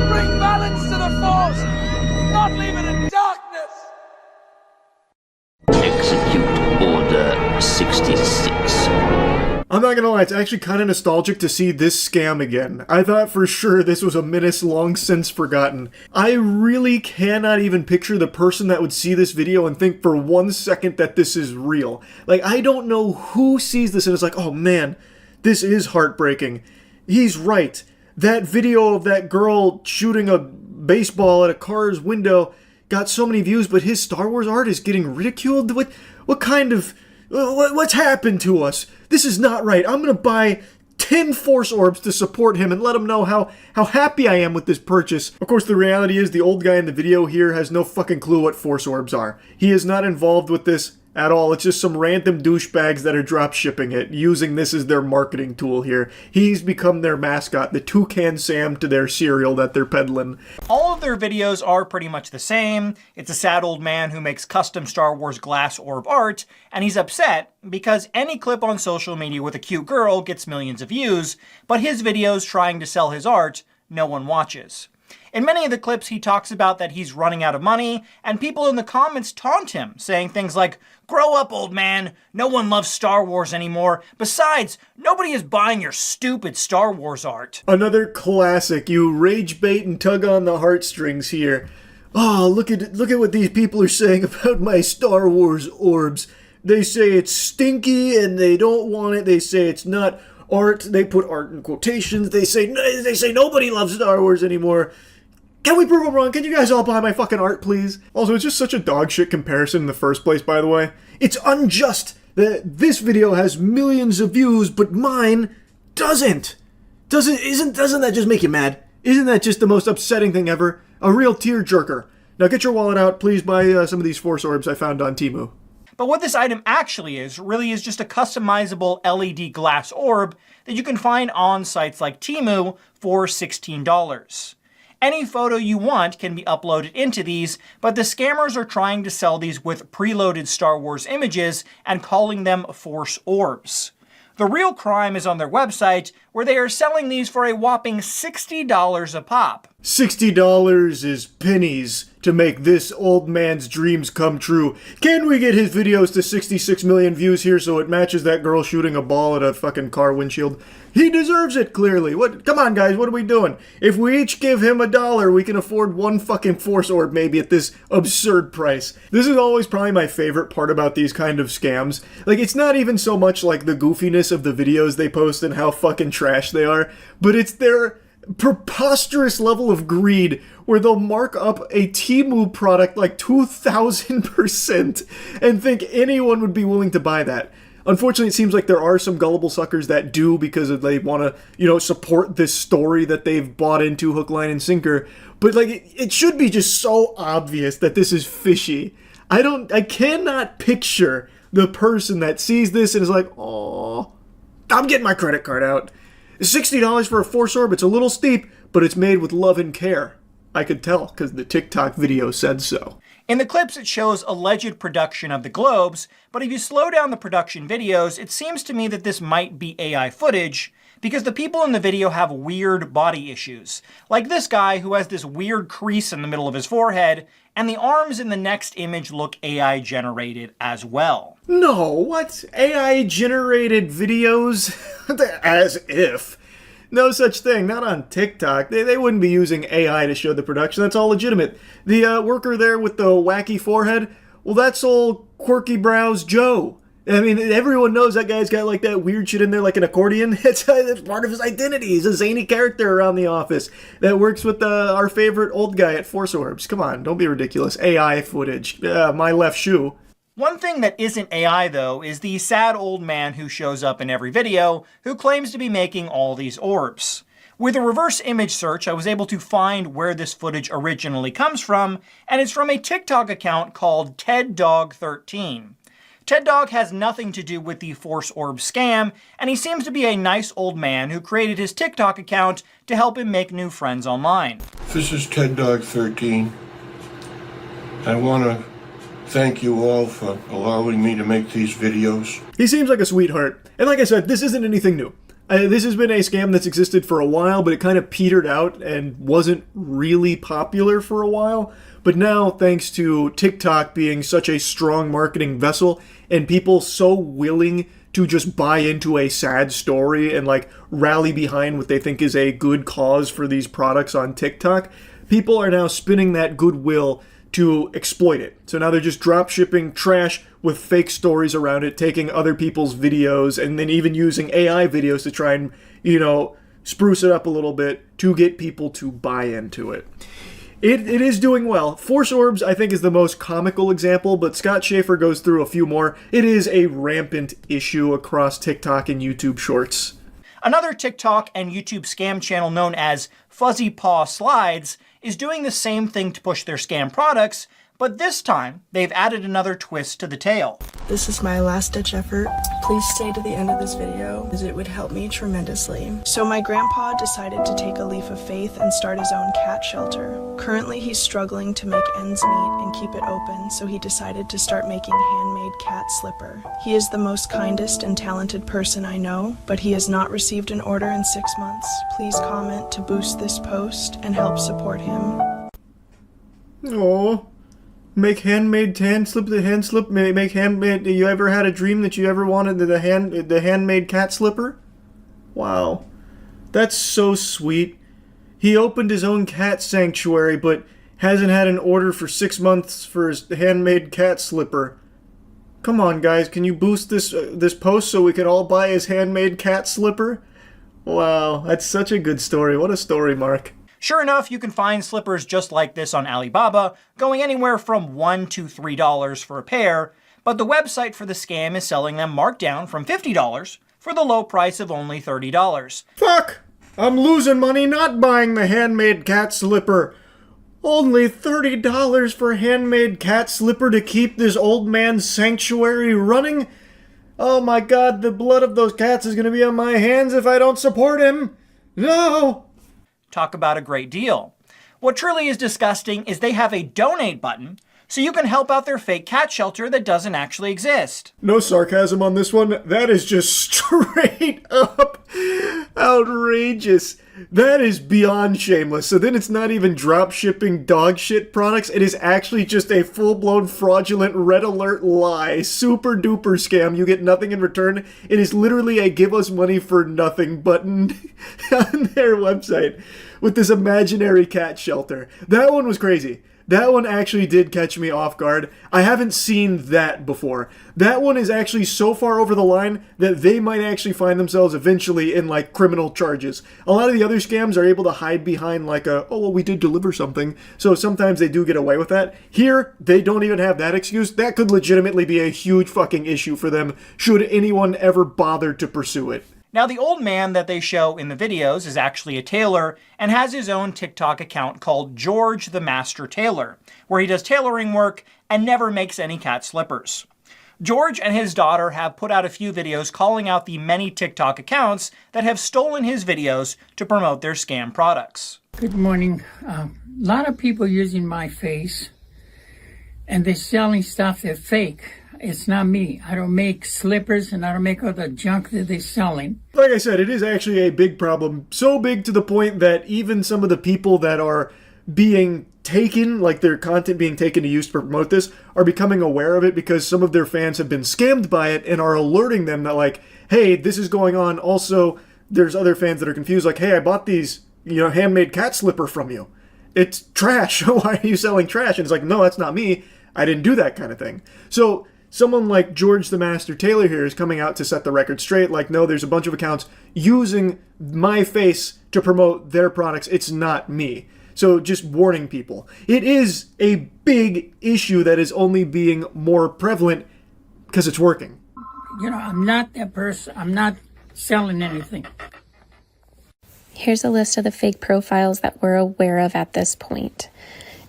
Bring balance to the Force, not leave it in darkness! Execute Order 66. I'm not gonna lie, it's actually kind of nostalgic to see this scam again. I thought for sure this was a menace long since forgotten. I really cannot even picture the person that would see this video and think for 1 second that this is real. Like, I don't know who sees this and is like, oh man, this is heartbreaking. He's right. That video of that girl shooting a baseball at a car's window got so many views, but his Star Wars art is getting ridiculed? What kind of... What's happened to us? This is not right. I'm gonna buy 10 Force Orbs to support him and let him know how happy I am with this purchase. Of course, the reality is the old guy in the video here has no fucking clue what Force Orbs are. He is not involved with this at all. It's just some random douchebags that are drop shipping it, using this as their marketing tool here. He's become their mascot, the Toucan Sam to their cereal that they're peddling. All of their videos are pretty much the same. It's a sad old man who makes custom Star Wars glass orb art, and he's upset because any clip on social media with a cute girl gets millions of views, but his videos trying to sell his art, no one watches. In many of the clips, he talks about that he's running out of money, and people in the comments taunt him, saying things like, "Grow up, old man. No one loves Star Wars anymore. Besides, nobody is buying your stupid Star Wars art." Another classic. You rage bait and tug on the heartstrings here. Oh, look at what these people are saying about my Star Wars orbs. They say it's stinky and they don't want it. They say it's not art. They put art in quotations. They say nobody loves Star Wars anymore. Can we prove them wrong? Can you guys all buy my fucking art, please? Also, it's just such a dog shit comparison in the first place, by the way. It's unjust that this video has millions of views, but mine doesn't. Doesn't that just make you mad? Isn't that just the most upsetting thing ever? A real tearjerker. Now get your wallet out, please buy some of these Force Orbs I found on Temu. But what this item actually is, really is just a customizable LED glass orb that you can find on sites like Temu for $16. Any photo you want can be uploaded into these, but the scammers are trying to sell these with preloaded Star Wars images and calling them Force Orbs. The real crime is on their website, where they are selling these for a whopping $60 a pop. $60 is pennies to make this old man's dreams come true. Can we get his videos to 66 million views here so it matches that girl shooting a ball at a fucking car windshield? He deserves it, clearly. Come on, guys, what are we doing? If we each give him $1, we can afford one fucking Force Orb maybe at this absurd price. This is always probably my favorite part about these kind of scams. Like, it's not even so much like the goofiness of the videos they post and how fucking trash they are, but it's their preposterous level of greed where they'll mark up a Temu product like 2,000% and think anyone would be willing to buy that. Unfortunately, it seems like there are some gullible suckers that do because they want to, support this story that they've bought into hook, line, and sinker. But, it should be just so obvious that this is fishy. I cannot picture the person that sees this and is like, oh, I'm getting my credit card out. $60 for a Force Orb, it's a little steep, but it's made with love and care. I could tell, because the TikTok video said so. In the clips, it shows alleged production of the globes, but if you slow down the production videos, it seems to me that this might be AI footage, because the people in the video have weird body issues. Like this guy who has this weird crease in the middle of his forehead, and the arms in the next image look AI generated as well. No, what? AI generated videos? As if. No such thing, not on TikTok. They wouldn't be using AI to show the production, that's all legitimate. The worker there with the wacky forehead, well, that's old Quirky Brows Joe. I mean, everyone knows that guy's got like that weird shit in there like an accordion. It's part of his identity. He's a zany character around the office that works with our favorite old guy at Force Orbs. Come on, don't be ridiculous. AI footage. My left shoe. One thing that isn't AI, though, is the sad old man who shows up in every video, who claims to be making all these orbs. With a reverse image search, I was able to find where this footage originally comes from, and it's from a TikTok account called TedDog13. TedDog has nothing to do with the Force Orb scam, and he seems to be a nice old man who created his TikTok account to help him make new friends online. This is TedDog13. I want to thank you all for allowing me to make these videos. He seems like a sweetheart. And like I said, this isn't anything new. This has been a scam that's existed for a while, but it kind of petered out and wasn't really popular for a while. But now, thanks to TikTok being such a strong marketing vessel and people so willing to just buy into a sad story and like rally behind what they think is a good cause for these products on TikTok, people are now spinning that goodwill to exploit it. So now they're just drop shipping trash with fake stories around it, taking other people's videos, and then even using AI videos to try and, spruce it up a little bit to get people to buy into it. It is doing well. Force Orbs, I think, is the most comical example, but Scott Schaefer goes through a few more. It is a rampant issue across TikTok and YouTube Shorts. Another TikTok and YouTube scam channel known as Fuzzy Paw Slides is doing the same thing to push their scam products, but this time they've added another twist to the tale. This is my last-ditch effort. Please stay to the end of this video, as it would help me tremendously. So my grandpa decided to take a leap of faith and start his own cat shelter. Currently, he's struggling to make ends meet and keep it open, so he decided to start making handmade cat slipper. He is the most kindest and talented person I know, but he has not received an order in 6 months. Please comment to boost this post and help support him. Oh. Make handmade hand slip, make handmade. You ever had a dream that you ever wanted the handmade cat slipper? Wow. That's so sweet. He opened his own cat sanctuary, but hasn't had an order for 6 months for his handmade cat slipper. Come on, guys, can you boost this post so we can all buy his handmade cat slipper? Wow, that's such a good story. What a story, Mark. Sure enough, you can find slippers just like this on Alibaba, going anywhere from $1 to $3 for a pair, but the website for the scam is selling them marked down from $50 for the low price of only $30. Fuck! I'm losing money not buying the handmade cat slipper. Only $30 for a handmade cat slipper to keep this old man's sanctuary running? Oh my god, the blood of those cats is gonna be on my hands if I don't support him. No! Talk about a great deal. What truly is disgusting is they have a donate button, so you can help out their fake cat shelter that doesn't actually exist. No sarcasm on this one. That is just straight up outrageous. That is beyond shameless. So then it's not even drop shipping dog shit products. It is actually just a full-blown fraudulent red alert lie. Super duper scam. You get nothing in return. It is literally a give us money for nothing button on their website with this imaginary cat shelter. That one was crazy. That one actually did catch me off guard. I haven't seen that before. That one is actually so far over the line that they might actually find themselves eventually in, like, criminal charges. A lot of the other scams are able to hide behind, like, oh, well, we did deliver something. So sometimes they do get away with that. Here, they don't even have that excuse. That could legitimately be a huge fucking issue for them, should anyone ever bother to pursue it. Now, the old man that they show in the videos is actually a tailor and has his own TikTok account called George the Master Tailor, where he does tailoring work and never makes any cat slippers. George and his daughter have put out a few videos calling out the many TikTok accounts that have stolen his videos to promote their scam products. Good morning. A lot of people using my face, and they're selling stuff that's fake. It's not me. I don't make slippers, and I don't make all the junk that they're selling. Like I said, it is actually a big problem. So big to the point that even some of the people that are being taken, like their content being taken to use to promote this, are becoming aware of it because some of their fans have been scammed by it and are alerting them that, like, hey, this is going on. Also, there's other fans that are confused, like, hey, I bought these, handmade cat slipper from you. It's trash. Why are you selling trash? And it's like, no, that's not me. I didn't do that kind of thing. So someone like George the Master Taylor here is coming out to set the record straight. Like, no, there's a bunch of accounts using my face to promote their products. It's not me. So just warning people. It is a big issue that is only being more prevalent because it's working. I'm not that person. I'm not selling anything. Here's a list of the fake profiles that we're aware of at this point.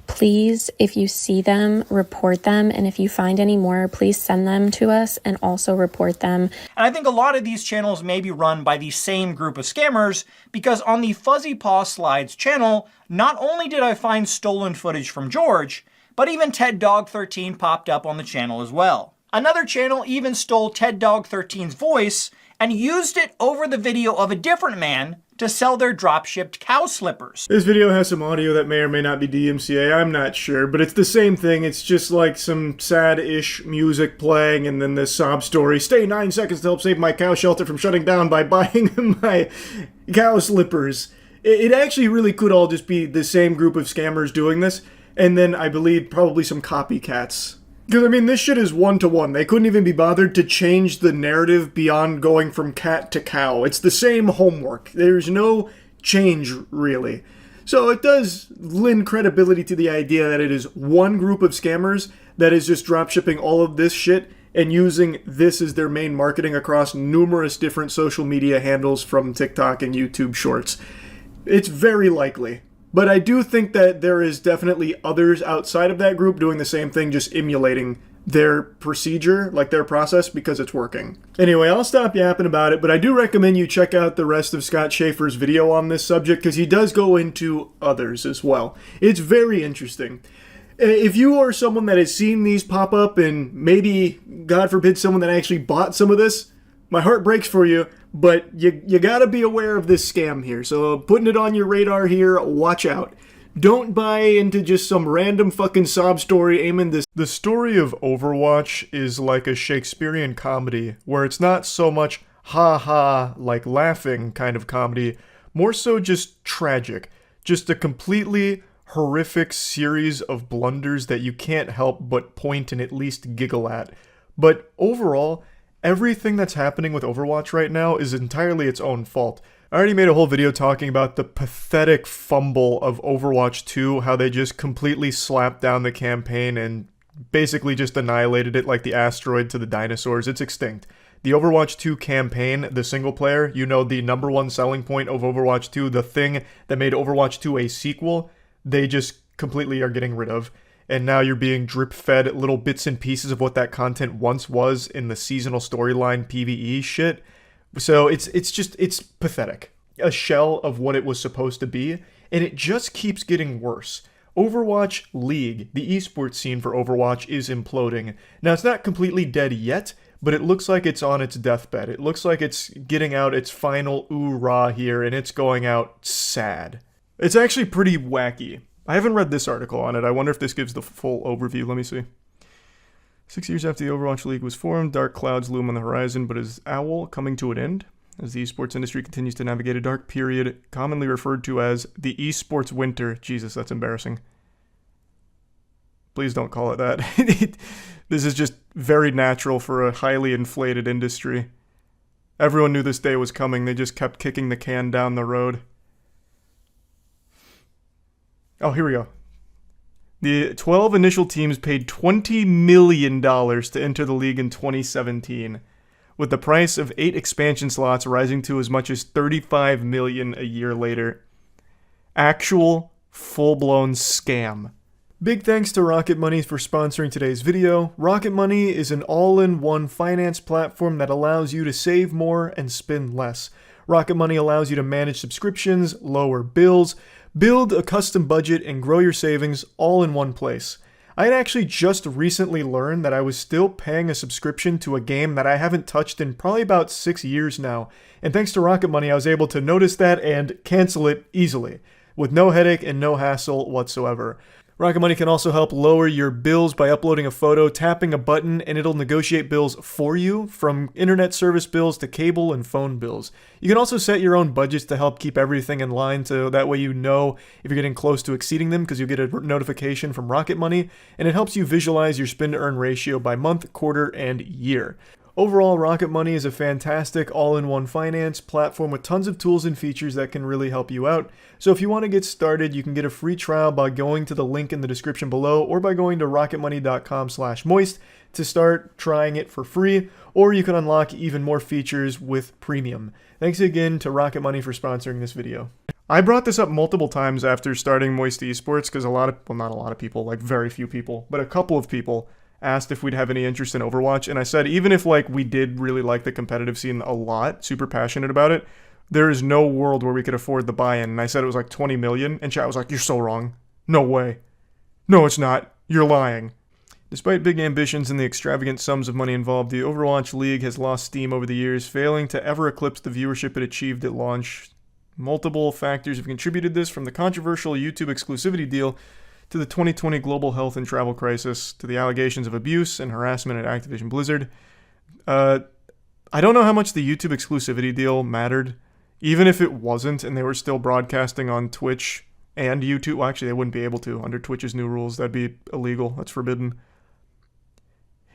Please, if you see them, report them. And if you find any more, please send them to us and also report them. And I think a lot of these channels may be run by the same group of scammers, because on the Fuzzy Paw Slides channel, not only did I find stolen footage from George, but even Ted Dog 13 popped up on the channel as well. Another channel even stole Ted Dog 13's voice and used it over the video of a different man to sell their drop-shipped cow slippers. This video has some audio that may or may not be DMCA, I'm not sure, but it's the same thing. It's just like some sad-ish music playing and then this sob story. Stay 9 seconds to help save my cow shelter from shutting down by buying my cow slippers. It actually really could all just be the same group of scammers doing this, and then I believe probably some copycats. Because, I mean, this shit is one-to-one. They couldn't even be bothered to change the narrative beyond going from cat to cow. It's the same homework. There's no change, really. So it does lend credibility to the idea that it is one group of scammers that is just dropshipping all of this shit and using this as their main marketing across numerous different social media handles from TikTok and YouTube Shorts. It's very likely. But I do think that there is definitely others outside of that group doing the same thing, just emulating their procedure, like their process, because it's working. Anyway, I'll stop yapping about it, but I do recommend you check out the rest of Scott Schaefer's video on this subject, because he does go into others as well. It's very interesting. If you are someone that has seen these pop up, and maybe, God forbid, someone that actually bought some of this, my heart breaks for you, but you gotta be aware of this scam here. So putting it on your radar here, watch out. Don't buy into just some random fucking sob story aiming this. The story of Overwatch is like a Shakespearean comedy, where it's not so much ha-ha, like laughing kind of comedy, more so just tragic. Just a completely horrific series of blunders that you can't help but point and at least giggle at. But overall, everything that's happening with Overwatch right now is entirely its own fault. I already made a whole video talking about the pathetic fumble of Overwatch 2, how they just completely slapped down the campaign and basically just annihilated it like the asteroid to the dinosaurs. It's extinct. The Overwatch 2 campaign, the single player, the number one selling point of Overwatch 2, the thing that made Overwatch 2 a sequel, they just completely are getting rid of. And now you're being drip-fed little bits and pieces of what that content once was in the seasonal storyline PvE shit. So it's pathetic. A shell of what it was supposed to be, and it just keeps getting worse. Overwatch League, the esports scene for Overwatch, is imploding. Now, it's not completely dead yet, but it looks like it's on its deathbed. It looks like it's getting out its final ooh-rah here, and it's going out sad. It's actually pretty wacky. I haven't read this article on it. I wonder if this gives the full overview. Let me see. 6 years after the Overwatch League was formed, dark clouds loom on the horizon, but is OWL coming to an end? As the esports industry continues to navigate a dark period, commonly referred to as the esports winter. Jesus, that's embarrassing. Please don't call it that. This is just very natural for a highly inflated industry. Everyone knew this day was coming. They just kept kicking the can down the road. Oh, here we go. The 12 initial teams paid $20 million to enter the league in 2017, with the price of 8 expansion slots rising to as much as $35 million a year later. Actual, full-blown scam. Big thanks to Rocket Money for sponsoring today's video. Rocket Money is an all-in-one finance platform that allows you to save more and spend less. Rocket Money allows you to manage subscriptions, lower bills, build a custom budget, and grow your savings all in one place. I had actually just recently learned that I was still paying a subscription to a game that I haven't touched in probably about 6 years now. And thanks to Rocket Money, I was able to notice that and cancel it easily, with no headache and no hassle whatsoever. Rocket Money can also help lower your bills by uploading a photo, tapping a button, and it'll negotiate bills for you, from internet service bills to cable and phone bills. You can also set your own budgets to help keep everything in line, so that way you know if you're getting close to exceeding them, because you'll get a notification from Rocket Money, and it helps you visualize your spend-to-earn ratio by month, quarter, and year. Overall, Rocket Money is a fantastic all-in-one finance platform with tons of tools and features that can really help you out. So if you want to get started, you can get a free trial by going to the link in the description below, or by going to rocketmoney.com/moist to start trying it for free, or you can unlock even more features with premium. Thanks again to Rocket Money for sponsoring this video. I brought this up multiple times after starting Moist Esports, because not a lot of people, like very few people, but a couple of people asked if we'd have any interest in Overwatch, and I said even if we did really like the competitive scene a lot, super passionate about it, there is no world where we could afford the buy-in. And I said it was like 20 million, and chat was like, "You're so wrong. No way. No, it's not. You're lying." Despite big ambitions and the extravagant sums of money involved, the Overwatch League has lost steam over the years, failing to ever eclipse the viewership it achieved at launch. Multiple factors have contributed to this, from the controversial YouTube exclusivity deal to the 2020 global health and travel crisis, to the allegations of abuse and harassment at Activision Blizzard. I don't know how much the YouTube exclusivity deal mattered. Even if it wasn't and they were still broadcasting on Twitch and YouTube, well, actually they wouldn't be able to under Twitch's new rules. That'd be illegal. That's forbidden.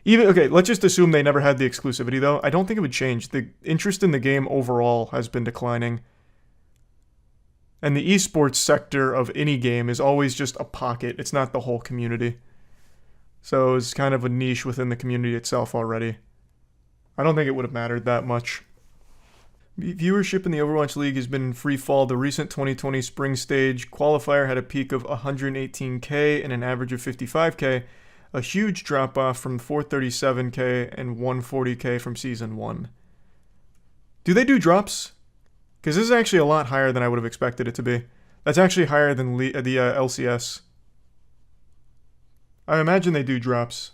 Okay, let's just assume they never had the exclusivity though. I don't think it would change. The interest in the game overall has been declining. And the esports sector of any game is always just a pocket. It's not the whole community. So it's kind of a niche within the community itself already. I don't think it would have mattered that much. Viewership in the Overwatch League has been in free fall. The recent 2020 spring stage qualifier had a peak of 118k and an average of 55k, a huge drop off from 437k and 140k from season 1. Do they do drops? Because this is actually a lot higher than I would have expected it to be. That's actually higher than the LCS. I imagine they do drops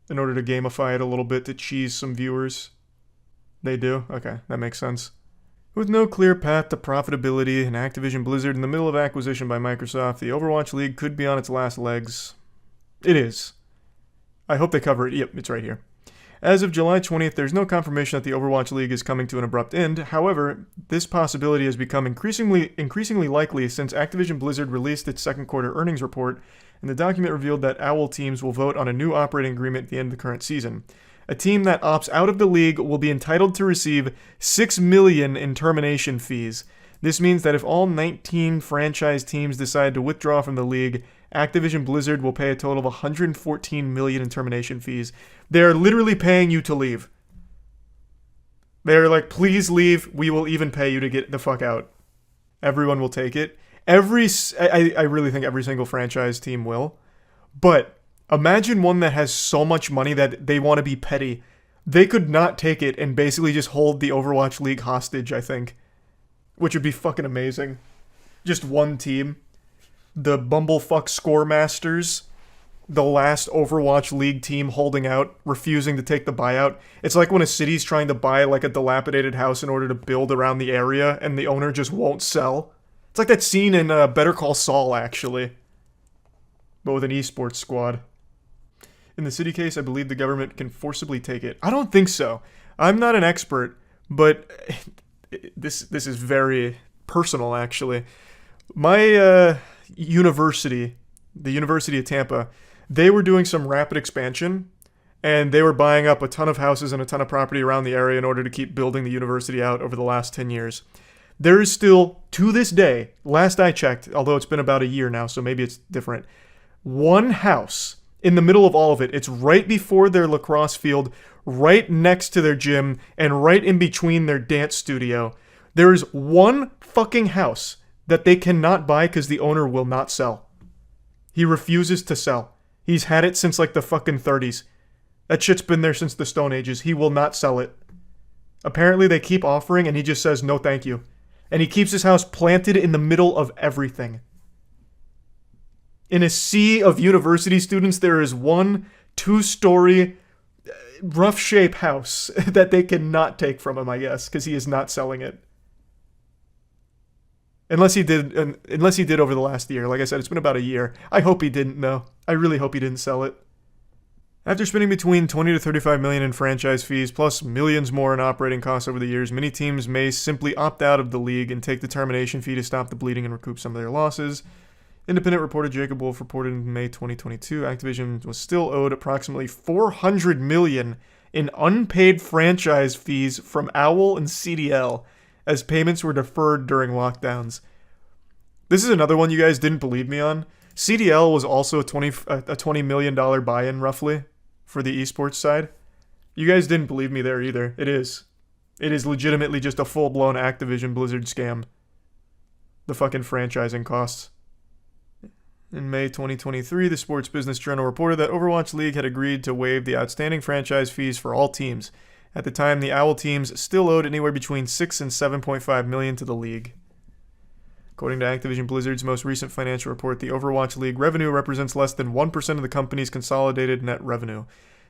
in order to gamify it a little bit to cheese some viewers. They do? Okay, that makes sense. With no clear path to profitability and Activision Blizzard in the middle of acquisition by Microsoft, the Overwatch League could be on its last legs. It is. I hope they cover it. Yep, it's right here. As of July 20th, there's no confirmation that the Overwatch League is coming to an abrupt end. However, this possibility has become increasingly likely since Activision Blizzard released its second quarter earnings report, and the document revealed that OWL teams will vote on a new operating agreement at the end of the current season. A team that opts out of the league will be entitled to receive $6 million in termination fees. This means that if all 19 franchise teams decide to withdraw from the league, Activision Blizzard will pay a total of $114 million in termination fees. They're literally paying you to leave. They're like, please leave, we will even pay you to get the fuck out. Everyone will take it. I really think every single franchise team will. But imagine one that has so much money that they want to be petty. They could not take it and basically just hold the Overwatch League hostage, I think. Which would be fucking amazing. Just one team. The Bumblefuck Scoremasters, the last Overwatch League team holding out, refusing to take the buyout. It's like when a city's trying to buy like a dilapidated house in order to build around the area, and the owner just won't sell. It's like that scene in Better Call Saul, actually. But with an esports squad. In the city case, I believe the government can forcibly take it. I don't think so. I'm not an expert, but this is very personal, actually. My university, the University of Tampa, they were doing some rapid expansion, and they were buying up a ton of houses and a ton of property around the area in order to keep building the university out over the last 10 years. There is still, to this day, last I checked, although it's been about a year now, so maybe it's different, one house in the middle of all of it. It's right before their lacrosse field, right next to their gym, and right in between their dance studio. There is one fucking house that they cannot buy because the owner will not sell. He refuses to sell. He's had it since like the fucking 30s. That shit's been there since the Stone Ages. He will not sell it. Apparently they keep offering and he just says no thank you. And he keeps his house planted in the middle of everything. In a sea of university students, there is one 2-story rough shape house that they cannot take from him, I guess, because he is not selling it. Unless he did over the last year. Like I said, it's been about a year. I hope he didn't, though. I really hope he didn't sell it. After spending between $20 to $35 million in franchise fees, plus millions more in operating costs over the years, many teams may simply opt out of the league and take the termination fee to stop the bleeding and recoup some of their losses. Independent reporter Jacob Wolf reported in May 2022, Activision was still owed approximately $400 million in unpaid franchise fees from Owl and CDL, as payments were deferred during lockdowns. This is another one you guys didn't believe me on. CDL was also a $20 million buy-in, roughly, for the esports side. You guys didn't believe me there either. It is. It is legitimately just a full-blown Activision Blizzard scam. The fucking franchising costs. In May 2023, the Sports Business Journal reported that Overwatch League had agreed to waive the outstanding franchise fees for all teams. At the time, the Owl teams still owed anywhere between $6 and $7.5 million to the league. According to Activision Blizzard's most recent financial report, the Overwatch League revenue represents less than 1% of the company's consolidated net revenue.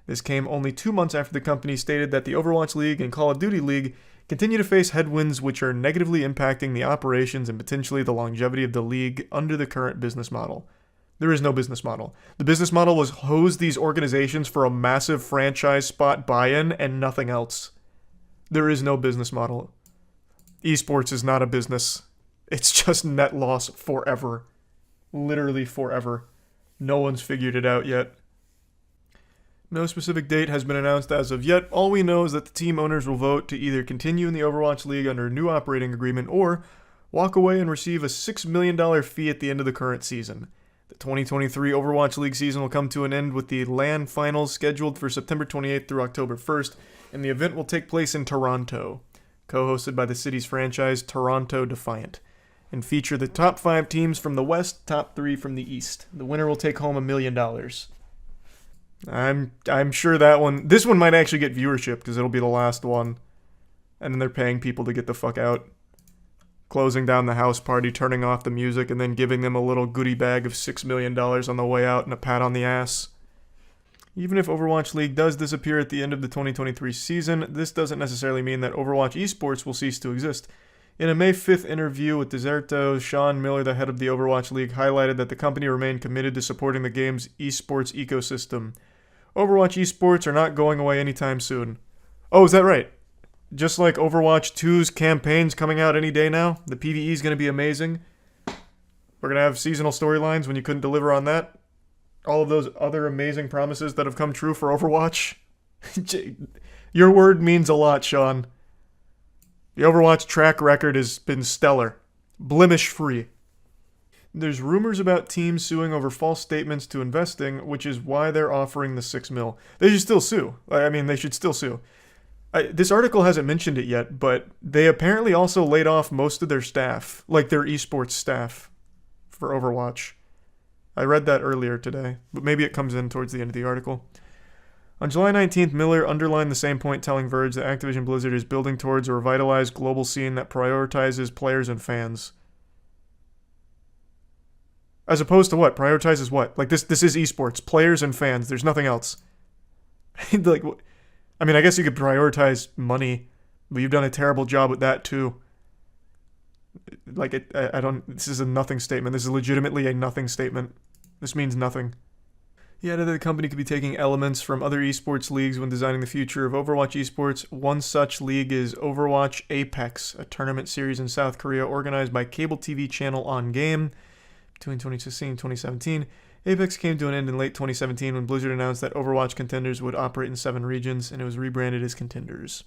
This came only 2 months after the company stated that the Overwatch League and Call of Duty League continue to face headwinds which are negatively impacting the operations and potentially the longevity of the league under the current business model. There is no business model. The business model was hose these organizations for a massive franchise spot buy-in and nothing else. There is no business model. Esports is not a business. It's just net loss forever. Literally forever. No one's figured it out yet. No specific date has been announced as of yet. All we know is that the team owners will vote to either continue in the Overwatch League under a new operating agreement or walk away and receive a $6 million fee at the end of the current season. The 2023 Overwatch League season will come to an end with the LAN finals scheduled for September 28th through October 1st, and the event will take place in Toronto, co-hosted by the city's franchise Toronto Defiant, and feature the top 5 teams from the West, top 3 from the East. The winner will take home $1 million. I'm sure this one might actually get viewership because it'll be the last one. And then they're paying people to get the fuck out. Closing down the house party, turning off the music, and then giving them a little goodie bag of $6 million on the way out and a pat on the ass. Even if Overwatch League does disappear at the end of the 2023 season, this doesn't necessarily mean that Overwatch esports will cease to exist. In a May 5th interview with Deserto, Sean Miller, the head of the Overwatch League, highlighted that the company remained committed to supporting the game's esports ecosystem. Overwatch esports are not going away anytime soon. Oh, is that right? Just like Overwatch 2's campaign's coming out any day now, the PvE is going to be amazing. We're going to have seasonal storylines when you couldn't deliver on that. All of those other amazing promises that have come true for Overwatch. Your word means a lot, Sean. The Overwatch track record has been stellar. Blemish-free. There's rumors about teams suing over false statements to investing, which is why they're offering the $6 million. They should still sue. They should still sue. This article hasn't mentioned it yet, but they apparently also laid off most of their staff, like their esports staff, for Overwatch. I read that earlier today, but maybe it comes in towards the end of the article. On July 19th, Miller underlined the same point, telling Verge that Activision Blizzard is building towards a revitalized global scene that prioritizes players and fans. As opposed to what? Prioritizes what? Like, this is esports. Players and fans. There's nothing else. Like, I mean, I guess you could prioritize money, but you've done a terrible job with that, too. Like, this is a nothing statement. This is legitimately a nothing statement. This means nothing. He added that the company could be taking elements from other esports leagues when designing the future of Overwatch esports. One such league is Overwatch Apex, a tournament series in South Korea organized by cable TV channel On Game. Between 2016 and 2017, Apex came to an end in late 2017 when Blizzard announced that Overwatch Contenders would operate in 7 regions, and it was rebranded as Contenders.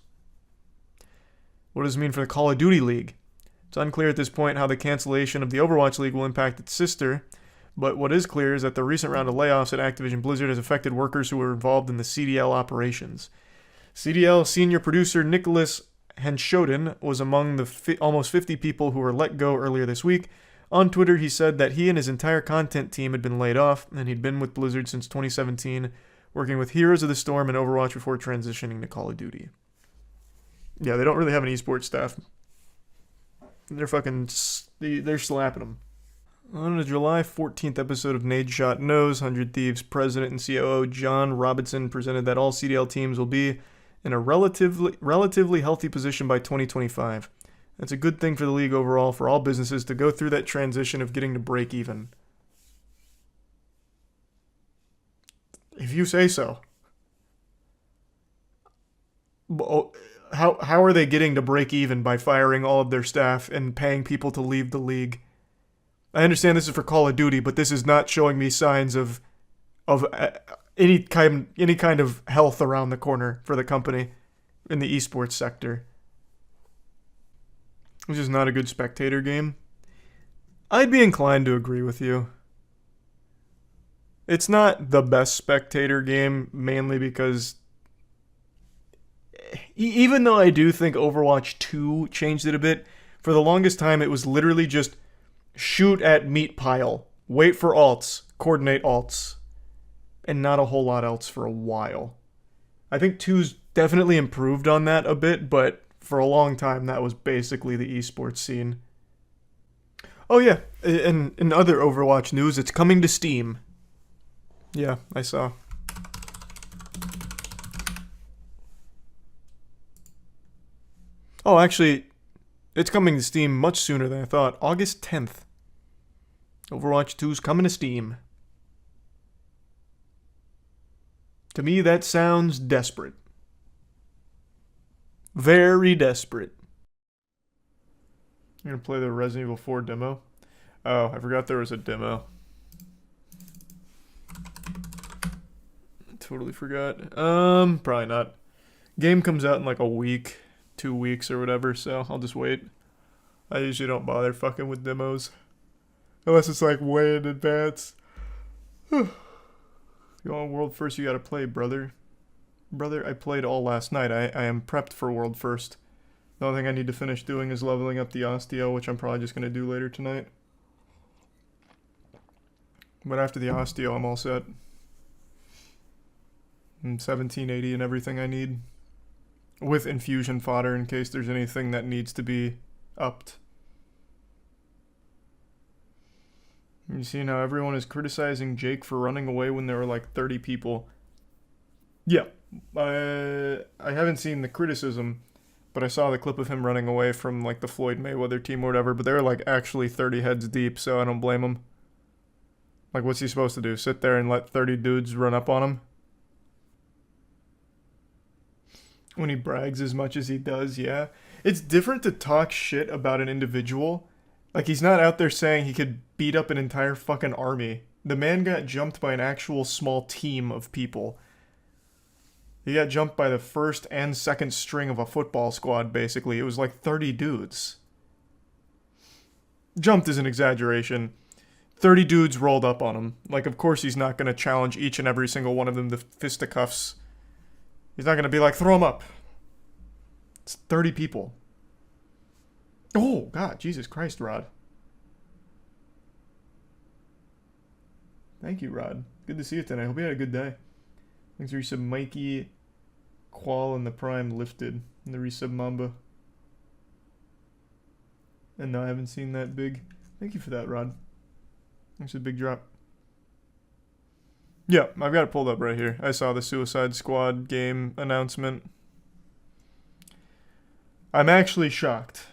What does it mean for the Call of Duty League? It's unclear at this point how the cancellation of the Overwatch League will impact its sister, but what is clear is that the recent round of layoffs at Activision Blizzard has affected workers who were involved in the CDL operations. CDL senior producer Nicholas Henshoden was among the almost 50 people who were let go earlier this week, On Twitter, he said that he and his entire content team had been laid off, and he'd been with Blizzard since 2017, working with Heroes of the Storm and Overwatch before transitioning to Call of Duty. Yeah, they don't really have an esports staff. They're slapping them. On the July 14th episode of Nade Shot Knows, 100 Thieves president and COO John Robinson presented that all CDL teams will be in a relatively healthy position by 2025. That's a good thing for the league overall, for all businesses to go through that transition of getting to break even. If you say so. How are they getting to break even by firing all of their staff and paying people to leave the league? I understand this is for Call of Duty, but this is not showing me signs of any kind of health around the corner for the company in the esports sector. Which is not a good spectator game. I'd be inclined to agree with you. It's not the best spectator game, mainly because even though I do think Overwatch 2 changed it a bit, for the longest time it was literally just shoot at meat pile, wait for alts, coordinate alts, and not a whole lot else for a while. I think 2's definitely improved on that a bit, but for a long time that was basically the esports scene. Oh yeah, in other Overwatch news, it's coming to Steam. Yeah, I saw. Oh, actually, it's coming to Steam much sooner than I thought. August 10th. Overwatch 2's coming to Steam. To me, that sounds desperate. Very desperate. You're gonna play the Resident Evil 4 demo? Oh, I forgot there was a demo. Totally forgot. Probably not. Game comes out in like a week, 2 weeks or whatever, so I'll just wait. I usually don't bother fucking with demos. Unless it's like way in advance. You want World First, you gotta play, brother. Brother, I played all last night. I am prepped for World First. The only thing I need to finish doing is leveling up the Osteo, which I'm probably just gonna do later tonight. But after the Osteo, I'm all set. And 1780 and everything I need. With infusion fodder in case there's anything that needs to be upped. You see now everyone is criticizing Jake for running away when there were like 30 people. Yeah, I haven't seen the criticism, but I saw the clip of him running away from like the Floyd Mayweather team or whatever, but they were like actually 30 heads deep, so I don't blame him. Like, what's he supposed to do? Sit there and let 30 dudes run up on him? When he brags as much as he does, yeah. It's different to talk shit about an individual. Like, he's not out there saying he could beat up an entire fucking army. The man got jumped by an actual small team of people. He got jumped by the first and second string of a football squad, basically. It was like 30 dudes. Jumped is an exaggeration. 30 dudes rolled up on him. Like, of course he's not going to challenge each and every single one of them to fisticuffs. He's not going to be like, throw him up. It's 30 people. Oh, God, Jesus Christ, Rod. Thank you, Rod. Good to see you tonight. I hope you had a good day. Thanks for resub Mikey, Qual, and the Prime lifted. And the resub Mamba. And no, I haven't seen that big. Thank you for that, Rod. Thanks for the big drop. Yeah, I've got it pulled up right here. I saw the Suicide Squad game announcement. I'm actually shocked.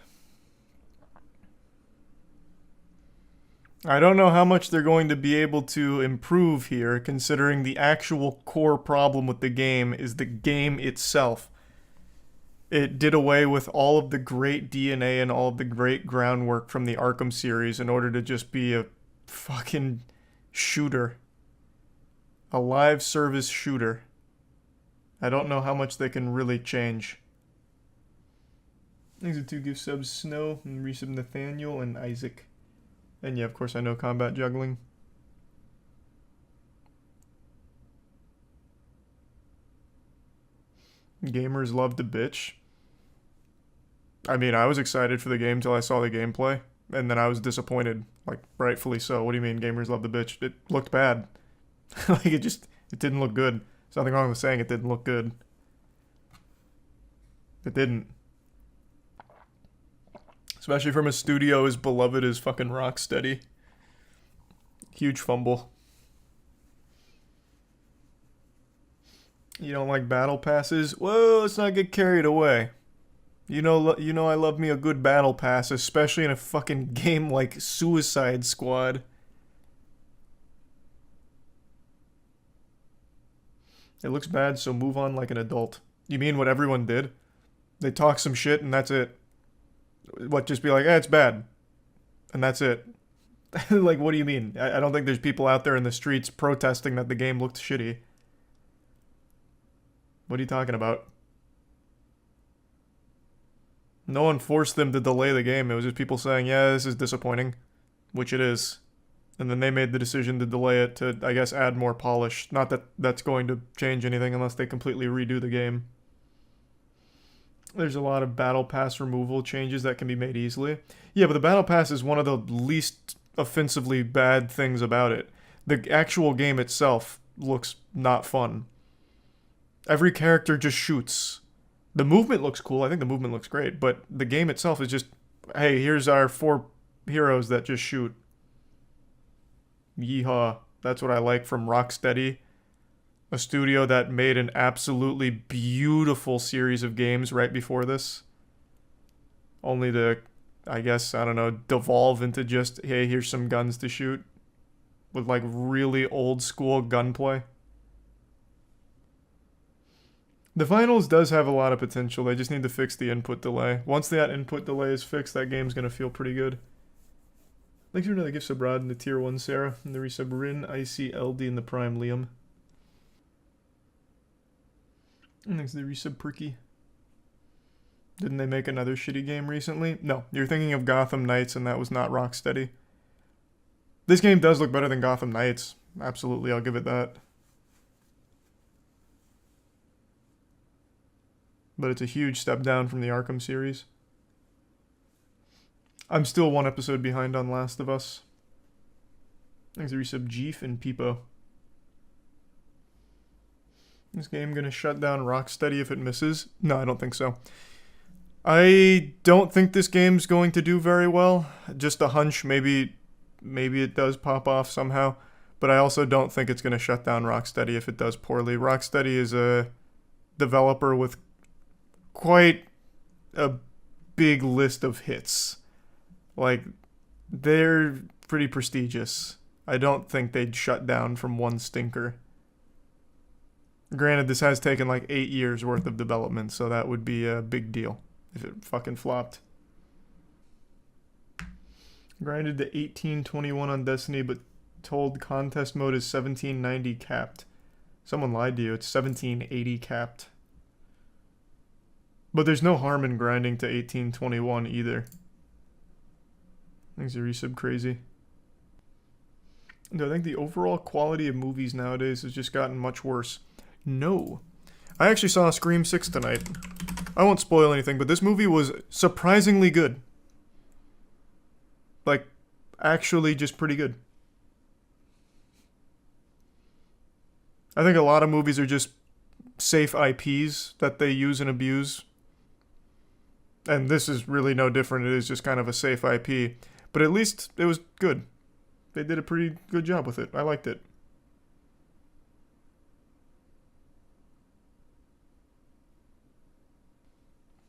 I don't know how much they're going to be able to improve here, considering the actual core problem with the game is the game itself. It did away with all of the great DNA and all of the great groundwork from the Arkham series in order to just be a fucking shooter. A live service shooter. I don't know how much they can really change. Thanks to 2 gift subs, Snow, and resub Nathaniel, and Isaac. And yeah, of course I know combat juggling. Gamers love to bitch. I mean, I was excited for the game till I saw the gameplay, and then I was disappointed. Like, rightfully so. What do you mean gamers love the bitch? It looked bad. Like, it didn't look good. There's nothing wrong with saying it didn't look good. It didn't. Especially from a studio as beloved as fucking Rocksteady. Huge fumble. You don't like battle passes? Whoa, let's not get carried away. You know I love me a good battle pass, especially in a fucking game like Suicide Squad. It looks bad, so move on like an adult. You mean what everyone did? They talk some shit and that's it. What, just be like, it's bad. And that's it. Like, what do you mean? I don't think there's people out there in the streets protesting that the game looked shitty. What are you talking about? No one forced them to delay the game. It was just people saying, yeah, this is disappointing. Which it is. And then they made the decision to delay it to, I guess, add more polish. Not that that's going to change anything unless they completely redo the game. There's a lot of Battle Pass removal changes that can be made easily. Yeah, but the Battle Pass is one of the least offensively bad things about it. The actual game itself looks not fun. Every character just shoots. The movement looks cool. I think the movement looks great. But the game itself is just, hey, here's our 4 heroes that just shoot. Yeehaw. That's what I like from Rocksteady. A studio that made an absolutely beautiful series of games right before this. Only to, I guess, I don't know, devolve into just, hey, here's some guns to shoot. With like really old school gunplay. The finals does have a lot of potential. They just need to fix the input delay. Once that input delay is fixed, that game's going to feel pretty good. Thanks for another gift sub, Rod, and the tier 1 Sarah, and the resub Rin, Icy, LD, and the Prime Liam. And thanks to the resub Perky. Didn't they make another shitty game recently? No, you're thinking of Gotham Knights, and that was not Rocksteady. This game does look better than Gotham Knights. Absolutely, I'll give it that. But it's a huge step down from the Arkham series. I'm still 1 episode behind on Last of Us. Thanks to resub Jeef and Peepo. This game gonna shut down Rocksteady if it misses? No, I don't think so. I don't think this game's going to do very well. Just a hunch, maybe it does pop off somehow. But I also don't think it's gonna shut down Rocksteady if it does poorly. Rocksteady is a developer with quite a big list of hits. Like, they're pretty prestigious. I don't think they'd shut down from one stinker. Granted, this has taken like 8 years worth of development, so that would be a big deal if it fucking flopped. Grinded to 1821 on Destiny, but told contest mode is 1790 capped. Someone lied to you, it's 1780 capped. But there's no harm in grinding to 1821 either. Things are resub crazy. Do I think the overall quality of movies nowadays has just gotten much worse? No. I actually saw Scream 6 tonight. I won't spoil anything, but this movie was surprisingly good. Like, actually just pretty good. I think a lot of movies are just safe IPs that they use and abuse. And this is really no different. It is just kind of a safe IP. But at least it was good. They did a pretty good job with it. I liked it.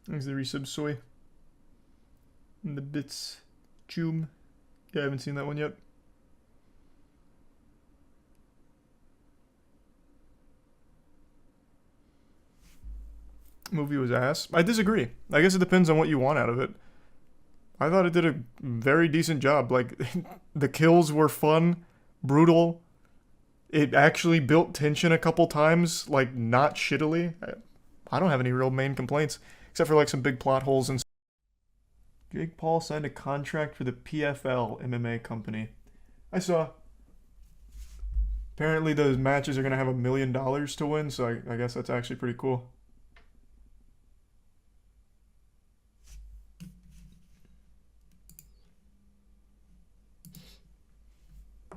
Thanks to the resub Soy. And the bits Choom. Yeah, I haven't seen that one yet. Movie was ass. I disagree. I guess it depends on what you want out of it. I thought it did a very decent job. Like, the kills were fun, brutal. It actually built tension a couple times, like, not shittily. I don't have any real main complaints, except for, like, some big plot holes and... Jake Paul signed a contract for the PFL MMA company. I saw. Apparently those matches are going to have $1 million to win, so I guess that's actually pretty cool.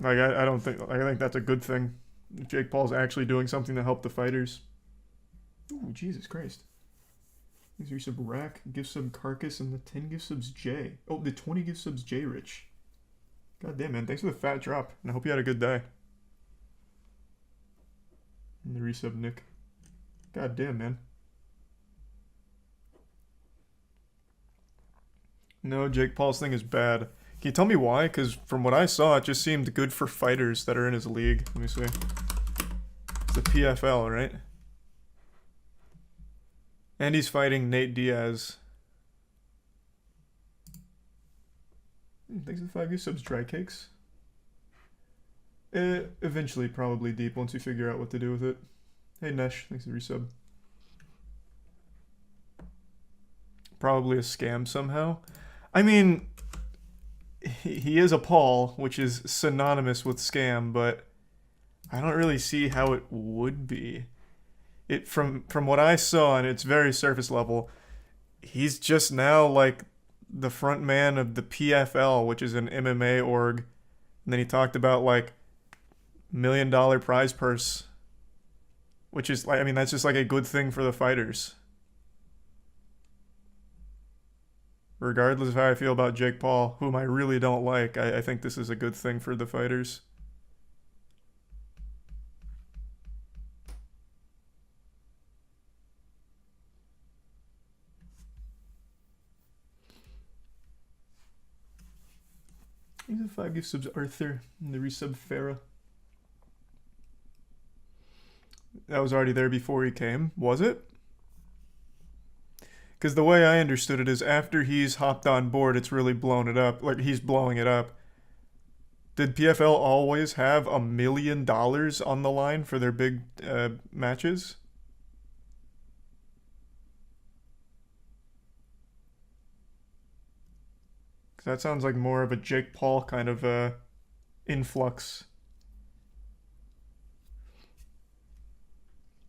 Like, I don't think, I think that's a good thing. If Jake Paul's actually doing something to help the fighters. Ooh, Jesus Christ. These are sub Rack, gift sub Carcass, and the 10 gift subs J. Oh, the 20 gift subs J Rich. God damn, man. Thanks for the fat drop. And I hope you had a good day. And the resub Nick. God damn, man. No, Jake Paul's thing is bad. Can you tell me why? Because from what I saw, it just seemed good for fighters that are in his league. Let me see. It's the PFL, right? And he's fighting Nate Diaz. Thanks for the 5 subs, Dry Cakes. Eventually, probably deep once you figure out what to do with it. Hey, Nesh, thanks for the resub. Probably a scam somehow. I mean, he is a Paul, which is synonymous with scam, but I don't really see how it would be. It from what I saw, and it's very surface level, he's just now like the front man of the PFL, which is an MMA org. And then he talked about like $1 million prize purse, which is like, I mean, that's just like a good thing for the fighters. Regardless of how I feel about Jake Paul, whom I really don't like, I think this is a good thing for the fighters. He's a 5 gift subs Arthur and the resub Farah. That was already there before he came, was it? Because the way I understood it is after he's hopped on board, it's really blown it up. Like, he's blowing it up. Did PFL always have $1 million on the line for their big matches? Because that sounds like more of a Jake Paul kind of influx.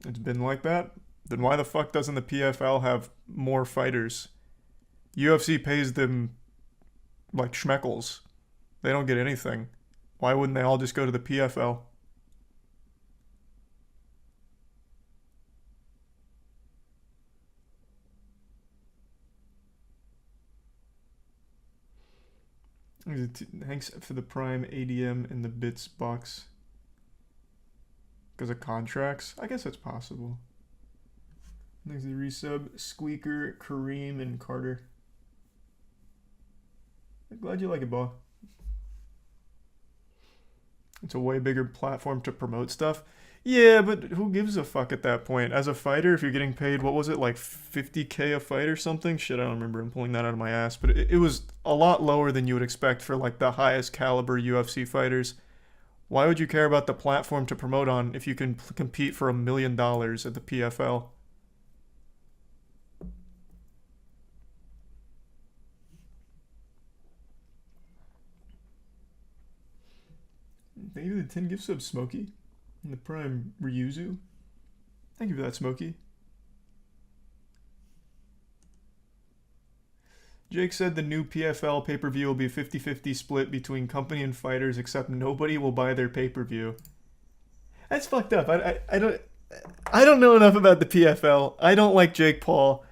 It's been like that? Then why the fuck doesn't the PFL have more fighters? UFC pays them like schmeckles. They don't get anything. Why wouldn't they all just go to the PFL? Thanks for the Prime ADM and the Bits box. Because of contracts? I guess that's possible. Thanks to the resub, Squeaker, Kareem, and Carter. I'm glad you like it, Bo. It's a way bigger platform to promote stuff. Yeah, but who gives a fuck at that point? As a fighter, if you're getting paid, what was it, like 50K a fight or something? Shit, I don't remember. I'm pulling that out of my ass. But it was a lot lower than you would expect for like the highest caliber UFC fighters. Why would you care about the platform to promote on if you can compete for $1 million at the PFL? Thank you for the 10 gift subs, Smokey. And the Prime Ryuzu. Thank you for that, Smokey. Jake said the new PFL pay-per-view will be a 50-50 split between company and fighters, except nobody will buy their pay-per-view. That's fucked up. I don't know enough about the PFL. I don't like Jake Paul.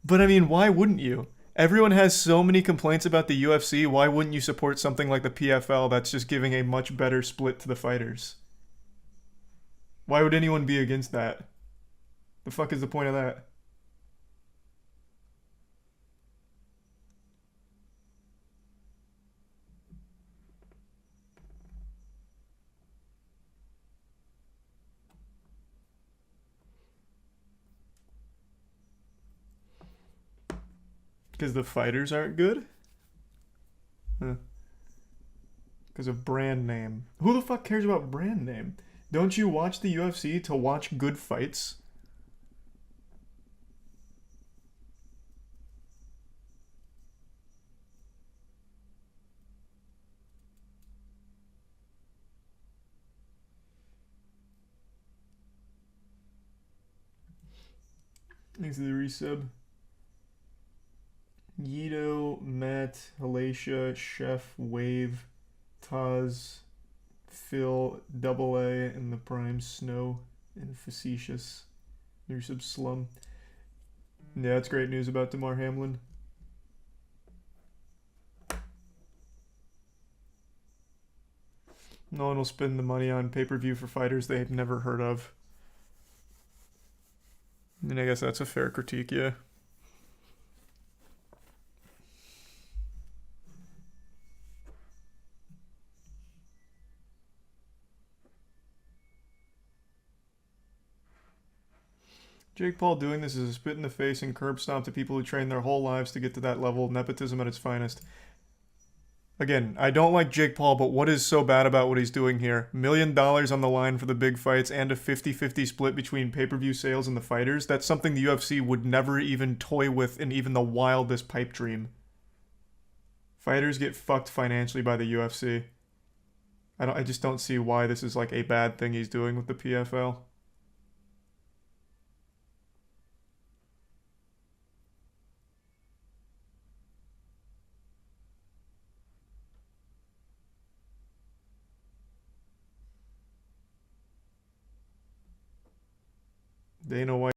But I mean, why wouldn't you? Everyone has so many complaints about the UFC. Why wouldn't you support something like the PFL that's just giving a much better split to the fighters? Why would anyone be against that? The fuck is the point of that? Because the fighters aren't good? Huh. Because of brand name. Who the fuck cares about brand name? Don't you watch the UFC to watch good fights? Thanks to the resub. Yido, Matt, Halacia, Chef, Wave, Taz, Phil AA and the Prime Snow and Facetious. Your sub slum. Yeah, that's great news about Damar Hamlin. No one will spend the money on pay-per-view for fighters they've never heard of. And I guess that's a fair critique, yeah. Jake Paul doing this is a spit in the face and curb stomp to people who train their whole lives to get to that level. Nepotism at its finest. Again, I don't like Jake Paul, but what is so bad about what he's doing here? $1 million on the line for the big fights and a 50-50 split between pay-per-view sales and the fighters. That's something the UFC would never even toy with in even the wildest pipe dream. Fighters get fucked financially by the UFC. I just don't see why this is like a bad thing he's doing with the PFL. Dana White